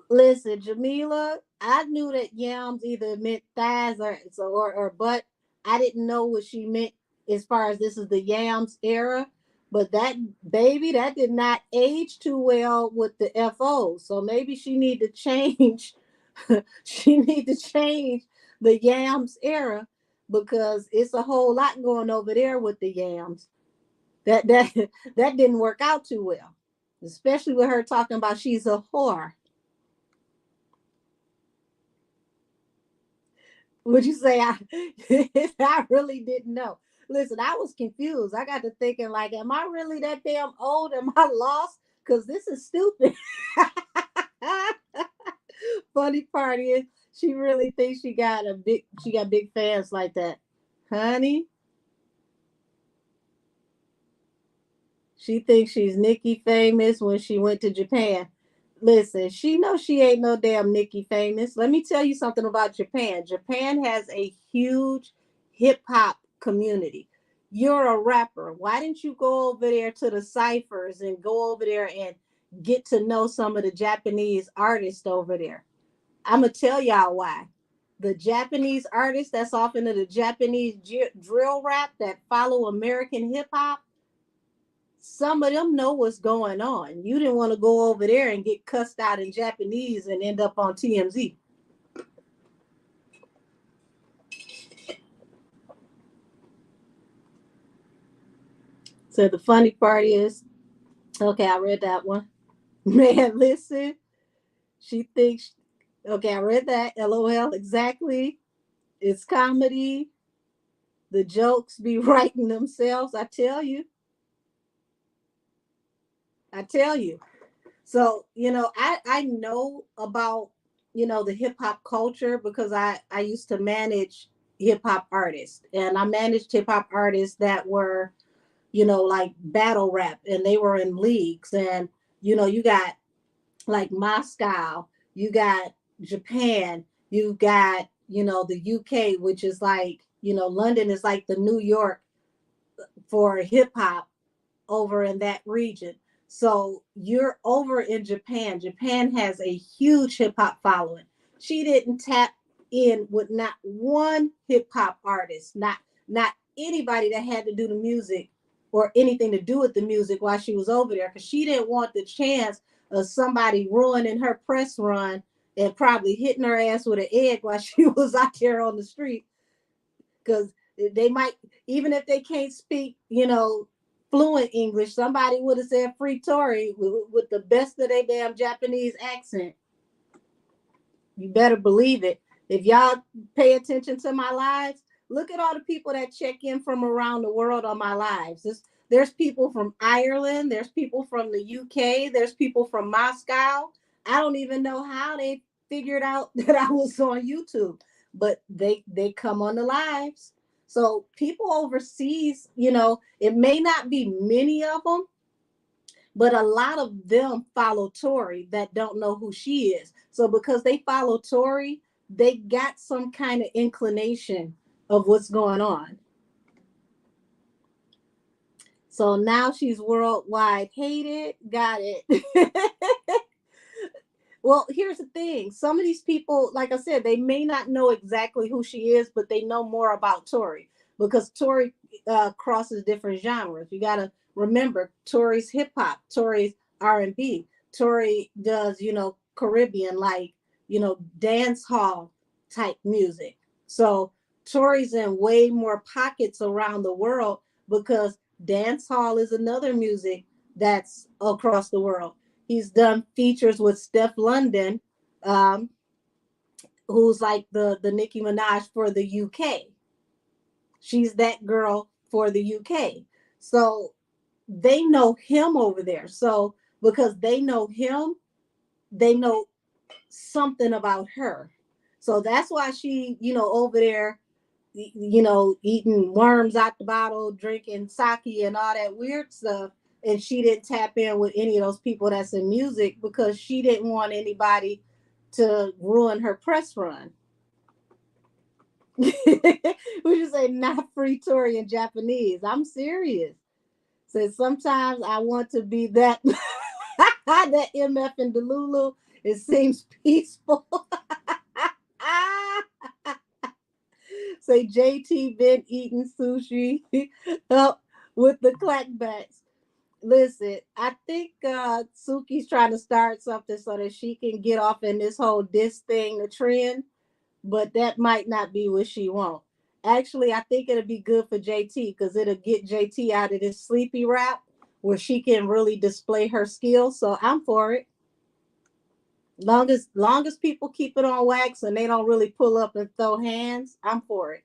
Listen, Jamila, I knew that yams either meant thighs or butt. I didn't know what she meant as far as this is the yams era. But that baby, that did not age too well with the FO. So maybe she need to change. She need to change the yams era, because it's a whole lot going over there with the yams. That that didn't work out too well, especially with her talking about she's a whore. Would you say I I really didn't know? Listen, I was confused. I got to thinking like, am I really that damn old? Am I lost? Because this is stupid. Funny part is she really thinks she got big fans like that. Honey, she thinks she's Nikki famous when she went to Japan. Listen, she knows she ain't no damn Nikki famous. Let me tell you something about Japan. Japan has a huge hip hop community. You're a rapper. Why didn't you go over there to the ciphers and go over there and get to know some of the Japanese artists over there? I'm gonna tell y'all why. The Japanese artists that's off into the Japanese drill rap that follow American hip hop, some of them know what's going on. You didn't want to go over there and get cussed out in Japanese and end up on TMZ. So the funny part is, okay, I read that one. Man, listen, she thinks, okay, I read that. LOL, exactly. It's comedy. The jokes be writing themselves. I tell you. I tell you. So, I know about, the hip hop culture because I used to manage hip hop artists, and I managed hip hop artists that were, like battle rap, and they were in leagues. And, you got like Moscow, you got Japan, you got, the UK, which is like, London is like the New York for hip hop over in that region. So you're over in Japan. Japan has a huge hip hop following. She didn't tap in with not one hip hop artist, not anybody that had to do the music or anything to do with the music while she was over there, because she didn't want the chance of somebody ruining her press run and probably hitting her ass with an egg while she was out there on the street. Because they might, even if they can't speak, fluent English, somebody would have said free Tory with the best of their damn Japanese accent. You better believe it. If y'all pay attention to my lives, look at all the people that check in from around the world on my lives. There's people from Ireland, there's people from the UK, there's people from Moscow. I don't even know how they figured out that I was on YouTube, but they come on the lives. So people overseas, it may not be many of them, but a lot of them follow Tori that don't know who she is. So because they follow Tori, they got some kind of inclination of what's going on. So now she's worldwide hated. Got it. Well, here's the thing. Some of these people, like I said, they may not know exactly who she is, but they know more about Tori because Tori crosses different genres. You got to remember, Tori's hip hop, Tori's R&B, Tori does, Caribbean, like, dance hall type music. So Tori's in way more pockets around the world because dance hall is another music that's across the world. He's done features with Steph London, um, who's like the Nicki Minaj for the UK. She's that girl for the UK. So they know him over there. So because they know him, they know something about her. So that's why she, over there, eating worms out the bottle, drinking sake and all that weird stuff. And she didn't tap in with any of those people that's in music because she didn't want anybody to ruin her press run. We should say not free Tory in Japanese. I'm serious. So sometimes I want to be that that MF and Delulu. It seems peaceful. Say JT been eating sushi with the clackbacks. Listen, I think Suki's trying to start something so that she can get off in this whole diss thing, the trend, but that might not be what she wants. Actually, I think it'll be good for JT because it'll get JT out of this sleepy rap where she can really display her skills. So I'm for it. Long as people keep it on wax and they don't really pull up and throw hands, I'm for it.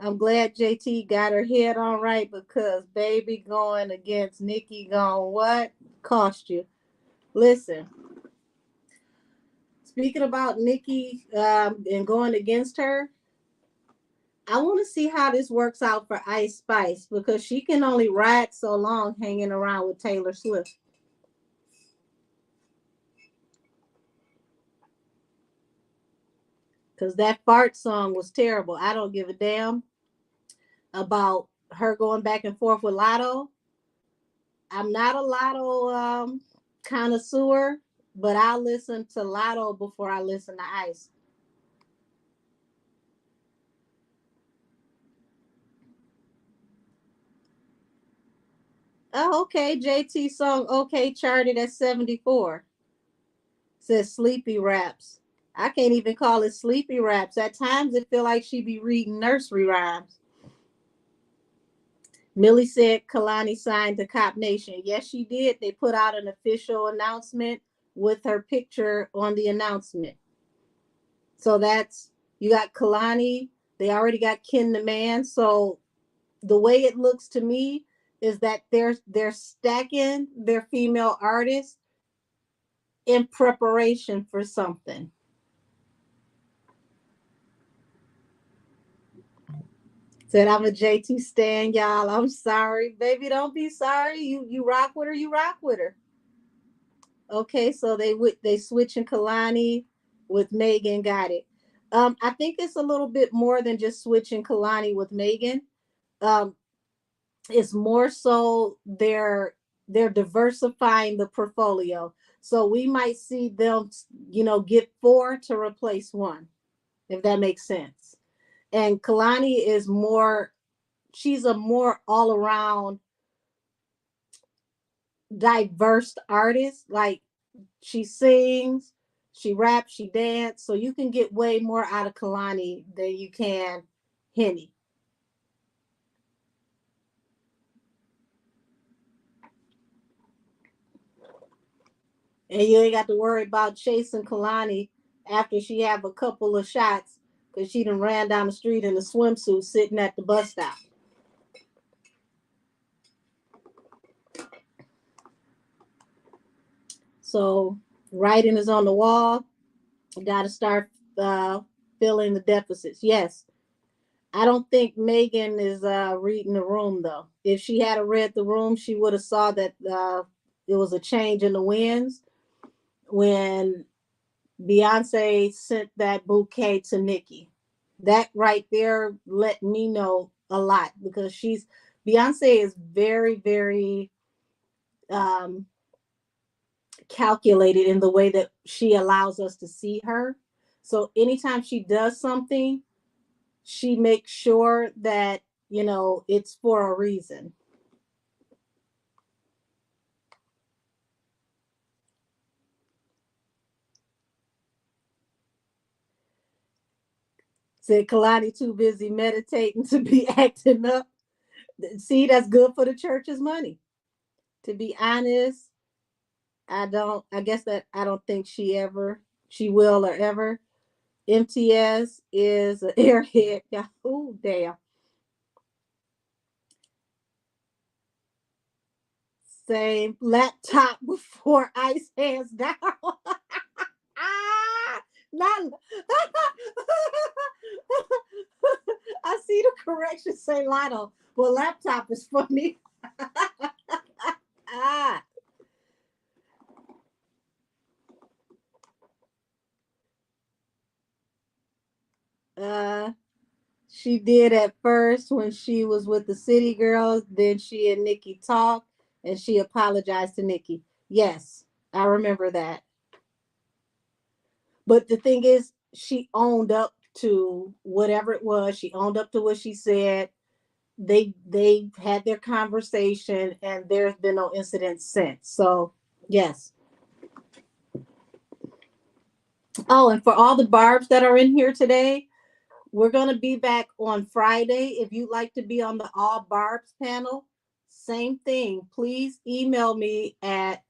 I'm glad JT got her head on right because baby going against Nikki going what? Cost you. Listen, speaking about Nikki and going against her, I want to see how this works out for Ice Spice because she can only ride so long hanging around with Taylor Swift. Because that fart song was terrible. I don't give a damn about her going back and forth with Lotto. I'm not a Lotto connoisseur, but I listen to Lotto before I listen to Ice. Oh, okay. JT song okay charted at 74. Says sleepy raps. I can't even call it sleepy raps. At times it feel like she be reading nursery rhymes. Millie said Kalani signed the Cop Nation. Yes, she did. They put out an official announcement with her picture on the announcement. So that's you got Kalani. They already got Ken the Man. So the way it looks to me is that they're stacking their female artists in preparation for something. Said I'm a JT stan, y'all. I'm sorry, baby. Don't be sorry. You rock with her. You rock with her. Okay, so they switching Kalani with Megan. Got it. I think it's a little bit more than just switching Kalani with Megan. Um, it's more so they're diversifying the portfolio. So we might see them, get four to replace one, if that makes sense. And Kalani is more, she's a more all around diverse artist. Like she sings, she raps, she dance. So you can get way more out of Kalani than you can Henny. And you ain't got to worry about chasing Kalani after she have a couple of shots because she done ran down the street in a swimsuit sitting at the bus stop. So writing is on the wall. You got to start uh, filling the deficits. Yes, I don't think Megan is reading the room though. If she had read the room, she would have saw that it was a change in the winds when Beyonce sent that bouquet to Nikki. That right there let me know a lot because Beyonce is very, very um, calculated in the way that she allows us to see her. So anytime she does something, she makes sure that it's for a reason. Said Kalani too busy meditating to be acting up. See, that's good for the church's money. To be honest, I guess that I don't think she will or ever. MTS is an airhead. Yeah. Oh, damn. Same laptop before ice hands down. Ah, not. I see the correction say Lotto. Well, laptop is funny. Ah, uh, she did at first when she was with the City Girls. Then she and Nikki talked, and she apologized to Nikki. Yes, I remember that. But the thing is, she owned up to whatever it was. She owned up to what she said. They had their conversation, and there's been no incident since. So yes. Oh, and for all the barbs that are in here today, we're going to be back on Friday. If you'd like to be on the All Barbs panel, same thing. Please email me at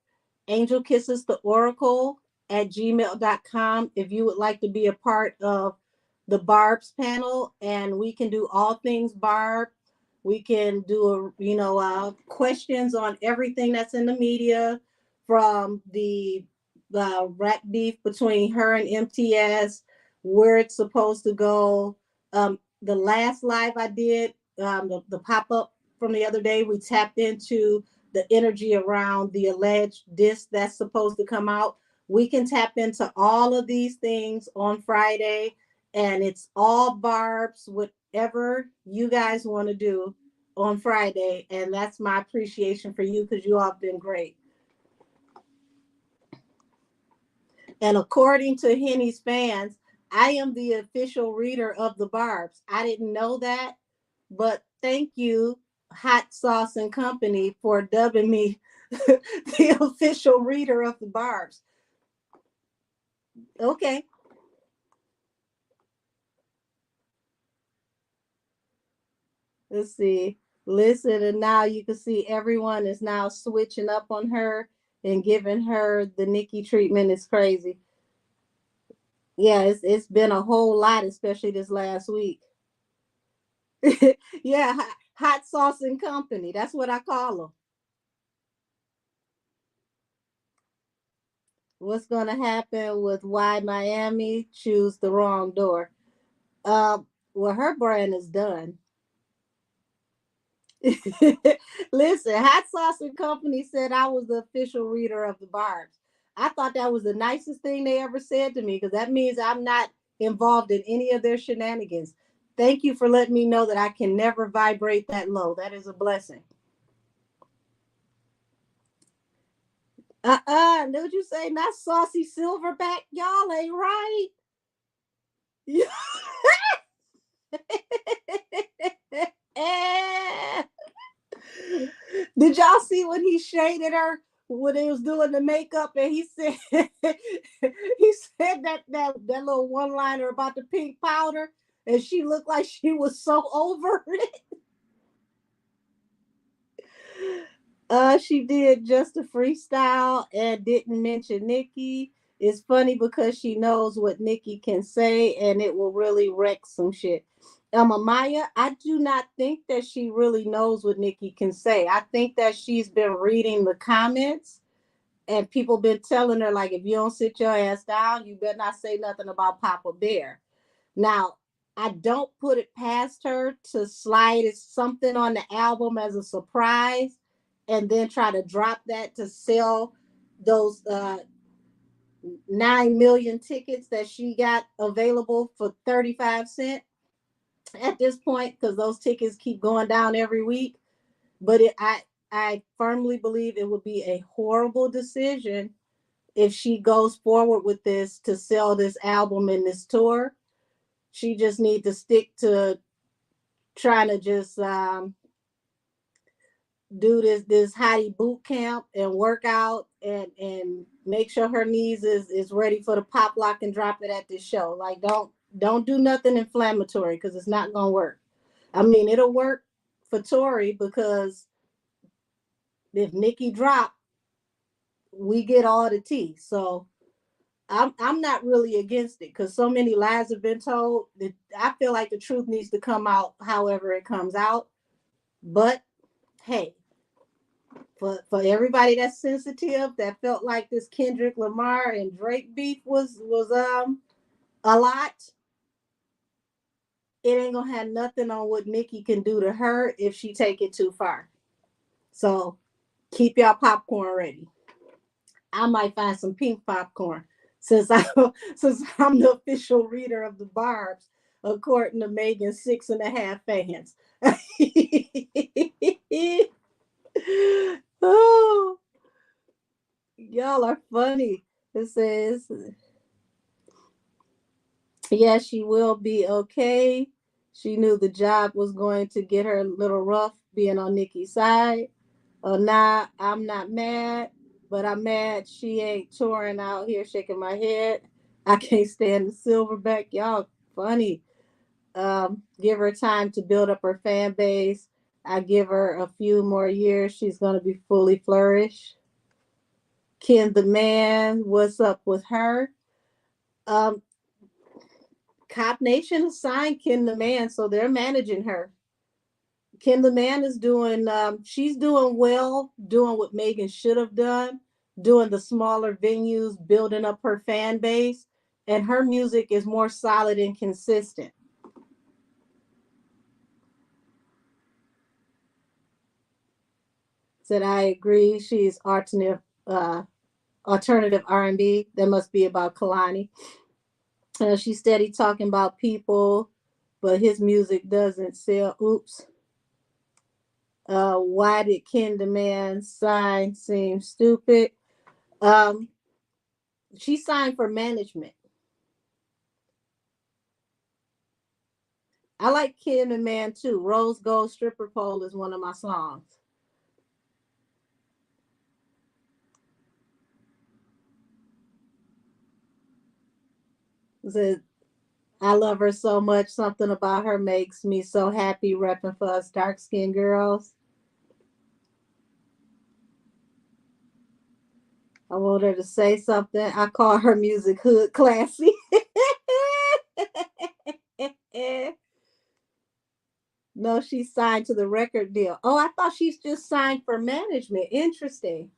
angelkissestheoracle@gmail.com if you would like to be a part of the Barb's panel, and we can do all things Barb. We can do questions on everything that's in the media, from the rat beef between her and MTS, where it's supposed to go. The last live I did, the pop up from the other day, we tapped into the energy around the alleged disc that's supposed to come out. We can tap into all of these things on Friday, and it's all Barb's, whatever you guys want to do on Friday. And that's my appreciation for you because you all have been great. And according to Henny's fans, I am the official reader of the Barb's. I didn't know that, but thank you. Hot Sauce and Company for dubbing me the official reader of the Barb's. Okay. Let's see. Listen, and now you can see everyone is now switching up on her and giving her the Nikki treatment. It's crazy. Yeah, it's been a whole lot, especially this last week. Yeah, Hot Sauce and Company. That's what I call them. What's going to happen with why Miami choose the wrong door? Uh, well, her brand is done. Listen, Hot Sauce and Company said I was the official reader of the Barb's. I thought that was the nicest thing they ever said to me because that means I'm not involved in any of their shenanigans. Thank you for letting me know that I can never vibrate that low. That is a blessing. Did you say not saucy silverback? Y'all ain't right. Did y'all see when he shaded her when he was doing the makeup and he said he said that little one liner about the pink powder and she looked like she was so over it. She did just a freestyle and didn't mention Nikki. It's funny because she knows what Nikki can say and it will really wreck some shit. Amaya, I do not think that she really knows what Nikki can say. I think that she's been reading the comments and people been telling her like, if you don't sit your ass down, you better not say nothing about Papa Bear. Now, I don't put it past her to slide something on the album as a surprise and then try to drop that to sell those 9 million tickets that she got available for 35 cents at this point because those tickets keep going down every week. But I firmly believe it would be a horrible decision if she goes forward with this to sell this album and this tour. She just need to stick to trying to just do this hottie boot camp and work out and make sure her knees is ready for the pop lock and drop it at this show. Like don't do nothing inflammatory because it's not gonna work. I mean it'll work for Tory because if Nikki drop, we get all the tea. So I'm not really against it because so many lies have been told that I feel like the truth needs to come out however it comes out. But hey, for everybody that's sensitive that felt like this Kendrick Lamar and Drake beef was a lot, it ain't gonna have nothing on what Nikki can do to her if she take it too far. So keep y'all popcorn ready. I might find some pink popcorn since I since I'm the official reader of the Barb's, according to Megan's 6.5 fans. Oh, y'all are funny. It says, yeah, she will be okay. She knew the job was going to get her a little rough being on Nikki's side. Oh, nah, I'm not mad, but I'm mad she ain't touring out here shaking my head. I can't stand the silverback. Y'all funny. Give her time to build up her fan base. I give her a few more years. She's going to be fully flourished. Ken the Man, what's up with her? Um, Cop Nation signed Ken the Man, so they're managing her. Kim the Man is doing, she's doing well, doing what Megan should have done, doing the smaller venues, building up her fan base, and her music is more solid and consistent. Said I agree. She's alternative R&B. That must be about Kalani. She's steady talking about people, but his music doesn't sell. Oops. Why did Ken the Man sign seem stupid? Um, she signed for management. I like Kim and Man too. Rose Gold Stripper Pole is one of my songs. Said, I love her so much. Something about her makes me so happy. Repping for us dark skinned girls. I want her to say something. I call her music hood classy. No, she's signed to the record deal. Oh, I thought she's just signed for management. Interesting.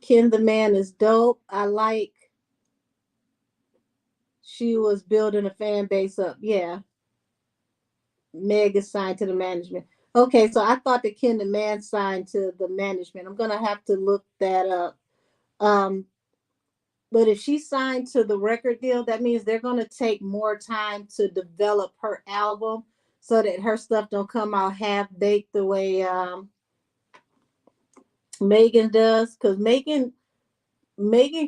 Ken the Man is dope. I like she was building a fan base up. Yeah. Meg is signed to the management. Okay, so I thought that Ken the Man signed to the management. I'm gonna have to look that up. Um, but if she signed to the record deal, that means they're gonna take more time to develop her album so that her stuff don't come out half baked the way Megan does. Because Megan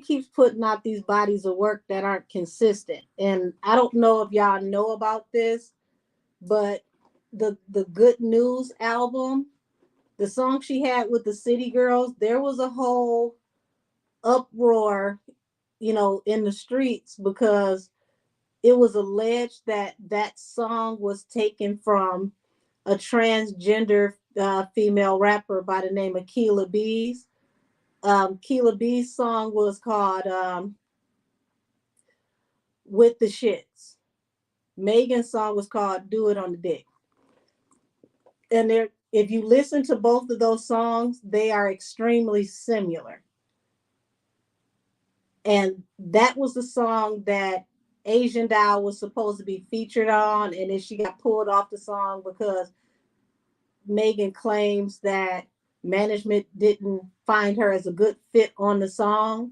keeps putting out these bodies of work that aren't consistent. And I don't know if y'all know about this, but the Good News album, the song she had with the City Girls, there was a whole uproar, in the streets because it was alleged that that song was taken from a transgender female rapper by the name of Keela Bees. Keela Bees' song was called With the Shits. Megan's song was called Do It on the Dick. And if you listen to both of those songs, they are extremely similar. And that was the song that Asian Doll was supposed to be featured on, and then she got pulled off the song because Megan claims that management didn't find her as a good fit on the song.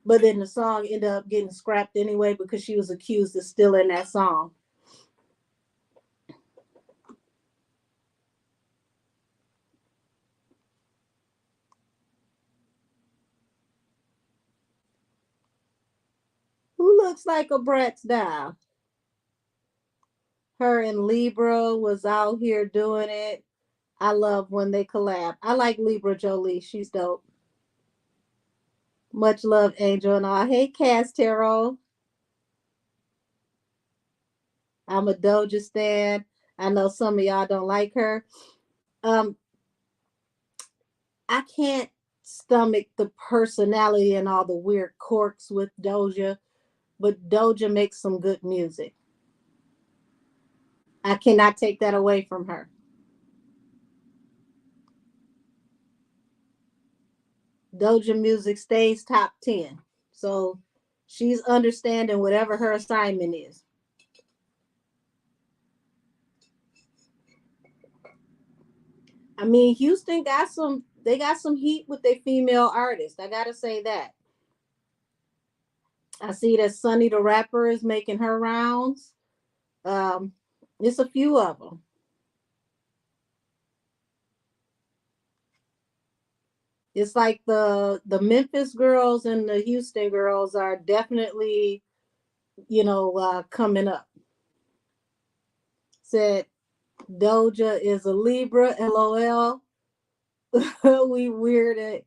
But then the song ended up getting scrapped anyway because she was accused of stealing that song. Who looks like a Bratz doll? Her and Libra was out here doing it. I love when they collab. I like Libra Jolie. She's dope. Much love, Angel and all. Hey, Cass Tarot. I'm a Doja stan. I know some of y'all don't like her. Um, I can't stomach the personality and all the weird quirks with Doja, but Doja makes some good music. I cannot take that away from her. Doja music stays top 10. So she's understanding whatever her assignment is. I mean, Houston got some heat with their female artists. I gotta say that. I see that Sunny the rapper is making her rounds. Um, it's a few of them. It's like the Memphis girls and the Houston girls are definitely, coming up. Said Doja is a Libra, LOL. We weird.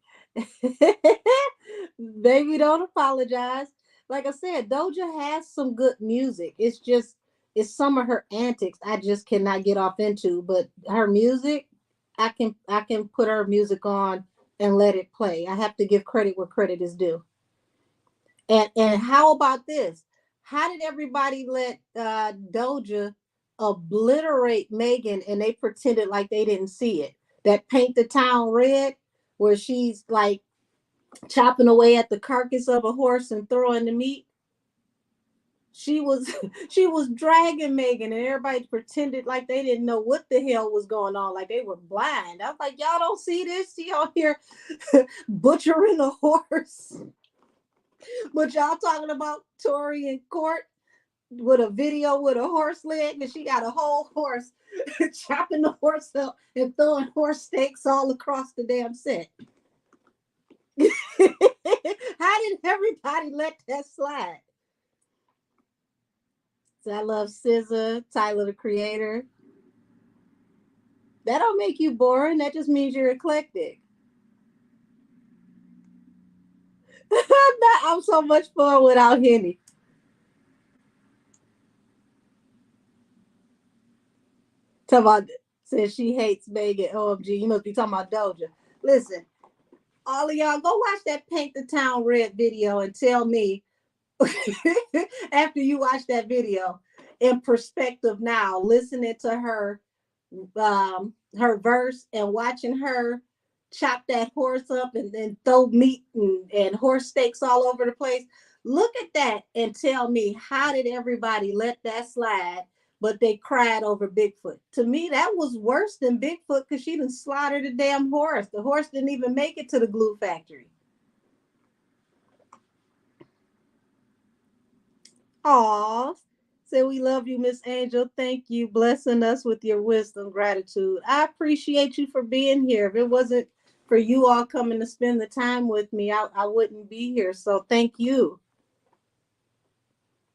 Baby, don't apologize. Like I said, Doja has some good music. It's some of her antics I just cannot get off into. But her music, I can put her music on and let it play. I have to give credit where credit is due. And how about this? How did everybody let Doja obliterate Megan and they pretended like they didn't see it? That Paint the Town Red, where she's like chopping away at the carcass of a horse and throwing the meat. She was she was dragging Megan and everybody pretended like they didn't know what the hell was going on, like they were blind. I was like, y'all don't see this? See y'all here butchering a horse. But y'all talking about Tory in court with a video with a horse leg, and she got a whole horse chopping the horse up and throwing horse steaks all across the damn set. How did everybody let that slide? So I love SZA, Tyler the Creator. That don't make you boring. That just means you're eclectic. I'm so much fun without Henny. Talk about says she hates Megan. OMG, you must be talking about Doja. Listen, all of y'all, go watch that Paint the Town Red video and tell me after you watch that video in perspective now, listening to her verse and watching her chop that horse up and then throw meat and horse steaks all over the place. Look at that and tell me, how did everybody let that slide, but they cried over Bigfoot? To me, that was worse than Bigfoot because she done slaughtered the damn horse. The horse didn't even make it to the glue factory. Aw. Say we love you, Miss Angel. Thank you, blessing us with your wisdom, gratitude. I appreciate you for being here. If it wasn't for you all coming to spend the time with me, I wouldn't be here. So thank you.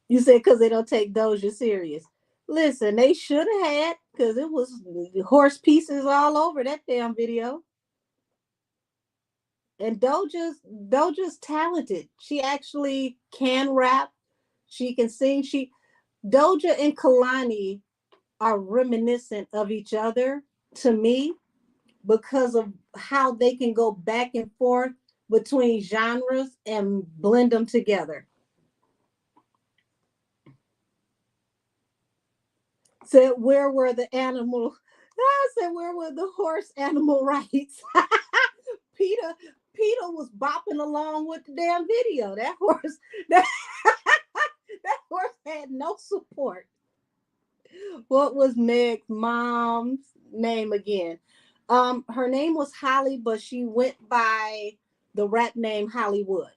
You said because they don't take Doja serious. Listen, they should have had, because it was horse pieces all over that damn video. And Doja's talented. She actually can rap. She can sing. Doja and Kalani are reminiscent of each other to me because of how they can go back and forth between genres and blend them together. Said, where were the animal? I said, where were the horse animal rights? Peter Peter was bopping along with the damn video. That, that horse had no support. What was Meg's mom's name again? Her name was Holly, but she went by the rap name Hollywood.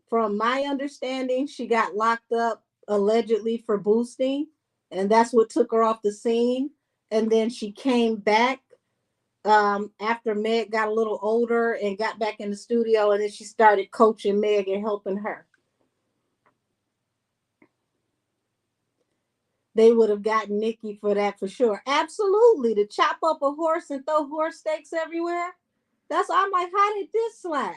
From my understanding, she got locked up allegedly for boosting, and that's what took her off the scene. And then she came back after Meg got a little older and got back in the studio, and then she started coaching Meg and helping her. They would have gotten Nikki for that for sure. Absolutely. To chop up a horse and throw horse steaks everywhere. I'm like, how did this slide?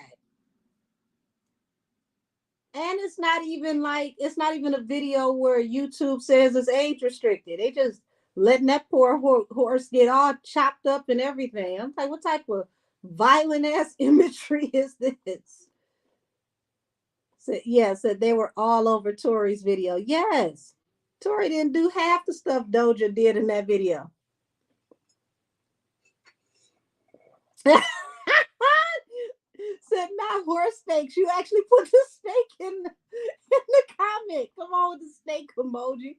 And it's not even a video where YouTube says it's age restricted. They just letting that poor horse get all chopped up and everything. I'm like, what type of violent ass imagery is this? So, yeah, so they were all over Tori's video. Yes. Tori didn't do half the stuff Doja did in that video. Said not horse steaks. You actually put the steak in the comment. Come on with the steak emoji.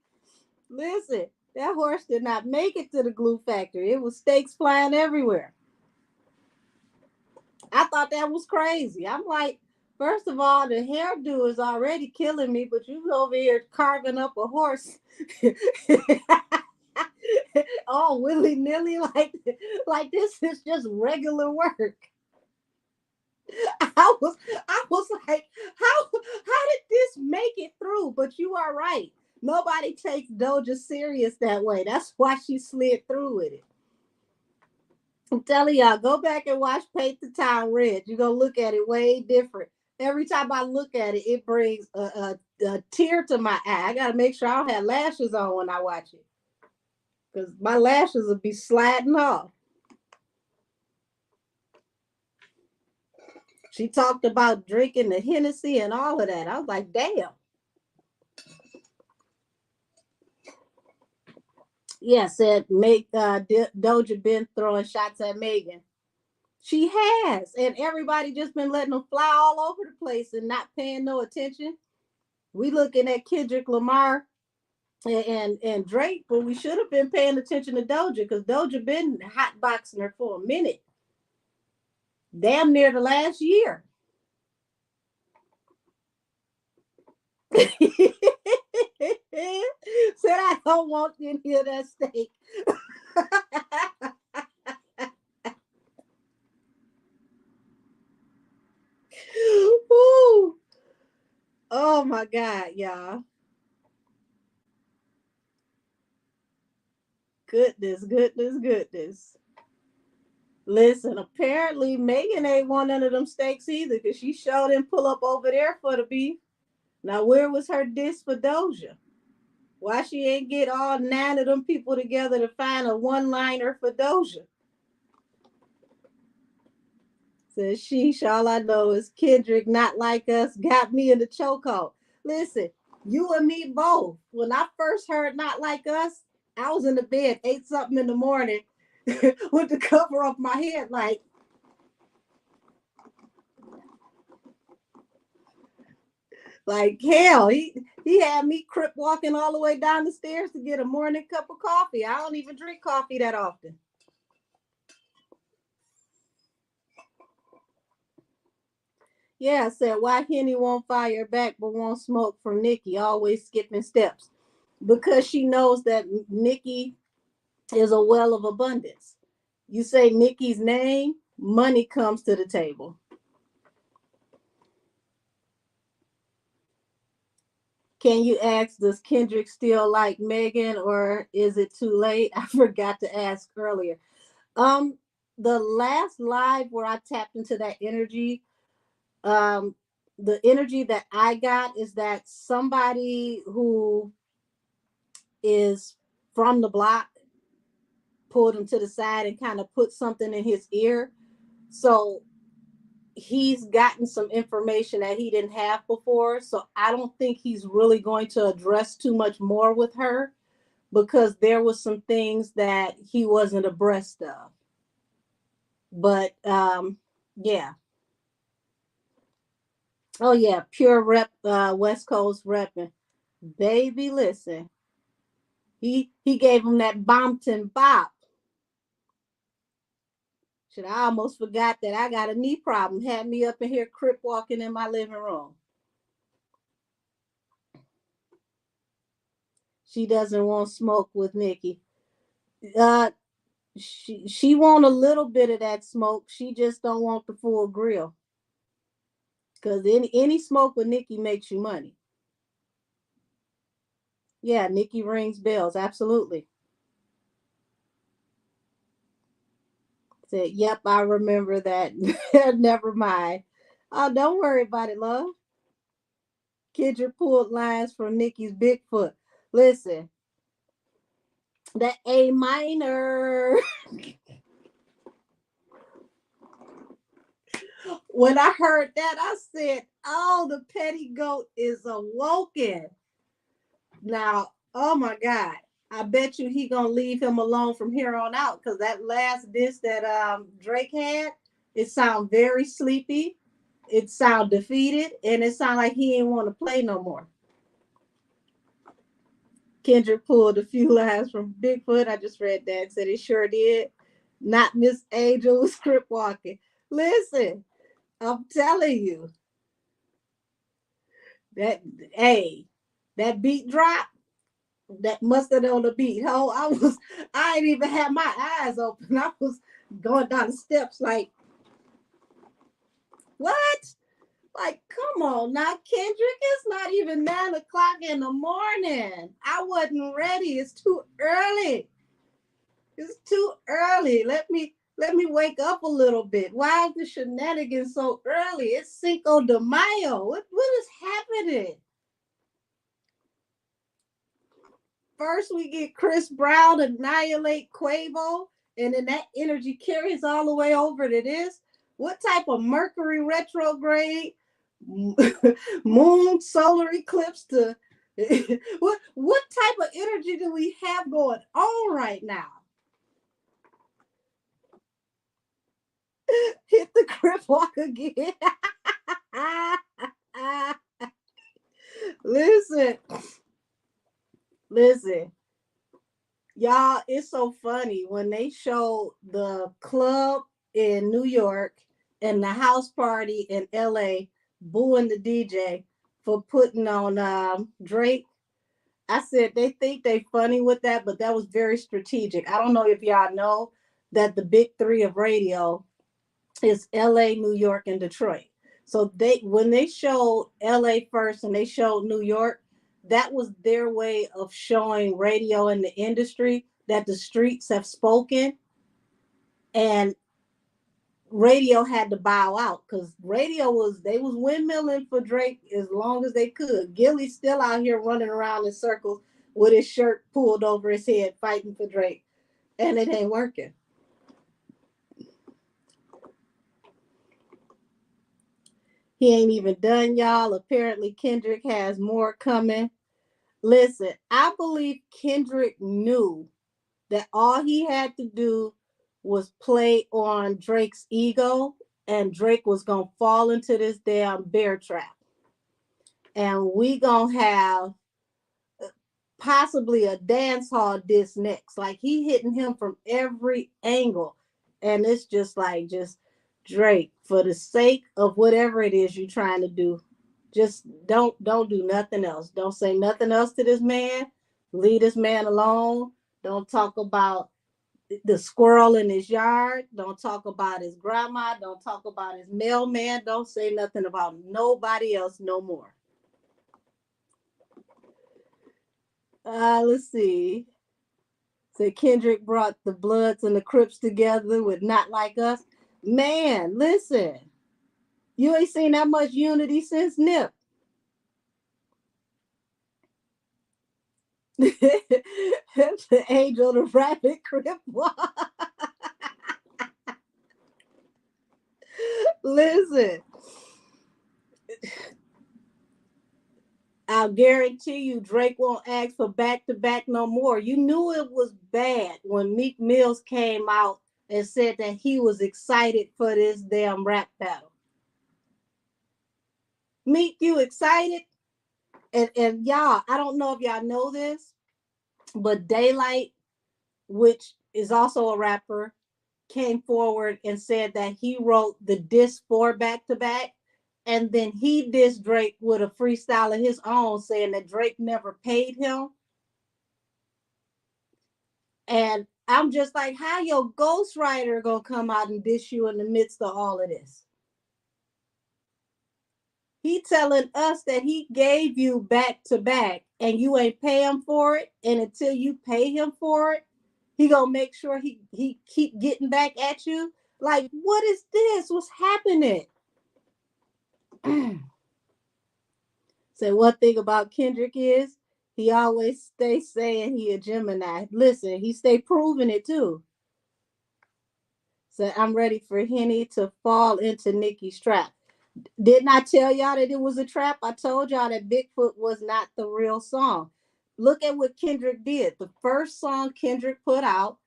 Listen, that horse did not make it to the glue factory. It was steaks flying everywhere. I thought that was crazy. I'm like, first of all, the hairdo is already killing me, but you over here carving up a horse. All willy-nilly, like this is just regular work. I was like, how did this make it through? But you are right. Nobody takes Doja serious that way. That's why she slid through with it. I'm telling y'all, go back and watch Paint the Town Red. You're gonna look at it way different. Every time I look at it, it brings a tear to my eye. I gotta make sure I don't have lashes on when I watch it, because my lashes will be sliding off. She talked about drinking the Hennessy and all of that. I was like, damn. Yeah, said Doja been throwing shots at Megan. She has, and everybody just been letting them fly all over the place and not paying no attention. We looking at Kendrick Lamar and Drake, but we should have been paying attention to Doja, because Doja been hotboxing her for a minute, damn near the last year. Said I don't want any of that steak. Ooh. Oh my God, y'all. Goodness, goodness, goodness. Listen, apparently Megan ain't want none of them steaks either because she sure didn't pull up over there for the beef. Now, where was her dish for Doja? Why she ain't get all 9 of them people together to find a one-liner for Doja? Says sheesh, all I know is Kendrick not like us got me in the chokehold. Listen, you and me both. When I first heard not like us, I was in the bed, ate something in the morning with the cover off my head, like hell. He had me crip walking all the way down the stairs to get a morning cup of coffee. I don't even drink coffee that often. Yeah, I said, why Henny won't fire back but won't smoke from Nikki, always skipping steps? Because she knows that Nikki is a well of abundance. You say Nikki's name, money comes to the table. Can you ask, does Kendrick still like Megan or is it too late? I forgot to ask earlier. Um, the last live where I tapped into that energy, um, the energy that I got is that somebody who is from the block pulled him to the side and kind of put something in his ear. So he's gotten some information that he didn't have before. So I don't think he's really going to address too much more with her because there was some things that he wasn't abreast of. But yeah. Oh yeah, pure rep West Coast repping. Baby, listen. He gave him that Bompton bop. Shit, I almost forgot that I got a knee problem. Had me up in here crip walking in my living room. She doesn't want smoke with Nikki. Uh, she want a little bit of that smoke. She just don't want the full grill. Cause any smoke with Nikki makes you money. Yeah, Nikki rings bells. Absolutely. Said, yep, I remember that. Never mind. Oh, don't worry about it, love. Kendra pulled lines from Nikki's Bigfoot. Listen, that A minor. When I heard that, I said, oh, the petty goat is awoken. Now, oh my God. I bet you he gonna leave him alone from here on out because that last disc that Drake had, it sound very sleepy, it sound defeated, and it sound like he ain't want to play no more. Kendrick pulled a few lines from Bigfoot. I just read that. Said he sure did. Not Miss Angel script walking. Listen, I'm telling you that hey, that beat drop, that mustard on the beat. Oh, I ain't even had my eyes open. I was going down the steps like, what? Like, come on now, Kendrick. It's not even 9 o'clock in the morning. I wasn't ready. It's too early. It's too early. Let me wake up a little bit. Why is the shenanigans so early? It's Cinco de Mayo. What is happening? First, we get Chris Brown annihilate Quavo, and then that energy carries all the way over to this. What type of Mercury retrograde, moon solar eclipse to what type of energy do we have going on right now? Hit the grip walk again. listen, listen, y'all. It's so funny when they show the club in New York and the house party in LA booing the DJ for putting on Drake. I said they think they funny with that, but that was very strategic. I don't know if y'all know that the big three of radio is LA, New York, and Detroit. So when they showed LA first and they showed New York, that was their way of showing radio in the industry that the streets have spoken, and radio had to bow out because radio was they was windmilling for Drake as long as they could. Gilly's still out here running around in circles with his shirt pulled over his head fighting for Drake, and it ain't working. He ain't even done, y'all. Apparently Kendrick has more coming. Listen, I believe Kendrick knew that all he had to do was play on Drake's ego, and Drake was gonna fall into this damn bear trap. And we gonna have possibly a dance hall diss next. Like he hitting him from every angle. And it's just Drake, for the sake of whatever it is you're trying to do, just don't do nothing else. Don't say nothing else to this man. Leave this man alone. Don't talk about the squirrel in his yard. Don't talk about his grandma. Don't talk about his mailman. Don't say nothing about nobody else no more. Let's see. So Kendrick brought the Bloods and the Crips together with Not Like Us. Man, listen. You ain't seen that much unity since Nip. The Angel, the Rabbit, Crip. Listen. I'll guarantee you Drake won't ask for back to back no more. You knew it was bad when Meek Mills came out and said that he was excited for this damn rap battle. Meek, you excited? And y'all, I don't know if y'all know this, but Daylight, which is also a rapper, came forward and said that he wrote the diss for back to back. And then he dissed Drake with a freestyle of his own, saying that Drake never paid him. And I'm just like, how your ghostwriter gonna come out and diss you in the midst of all of this? He telling us that he gave you back to back and you ain't pay him for it. And until you pay him for it, he gonna make sure he keep getting back at you. Like, what is this? What's happening? So one thing about Kendrick is he always stay saying he a Gemini. Listen, he stay proving it too. So I'm ready for Henny to fall into Nicki's trap. Didn't I tell y'all that it was a trap? I told y'all that Bigfoot was not the real song. Look at what Kendrick did. The first song Kendrick put out,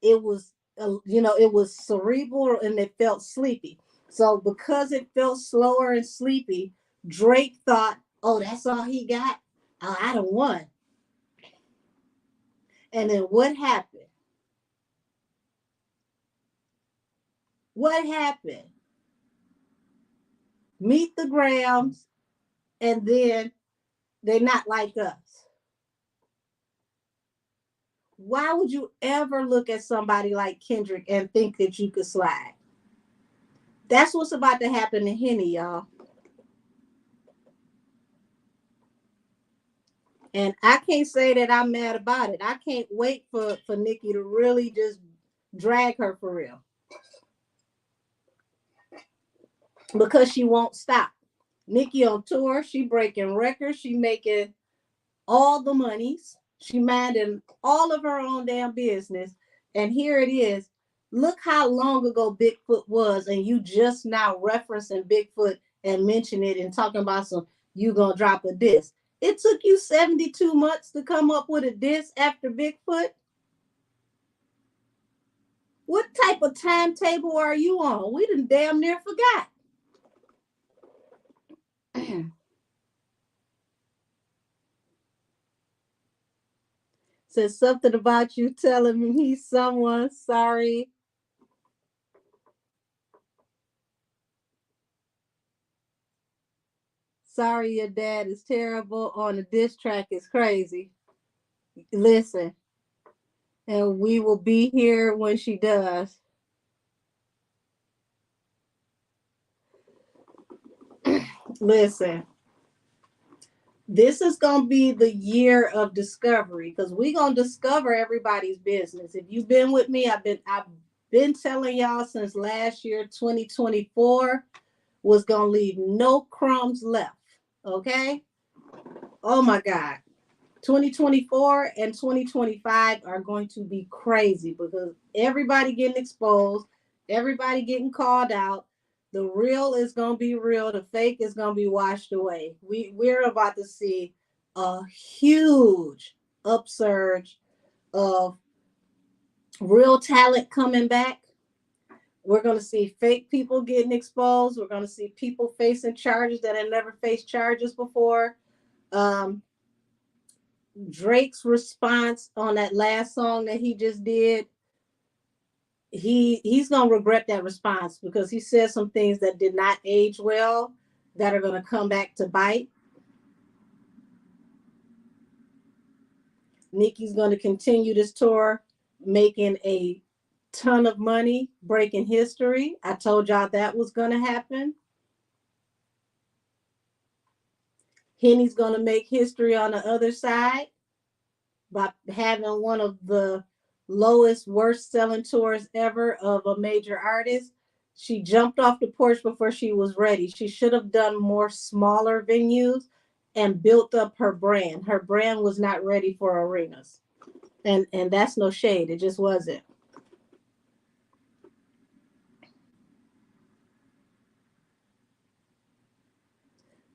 it was, it was cerebral and it felt sleepy. So because it felt slower and sleepy, Drake thought, oh, that's all he got? Oh, I don't want. And then what happened? What happened? Meet the Grams, and then they're not like us. Why would you ever look at somebody like Kendrick and think that you could slide? That's what's about to happen to Henny, y'all. And I can't say that I'm mad about it. I can't wait for Nicki to really just drag her for real. Because she won't stop. Nicki on tour, she breaking records, she making all the monies. She minding all of her own damn business. And here it is. Look how long ago Bigfoot was, and you just now referencing Bigfoot and mention it and talking about some you gonna drop a diss. It took you 72 months to come up with a diss after Bigfoot. What type of timetable are you on? We done damn near forgot. Says something about you telling me he's someone. Sorry. Sorry your dad is terrible on a diss track is crazy. Listen, and we will be here when she does. Listen, this is gonna be the year of discovery because we're gonna discover everybody's business. If you've been with me, I've been telling y'all since last year, 2024 was gonna leave no crumbs left. Okay. Oh my God. 2024 and 2025 are going to be crazy because everybody getting exposed, everybody getting called out. The real is going to be real, the fake is going to be washed away. We're about to see a huge upsurge of real talent coming back. We're going to see fake people getting exposed. We're going to see people facing charges that have never faced charges before. Um, Drake's response on that last song that he just did, he's gonna regret that response because he said some things that did not age well that are gonna come back to bite. Nicki's gonna continue this tour, making a ton of money, breaking history. I told y'all that was gonna happen. Henny's gonna make history on the other side by having one of the lowest, worst selling tours ever of a major artist. She jumped off the porch before she was ready. She should have done more smaller venues and built up her brand. Her brand was not ready for arenas. And that's no shade. It just wasn't.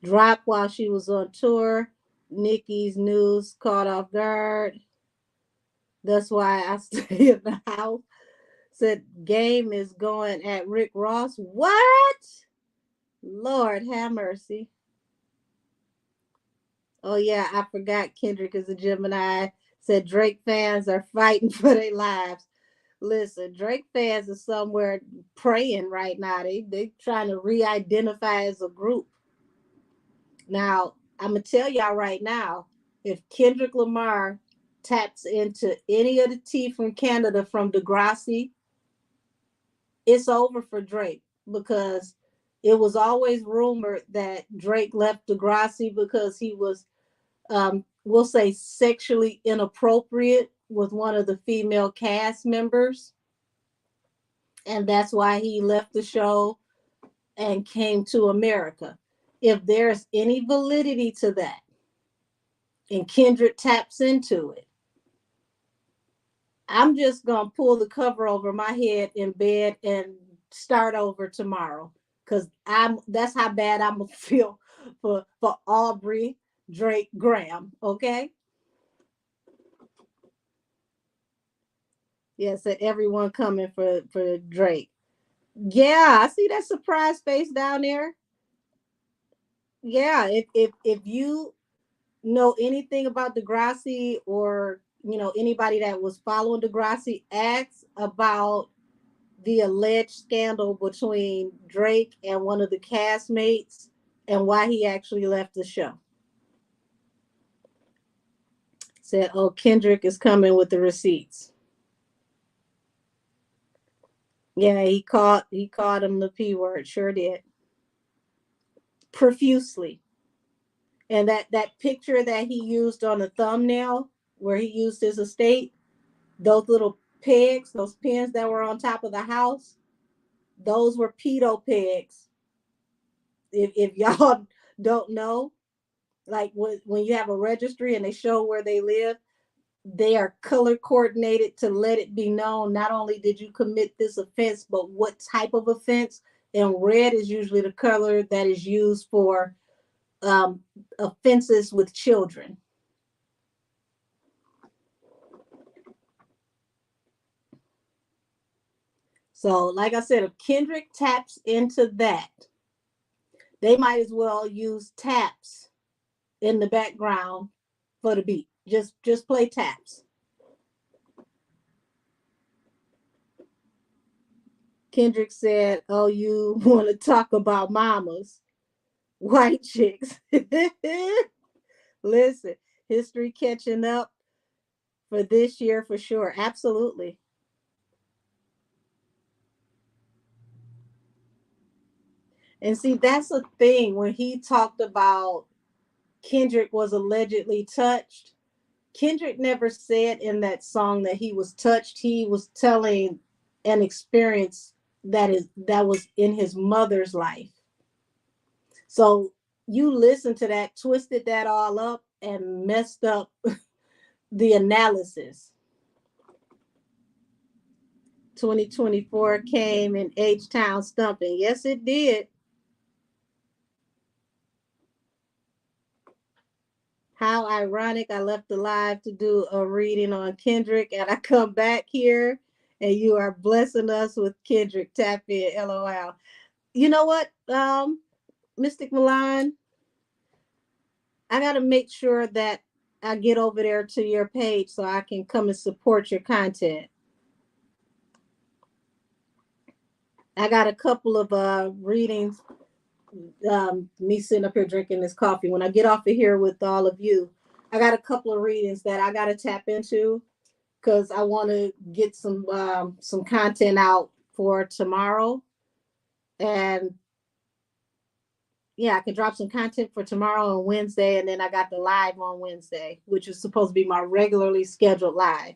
Dropped while she was on tour. Nicki's news caught off guard. That's why I stay in the house. Said Game is going at Rick Ross. What? Lord have mercy. Oh yeah, I forgot Kendrick is a Gemini. Said Drake fans are fighting for their lives. Listen, Drake fans are somewhere praying right now. They trying to re-identify as a group. Now, I'm gonna tell y'all right now, if Kendrick Lamar taps into any of the tea from Canada from Degrassi, it's over for Drake because it was always rumored that Drake left Degrassi because he was, we'll say, sexually inappropriate with one of the female cast members. And that's why he left the show and came to America. If there's any validity to that, and Kendrick taps into it, I'm just gonna pull the cover over my head in bed and start over tomorrow. Cause that's how bad I'm gonna feel for Aubrey Drake Graham. Okay. Yes, and everyone coming for Drake. Yeah, I see that surprise face down there. Yeah, if you know anything about Degrassi or anybody that was following Degrassi, ask about the alleged scandal between Drake and one of the castmates and why he actually left the show. Said, "Oh, Kendrick is coming with the receipts." Yeah, he called him the P word. Sure did, profusely. And that picture that he used on the thumbnail, where he used his estate, those little pegs, those pins that were on top of the house, those were pedo pegs. If y'all don't know, like when you have a registry and they show where they live, they are color coordinated to let it be known not only did you commit this offense, but what type of offense. And red is usually the color that is used for um, offenses with children. So, like I said, if Kendrick taps into that, they might as well use taps in the background for the beat. Just play taps. Kendrick said, "Oh, you want to talk about mamas, white chicks?" Listen, history catching up for this year for sure. Absolutely. And see, that's a thing when he talked about Kendrick was allegedly touched. Kendrick never said in that song that he was touched. He was telling an experience that was in his mother's life. So you listen to that, twisted that all up, and messed up the analysis. 2024 came in H Town stumping. Yes, it did. How ironic. I left the live to do a reading on Kendrick, and I come back here and you are blessing us with Kendrick. Tap in, LOL. You know what, Mystic Milan? I got to make sure that I get over there to your page so I can come and support your content. I got a couple of readings. Me sitting up here drinking this coffee. When I get off of here with all of you, I got a couple of readings that I got to tap into because I want to get some content out for tomorrow. And yeah, I can drop some content for tomorrow and Wednesday, and then I got the live on Wednesday, which is supposed to be my regularly scheduled live.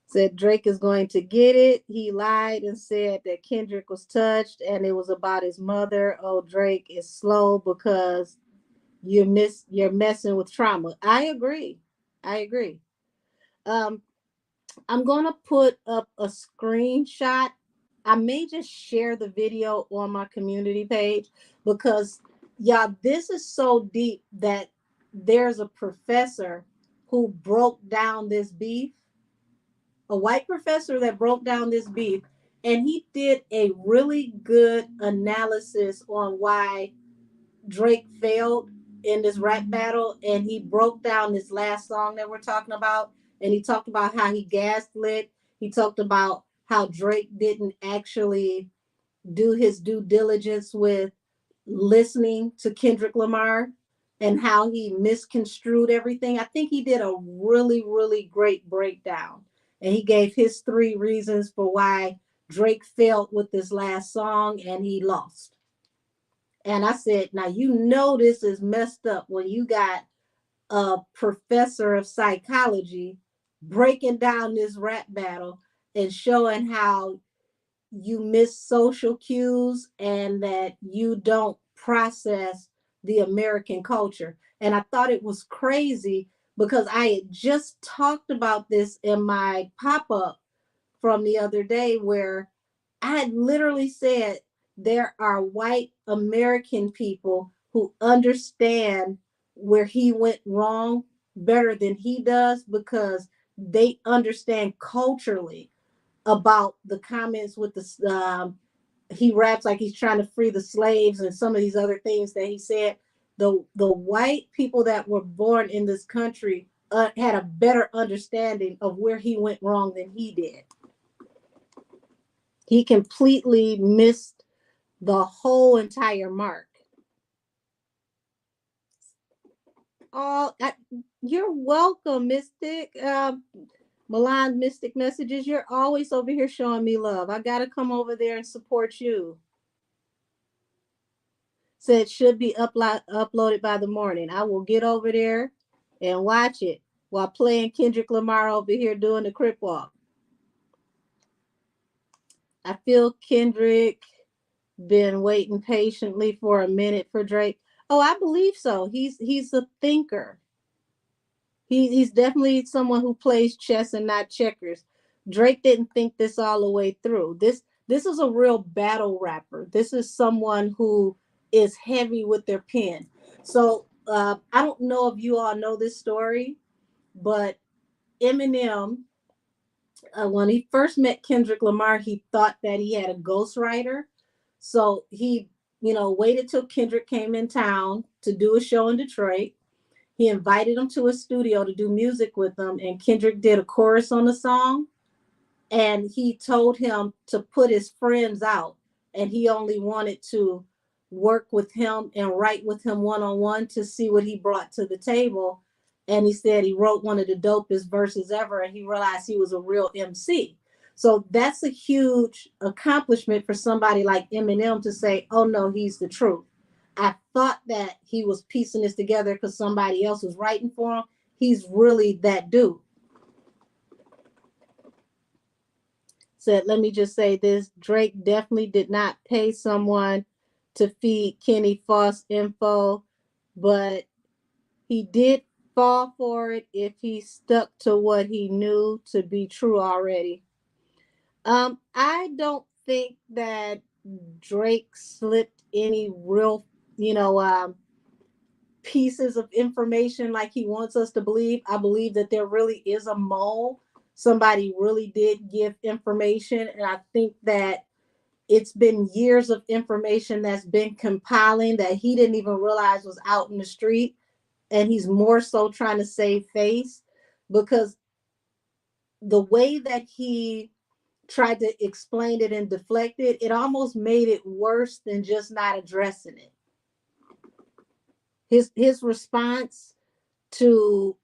Said Drake is going to get it. He lied and said that Kendrick was touched and it was about his mother. Oh, Drake is slow because you're messing with trauma. I agree. I agree. Um, I'm gonna put up a screenshot. I may just share the video on my community page because yeah, this is so deep that there's a professor who broke down this beef, a white professor that broke down this beef, and he did a really good analysis on why Drake failed in this rap battle, and he broke down this last song that we're talking about, and he talked about how he gaslit. He talked about how Drake didn't actually do his due diligence with listening to Kendrick Lamar and how he misconstrued everything. I think he did a really, really great breakdown. And he gave his 3 reasons for why Drake failed with this last song and he lost. And I said, now you know this is messed up when you got a professor of psychology breaking down this rap battle and showing how you miss social cues and that you don't process the American culture. And I thought it was crazy because I had just talked about this in my pop-up from the other day where I had literally said there are white American people who understand where he went wrong better than he does because they understand culturally about the comments with the he raps like he's trying to free the slaves and some of these other things that he said. The white people that were born in this country had a better understanding of where he went wrong than he did. He completely missed the whole entire mark. Oh, you're welcome, Mystic. Milan Mystic Messages. You're always over here showing me love. I gotta come over there and support you. Said should be uploaded by the morning. I will get over there and watch it while playing Kendrick Lamar over here doing the crip walk. I feel Kendrick been waiting patiently for a minute for Drake. Oh, I believe so. He's a thinker. He's definitely someone who plays chess and not checkers. Drake didn't think this all the way through. This is a real battle rapper. This is someone who is heavy with their pen. So I don't know if you all know this story, but Eminem, when he first met Kendrick Lamar, he thought that he had a ghostwriter. So he, waited till Kendrick came in town to do a show in Detroit. He invited him to a studio to do music with him, and Kendrick did a chorus on the song. And he told him to put his friends out, and he only wanted to work with him and write with him one-on-one to see what he brought to the table. And he said he wrote one of the dopest verses ever, and he realized he was a real MC. So that's a huge accomplishment for somebody like Eminem to say, oh no, he's the truth. I thought that he was piecing this together because somebody else was writing for him. He's really that dude. Said, let me just say this, Drake definitely did not pay someone to feed Kenny false info, but he did fall for it if he stuck to what he knew to be true already. I don't think that Drake slipped any real, you know, pieces of information like he wants us to believe. I believe that there really is a mole. Somebody really did give information, and I think that it's been years of information that's been compiling that he didn't even realize was out in the street, and he's more so trying to save face because the way that he tried to explain it and deflect it, it almost made it worse than just not addressing it. His response to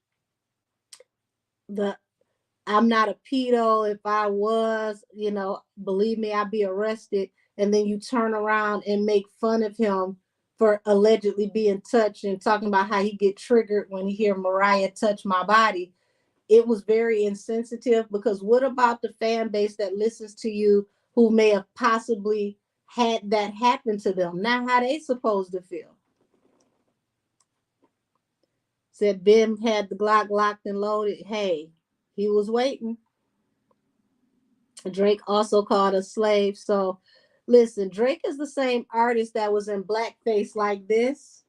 the I'm not a pedo. If I was, believe me, I'd be arrested. And then you turn around and make fun of him for allegedly being touched and talking about how he get triggered when he hear Mariah touch my body. It was very insensitive because what about the fan base that listens to you who may have possibly had that happen to them? Now, how they supposed to feel? Said Ben had the Glock locked and loaded. Hey, he was waiting. Drake also called a slave. So, listen, Drake is the same artist that was in blackface like this,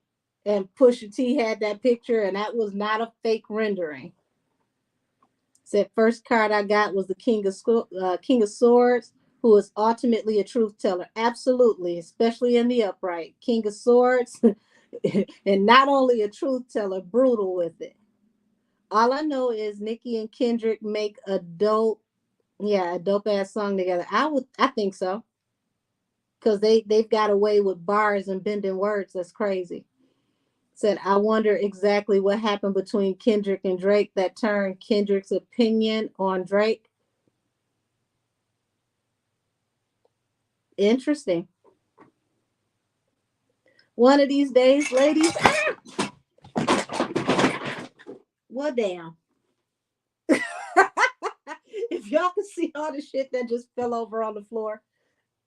and Pusha T had that picture, and that was not a fake rendering. Said first card I got was the King of Swords, who is ultimately a truth teller. Absolutely, especially in the upright. King of Swords, and not only a truth teller, brutal with it. All I know is Nicki and Kendrick make a dope ass song together. I think so. Because they've got away with bars and bending words. That's crazy. Said, I wonder exactly what happened between Kendrick and Drake that turned Kendrick's opinion on Drake. Interesting. One of these days, ladies. Well, damn. If y'all could see all the shit that just fell over on the floor,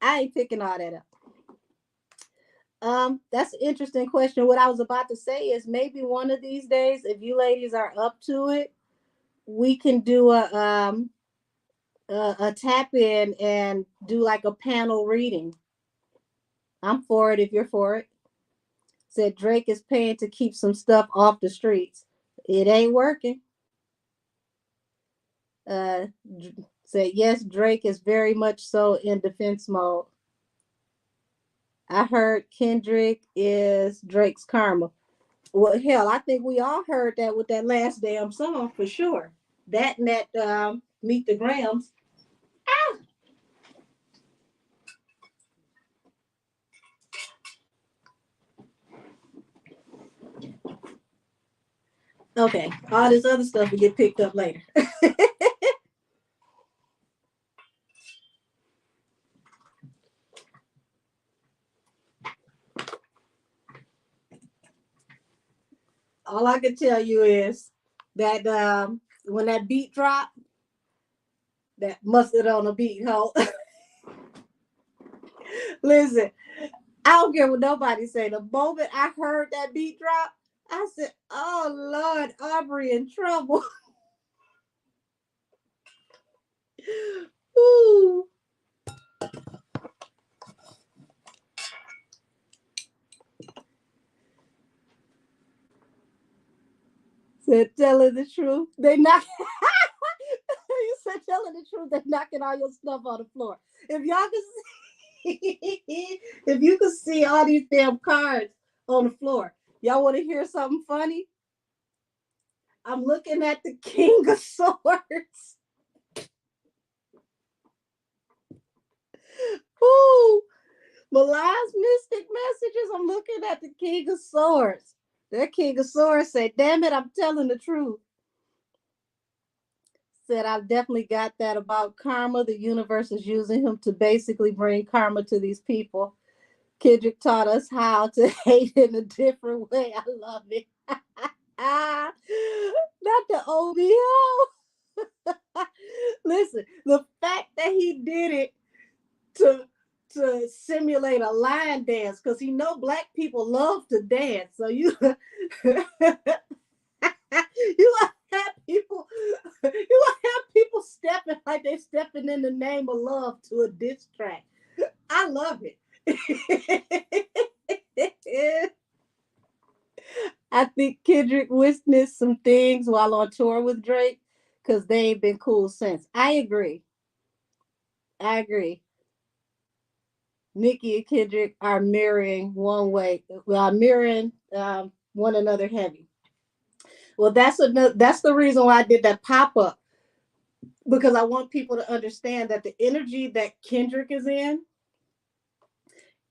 I ain't picking all that up. That's an interesting question. What I was about to say is maybe one of these days, if you ladies are up to it, we can do a tap in and do like a panel reading. I'm for it if you're for it. Said Drake is paying to keep some stuff off the streets. It ain't working. Uh, said yes, Drake is very much so in defense mode. I heard Kendrick is Drake's karma. Well, hell, I think we all heard that with that last damn song for sure. That and that Meet the Grams. Ah! Okay, all this other stuff will get picked up later. All I can tell you is that when that beat dropped, that mustard on the beat, ho. Listen, I don't care what nobody say. The moment I heard that beat drop, I said, "Oh Lord, Aubrey in trouble." Ooh. Said telling the truth. They not you said telling the truth, they're knocking all your stuff on the floor. If y'all can see, if you can see all these damn cards on the floor, y'all want to hear something funny? I'm looking at the King of Swords. Ooh, my last mystic messages. I'm looking at the King of Swords. That King of Swords say, "Damn it, I'm telling the truth." Said, I've definitely got that about karma. The universe is using him to basically bring karma to these people. Kendrick taught us how to hate in a different way. I love it. Not the OBO. Listen, the fact that he did it to simulate a line dance, because he know black people love to dance. So you you have people have people stepping like they stepping in the name of love to a diss track. I love it. I think Kendrick witnessed some things while on tour with Drake because they ain't been cool since. I agree. I agree. Nicki and Kendrick are mirroring one way, mirroring one another heavy. Well, that's the reason why I did that pop up, because I want people to understand that the energy that Kendrick is in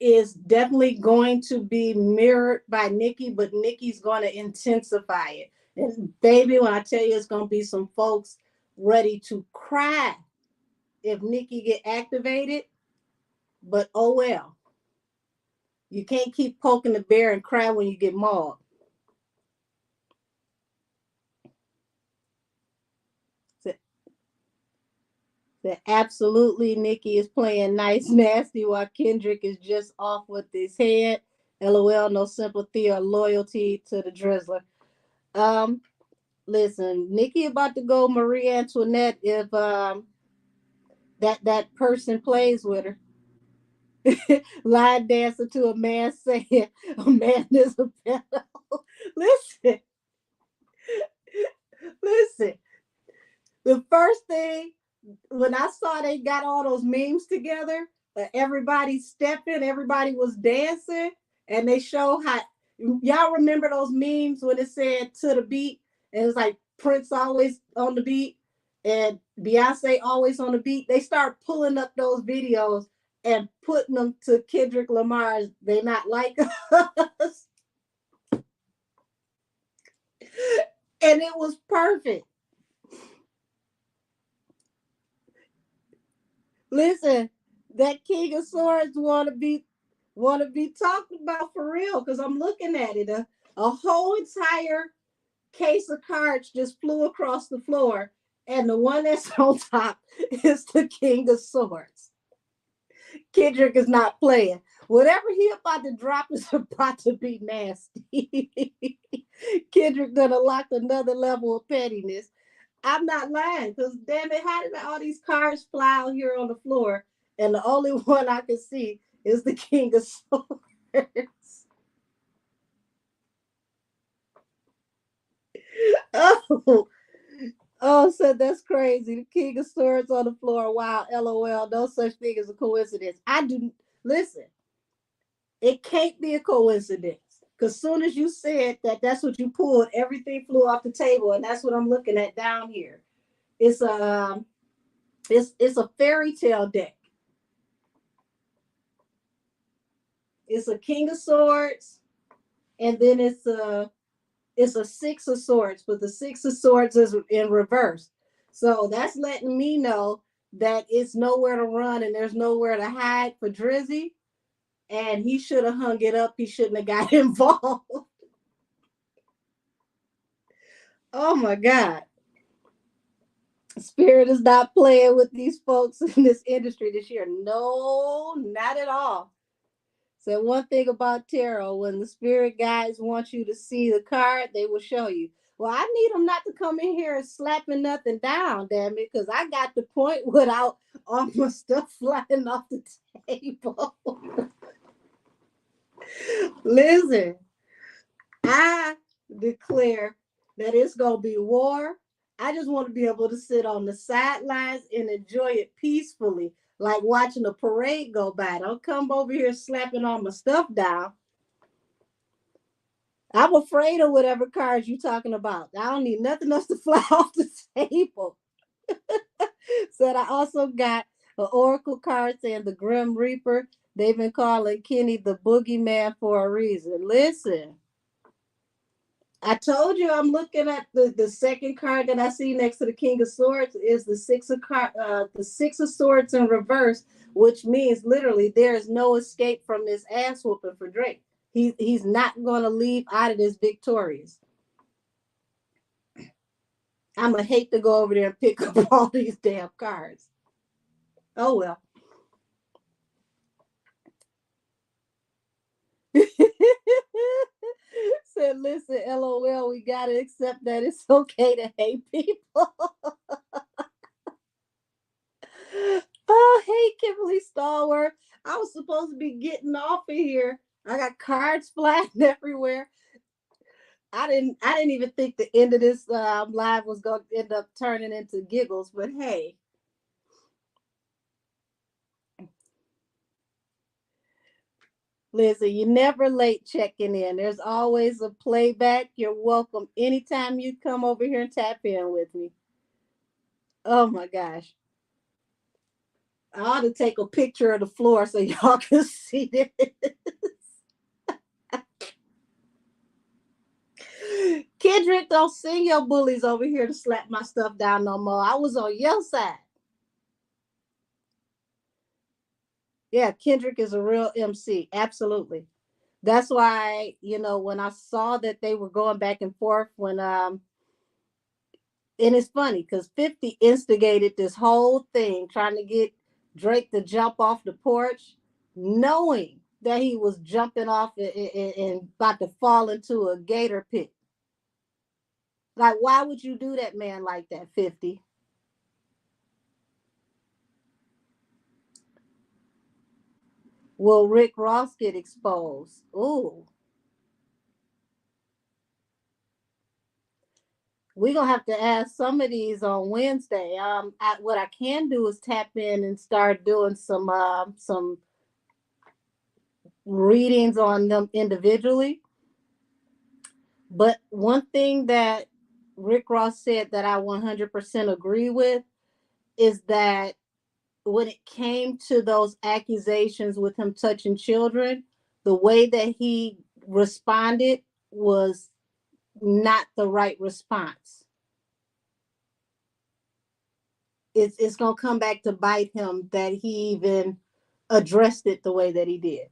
is definitely going to be mirrored by Nicki, but Nicki's going to intensify it. And baby, when I tell you, it's going to be some folks ready to cry if Nicki get activated. But oh well, you can't keep poking the bear and cry when you get mauled. So, so absolutely, Nicki is playing nice, nasty, while Kendrick is just off with his head. LOL, no sympathy or loyalty to the Drizzler. Um, Listen, Nikki about to go Marie Antoinette if that person plays with her. Line dancer to a man saying a man is a pedo. listen, listen. The first thing when I saw they got all those memes together, everybody stepping, everybody was dancing, and they show how y'all remember those memes when it said to the beat, and it was like Prince always on the beat and Beyonce always on the beat. They start pulling up those videos and putting them to Kendrick Lamar's "They Not Like Us," and it was perfect. Listen, that King of Swords want to be talked about for real, because I'm looking at it. A whole entire case of cards just flew across the floor, and the one that's on top is the King of Swords. Kendrick is not playing. Whatever he about to drop is about to be nasty. Kendrick done unlocked another level of pettiness. I'm not lying, because damn it, how did all these cards fly out here on the floor? And the only one I can see is the King of Swords. Oh, oh, so that's crazy. The King of Swords on the floor. Wow, LOL. No such thing as a coincidence. I do listen. It can't be a coincidence. Because soon as you said that that's what you pulled, everything flew off the table, and that's what I'm looking at down here. It's a it's a fairy tale deck. It's a King of Swords, and then it's a Six of Swords, but the Six of Swords is in reverse. So that's letting me know that it's nowhere to run and there's nowhere to hide for Drizzy. And he should have hung it up. He shouldn't have got involved. Oh my God. Spirit is not playing with these folks in this industry this year. No, not at all. So one thing about tarot, when the spirit guides want you to see the card, they will show you. Well, I need them not to come in here and slapping nothing down, damn it, because I got the point without all my stuff flying off the table. Listen, I declare that it's gonna be war. I just want to be able to sit on the sidelines and enjoy it peacefully, like watching a parade go by. Don't come over here slapping all my stuff down. I'm afraid of whatever cards you're talking about. I don't need nothing else to fly off the table. Said I also got an oracle card saying the Grim Reaper. They've been calling Kenny the boogeyman for a reason. Listen, I told you I'm looking at the second card that I see next to the King of Swords is the Six of Swords in reverse, which means literally there is no escape from this ass whooping for Drake. He's not going to leave out of this victorious. I'm gonna hate to go over there and pick up all these damn cards. Oh well. Said, listen, LOL, we gotta accept that it's okay to hate people. Oh, hey, Kimberly Stalwart. I was supposed to be getting off of here. I got cards flying everywhere. I didn't even think the end of this live was going to end up turning into giggles, but hey. Listen, you're never late checking in. There's always a playback. You're welcome anytime you come over here and tap in with me. Oh my gosh. I ought to take a picture of the floor so y'all can see this. Kendrick, don't send your bullies over here to slap my stuff down no more. I was on your side. Yeah, Kendrick is a real MC. Absolutely. That's why, when I saw that they were going back and forth and it's funny because 50 instigated this whole thing trying to get Drake to jump off the porch, knowing that he was jumping off and about to fall into a gator pit. Like, why would you do that, man, like that, 50? Will Rick Ross get exposed? Ooh, we're gonna have to ask some of these on Wednesday. What I can do is tap in and start doing some readings on them individually. But one thing that Rick Ross said that I 100% agree with is that when it came to those accusations with him touching children, the way that he responded was not the right response. It's going to come back to bite him that he even addressed it the way that he did.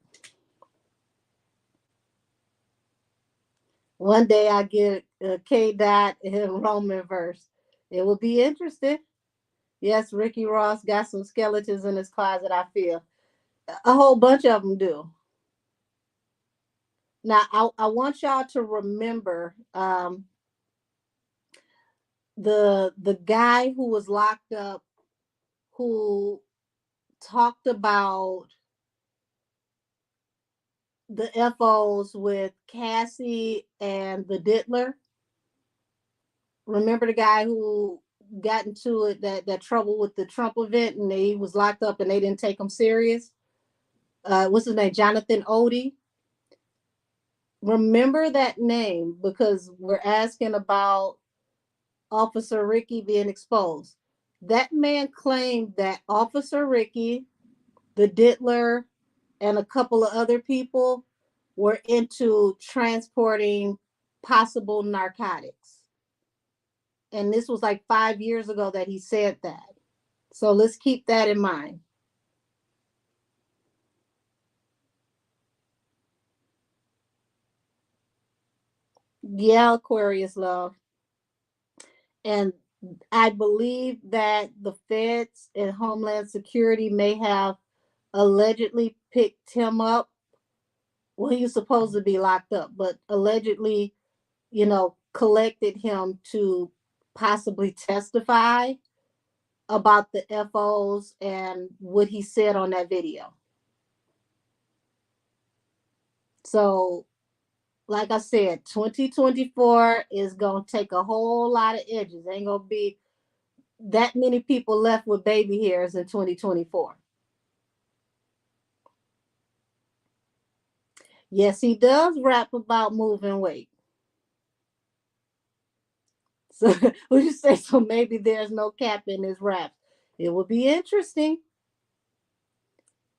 One day I get a K dot in Roman verse. It will be interesting. Yes, Ricky Ross got some skeletons in his closet, I feel. A whole bunch of them do. Now, I want y'all to remember the guy who was locked up who talked about the FOs with Cassie and the Diddler. Remember the guy who got into it that trouble with the Trump event and he was locked up and they didn't take him serious? What's his name? Jonathan Odie. Remember that name because we're asking about Officer Ricky being exposed. That man claimed that Officer Ricky, the Diddler, and a couple of other people were into transporting possible narcotics. And this was like 5 years ago that he said that. So let's keep that in mind. Yeah, Aquarius love. And I believe that the feds and Homeland Security may have allegedly picked him up. Well, he was supposed to be locked up, but allegedly, collected him to possibly testify about the FOs and what he said on that video. So, like I said, 2024 is going to take a whole lot of edges. Ain't going to be that many people left with baby hairs in 2024. Yes, he does rap about moving weight. So, would you say so? Maybe there's no cap in his raps. It would be interesting.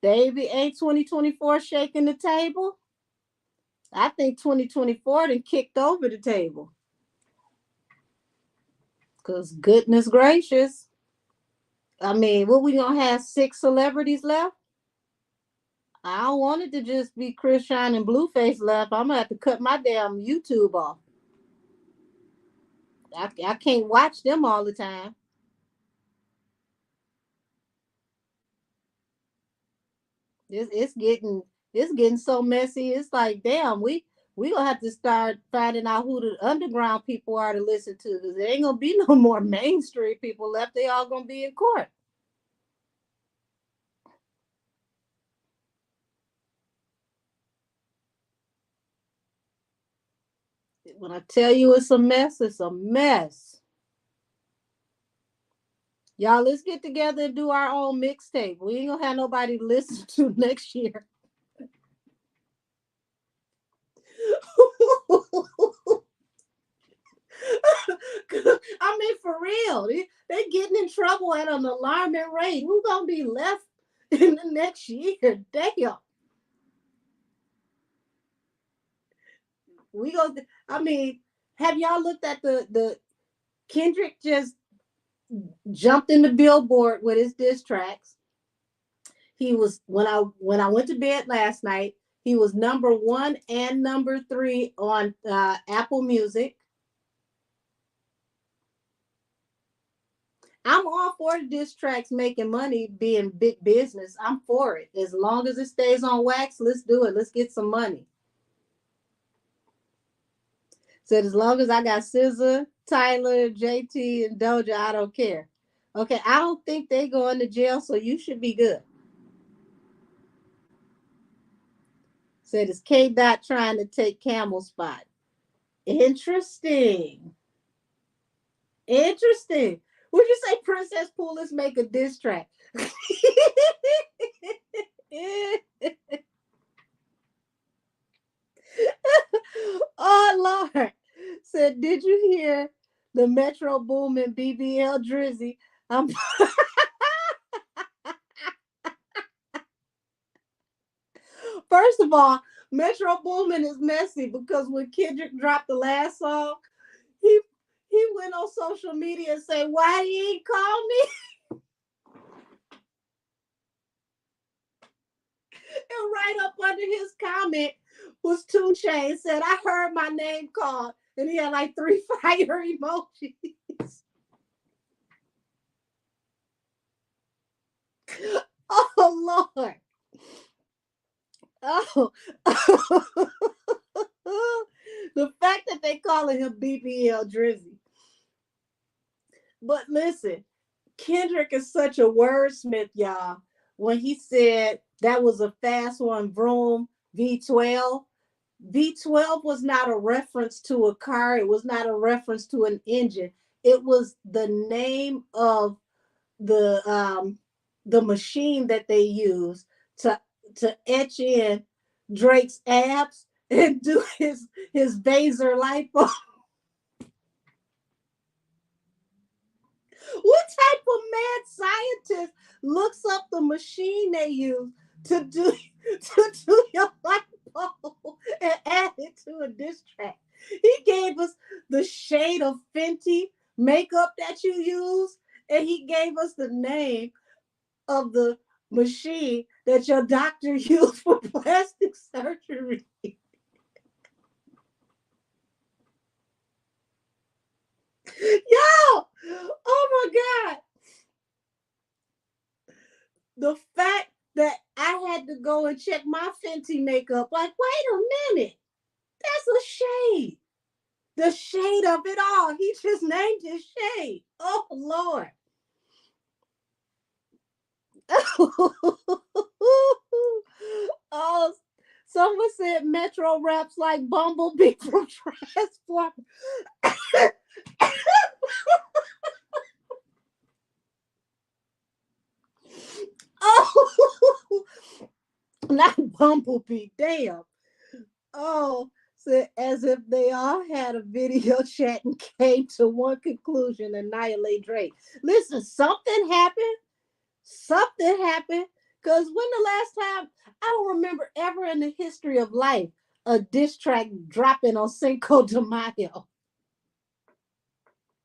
Baby, ain't 2024 shaking the table? I think 2024 done kicked over the table. Because goodness gracious. I mean, what we gonna have 6 celebrities left? I don't want it to just be Chris Shine and Blueface left. I'm gonna have to cut my damn YouTube off. I can't watch them all the time. It's getting so messy. It's like, damn, we gonna have to start finding out who the underground people are to listen to, because there ain't gonna be no more mainstream people left. They all gonna be in court. When I tell you it's a mess, it's a mess. Y'all, let's get together and do our own mixtape. We ain't gonna have nobody to listen to next year. I mean, for real, they getting in trouble at an alarming rate. Who gonna be left in the next year? Damn. We go. I mean, have y'all looked at the Kendrick just jumped in the Billboard with his diss tracks. He was when I went to bed last night. He was number 1 and number 3 on Apple Music. I'm all for the diss tracks making money, being big business. I'm for it. As long as it stays on wax, let's do it. Let's get some money. Said as long as I got SZA, Tyler, JT, and Doja, I don't care. Okay, I don't think they going to jail, so you should be good. Said it's K Dot trying to take Camel's spot. Interesting. Interesting. Would you say Princess Pool, let's make a diss track? Oh Lord. Said, did you hear the Metro Boomin BBL Drizzy? I'm First of all, Metro Boomin is messy because when Kendrick dropped the last song, he he went on social media and said, why he ain't call me? And right up under his comment was 2 Chainz said, I heard my name called. And he had like 3 fire emojis. Oh Lord. Oh. The fact that they calling him BBL Drizzy. But listen, Kendrick is such a wordsmith, y'all. When he said that was a fast one, Vroom V12. V12 was not a reference to a car. It was not a reference to an engine. It was the name of the um the machine that they use to etch in Drake's abs and do his Vaser lipo. What type of mad scientist looks up the machine they use to do your lipo and add it to a diss track? He gave us the shade of Fenty makeup that you use, and he gave us the name of the machine that your doctor used for plastic surgery. Yo, oh my God. The fact that I had to go and check my Fenty makeup, like, wait a minute, that's a shade. The shade of it all. He just named his shade. Oh Lord. Oh, someone said Metro raps like Bumblebee from Transformers. Oh, not Bumblebee. Damn. Oh, so as if they all had a video chat and came to one conclusion: annihilate Drake. Listen, something happened. Something happened. Because when the last time, I don't remember ever in the history of life a diss track dropping on Cinco de Mayo.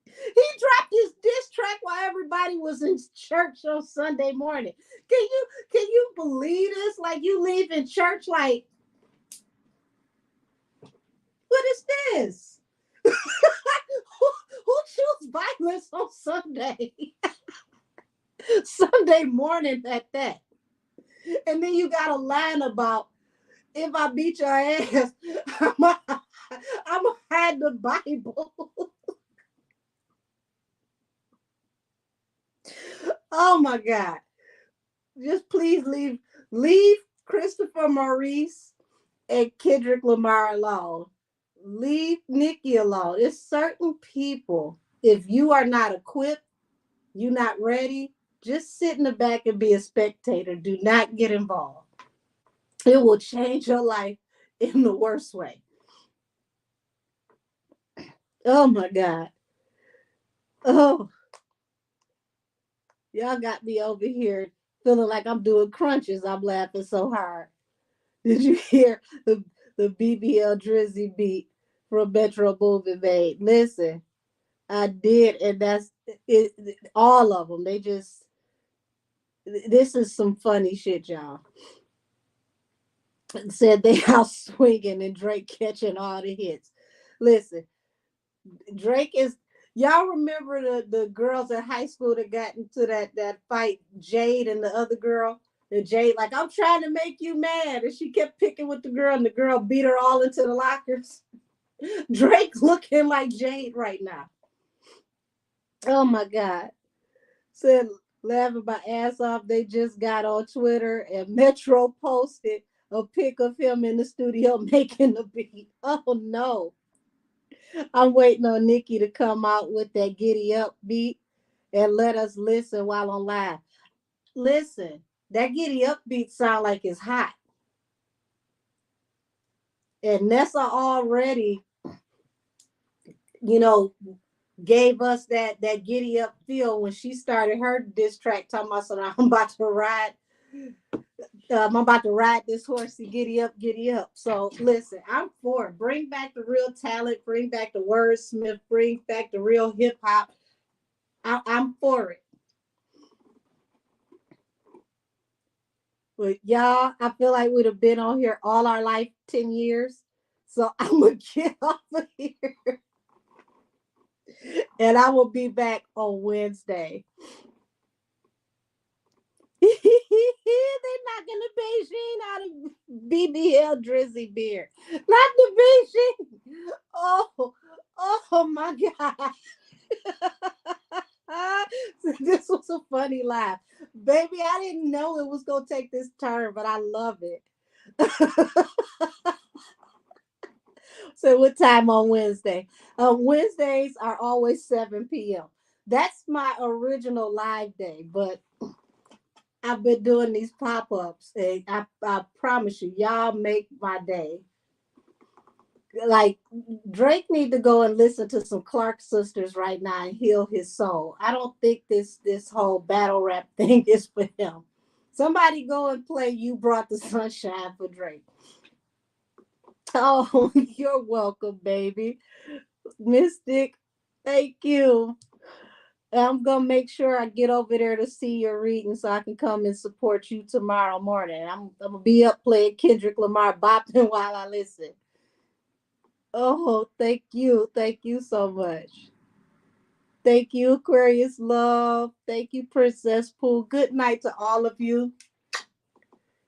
He dropped his diss track while everybody was in church on Sunday morning. Can you believe this? Like, you leaving church like, what is this? who choose violence on Sunday? Sunday morning at that. And then you got a line about, if I beat your ass, I'm gonna hide the Bible. Oh my God. Just please leave Christopher Maurice and Kendrick Lamar alone. Leave Nikki alone. It's certain people. If you are not equipped, you're not ready, just sit in the back and be a spectator. Do not get involved. It will change your life in the worst way. Oh my God. Oh, y'all got me over here feeling like I'm doing crunches. I'm laughing so hard. Did you hear the BBL Drizzy beat from Metro Boomin made? Listen, I did, and that's it. All of them. They just, this is some funny shit, y'all. Said they out swinging and Drake catching all the hits. Listen, Drake is. Y'all remember the girls at high school that got into that fight, Jade and the other girl? The Jade, like, I'm trying to make you mad. And she kept picking with the girl, and the girl beat her all into the lockers. Drake looking like Jade right now. Oh my God. Said laughing my ass off. They just got on Twitter and Metro posted a pic of him in the studio making the beat. Oh no. I'm waiting on Nikki to come out with that giddy up beat and let us listen while on live. Listen, that giddy up beat sound like it's hot. And Nessa already, you know, gave us that giddy up feel when she started her diss track talking about, so I'm about to ride. I'm about to ride this horsey, giddy up, giddy up. So listen, I'm for it. Bring back the real talent, bring back the wordsmith, bring back the real hip hop. I'm for it. But y'all, I feel like we'd have been on here all our life, 10 years. So I'm going to get off of here. And I will be back on Wednesday. They're knocking the Beijing out of BBL Drizzy beer. Not the Beijing. Oh my God. This was a funny laugh. Baby, I didn't know it was going to take this turn, but I love it. So what time on Wednesday? Wednesdays are always 7 p.m. That's my original live day, but I've been doing these pop-ups, and I promise you, y'all make my day. Like, Drake need to go and listen to some Clark sisters right now and heal his soul. I don't think this whole battle rap thing is for him. Somebody go and play "You Brought the Sunshine" for Drake. Oh, you're welcome, baby. Mystic, thank you. I'm gonna make sure I get over there to see your reading so I can come and support you tomorrow morning. I'm gonna be up playing Kendrick Lamar bopping while I listen. Oh, thank you so much. Thank you, Aquarius Love. Thank you, Princess Pooh. Good night to all of you.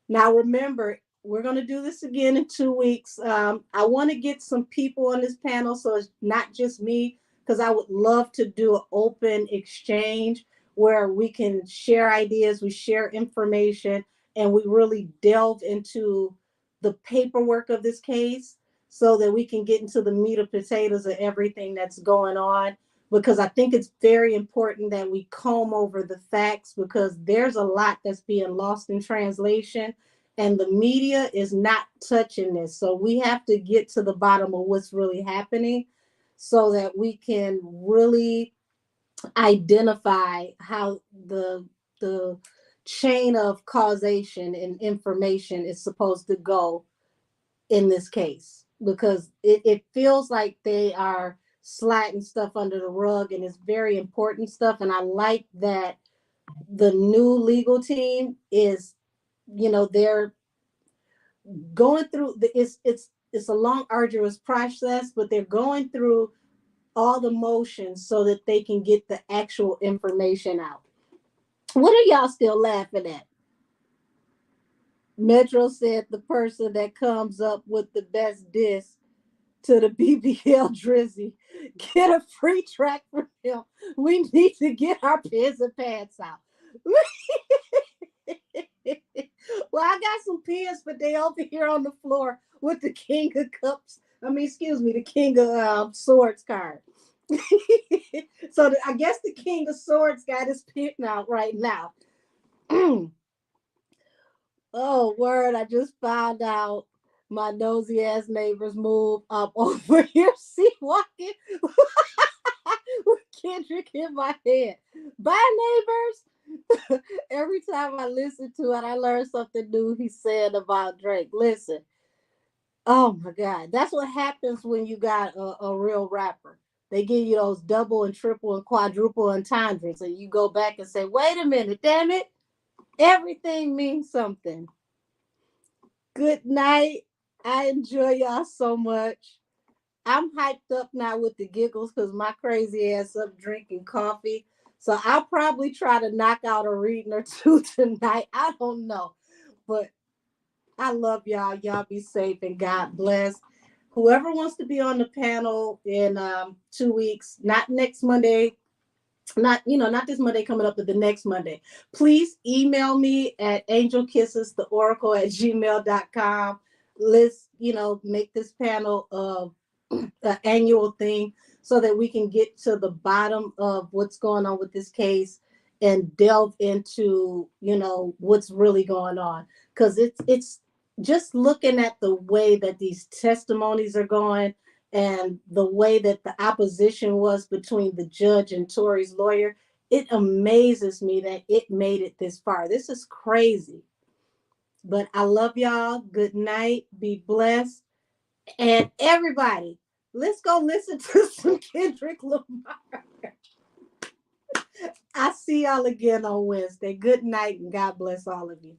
Now, remember, we're going to do this again in 2 weeks. I want to get some people on this panel, so it's not just me, because I would love to do an open exchange where we can share ideas, we share information, and we really delve into the paperwork of this case so that we can get into the meat and potatoes of everything that's going on. Because I think it's very important that we comb over the facts, because there's a lot that's being lost in translation and the media is not touching this. So we have to get to the bottom of what's really happening so that we can really identify how the chain of causation and information is supposed to go in this case, because it feels like they are sliding stuff under the rug, and it's very important stuff. And I like that the new legal team is, they're going through it's a long arduous process, but they're going through all the motions so that they can get the actual information out. What are y'all still laughing at? Metro said the person that comes up with the best disc to the BBL Drizzy get a free track from him. We need to get our pens and pads out. Well, I got some pens, but they over here on the floor with the King of Cups. I mean, excuse me, the King of Swords card. So I guess the King of Swords got his pen out right now. Oh, word. I just found out my nosy ass neighbors move up over here. See, walking with Kendrick in my head. Bye, neighbors. Every time I listen to it, I learn something new he said about Drake. Listen, oh my God. That's what happens when you got a real rapper. They give you those double and triple and quadruple entendres, and you go back and say, wait a minute, damn it. Everything means something. Good night. I enjoy y'all so much. I'm hyped up now with the giggles because my crazy ass up drinking coffee. So I'll probably try to knock out a reading or two tonight. I don't know. But I love y'all. Y'all be safe and God bless. Whoever wants to be on the panel in 2 weeks, not next Monday, not this Monday coming up, but the next Monday, please email me at angelkissestheoracle@gmail.com. Let's make this panel an annual thing so that we can get to the bottom of what's going on with this case and delve into what's really going on, because it's just looking at the way that these testimonies are going and the way that the opposition was between the judge and Tory's lawyer. It amazes me that it made it this far. This is crazy. But I love y'all. Good night. Be blessed. And everybody, let's go listen to some Kendrick Lamar. I see y'all again on Wednesday. Good night and God bless all of you.